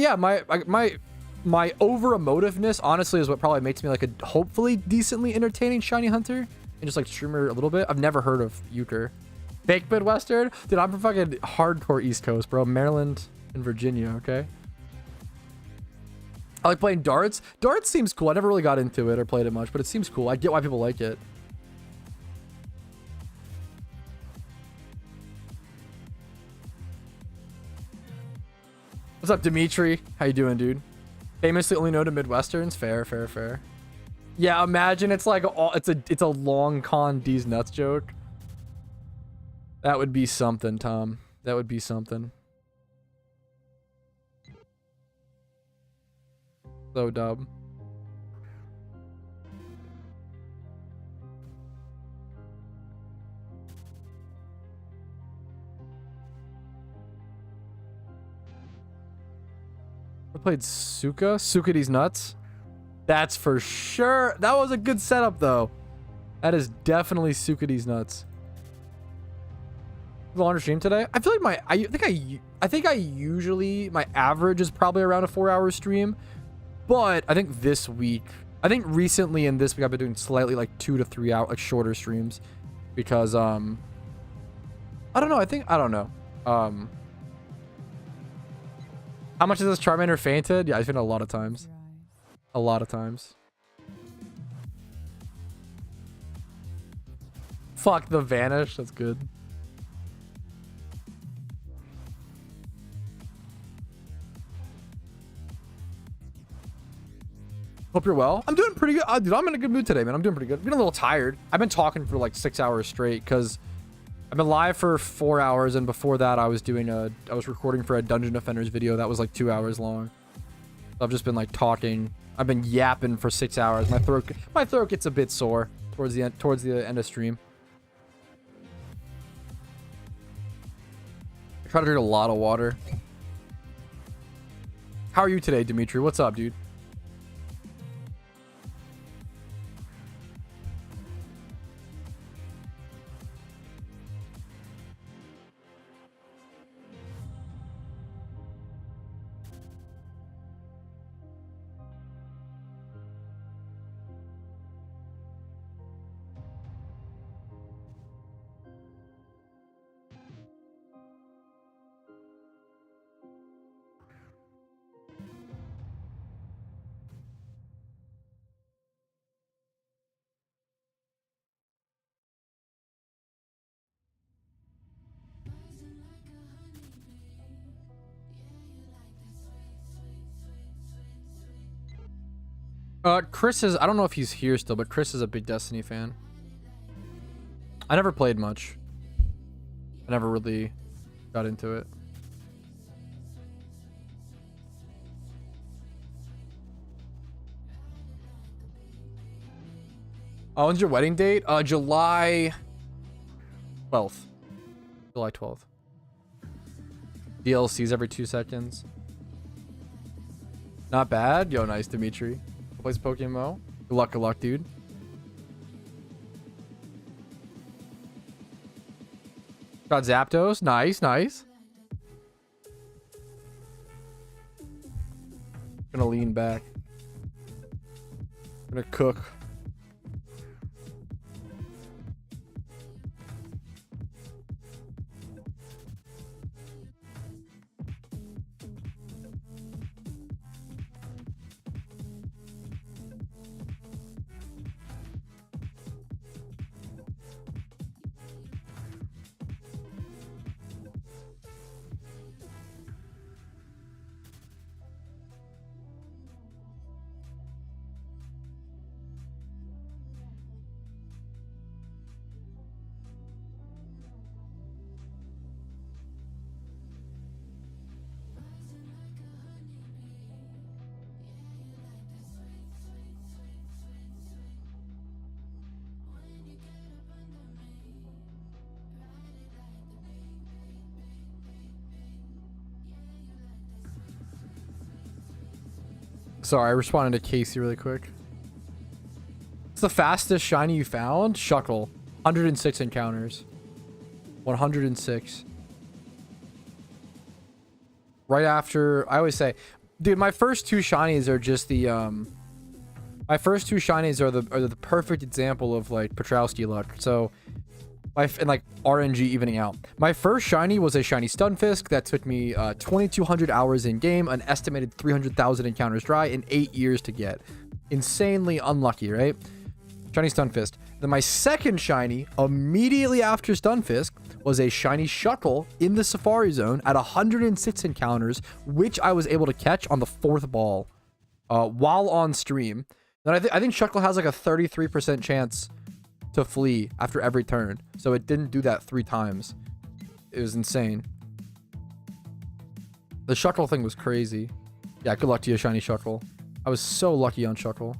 over emotiveness, honestly, is what probably makes me like a hopefully decently entertaining shiny hunter. And just like streamer a little bit. I've never heard of euchre. Fake Midwestern? Dude, I'm from fucking hardcore East Coast, bro. Maryland and Virginia, okay? I like playing darts. Darts seems cool. I never really got into it or played it much, but it seems cool. I get why people like it. What's up, Dimitri? How you doing, dude? Famously only known to Midwesterns. Fair. Yeah, imagine it's like it's a long con D's nuts joke. That would be something, Tom. That would be something. So dumb. I played Suka. Suka these nuts. That's for sure. That was a good setup, though. That is definitely Suka these nuts. Longer stream today. I feel like I think I usually my average is probably around a 4-hour stream, but I think this week, I think recently in this week I've been doing slightly like 2 to 3 hour like shorter streams because I don't know. I don't know. How much is this Charmander fainted? Yeah, I fainted a lot of times. A lot of times. Fuck the vanish. That's good. Hope you're well. I'm doing pretty good. Dude, I'm in a good mood today, man. I'm doing pretty good. I'm getting a little tired. I've been talking for like 6 hours straight because I've been live for 4 hours, and before that I was recording for a Dungeon Defenders video that was like 2 hours long. So I've just been like talking. I've been yapping for 6 hours. My throat gets a bit sore towards the end of stream. I try to drink a lot of water. How are you today, Dimitri? What's up, dude? Chris is, I don't know if he's here still, but Chris is a big Destiny fan. I never played much. I never really got into it. Oh, when's your wedding date? July 12th. July 12th. DLCs every 2 seconds. Not bad. Yo, nice, Dimitri. Plays PokeMMO. Good luck, dude. Got Zapdos. Nice. Gonna lean back. Gonna cook. Sorry, I responded to Casey really quick. It's the fastest shiny you found? Shuckle. 106 encounters. 106. Right after, I always say, dude, my first two shinies are just the, my first two shinies are the perfect example of like Petrowski luck. So, and like RNG evening out. My first shiny was a shiny Stunfisk that took me 2,200 hours in game, an estimated 300,000 encounters dry, in 8 years to get. Insanely unlucky, right? Shiny Stunfisk. Then my second shiny, immediately after Stunfisk, was a shiny Shuckle in the Safari Zone at 106 encounters, which I was able to catch on the 4th ball while on stream. Then I think Shuckle has like a 33% chance to flee after every turn. So it didn't do that 3 times. It was insane. The Shuckle thing was crazy. Yeah, good luck to you, shiny Shuckle. I was so lucky on Shuckle.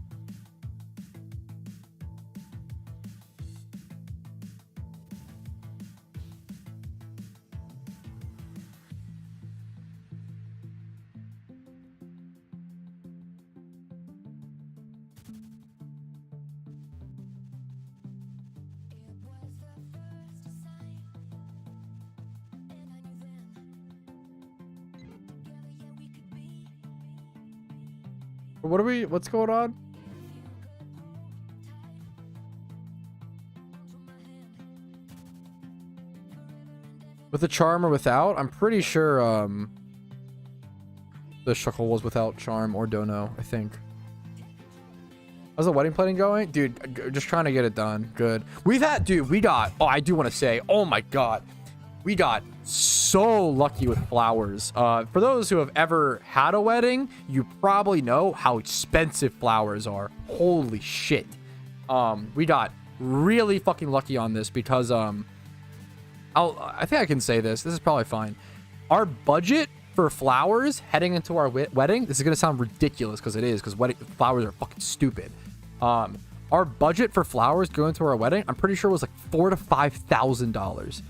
What's going on? With the charm or without? I'm pretty sure the Shuckle was without charm or dono, I think. How's the wedding planning going? Dude, just trying to get it done. Good. We got, oh, I do want to say, oh my god. We got so lucky with flowers. For those who have ever had a wedding, you probably know how expensive flowers are. Holy shit. We got really fucking lucky on this because, I think I can say this. This is probably fine. Our budget for flowers heading into our wedding, this is going to sound ridiculous because it is, because flowers are fucking stupid. Our budget for flowers going to our wedding, I'm pretty sure was like $4,000 to $5,000.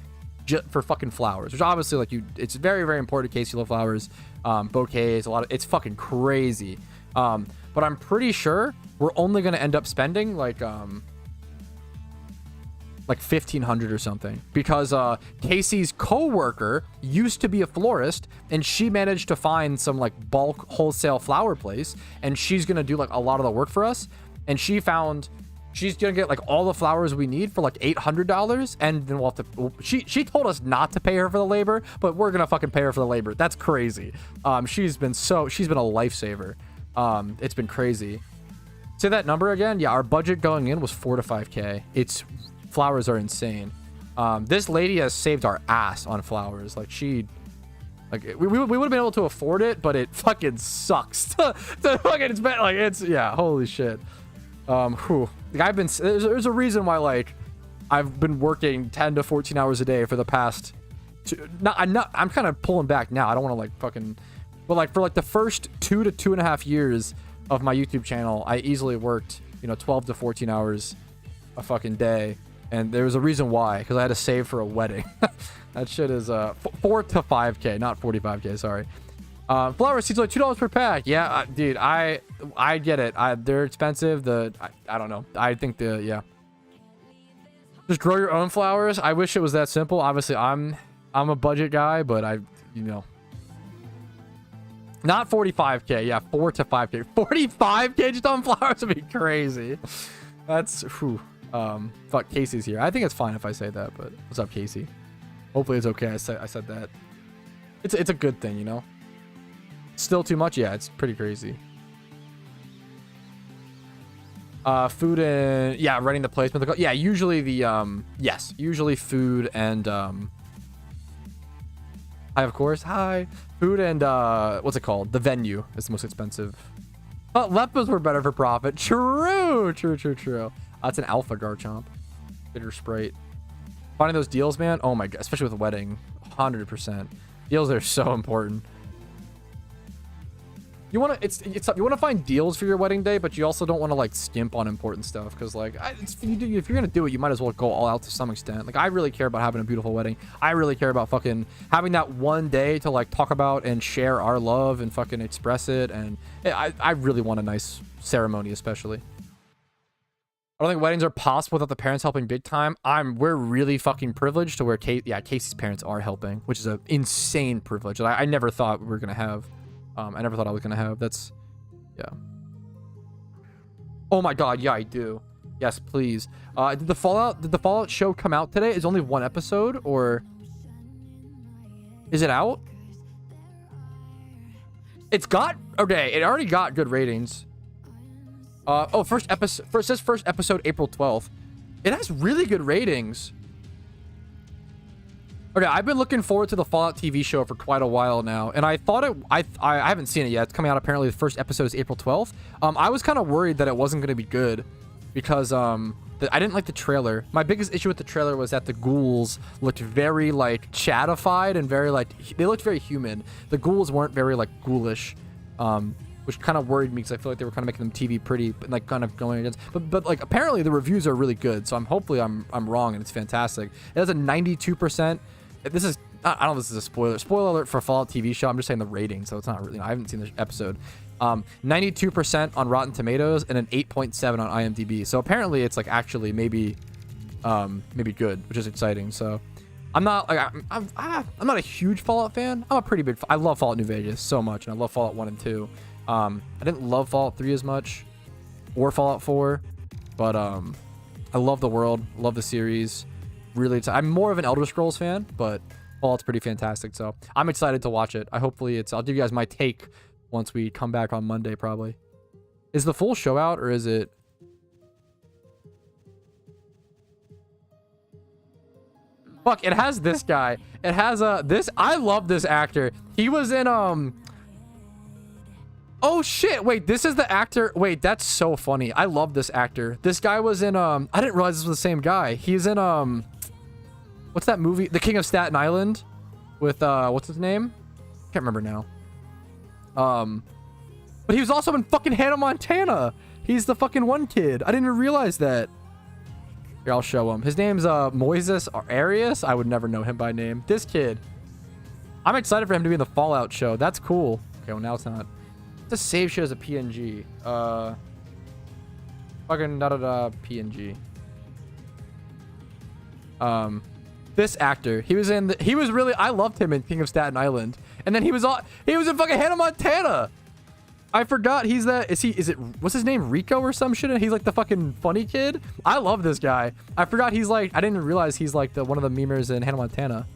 Just for fucking flowers, which obviously like it's very, very important in case you love flowers, bouquets, it's fucking crazy. But I'm pretty sure we're only going to end up spending like 1,500 or something, because Casey's co-worker used to be a florist and she managed to find some like bulk wholesale flower place, and she's going to do like a lot of the work for us. And she's gonna get like all the flowers we need for like $800, and then we'll have to, she told us not to pay her for the labor, but we're gonna fucking pay her for the labor. That's crazy. She's been a lifesaver. It's been crazy. Say that number again. Yeah, our budget going in was 4 to 5k. Flowers are insane. This lady has saved our ass on flowers. Like we would have been able to afford it, but it fucking sucks to fucking spend. Like yeah, holy shit. Like there's a reason why like I've been working 10 to 14 hours a day for the past I'm kind of pulling back now. I don't want to like fucking, but like for like the first 2 to 2.5 years of my YouTube channel, I easily worked 12 to 14 hours a fucking day, and there was a reason why, because I had to save for a wedding. That shit is 4 to 5k, not 45k, sorry. Flower seeds like $2 per pack. Yeah, dude, I get it. They're expensive. I don't know. I think yeah. Just grow your own flowers. I wish it was that simple. Obviously, I'm a budget guy, but not 45k. Yeah, 4 to 5k. 45k just on flowers would be crazy. That's fuck. Casey's here. I think it's fine if I say that. But what's up, Casey? Hopefully it's okay. I said that. It's a good thing, Still too much? Yeah, it's pretty crazy. Food and yeah, running the placement. Yeah, usually usually food and hi, of course. Hi. Food and what's it called? The venue is the most expensive. But lepers were better for profit. True. That's an alpha Garchomp. Bitter Sprite. Finding those deals, man. Oh my god, especially with a wedding. 100%. Deals are so important. you want to you want to find deals for your wedding day, but you also don't want to like skimp on important stuff, because like if you're gonna do it, you might as well go all out to some extent. Like I really care about having a beautiful wedding. I really care about fucking having that one day to like talk about and share our love and fucking express it. And I really want a nice ceremony, especially. I don't think weddings are possible without the parents helping big time. We're really fucking privileged to where Casey's parents are helping, which is an insane privilege that I never thought we were gonna have. I never thought I was gonna have. That's, yeah. Oh my god, yeah, I do. Yes, please. Did the Fallout show come out today? Is only one episode, or is it out? It's got, okay, it already got good ratings. Oh, first episode April 12th. It has really good ratings. Okay, I've been looking forward to the Fallout TV show for quite a while now, and I thought I haven't seen it yet. It's coming out, apparently the first episode is April 12th. I was kind of worried that it wasn't going to be good because I didn't like the trailer. My biggest issue with the trailer was that the ghouls looked very like chatified and very like, they looked very human. The ghouls weren't very like ghoulish, which kind of worried me because I feel like they were kind of making them TV pretty, but like kind of going against. But like apparently the reviews are really good, so hopefully I'm wrong and it's fantastic. It has a 92%. This is, I don't know if this is a spoiler alert for Fallout TV show. I'm just saying the rating, so it's not really, I haven't seen the episode. 92% on Rotten Tomatoes and an 8.7 on IMDb. So apparently it's like actually maybe good, which is exciting. So I'm not like I'm not a huge Fallout fan. I'm a pretty big. I love Fallout New Vegas so much, and I love Fallout 1 and 2. I didn't love Fallout 3 as much, or Fallout 4, but I love the world, love the series. Really, I'm more of an Elder Scrolls fan, but Fallout's pretty fantastic, so I'm excited to watch it. I'll give you guys my take once we come back on Monday, probably. Is the full show out, or is it? Fuck, it has this guy. It has this. I love this actor. He was in oh shit, wait, this is the actor. Wait, that's so funny. I love this actor. This guy was in I didn't realize this was the same guy. He's in what's that movie? The King of Staten Island with what's his name? Can't remember now. But he was also in fucking Hannah Montana. He's the fucking one kid. I didn't even realize that. Here, I'll show him. His name's Moises Arias. I would never know him by name. This kid. I'm excited for him to be in the Fallout show. That's cool. Okay, well now it's not. The save show as a PNG. Fucking PNG. This actor, he was really, I loved him in King of Staten Island, and then he was in fucking Hannah Montana. I forgot what's his name, Rico or some shit? He's like the fucking funny kid. I love this guy. I forgot he's like, I didn't realize he's like one of the memers in Hannah Montana.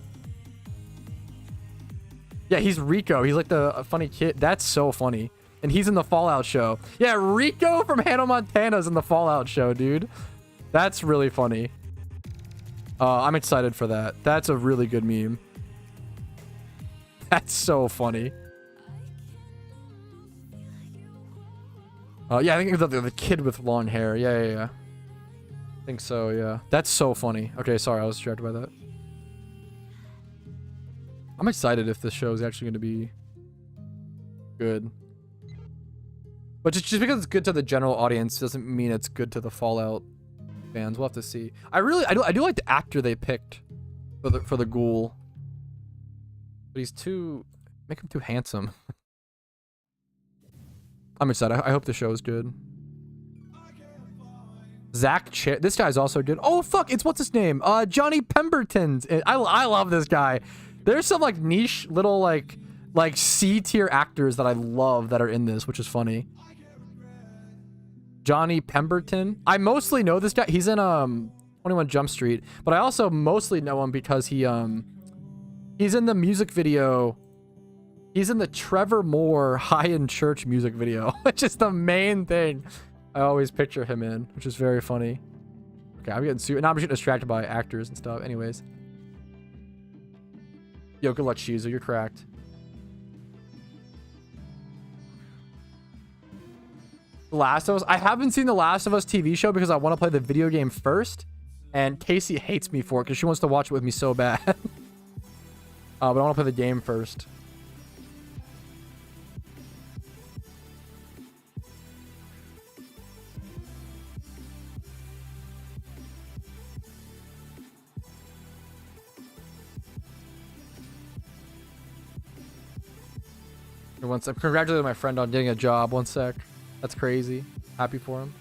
Yeah, he's Rico. He's like the funny kid. That's so funny. And he's in the Fallout show. Yeah, Rico from Hannah Montana's in the Fallout show, dude. That's really funny. I'm excited for that. That's a really good meme. That's so funny. Yeah, I think the kid with long hair. Yeah. I think so, yeah. That's so funny. Okay, sorry, I was distracted by that. I'm excited if this show is actually going to be good. But just because it's good to the general audience doesn't mean it's good to the Fallout fans. We'll have to see. I do like the actor they picked for the ghoul. But he's make him too handsome. I'm excited. I hope the show is good. This guy's also good. Oh fuck, it's what's his name? Johnny Pemberton's. I love this guy. There's some like niche little like C tier actors that I love that are in this, which is funny. Johnny Pemberton. I mostly know this guy. He's in 21 Jump Street, but I also mostly know him because he's in the music video. He's in the Trevor Moore High in Church music video, which is the main thing I always picture him in, which is very funny. Okay, I'm getting now I'm getting distracted by actors and stuff. Anyways. Yo, good luck, Shizu. You're cracked. Last of Us. I haven't seen the Last of Us TV show because I want to play the video game first. And Casey hates me for it because she wants to watch it with me so bad. But I want to play the game first. One sec. Congratulating my friend on getting a job. One sec. That's crazy. Happy for him.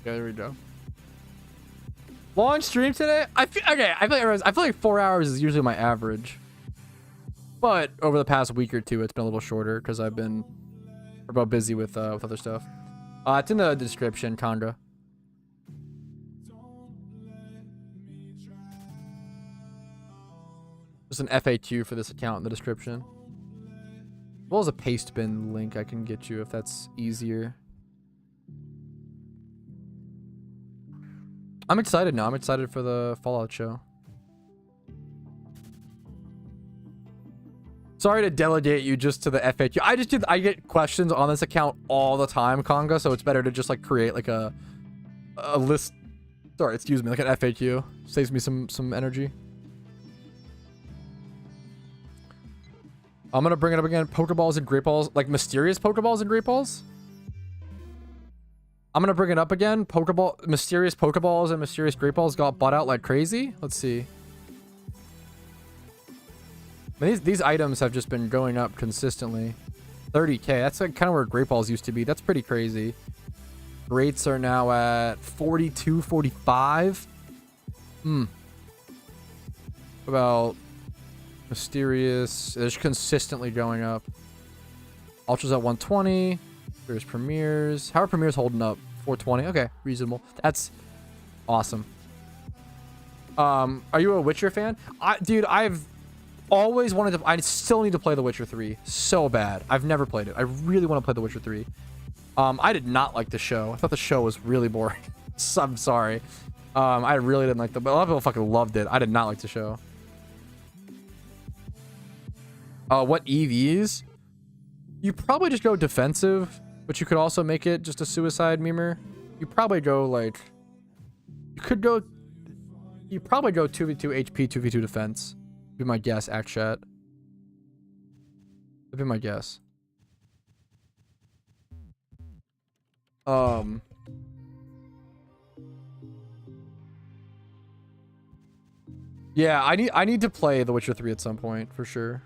Yeah, there we go. Long stream today? I feel like 4 hours is usually my average. But over the past week or two, it's been a little shorter because I've been about busy with other stuff. It's in the description, Conga. There's an FAQ for this account in the description. As well as a paste bin link I can get you if that's easier. I'm excited now. I'm excited for the Fallout show. Sorry to delegate you just to the FAQ. I get questions on this account all the time, Conga, so it's better to just like create like a list. Sorry, excuse me, like an FAQ. Saves me some energy. I'm gonna bring it up again. Pokeballs and Great Balls, like mysterious Pokeballs and Great Balls. I'm gonna bring it up again. Mysterious Pokeballs and mysterious Great Balls got bought out like crazy. Let's see. I mean, these items have just been going up consistently. 30k. That's like kind of where Great Balls used to be. That's pretty crazy. Greats are now at 42, 45. About mysterious. They're just consistently going up. Ultra's at 120. There's premieres. How are premieres holding up? 420. Okay, reasonable. That's awesome. Are you a Witcher fan? Dude, I've always wanted to. I still need to play The Witcher 3 so bad. I've never played it. I really want to play The Witcher 3. I did not like the show. I thought the show was really boring. So, I'm sorry. I really didn't like but a lot of people fucking loved it. I did not like the show. What EVs? You probably just go defensive. But you could also make it just a suicide memer. You probably go like... You probably go 2v2 HP, 2v2 defense. Would be my guess, Akshat. Would be my guess. Yeah, I need to play The Witcher 3 at some point, for sure.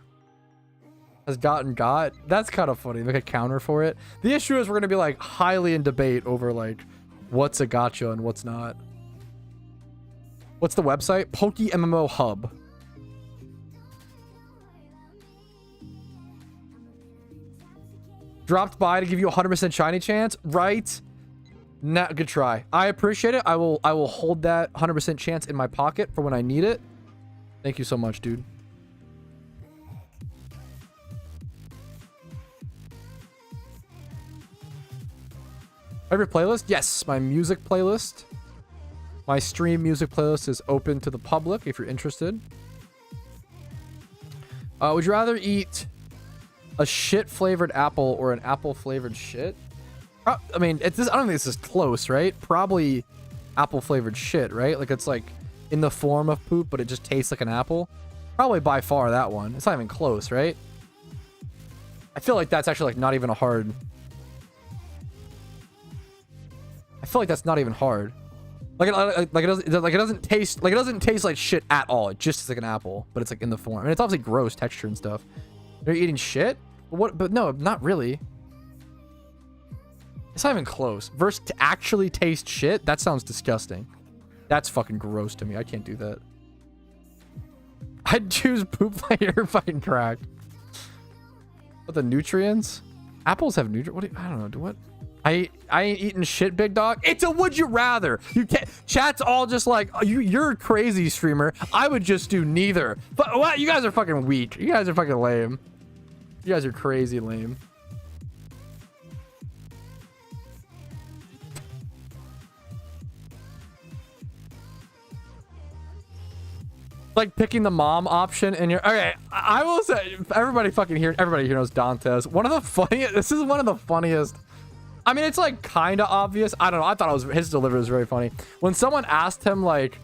Has gotten got. That's kind of funny. Like a counter for it. The issue is we're going to be like highly in debate over like what's a gacha and what's not. What's the website? PokeMMO Hub. Dropped by to give you a 100% shiny chance, right? Not good try. I appreciate it. I will hold that 100% chance in my pocket for when I need it. Thank you so much, dude. Favorite playlist? Yes, my music playlist. My stream music playlist is open to the public if you're interested. Would you rather eat a shit flavored apple or an apple flavored shit? I mean, I don't think this is close, right? Probably apple flavored shit, right? Like it's like in the form of poop, but it just tastes like an apple. Probably by far that one. It's not even close, right? I feel like that's actually like not even a hard... I feel like that's not even hard. Like it doesn't taste like shit at all. It just tastes like an apple, but it's like in the form. I mean, it's obviously gross texture and stuff. You're eating shit? But no, not really. It's not even close. Versus to actually taste shit, that sounds disgusting. That's fucking gross to me. I can't do that. I'd choose poop like you're fucking cracked. What, the nutrients? Apples have nutrients? I don't know. What? I ain't eating shit, big dog. It's a would you rather. You can't. Chat's all just like, oh, you're a crazy streamer. I would just do neither. But what? You guys are fucking weak. You guys are fucking lame. You guys are crazy lame. Like picking the mom option in your... Okay, I will say, everybody here knows Dantes. One of the funniest... This is one of the funniest... I mean, it's like kind of obvious. I don't know. I thought his delivery was very funny. When someone asked him like,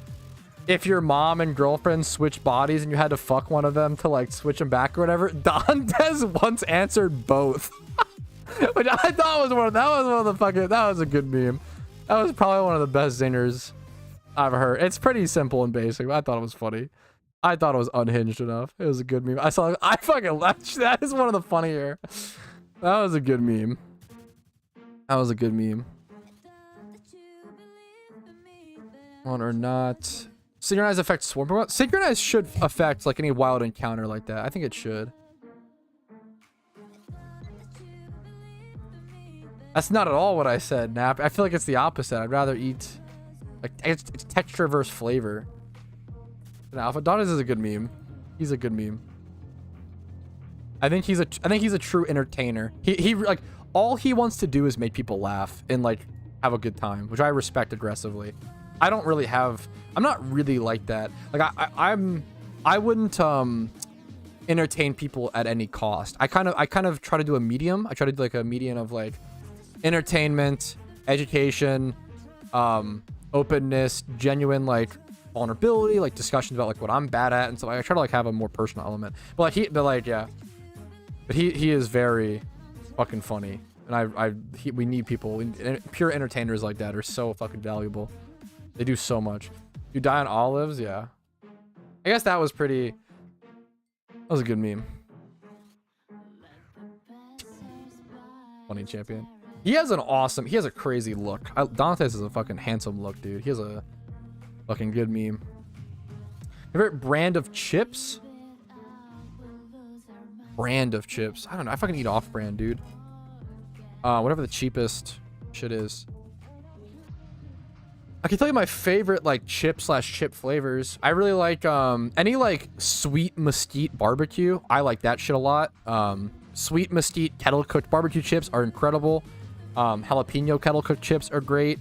if your mom and girlfriend switch bodies and you had to fuck one of them to like switch them back or whatever. Dantes once answered both. Which I thought was one of the fucking, that was a good meme. That was probably one of the best zingers I've heard. It's pretty simple and basic, but I thought it was funny. I thought it was unhinged enough. It was a good meme. I fucking laughed. That is one of the funnier. That was a good meme. That was a good meme. On or not. Synchronize affects swarm Pokemon. Synchronize should affect like any wild encounter like that. I think it should. That's not at all what I said, Nap. I feel like it's the opposite. I'd rather eat like it's texture versus flavor. And Alpha Donis is a good meme. He's a good meme. I think he's a true entertainer. He like all he wants to do is make people laugh and like have a good time, which I respect aggressively. I don't really have. I'm not really like that. Like I wouldn't entertain people at any cost. I kind of try to do a medium. I try to do like a median of like entertainment, education, openness, genuine like vulnerability, like discussions about like what I'm bad at and so I try to like have a more personal element. But he is very fucking funny, and we need people. Pure entertainers like that are so fucking valuable. They do so much. You die on olives, yeah. I guess that was pretty. That was a good meme. Funny champion. He has a crazy look. Dantes is a fucking handsome look, dude. He has a fucking good meme. Favorite brand of chips? Brand of chips. I don't know. I fucking eat off-brand, dude. Whatever the cheapest shit is. I can tell you my favorite like chip flavors. I really like any like sweet mesquite barbecue. I like that shit a lot. Sweet mesquite kettle cooked barbecue chips are incredible. Jalapeno kettle cooked chips are great.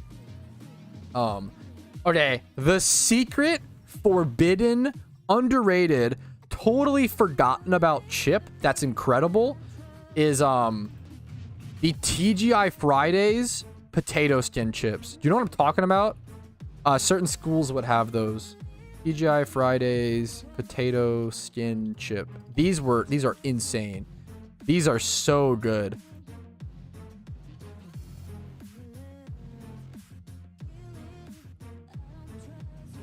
Okay, the secret, forbidden, underrated, totally forgotten about chip that's incredible is the TGI Fridays potato skin chips. Do you know what I'm talking about? Certain schools would have those. TGI Fridays potato skin chip. These are insane. These are so good.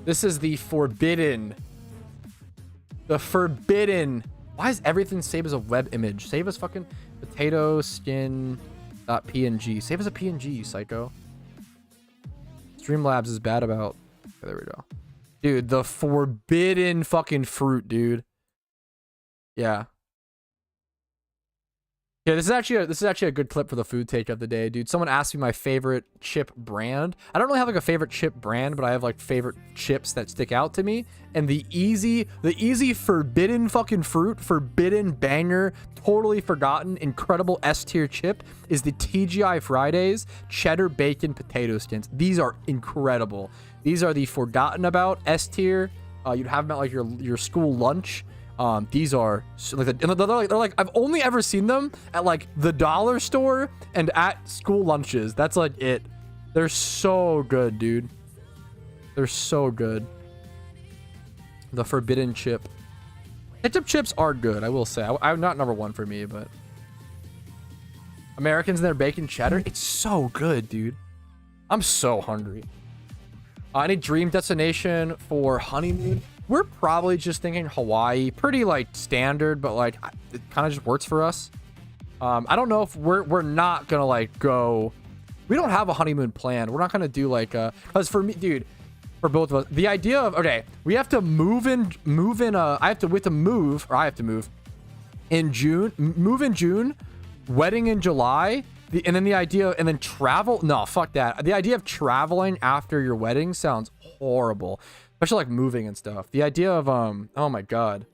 This is the forbidden. The forbidden. Why is everything saved as a web image? Save as fucking potato skin .png. Save as a PNG, you psycho. Streamlabs is bad about. Okay, there we go. Dude, the forbidden fucking fruit, dude. Yeah. Yeah, this is actually a good clip for the food take of the day, dude. Someone asked me my favorite chip brand. I don't really have like a favorite chip brand, but I have like favorite chips that stick out to me. And the easy forbidden fucking fruit, forbidden banger, totally forgotten, incredible S tier chip is the TGI Fridays cheddar bacon potato skins. These are incredible. These are the forgotten about S tier. You'd have them at like your school lunch. These are like they're like I've only ever seen them at like the dollar store and at school lunches. That's like it. They're so good, dude. They're so good. The forbidden chip. Ketchup chips are good, I will say. I'm not number one for me, but Americans and their bacon cheddar. It's so good, dude. I'm so hungry. Any dream destination for honeymoon? We're probably just thinking Hawaii. Pretty like standard, but like it kind of just works for us. I don't know if we're not gonna like go. We don't have a honeymoon plan. We're not gonna do like because for me, dude, for both of us, the idea of okay, we have to move in. I have to move in June. Move in June, wedding in July. And then the idea, and then travel. No, fuck that. The idea of traveling after your wedding sounds horrible. Especially like moving and stuff. The idea of, oh my God.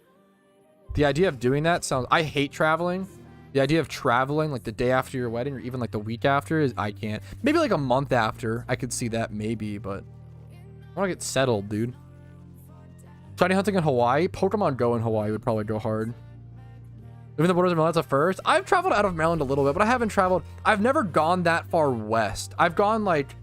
The idea of doing that sounds, I hate traveling. The idea of traveling like the day after your wedding or even like the week after is, I can't. Maybe like a month after, I could see that maybe, but I want to get settled, dude. Shiny hunting in Hawaii? Pokemon Go in Hawaii would probably go hard. Living the borders of Maryland's a first. I've traveled out of Maryland a little bit, but I haven't traveled. I've never gone that far west. I've gone like,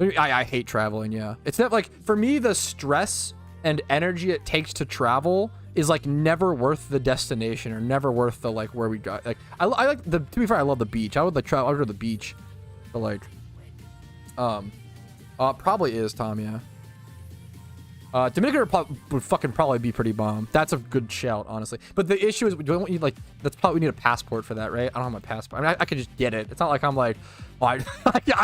I hate traveling, yeah. It's not like, for me, the stress and energy it takes to travel is like never worth the destination or never worth the like where we got. Like I like the, to be fair, I love the beach. I would like travel. I would go to the beach, but like, probably is Tom, yeah. Dominican Republic would fucking probably be pretty bomb. That's a good shout, honestly. But the issue is, do I want you like? That's probably, we need a passport for that, right? I don't have my passport. I mean, I could just get it. It's not like I'm like, oh, I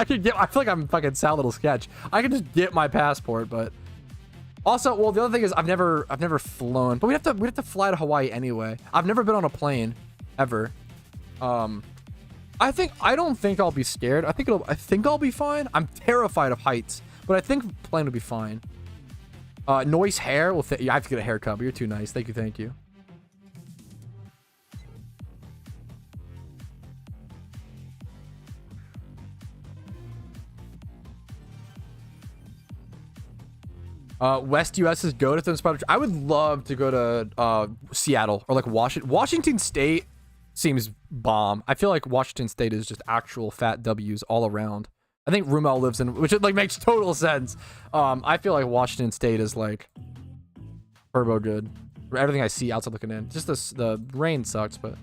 could get. I feel like I'm fucking Sal Little Sketch. I could just get my passport, but also, well, the other thing is I've never flown, but we'd have to fly to Hawaii anyway. I've never been on a plane, ever. I don't think I'll be scared. I think I'll be fine. I'm terrified of heights, but I think plane will be fine. Noise hair. Well, yeah, I have to get a haircut, but you're too nice. Thank you, thank you. West US is go to spot. I would love to go to Seattle or like Washington. Washington State seems bomb. I feel like Washington State is just actual fat W's all around. I think Rumel lives in, which it like makes total sense. I feel like Washington State is like turbo good. For everything I see outside looking in. Just the rain sucks, but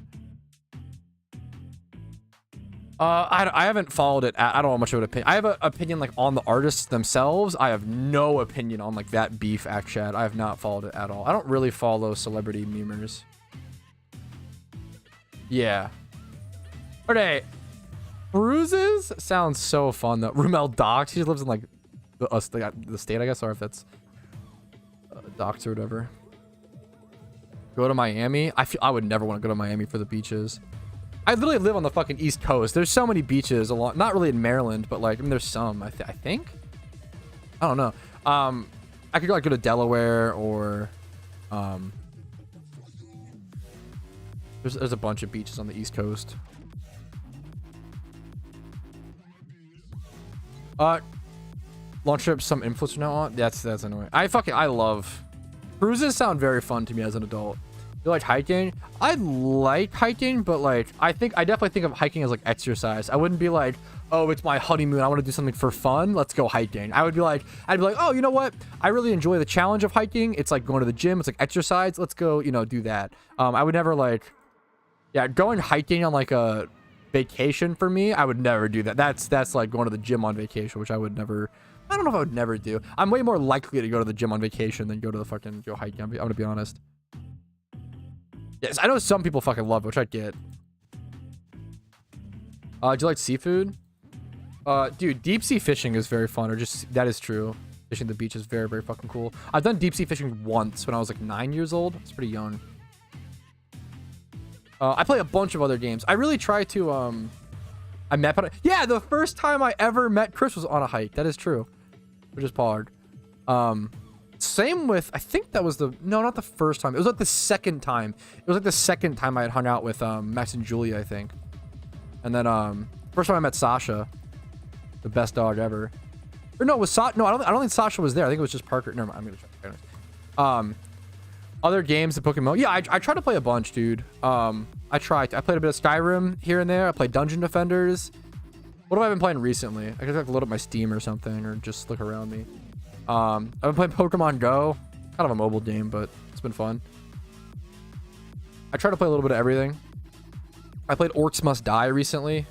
I haven't followed it. I don't know much of an opinion. I have an opinion like on the artists themselves. I have no opinion on like that beef act chat. I have not followed it at all. I don't really follow celebrity memers. Yeah. Okay. Cruises sounds so fun though. Rumel Docks. He just lives in like the state, I guess, or if that's Docks or whatever. Go to Miami. I would never want to go to Miami for the beaches. I literally live on the fucking East Coast. There's so many beaches along, not really in Maryland, but like, I mean, there's some, I think. I don't know. I could like go to Delaware or, there's a bunch of beaches on the East Coast. Launch trip, some influencer now on. That's annoying. I love cruises. Sound very fun to me as an adult. You like hiking? I like hiking, but like I definitely think of hiking as like exercise. I wouldn't be like, oh, it's my honeymoon, I want to do something for fun, let's go hiking. I'd be like, oh, you know what? I really enjoy the challenge of hiking. It's like going to the gym. It's like exercise. Let's go, you know, do that. I would never like, yeah, going hiking on like a vacation for me. I would never do that. That's like going to the gym on vacation, which I would never. I don't know if I would never do. I'm way more likely to go to the gym on vacation than go hiking. I'm gonna be honest. Yes, I know some people fucking love it, which I get. Do you like seafood? Dude, deep sea fishing is very fun. Or just, that is true. Fishing the beach is very, very fucking cool. I've done deep sea fishing once when I was like 9 years old. It's pretty young. I play a bunch of other games. I really try to, yeah, the first time I ever met Chris was on a hike. That is true. Which is Pollard. Same with, I think that was no, not the first time. It was like the second time. It was like the second time I had hung out with Max and Julia, I think. And then first time I met Sasha, the best dog ever. Or no, it was Sasha. No, I don't think Sasha was there. I think it was just Parker. Never mind. I'm gonna try. Other games, the PokeMMO. Yeah, I try to play a bunch, dude. I played a bit of Skyrim here and there. I played Dungeon Defenders. What have I been playing recently? I could like load up my Steam or something, or just look around me. I've been playing Pokemon Go. Kind of a mobile game, but it's been fun. I try to play a little bit of everything. I played Orcs Must Die recently.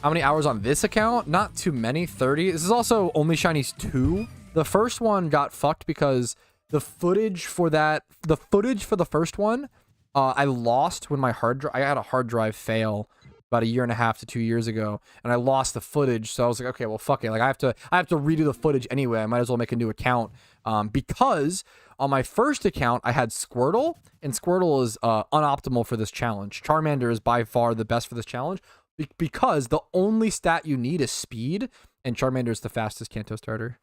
How many hours on this account? Not too many, 30. This is also only Shinies 2. The first one got fucked because the footage for the first one, I lost when I had a hard drive fail about 1.5 to 2 years ago, and I lost the footage. So I was like, okay, well, fuck it. Like I have to redo the footage anyway. I might as well make a new account. Because on my first account I had Squirtle, and Squirtle is unoptimal for this challenge. Charmander is by far the best for this challenge because the only stat you need is speed, and Charmander is the fastest Kanto starter.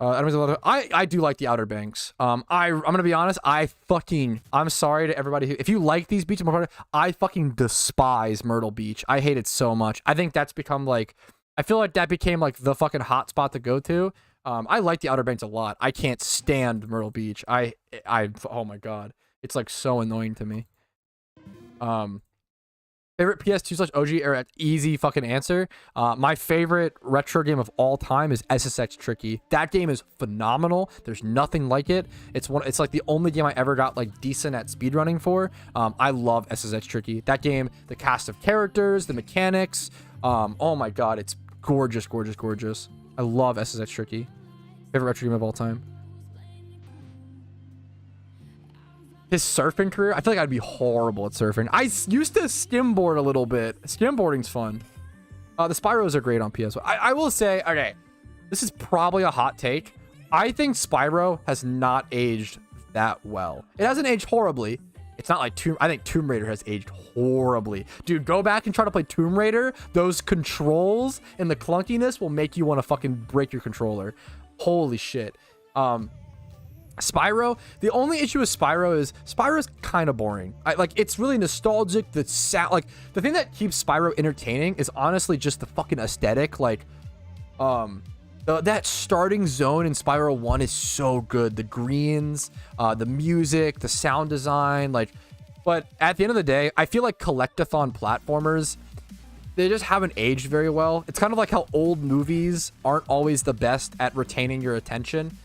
I do like the Outer Banks. I'm gonna be honest. I'm sorry to everybody if you like these beaches. I fucking despise Myrtle Beach. I hate it so much. I think that's become like, I feel like that became like the fucking hot spot to go to. I like the Outer Banks a lot. I can't stand Myrtle Beach. Oh my god, it's like so annoying to me. Favorite PS2/OG era? Easy fucking answer. My favorite retro game of all time is SSX Tricky. That game is phenomenal. There's nothing like it. It's like the only game I ever got like decent at speedrunning for. I love SSX Tricky. That game, the cast of characters, the mechanics. Oh my god, it's gorgeous, gorgeous, gorgeous. I love SSX Tricky. Favorite retro game of all time. His surfing career, I feel like I'd be horrible at surfing. I used to skimboard a little bit. Skimboarding's fun. The Spyros are great on PS. I will say, okay, this is probably a hot take. I think Spyro has not aged that well. It hasn't aged horribly. It's not like I think Tomb Raider has aged horribly. Dude, go back and try to play Tomb Raider. Those controls and the clunkiness will make you want to fucking break your controller. Holy shit. Spyro, the only issue with Spyro is Spyro's kind of boring. It's really nostalgic. The sound, like the thing that keeps Spyro entertaining is honestly just the fucking aesthetic. Like, that starting zone in Spyro 1 is so good. The greens, the music, the sound design, like. But at the end of the day, I feel like collectathon platformers, they just haven't aged very well. It's kind of like how old movies aren't always the best at retaining your attention.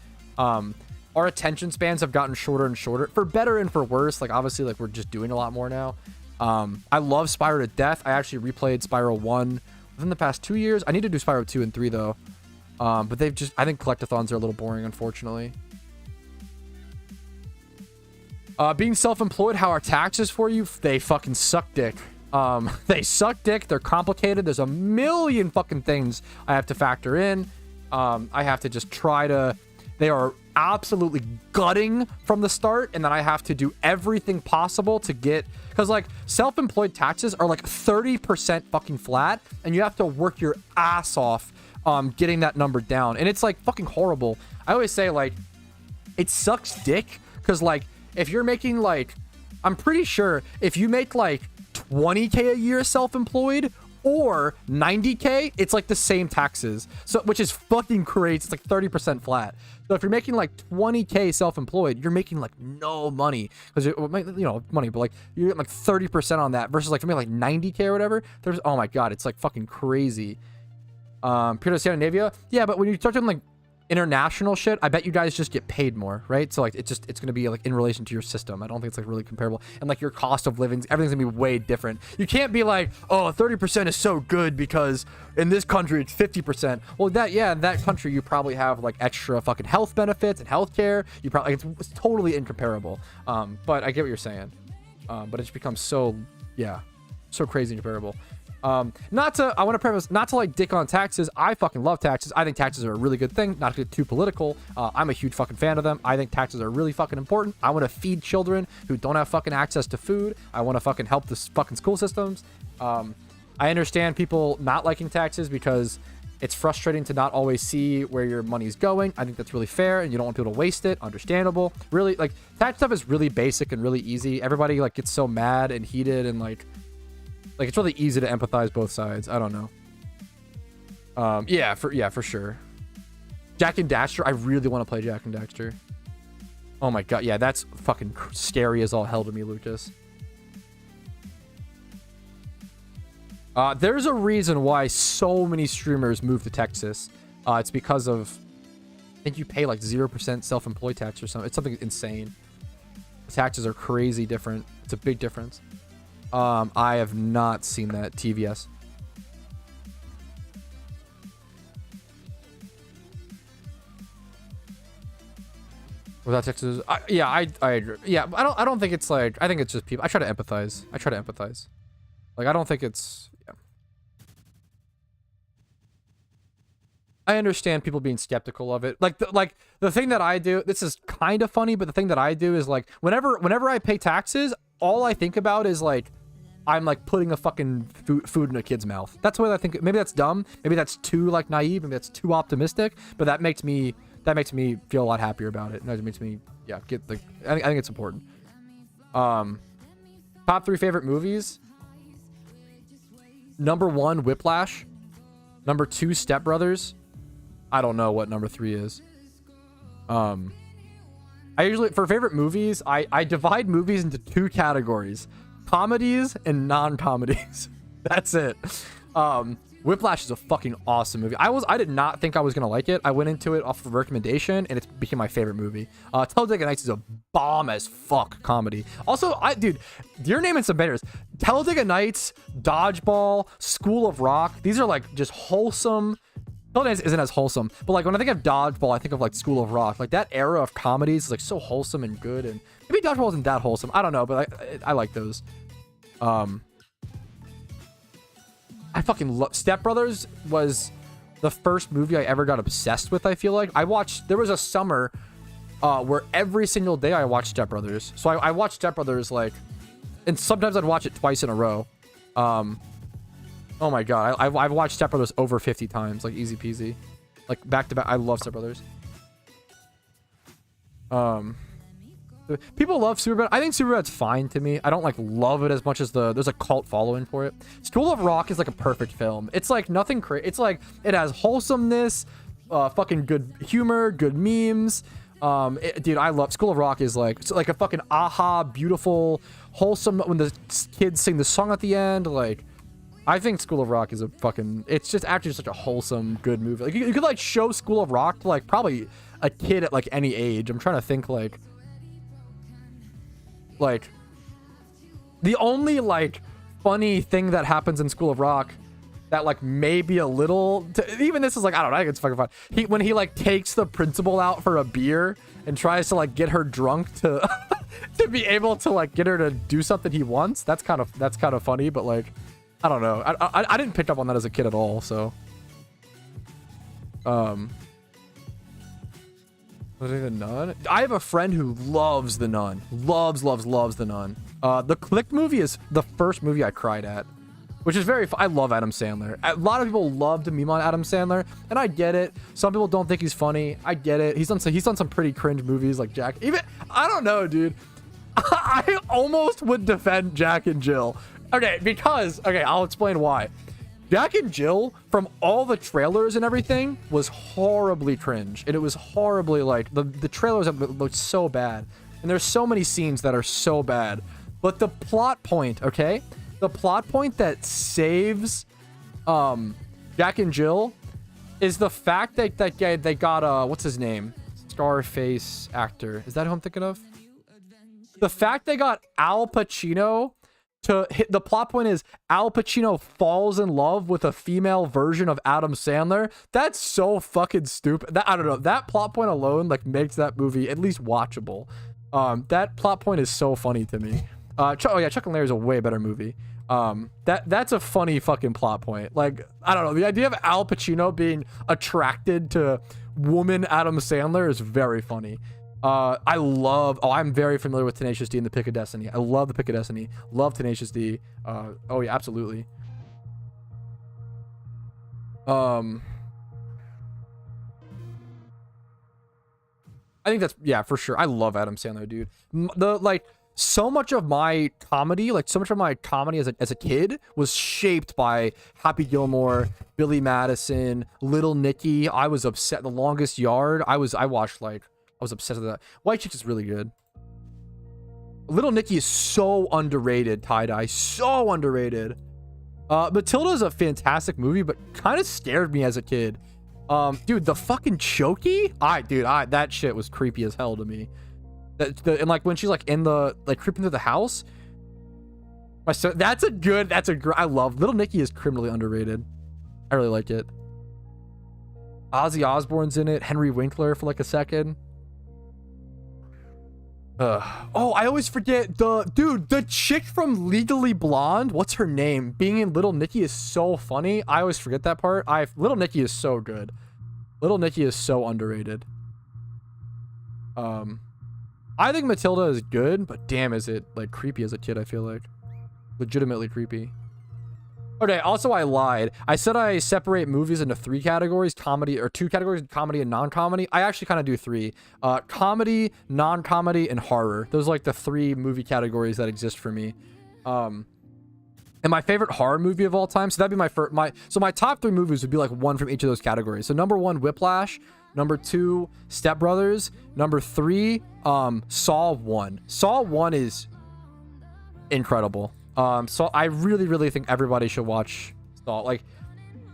Our attention spans have gotten shorter and shorter, for better and for worse. Like, obviously, like, we're just doing a lot more now. I love Spyro to death. I actually replayed Spyro 1 within the past 2 years. I need to do Spyro 2 and 3, though. But I think collectathons are a little boring, unfortunately. Being self-employed, how are taxes for you? They fucking suck dick. They suck dick. They're complicated. There's a million fucking things I have to factor in. I have to just try to... They are absolutely gutting from the start, and then I have to do everything possible to get, because like self-employed taxes are like 30% fucking flat, and you have to work your ass off getting that number down, and it's like fucking horrible. I always say, like, it sucks dick, because like if you're making, like, I'm pretty sure if you make like 20k a year self-employed or 90k, it's like the same taxes. So, which is fucking crazy. It's like 30% flat. So if you're making like 20k self-employed, you're making like no money, because money, but like you're getting like 30% on that versus like if you're making like 90k or whatever. There's, oh my god, it's like fucking crazy. Peter Scandinavia, yeah, but when you start doing like international shit, I bet you guys just get paid more, right? So like it's gonna be like in relation to your system. I don't think it's like really comparable, and like your cost of living, everything's gonna be way different. You can't be like, oh, 30% is so good because in this country it's 50%. Well, in that country you probably have like extra fucking health benefits and healthcare. You probably, it's totally incomparable. But I get what you're saying. But it just becomes so crazy incomparable. I want to preface, not to like dick on taxes. I fucking love taxes. I think taxes are a really good thing, not to get too political. I'm a huge fucking fan of them. I think taxes are really fucking important. I want to feed children who don't have fucking access to food. I want to fucking help the fucking school systems. I understand people not liking taxes because it's frustrating to not always see where your money's going. I think that's really fair, and you don't want people to waste it. Understandable. Really, like, tax stuff is really basic and really easy. Everybody like gets so mad and heated, and like it's really easy to empathize both sides. I don't know. For sure. Jak and Daxter. I really want to play Jak and Daxter. Oh my god, yeah, that's fucking scary as all hell to me, Lucas. There's a reason why so many streamers move to Texas. It's because of, I think you pay like 0% self-employed tax or something. It's something insane. The taxes are crazy different. It's a big difference. I have not seen that. TVS. Without Texas, I agree. Yeah, I don't think it's like, I think it's just people. I try to empathize. Like, I don't think it's, yeah. I understand people being skeptical of it. Like the thing that I do, this is kind of funny, but the thing that I do is like, whenever I pay taxes, all I think about is like, I'm like putting a fucking food in a kid's mouth. That's what I think. Maybe that's dumb. Maybe that's too like naive. Maybe that's too optimistic. But that makes me feel a lot happier about it. That makes me, I think it's important. Top 3 favorite movies. Number 1, Whiplash. Number 2, Step Brothers. I don't know what number 3 is. I usually, for favorite movies, I divide movies into 2 categories. comedies and non-comedies. That's it. Whiplash is a fucking awesome movie. I did not think I was gonna like it. I went into it off of recommendation, and it became my favorite movie. Talladega Nights is a bomb as fuck comedy. Also, dude, you're naming some bangers. Talladega Nights, Dodgeball, School of Rock. These are like just wholesome. Talladega Nights isn't as wholesome, but like when I think of Dodgeball, I think of like School of Rock. Like that era of comedies is like so wholesome and good. And maybe Dodgeball isn't that wholesome. I don't know, but I like those. I fucking love Step Brothers. Was the first movie I ever got obsessed with. I feel like there was a summer where every single day I watched Step Brothers. So I watched Step Brothers like, and sometimes I'd watch it twice in a row. Oh my god, I've watched Step Brothers over 50 times, like easy peasy, like back to back. I love Step Brothers. People love Superbad. I think Superbad's fine to me. I don't like love it as much as there's a cult following for it. School of Rock is like a perfect film. It's like nothing crazy. It's like it has wholesomeness, fucking good humor, good memes. Dude, I love School of Rock. Is like it's like a fucking aha, beautiful, wholesome. When the kids sing the song at the end, like I think School of Rock is a fucking. It's just actually such a wholesome, good movie. Like you could like show School of Rock to like probably a kid at like any age. I'm trying to think like the only like funny thing that happens in School of Rock that like maybe a little even this is like I don't know, I think it's fucking fun. When he like takes the principal out for a beer and tries to like get her drunk to to be able to like get her to do something he wants. That's kind of funny, but like I don't know. I didn't pick up on that as a kid at all, so The Nun? I have a friend who loves The Nun. Loves The Nun. The Click movie is the first movie I cried at, which is very I love Adam Sandler. A lot of people love to meme on Adam Sandler, and I get it. Some people don't think he's funny. I get it. He's done some pretty cringe movies like Jack. Even I don't know, dude. I almost would defend Jack and Jill. Okay, I'll explain why. Jack and Jill, from all the trailers and everything, was horribly cringe. And it was horribly, like, the trailers have looked so bad. And there's so many scenes that are so bad. But the plot point, okay? The plot point that saves Jack and Jill is the fact that they got, what's his name? Scarface actor. Is that who I'm thinking of? The fact they got Al Pacino to hit. The plot point is Al Pacino falls in love with a female version of Adam Sandler. That's so fucking stupid. I don't know. That plot point alone like makes that movie at least watchable. That plot point is so funny to me. Chuck and Larry is a way better movie. That's a funny fucking plot point. Like I don't know. The idea of Al Pacino being attracted to woman Adam Sandler is very funny. I'm very familiar with Tenacious D and the Pick of Destiny. I love the Pick of Destiny. Love Tenacious D. Oh yeah, absolutely. I think that's, yeah, for sure. I love Adam Sandler, dude. So much of my comedy as a kid was shaped by Happy Gilmore, Billy Madison, Little Nicky. I was upset. The Longest Yard. I was obsessed with that. White Chicks is really good. Little Nicky is so underrated, tie-dye. So underrated. Matilda is a fantastic movie, but kind of scared me as a kid. Dude, the fucking Chokey? That shit was creepy as hell to me. And like when she's like in the, like creeping through the house. I love Little Nicky is criminally underrated. I really like it. Ozzy Osbourne's in it. Henry Winkler for like a second. Oh, I always forget the chick from Legally Blonde. What's her name? Being in Little Nicky is so funny. I always forget that part. Little Nicky is so good. Little Nicky is so underrated. I think Matilda is good, but damn, is it like creepy as a kid? I feel like legitimately creepy. Okay, also I lied. I said I separate movies into 3 categories, comedy, or 2 categories, comedy and non-comedy. I actually kind of do 3. Comedy, non-comedy, and horror. Those are like the 3 movie categories that exist for me. And my favorite horror movie of all time, so that'd be my top 3 movies would be like 1 from each of those categories. So number 1, Whiplash. Number 2, Step Brothers. Number 3, Saw 1. Saw 1 is incredible. So I really think everybody should watch Saw. Like,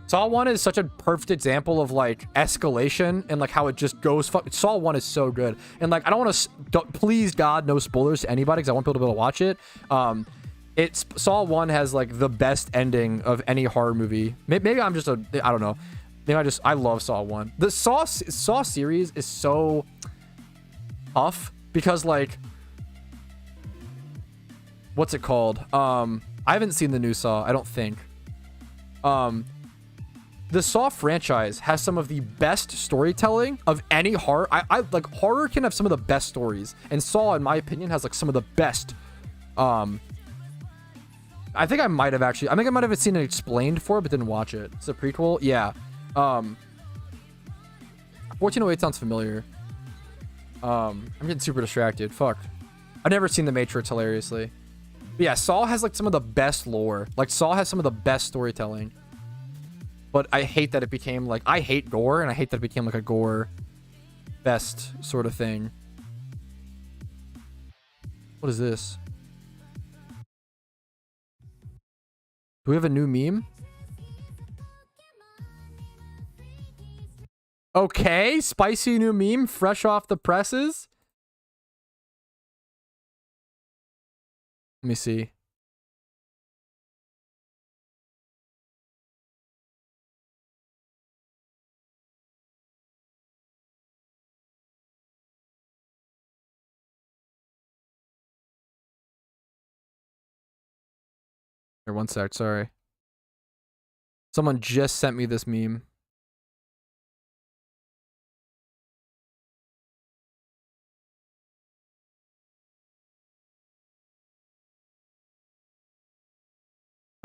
Saw 1 is such a perfect example of like escalation and like how it just goes. Saw 1 is so good, and like I don't want to. Please God, no spoilers to anybody because I want people to be able to watch it. It's Saw 1 has like the best ending of any horror movie. Maybe I'm just I don't know. Maybe I love Saw 1. The Saw series is so tough because like, what's it called? I haven't seen the new Saw, I don't think. The Saw franchise has some of the best storytelling of any horror. I like horror can have some of the best stories, and Saw, in my opinion, has like some of the best. I think I might have seen it explained for it, but didn't watch it. It's a prequel, yeah. 1408 sounds familiar. I'm getting super distracted. Fuck. I've never seen The Matrix, hilariously. But yeah, Saw has like some of the best lore. Like Saw has some of the best storytelling. But I hate that it became like, I hate gore, and I hate that it became like a gore best sort of thing. What is this? Do we have a new meme? Okay, spicy new meme, fresh off the presses. Let me see. Here, one sec, sorry. Someone just sent me this meme.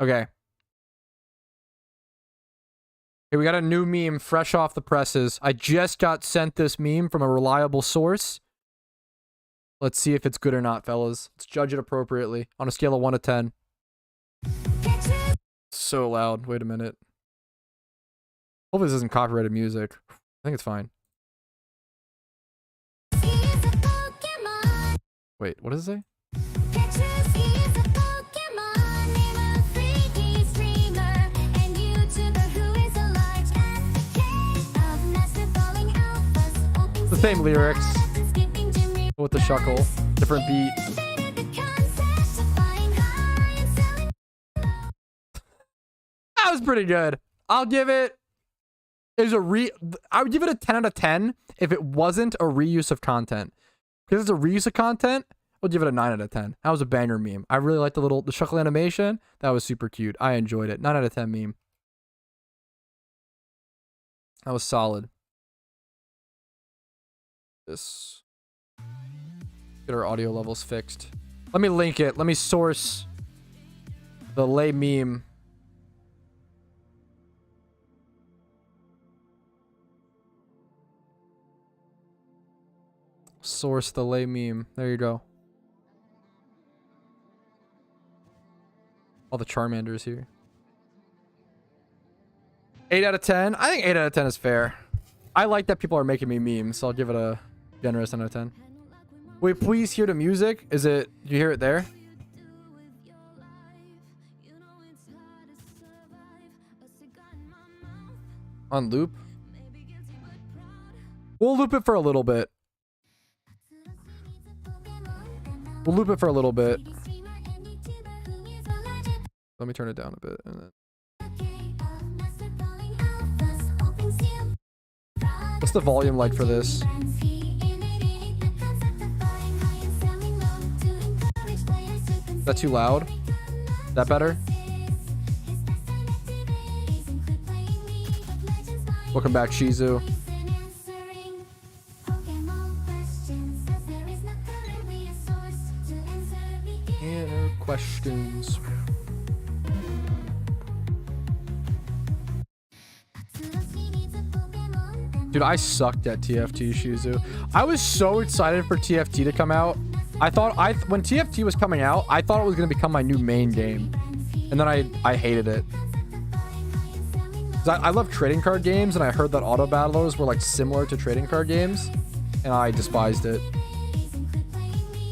Okay. Here, we got a new meme fresh off the presses. I just got sent this meme from a reliable source. Let's see if it's good or not, fellas. Let's judge it appropriately on a scale of 1 to 10. So loud. Wait a minute. Hopefully this isn't copyrighted music. I think it's fine. Wait, what does it say? The same lyrics with the shuckle, different beat. That was pretty good. I'll give it I would give it a 10 out of 10 if it wasn't a reuse of content. Because it's a reuse of content, I'll give it a 9 out of 10. That was a banger meme. I really liked the shuckle animation. That was super cute. I enjoyed it. 9 out of 10 meme. That was solid. This. Get our audio levels fixed. Let me link it. Let me source the lay meme. Source the lay meme. There you go. All the charmanders here. 8 out of 10. I think 8 out of 10 is fair. I like that people are making me memes, so I'll give it a generous 10 out of 10. Wait, please hear the music. Is it? You hear it there? On loop? We'll loop it for a little bit. We'll loop it for a little bit. Let me turn it down a bit. And then... What's the volume like for this? Is that too loud? Is that better? Welcome back, Shizu. Inner questions. Dude, I sucked at TFT, Shizu. I was so excited for TFT to come out. I thought when TFT was coming out, I thought it was going to become my new main game. And then I hated it. 'Cause I love trading card games, and I heard that auto battlers were like similar to trading card games, and I despised it.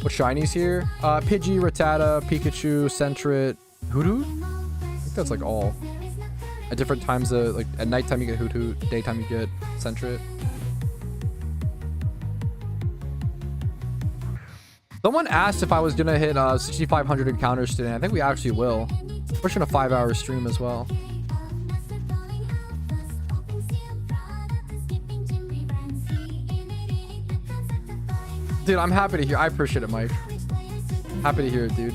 What shinies here? Pidgey, Rattata, Pikachu, Sentret, Hoothoot? I think that's like all. At different times, like at nighttime you get Hoothoot, daytime you get Sentret. Someone asked if I was gonna hit 6,500 encounters today. I think we actually will. Pushing a 5-hour stream as well. Dude, I'm happy to hear. I appreciate it, Mike. Happy to hear it, dude.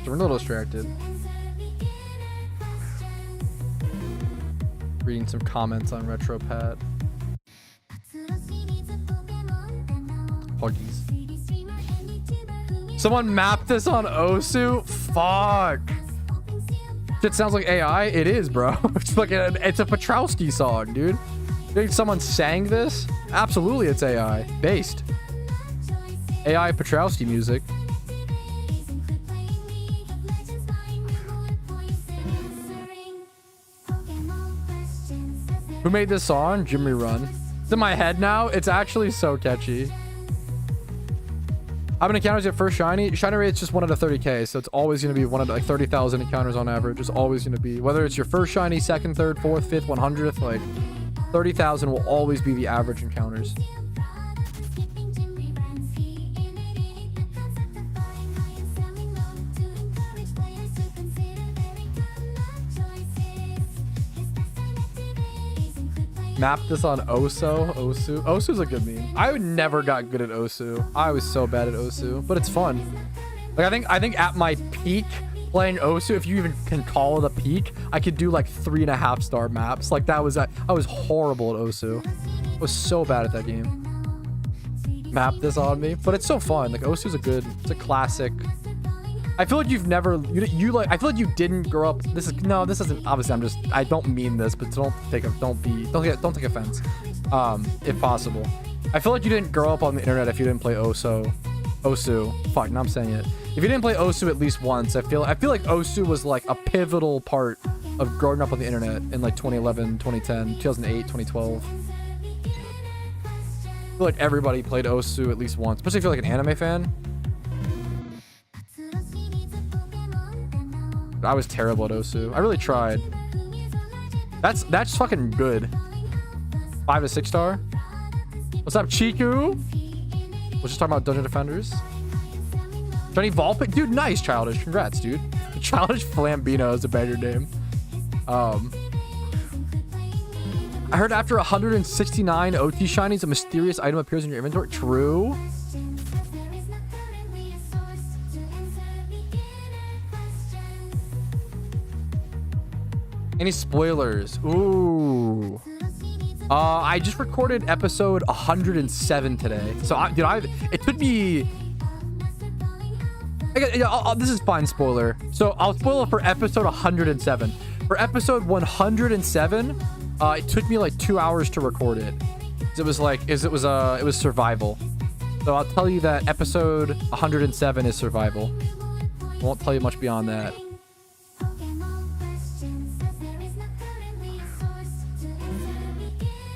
We're a little distracted. Reading some comments on RetroPad. Puggies. Someone mapped this on Osu? Fuck. Shit sounds like AI. It is, bro. It's like it's a Petrowski song, dude. You think someone sang this? Absolutely, it's AI based. AI Petrowski music. Who made this song? Jimmy Run. It's in my head now. It's actually so catchy. How many encounters at first shiny? Shiny rate's just 1 out of 30k, so it's always going to be 1 out of like 30,000 encounters on average. It's always going to be, whether it's your first shiny, second, third, fourth, fifth, 100th, like 30,000 will always be the average encounters. Map this on Osu. Osu's a good meme. I never got good at Osu. I was so bad at Osu, but it's fun. Like I think at my peak playing Osu, if you even can call it a peak, I could do like 3.5 star maps. Like that was I was horrible at Osu. I was so bad at that game. Map this on me, but it's so fun. Like Osu's it's a classic. I feel like you've never you like I feel like you didn't grow up. This isn't obviously I don't mean this, but don't take offense. If possible. I feel like you didn't grow up on the internet if you didn't play Osu. Fuck, now I'm saying it. If you didn't play Osu at least once, I feel like Osu was like a pivotal part of growing up on the internet in like 2011, 2010, 2008, 2012. I feel like everybody played Osu at least once, especially if you're like an anime fan. I was terrible at Osu. I really tried. That's fucking good. 5 to 6 star. What's up, Chiku? We're just talking about Dungeon Defenders. Johnny Volpic, dude, nice. Childish, congrats, dude. Childish Flambino is a better name. I heard after 169 OT shinies, a mysterious item appears in your inventory. True. Any spoilers? Ooh. I just recorded episode 107 today. So, it took me... this is fine, spoiler. So, I'll spoil it for episode 107. For episode 107, it took me like 2 hours to record it. It was survival. So, I'll tell you that episode 107 is survival. I won't tell you much beyond that.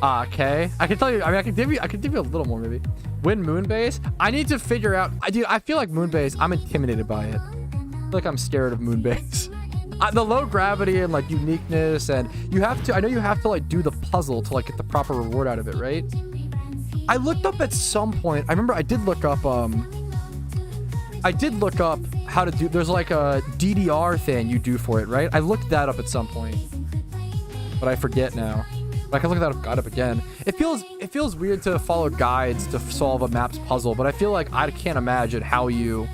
Okay, I can tell you. I mean, I can give you a little more maybe. Win Moonbase. I need to figure out. I feel like Moonbase. I'm intimidated by it. I feel like I'm scared of Moonbase. The low gravity and like uniqueness, and you have to. I know you have to like do the puzzle to like get the proper reward out of it, right? I looked up at some point. I remember I did look up. I did look up how to do. There's like a DDR thing you do for it, right? I looked that up at some point, but I forget now. But I can look at that guide up again. It feels weird to follow guides to solve a map's puzzle, but I feel like I can't imagine how you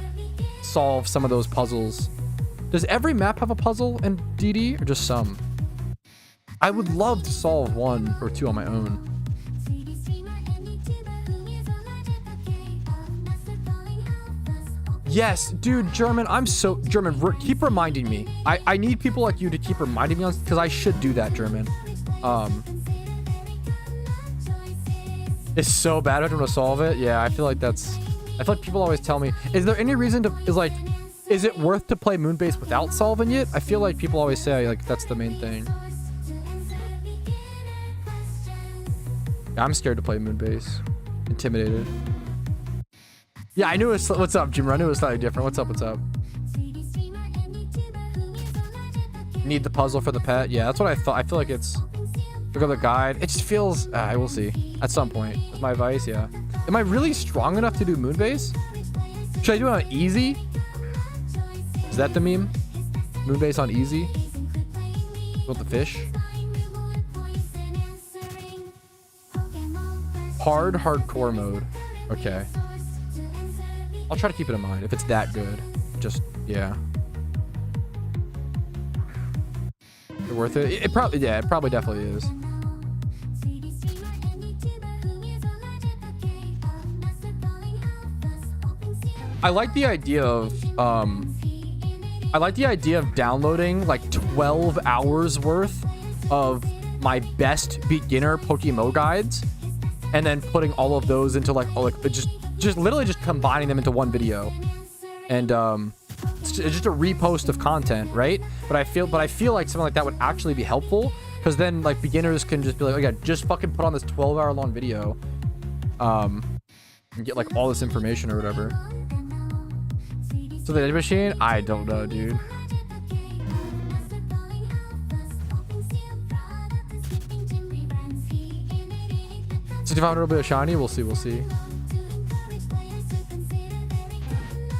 solve some of those puzzles. Does every map have a puzzle in DD or just some? I would love to solve 1 or 2 on my own. Yes, dude, German, German, keep reminding me. I need people like you to keep reminding me on, because I should do that, German. It's so bad I don't know to solve it. Yeah, I feel like people always tell me, is there any reason to, is it worth to play Moonbase without solving it? I feel like people always say, like, that's the main thing. I'm scared to play Moonbase. Intimidated. Yeah, I knew it was, what's up, Jim? I knew it was slightly different. What's up, what's up? Need the puzzle for the pet? Yeah, that's what I thought. I feel like it's, look at the guide. It just feels, I will see. At some point. That's my advice, yeah. Am I really strong enough to do Moonbase? Should I do it on easy? Is that the meme? Moonbase on easy? With the fish? Hardcore mode. Okay. I'll try to keep it in mind if it's that good. Just, yeah. Is it worth it? It probably, yeah, it probably definitely is. I like the idea of downloading like 12 hours worth of my best beginner PokeMMO guides and then putting all of those into like just literally just combining them into one video. And it's just a repost of content, right? But I feel like something like that would actually be helpful, because then like beginners can just be like, okay, just fucking put on this 12-hour long video and get like all this information or whatever. So the edge machine, I don't know, dude. $6,500 will be a shiny. We'll see.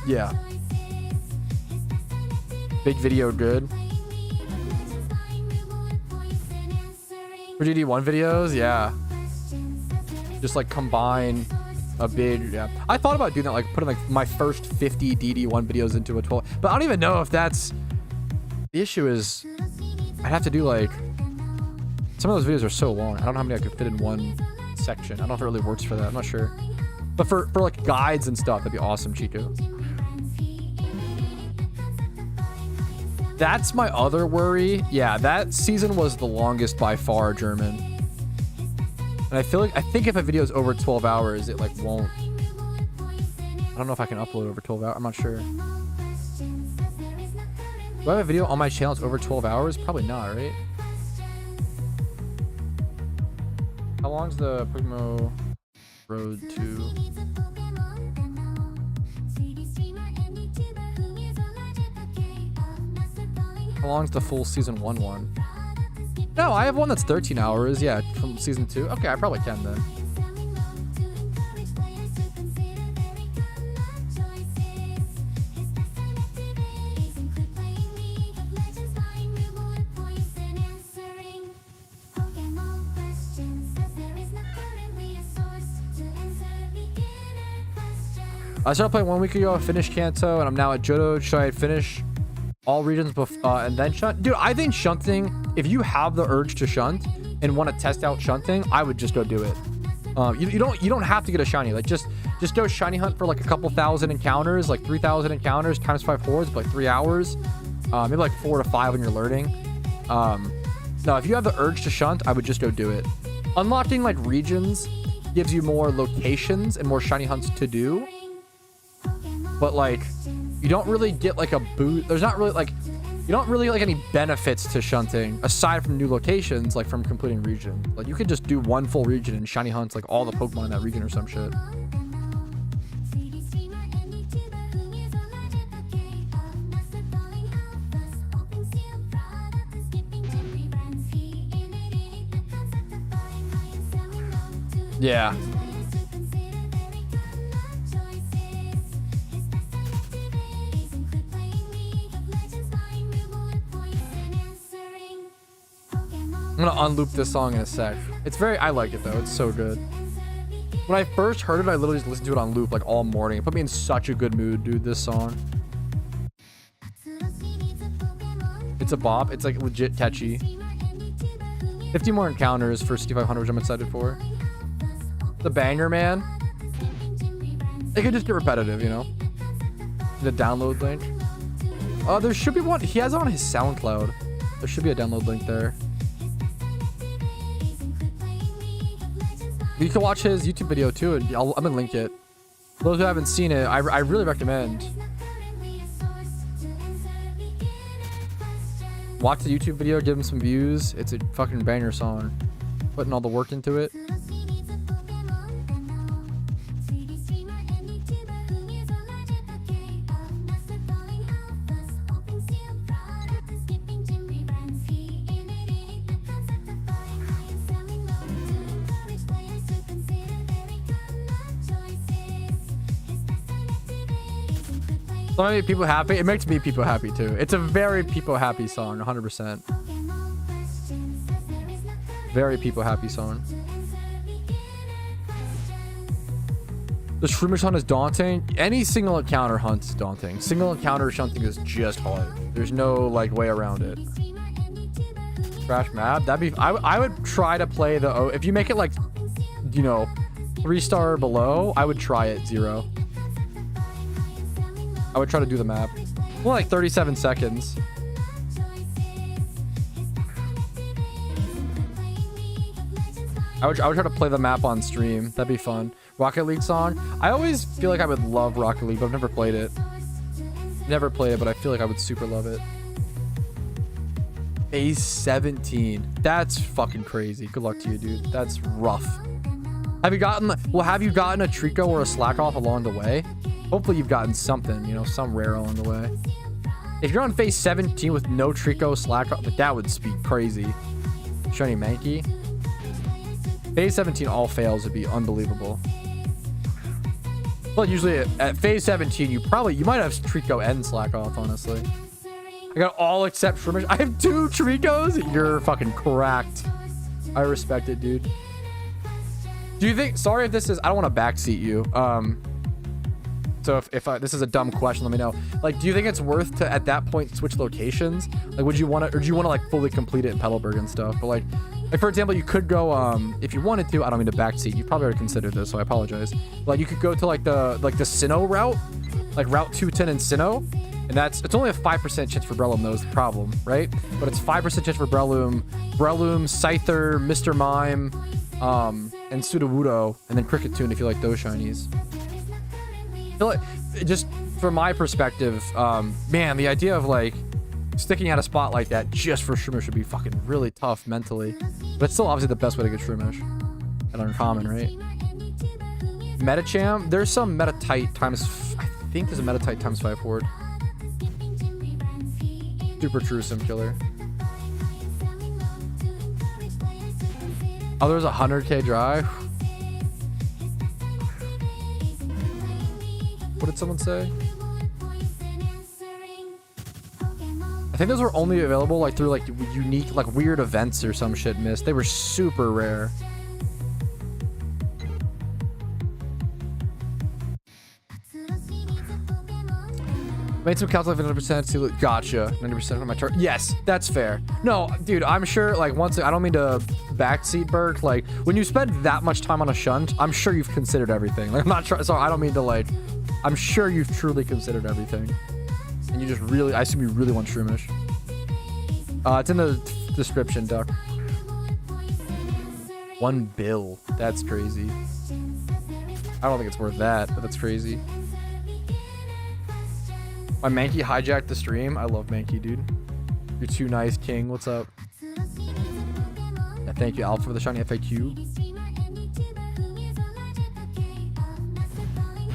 Yeah. Big video, good. For DD1 videos, yeah. Just like combine a big, yeah. I thought about doing that, like putting like my first 50 DD1 videos into a 12, but I don't even know if that's, the issue is I'd have to do like, some of those videos are so long. I don't know how many I could fit in one section. I don't know if it really works for that. I'm not sure. But for like guides and stuff, that'd be awesome, Chico. That's my other worry. Yeah, that season was the longest by far, German. And I think if a video is over 12 hours, it like won't. I don't know if I can upload over 12 hours. I'm not sure. Do I have a video on my channel that's over 12 hours? Probably not, right? How long's the PokeMMO road to? How long's the full season 1 one? No, I have one that's 13 hours. Yeah, from season 2. Okay, I probably can then. I started playing 1 week ago. I finished Kanto, and I'm now at Johto. Should I finish all regions and then shunt? Dude, I think shunting, if you have the urge to shunt and want to test out shunting, I would just go do it. You don't have to get a shiny. Like just go shiny hunt for like a couple thousand encounters, like 3,000 encounters times 5 hordes, like 3 hours, maybe like 4 to 5 when you're learning. No, if you have the urge to shunt, I would just go do it. Unlocking like regions gives you more locations and more shiny hunts to do, but like you don't really get like a boost. There's not really like, you don't really like any benefits to shunting aside from new locations, like from completing region. Like you could just do one full region and shiny hunts like all the Pokemon in that region or some shit. Yeah. gonna unloop this song in a sec. It's very, I like it though. It's so good. When I first heard it, I literally just listened to it on loop like all morning. It put me in such a good mood, dude, this song. It's a bop. It's like legit catchy. 50 more encounters for 6500, which I'm excited for. The banger, man. It could just get repetitive, you know? The download link. There should be one. He has it on his SoundCloud. There should be a download link there. You can watch his YouTube video too, and I'm gonna link it. For those who haven't seen it, I really recommend. Watch the YouTube video, give him some views. It's a fucking banger song. Putting all the work into it. So many people happy. It makes me people happy too. It's a very people happy song, 100%. Very people happy song. The Shroomish hunt is daunting. Any single encounter hunt is daunting. Single encounter shunting is just hard. There's no like way around it. Crash map. That'd be. I would try to play the. If you make it like, you know, 3-star or below, I would try it 0. I would try to do the map. Well, like 37 seconds. I would try to play the map on stream. That'd be fun. Rocket League song. I always feel like I would love Rocket League, but I've never played it. Never played it, but I feel like I would super love it. Phase 17. That's fucking crazy. Good luck to you, dude. That's rough. Have you gotten a Trico or a Slack off along the way? Hopefully you've gotten something, you know, some rare along the way. If you're on phase 17 with no Trico, Slack off, that would be crazy. Shiny Mankey. Phase 17 all fails would be unbelievable. But usually at phase 17, you might have Trico and Slack off, honestly. I got all except Shroomish. I have 2 Tricos? You're fucking cracked. I respect it, dude. Do you think, sorry if this is, I don't want to backseat you. So if this is a dumb question, let me know. Like, do you think it's worth to, at that point, switch locations? Like, would you want to, or do you want to, like, fully complete it in Petalburg and stuff? But, like, for example, you could go, if you wanted to, I don't mean to backseat. You probably already considered this, so I apologize. Like, you could go to, like, the Sinnoh route, like, Route 210 in Sinnoh. And it's only a 5% chance for Breloom, though, is the problem, right? But it's 5% chance for Breloom, Scyther, Mr. Mime, and Sudowoodo, and then Cricketune if you like those shinies. I feel like, just from my perspective, man, the idea of like sticking at a spot like that just for Shroomish would be fucking really tough mentally. But it's still obviously the best way to get Shroomish at uncommon, right? Metacham, there's some Metatite times, I think there's a Metatite times 5 horde. Super true sim killer. Oh, there's a 100k drive. What did someone say? I think those were only available like through like unique, like weird events or some shit missed. They were super rare. Made some counts like 100%. Gotcha. 90% of my turn. Yes, that's fair. No, dude, I'm sure like once, I don't mean to backseat Berk. Like when you spend that much time on a shunt, I'm sure you've considered everything. Like I'm not trying, sorry, I don't mean to like, I'm sure you've truly considered everything. And you just really, I assume you really want Shroomish. It's in the description, Duck. 1 bill. That's crazy. I don't think it's worth that, but that's crazy. My Mankey hijacked the stream. I love Mankey, dude. You're too nice, King. What's up? Yeah, thank you, Alpha, for the shiny FAQ.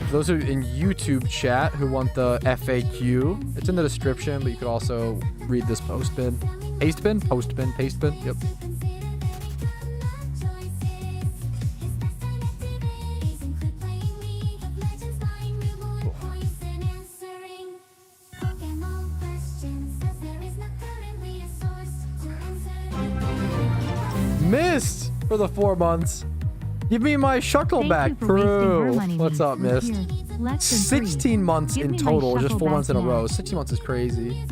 For those who in YouTube chat who want the FAQ, it's in the description, but you could also read this post bin. Paste bin? Post bin? Paste bin? Yep. Mist for the 4 months. Give me my shuckle Thank back, you for wasting her crew. money, What's up, Mist? Mist? Here, less than 16 free. months Give in me my total, just shuckle 4 months in a back row. now. 16 months is crazy.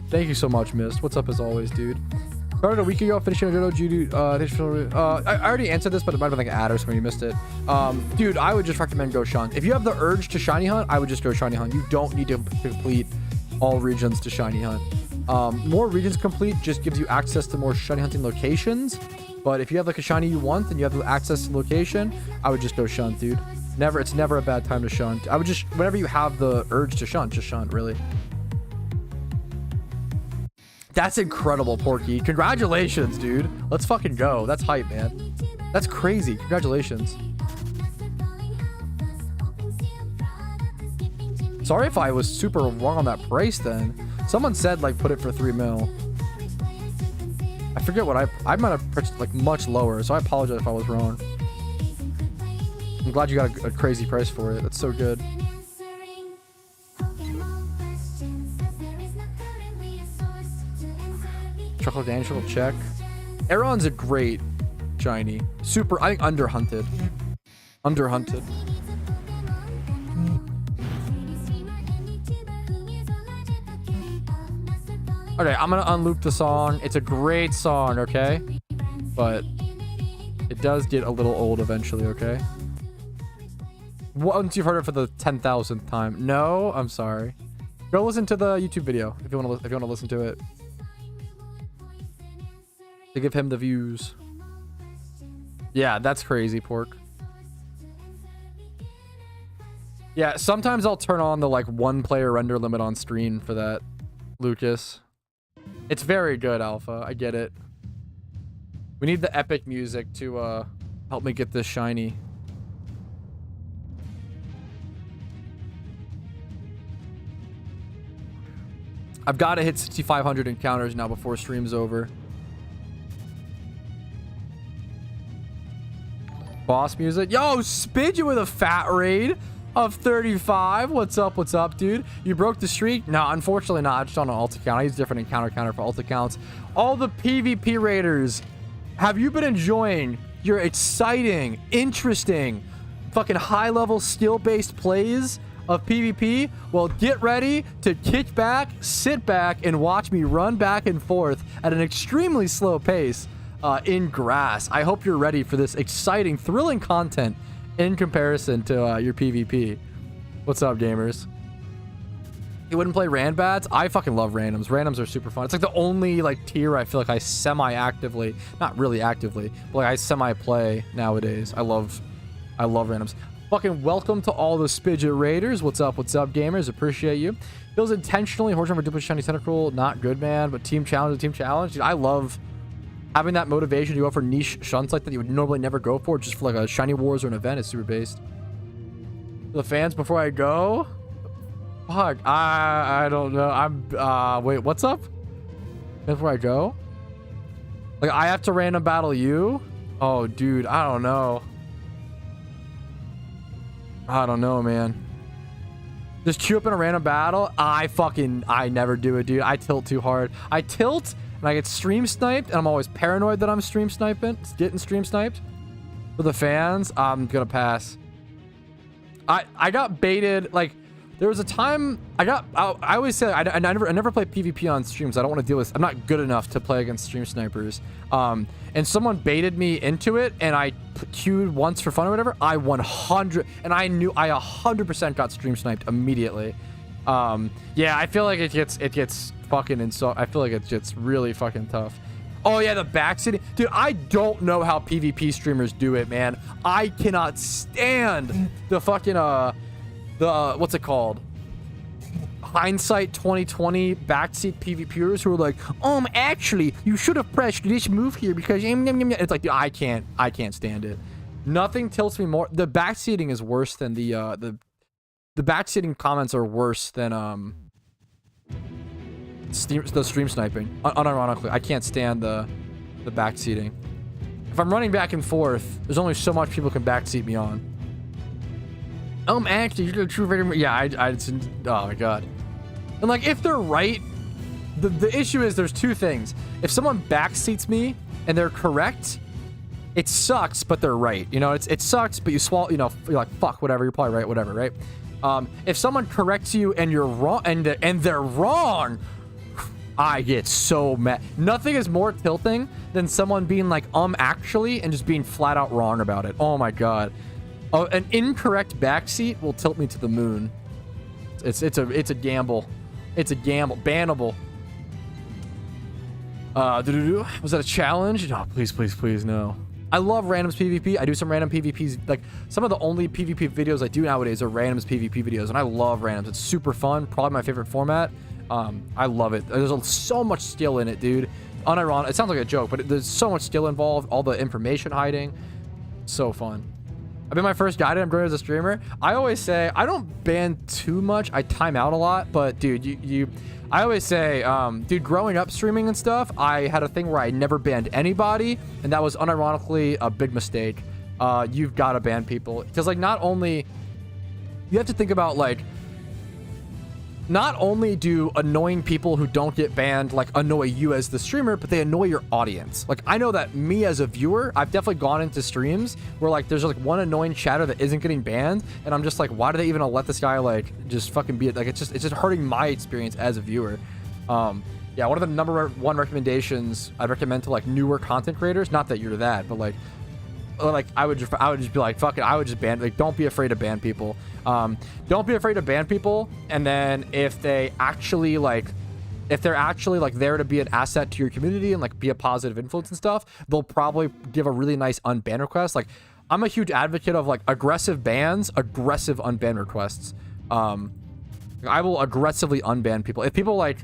Thank you so much, Mist. What's up as always, dude? Started a week ago, finishing a Ditto. I already answered this, but it might have been like an ad or something. You missed it. Dude, I would just recommend go Shunt. If you have the urge to shiny hunt, I would just go shiny hunt. You don't need to complete all regions to shiny hunt. More regions complete just gives you access to more shiny hunting locations. But if you have like a shiny you want and you have the access to the location, I would just go Shunt, dude. It's never a bad time to Shunt. I would just, whenever you have the urge to Shunt, just Shunt, really. That's incredible, Porky. Congratulations, dude. Let's fucking go. That's hype, man. That's crazy. Congratulations. Sorry if I was super wrong on that price then. Someone said like put it for 3 mil. I forget what I might have purchased like much lower, so I apologize if I was wrong. I'm glad you got a crazy price for it. That's so good. Chocolate Angel check. Aeron's a great shiny. Super, I think underhunted. Underhunted. Okay, I'm gonna unloop the song. It's a great song, okay? But it does get a little old eventually, okay? Once you've heard it for the 10,000th time. No, I'm sorry. Go listen to the YouTube video if you want to listen to it. To give him the views. Yeah, that's crazy, Pork. Yeah, sometimes I'll turn on the like 1 player render limit on screen for that, Lucas. It's very good, Alpha. I get it. We need the epic music to help me get this shiny. I've got to hit 6,500 encounters now before stream's over. Boss music. Yo, Spidge with a fat raid of 35. What's up, dude? You broke the streak? No, unfortunately not. Just on an alt account. I use different encounter counter for alt accounts. All the PvP raiders, have you been enjoying your exciting, interesting, fucking high-level skill-based plays of PvP? Well, get ready to kick back, sit back, and watch me run back and forth at an extremely slow pace in grass. I hope you're ready for this exciting, thrilling content in comparison to your PvP. What's up, gamers? You wouldn't play Ranbats? I fucking love randoms. Randoms are super fun. It's like the only like tier I feel like I semi-actively, not really actively, but like I semi-play nowadays. I love randoms. Fucking welcome to all the Spidget Raiders. What's up, gamers? Appreciate you. Feels intentionally Horde for duplicate shiny tentacle. Not good, man, but team challenge to team challenge. Dude, I love having that motivation to go for niche shunts like that you would normally never go for just for like a shiny wars or an event is super based. The fans before I go? Fuck, I don't know. I'm wait, what's up? Before I go? Like I have to random battle you? Oh dude, I don't know. I don't know, man. Just queue up in a random battle? I never do it, dude. I tilt too hard. I tilt and I get stream sniped, and I'm always paranoid that I'm stream sniping, getting stream sniped. For the fans, I'm gonna pass. I got baited. Like there was a time I always say I never play PvP on streams. I don't want to deal with. I'm not good enough to play against stream snipers. And someone baited me into it, and I queued once for fun or whatever. I 100, and I knew I 100% got stream sniped immediately. Yeah, I feel like it gets fucking insult. I feel like it gets really fucking tough. Oh yeah, the backseating. Dude, I don't know how PvP streamers do it, man. I cannot stand the fucking what's it called? Hindsight 2020 backseat PvPers who are like, actually, you should have pressed this move here because it's like, dude, I can't stand it. Nothing tilts me more. The backseating is worse than the backseating comments are worse than the stream sniping. Unironically, I can't stand the backseating. If I'm running back and forth, there's only so much people can backseat me on. Actually, you're the true very. Yeah, oh my god. And like, if they're right, the issue is there's two things. If someone backseats me and they're correct, it sucks, but they're right. You know, it sucks, but you swallow, you know, you're like, fuck, whatever, you're probably right, whatever, right? If someone corrects you and you're wrong, and they're wrong, I get so mad. Nothing is more tilting than someone being like, actually, and just being flat out wrong about it. Oh my God. An incorrect backseat will tilt me to the moon. It's a gamble. It's a gamble. Bannable. Was that a challenge? No, please, please, please, no. I love randoms PvP. I do some random PvPs. Like, some of the only PvP videos I do nowadays are randoms PvP videos, and I love randoms. It's super fun. Probably my favorite format. I love it. There's so much skill in it, dude. Unironic. It sounds like a joke, but there's so much skill involved. All the information hiding. So fun. I've been my first guided. I'm growing as a streamer. I always say I don't ban too much. I time out a lot, but dude, I always say, dude, growing up streaming and stuff, I had a thing where I never banned anybody, and that was unironically a big mistake. You've got to ban people because, like, not only you have to think about, like, not only do annoying people who don't get banned, like, annoy you as the streamer, but they annoy your audience. Like, I know that me as a viewer, I've definitely gone into streams where, like, there's, like, one annoying chatter that isn't getting banned, and I'm just like, why do they even let this guy, like, just fucking be it? Like, it's just hurting my experience as a viewer. Yeah, one of the number one recommendations I'd recommend to, like, newer content creators, not that you're that, but, like, I would just be like, fuck it, I would just ban, like, don't be afraid to ban people. Don't be afraid to ban people, and then if they're actually like there to be an asset to your community and, like, be a positive influence and stuff, they'll probably give a really nice unban request. Like, I'm a huge advocate of, like, aggressive bans, aggressive unban requests. I will aggressively unban people. If people, like,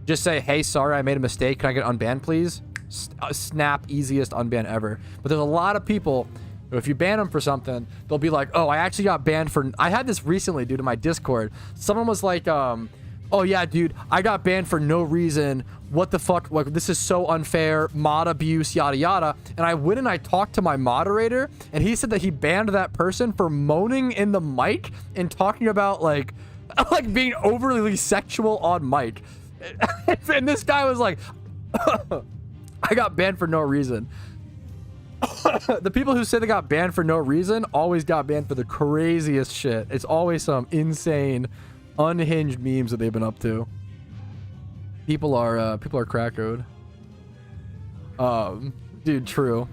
just say, hey, sorry, I made a mistake, can I get unbanned, please? Snap, easiest unban ever. But there's a lot of people who, if you ban them for something, they'll be like, oh, I actually got banned for, I had this recently due to my Discord. Someone was like, oh yeah, dude, I got banned for no reason, what the fuck, like, this is so unfair, mod abuse, yada yada. And I went and I talked to my moderator, and he said that he banned that person for moaning in the mic and talking about, like being overly sexual on mic. And this guy was like, I got banned for no reason. The people who say they got banned for no reason always got banned for the craziest shit. It's always some insane, unhinged memes that they've been up to. People are crackoed. Dude, true.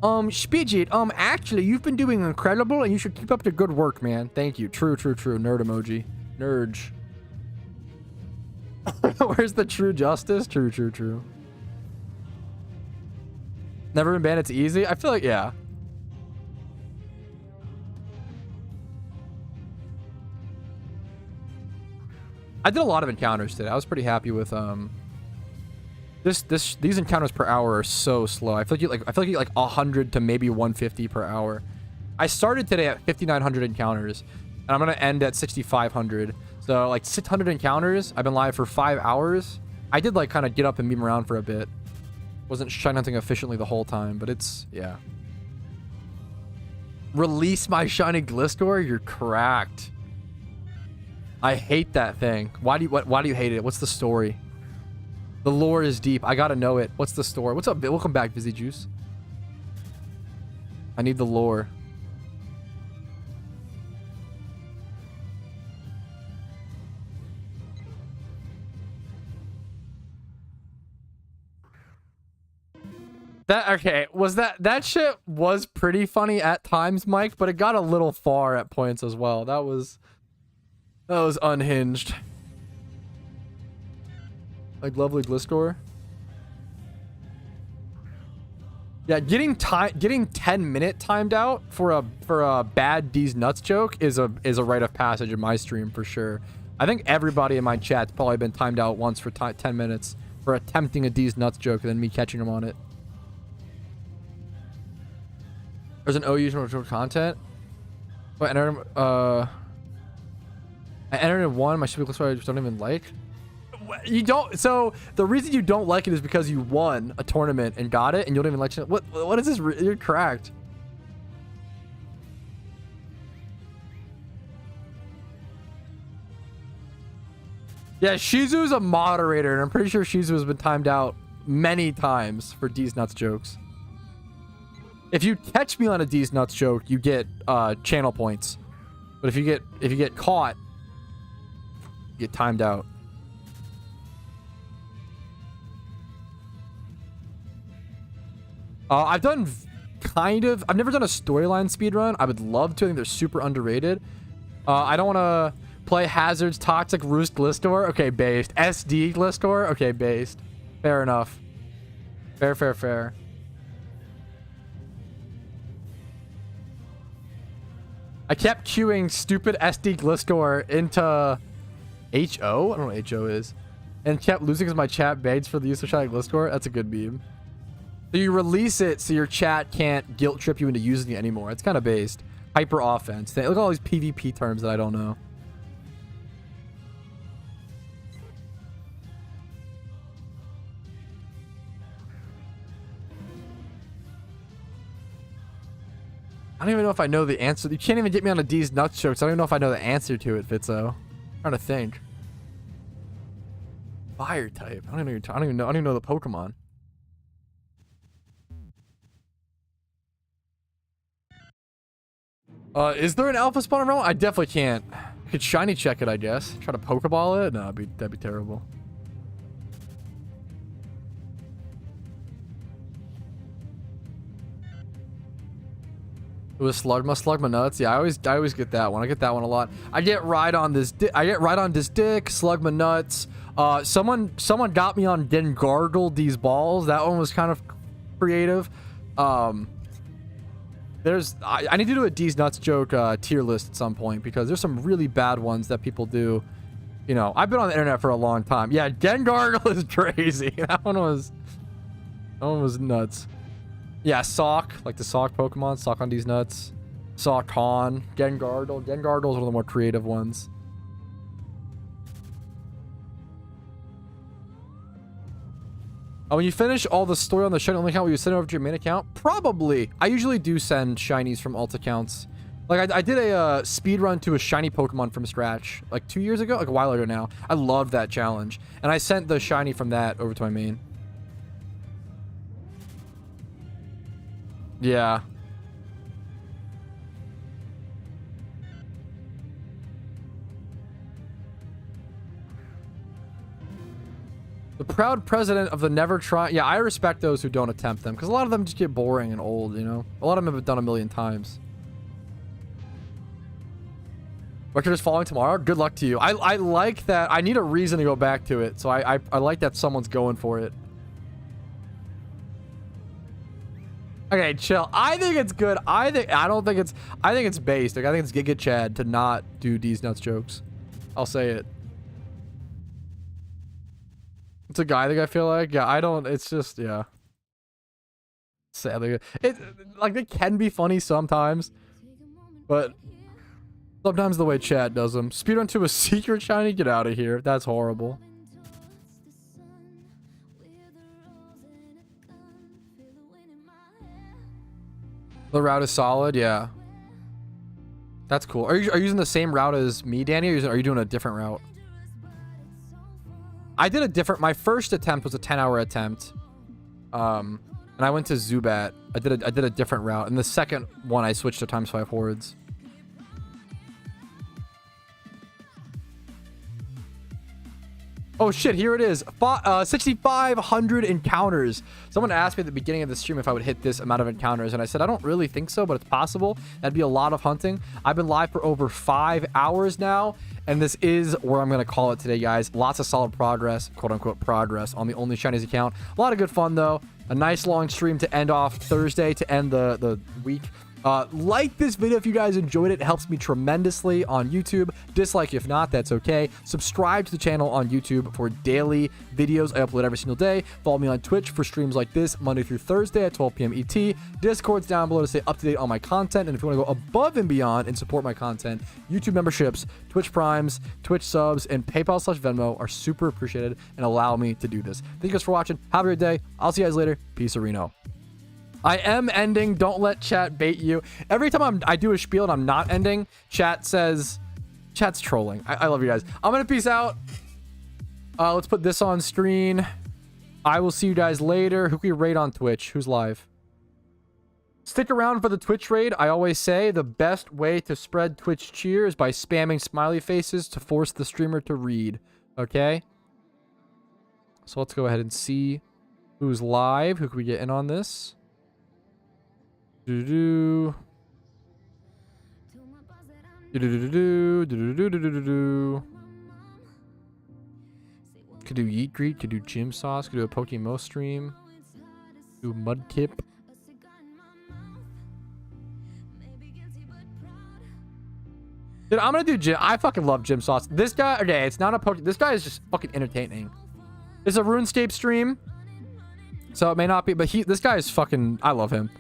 Spidget, actually, you've been doing incredible, and you should keep up the good work, man. Thank you. True. Nerd emoji. Nerdge. Where's the true justice? True. Never been banned, it's easy? I feel like, yeah. I did a lot of encounters today. I was pretty happy with, these encounters per hour are so slow. I feel like you like 100 to maybe 150 per hour. I started today at 5,900 encounters, and I'm gonna end at 6,500. So, like, 600 encounters. I've been live for 5 hours. I did, like, kind of get up and meme around for a bit. Wasn't shine hunting efficiently the whole time, but it's, yeah. Release my shiny Gliscor? You're cracked. I hate that thing. Why do you hate it? What's the story? The lore is deep. I gotta know it. What's the story? What's up? Welcome back, Busy Juice. I need the lore. That shit was pretty funny at times, Mike, but it got a little far at points as well. That was unhinged. Like, lovely Gliscor. Yeah, getting 10-minute timed out for a bad D's nuts joke is a rite of passage in my stream for sure. I think everybody in my chat's probably been timed out once for 10 minutes for attempting a D's nuts joke and then me catching them on it. There's an OU for content. What, I entered in one. My stupid Gliscor I just don't even like. You don't. So the reason you don't like it is because you won a tournament and got it, and you don't even like it. What is this? You're cracked. Yeah, Shizu's a moderator, and I'm pretty sure Shizu has been timed out many times for D's nuts jokes. If you catch me on a D's nuts joke, you get channel points. But if you get caught, you get timed out. I've done I've never done a storyline speedrun. I would love to. I think they're super underrated. I don't want to play Hazard's Toxic Roost Glistor. Okay, based. SD Glistor. Okay, based. Fair enough. Fair. I kept queuing stupid SD Glistor into HO. I don't know what HO is. And kept losing because my chat begs for the use of Shiny Glistor. That's a good meme. So you release it so your chat can't guilt trip you into using it anymore. It's kind of based. Hyper offense. Look at all these PvP terms that I don't know. I don't even know if I know the answer. You can't even get me on a D's nuts joke, so I don't even know if I know the answer to it, Fitzo. I'm trying to think. Fire type. I don't even know the Pokemon. Is there an alpha spawn around? I definitely can't. I could shiny check it, I guess. Try to Pokeball it? No, that'd be terrible. It was Slugma nuts. Yeah, I always get that one. I get that one a lot. I get right on this dick, Slugma nuts. Someone got me on Gengargle these balls. That one was kind of creative. I need to do a D's nuts joke tier list at some point because there's some really bad ones that people do. You know, I've been on the internet for a long time. Yeah, Gengargle is crazy. That one was nuts. Yeah, Sock, like the Sock Pokemon, Sock on these nuts. Sock Han, Gengargle. Gengargle is one of the more creative ones. When you finish all the story on the shiny only account, will you send it over to your main account? Probably. I usually do send shinies from alt accounts. Like I did a speed run to a shiny Pokemon from scratch like 2 years ago, like a while ago now. I love that challenge, and I sent the shiny from that over to my main. Yeah. The proud president of the never try. Yeah, I respect those who don't attempt them because a lot of them just get boring and old, you know? A lot of them have done a million times. Record is following tomorrow. Good luck to you. I like that. I need a reason to go back to it. So I like that someone's going for it. Okay, chill. I think it's good. I think it's based. Like, I think it's Giga Chad to not do D's nuts jokes. I'll say it. It's a guy thing, I feel like. Yeah, I don't. It's just, yeah. Sadly, like, they can be funny sometimes, but sometimes the way chat does them. Speedrun to a secret shiny. Get out of here. That's horrible. The route is solid, yeah. That's cool. Are you using the same route as me, Danny, or are you doing a different route? I did a different. My first attempt was a 10-hour attempt, and I went to Zubat. I did a different route, and the second one I switched to ×5 hordes. Oh shit, here it is. 6,500 encounters. Someone asked me at the beginning of the stream if I would hit this amount of encounters, and I said I don't really think so, but it's possible. That'd be a lot of hunting. I've been live for over 5 hours now, and this is where I'm going to call it today, guys. Lots of solid progress, quote-unquote progress, on the Only Shinies account. A lot of good fun, though. A nice long stream to end off Thursday, to end the week. Like this video if you guys enjoyed it. It helps me tremendously on YouTube. Dislike if not, that's okay. Subscribe to the channel on YouTube for daily videos I upload every single day. Follow me on Twitch for streams like this Monday through Thursday at 12 p.m. ET. Discord's down below to stay up to date on my content. And if you want to go above and beyond and support my content, YouTube memberships, Twitch Primes, Twitch subs, and PayPal/Venmo are super appreciated and allow me to do this. Thank you guys for watching. Have a great day. I'll see you guys later. Peace, Reno. I am ending. Don't let chat bait you. Every time I do a spiel and I'm not ending, chat says, chat's trolling. I love you guys. I'm going to peace out. Let's put this on screen. I will see you guys later. Who can we rate on Twitch? Who's live? Stick around for the Twitch raid. I always say the best way to spread Twitch cheer is by spamming smiley faces to force the streamer to read. Okay? So let's go ahead and see who's live. Who can we get in on this? Do-do-do. Do-do-do-do. Do-do-do-do-do-do. Could do Yeet Greet. Could do Gym Sauce. Could do a PokeMMO stream. Do Mudkip. Dude, I'm gonna do Gym. I fucking love Gym Sauce. This guy, okay, it's not a Poke. This guy is just fucking entertaining. It's a RuneScape stream, so it may not be, but this guy is fucking. I love him.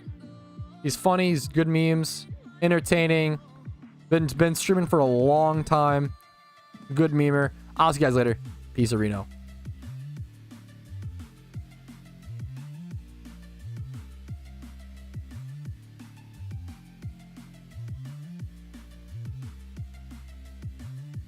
He's funny. He's good memes, entertaining. Been streaming for a long time. Good memer. I'll see you guys later. Peace, Reno.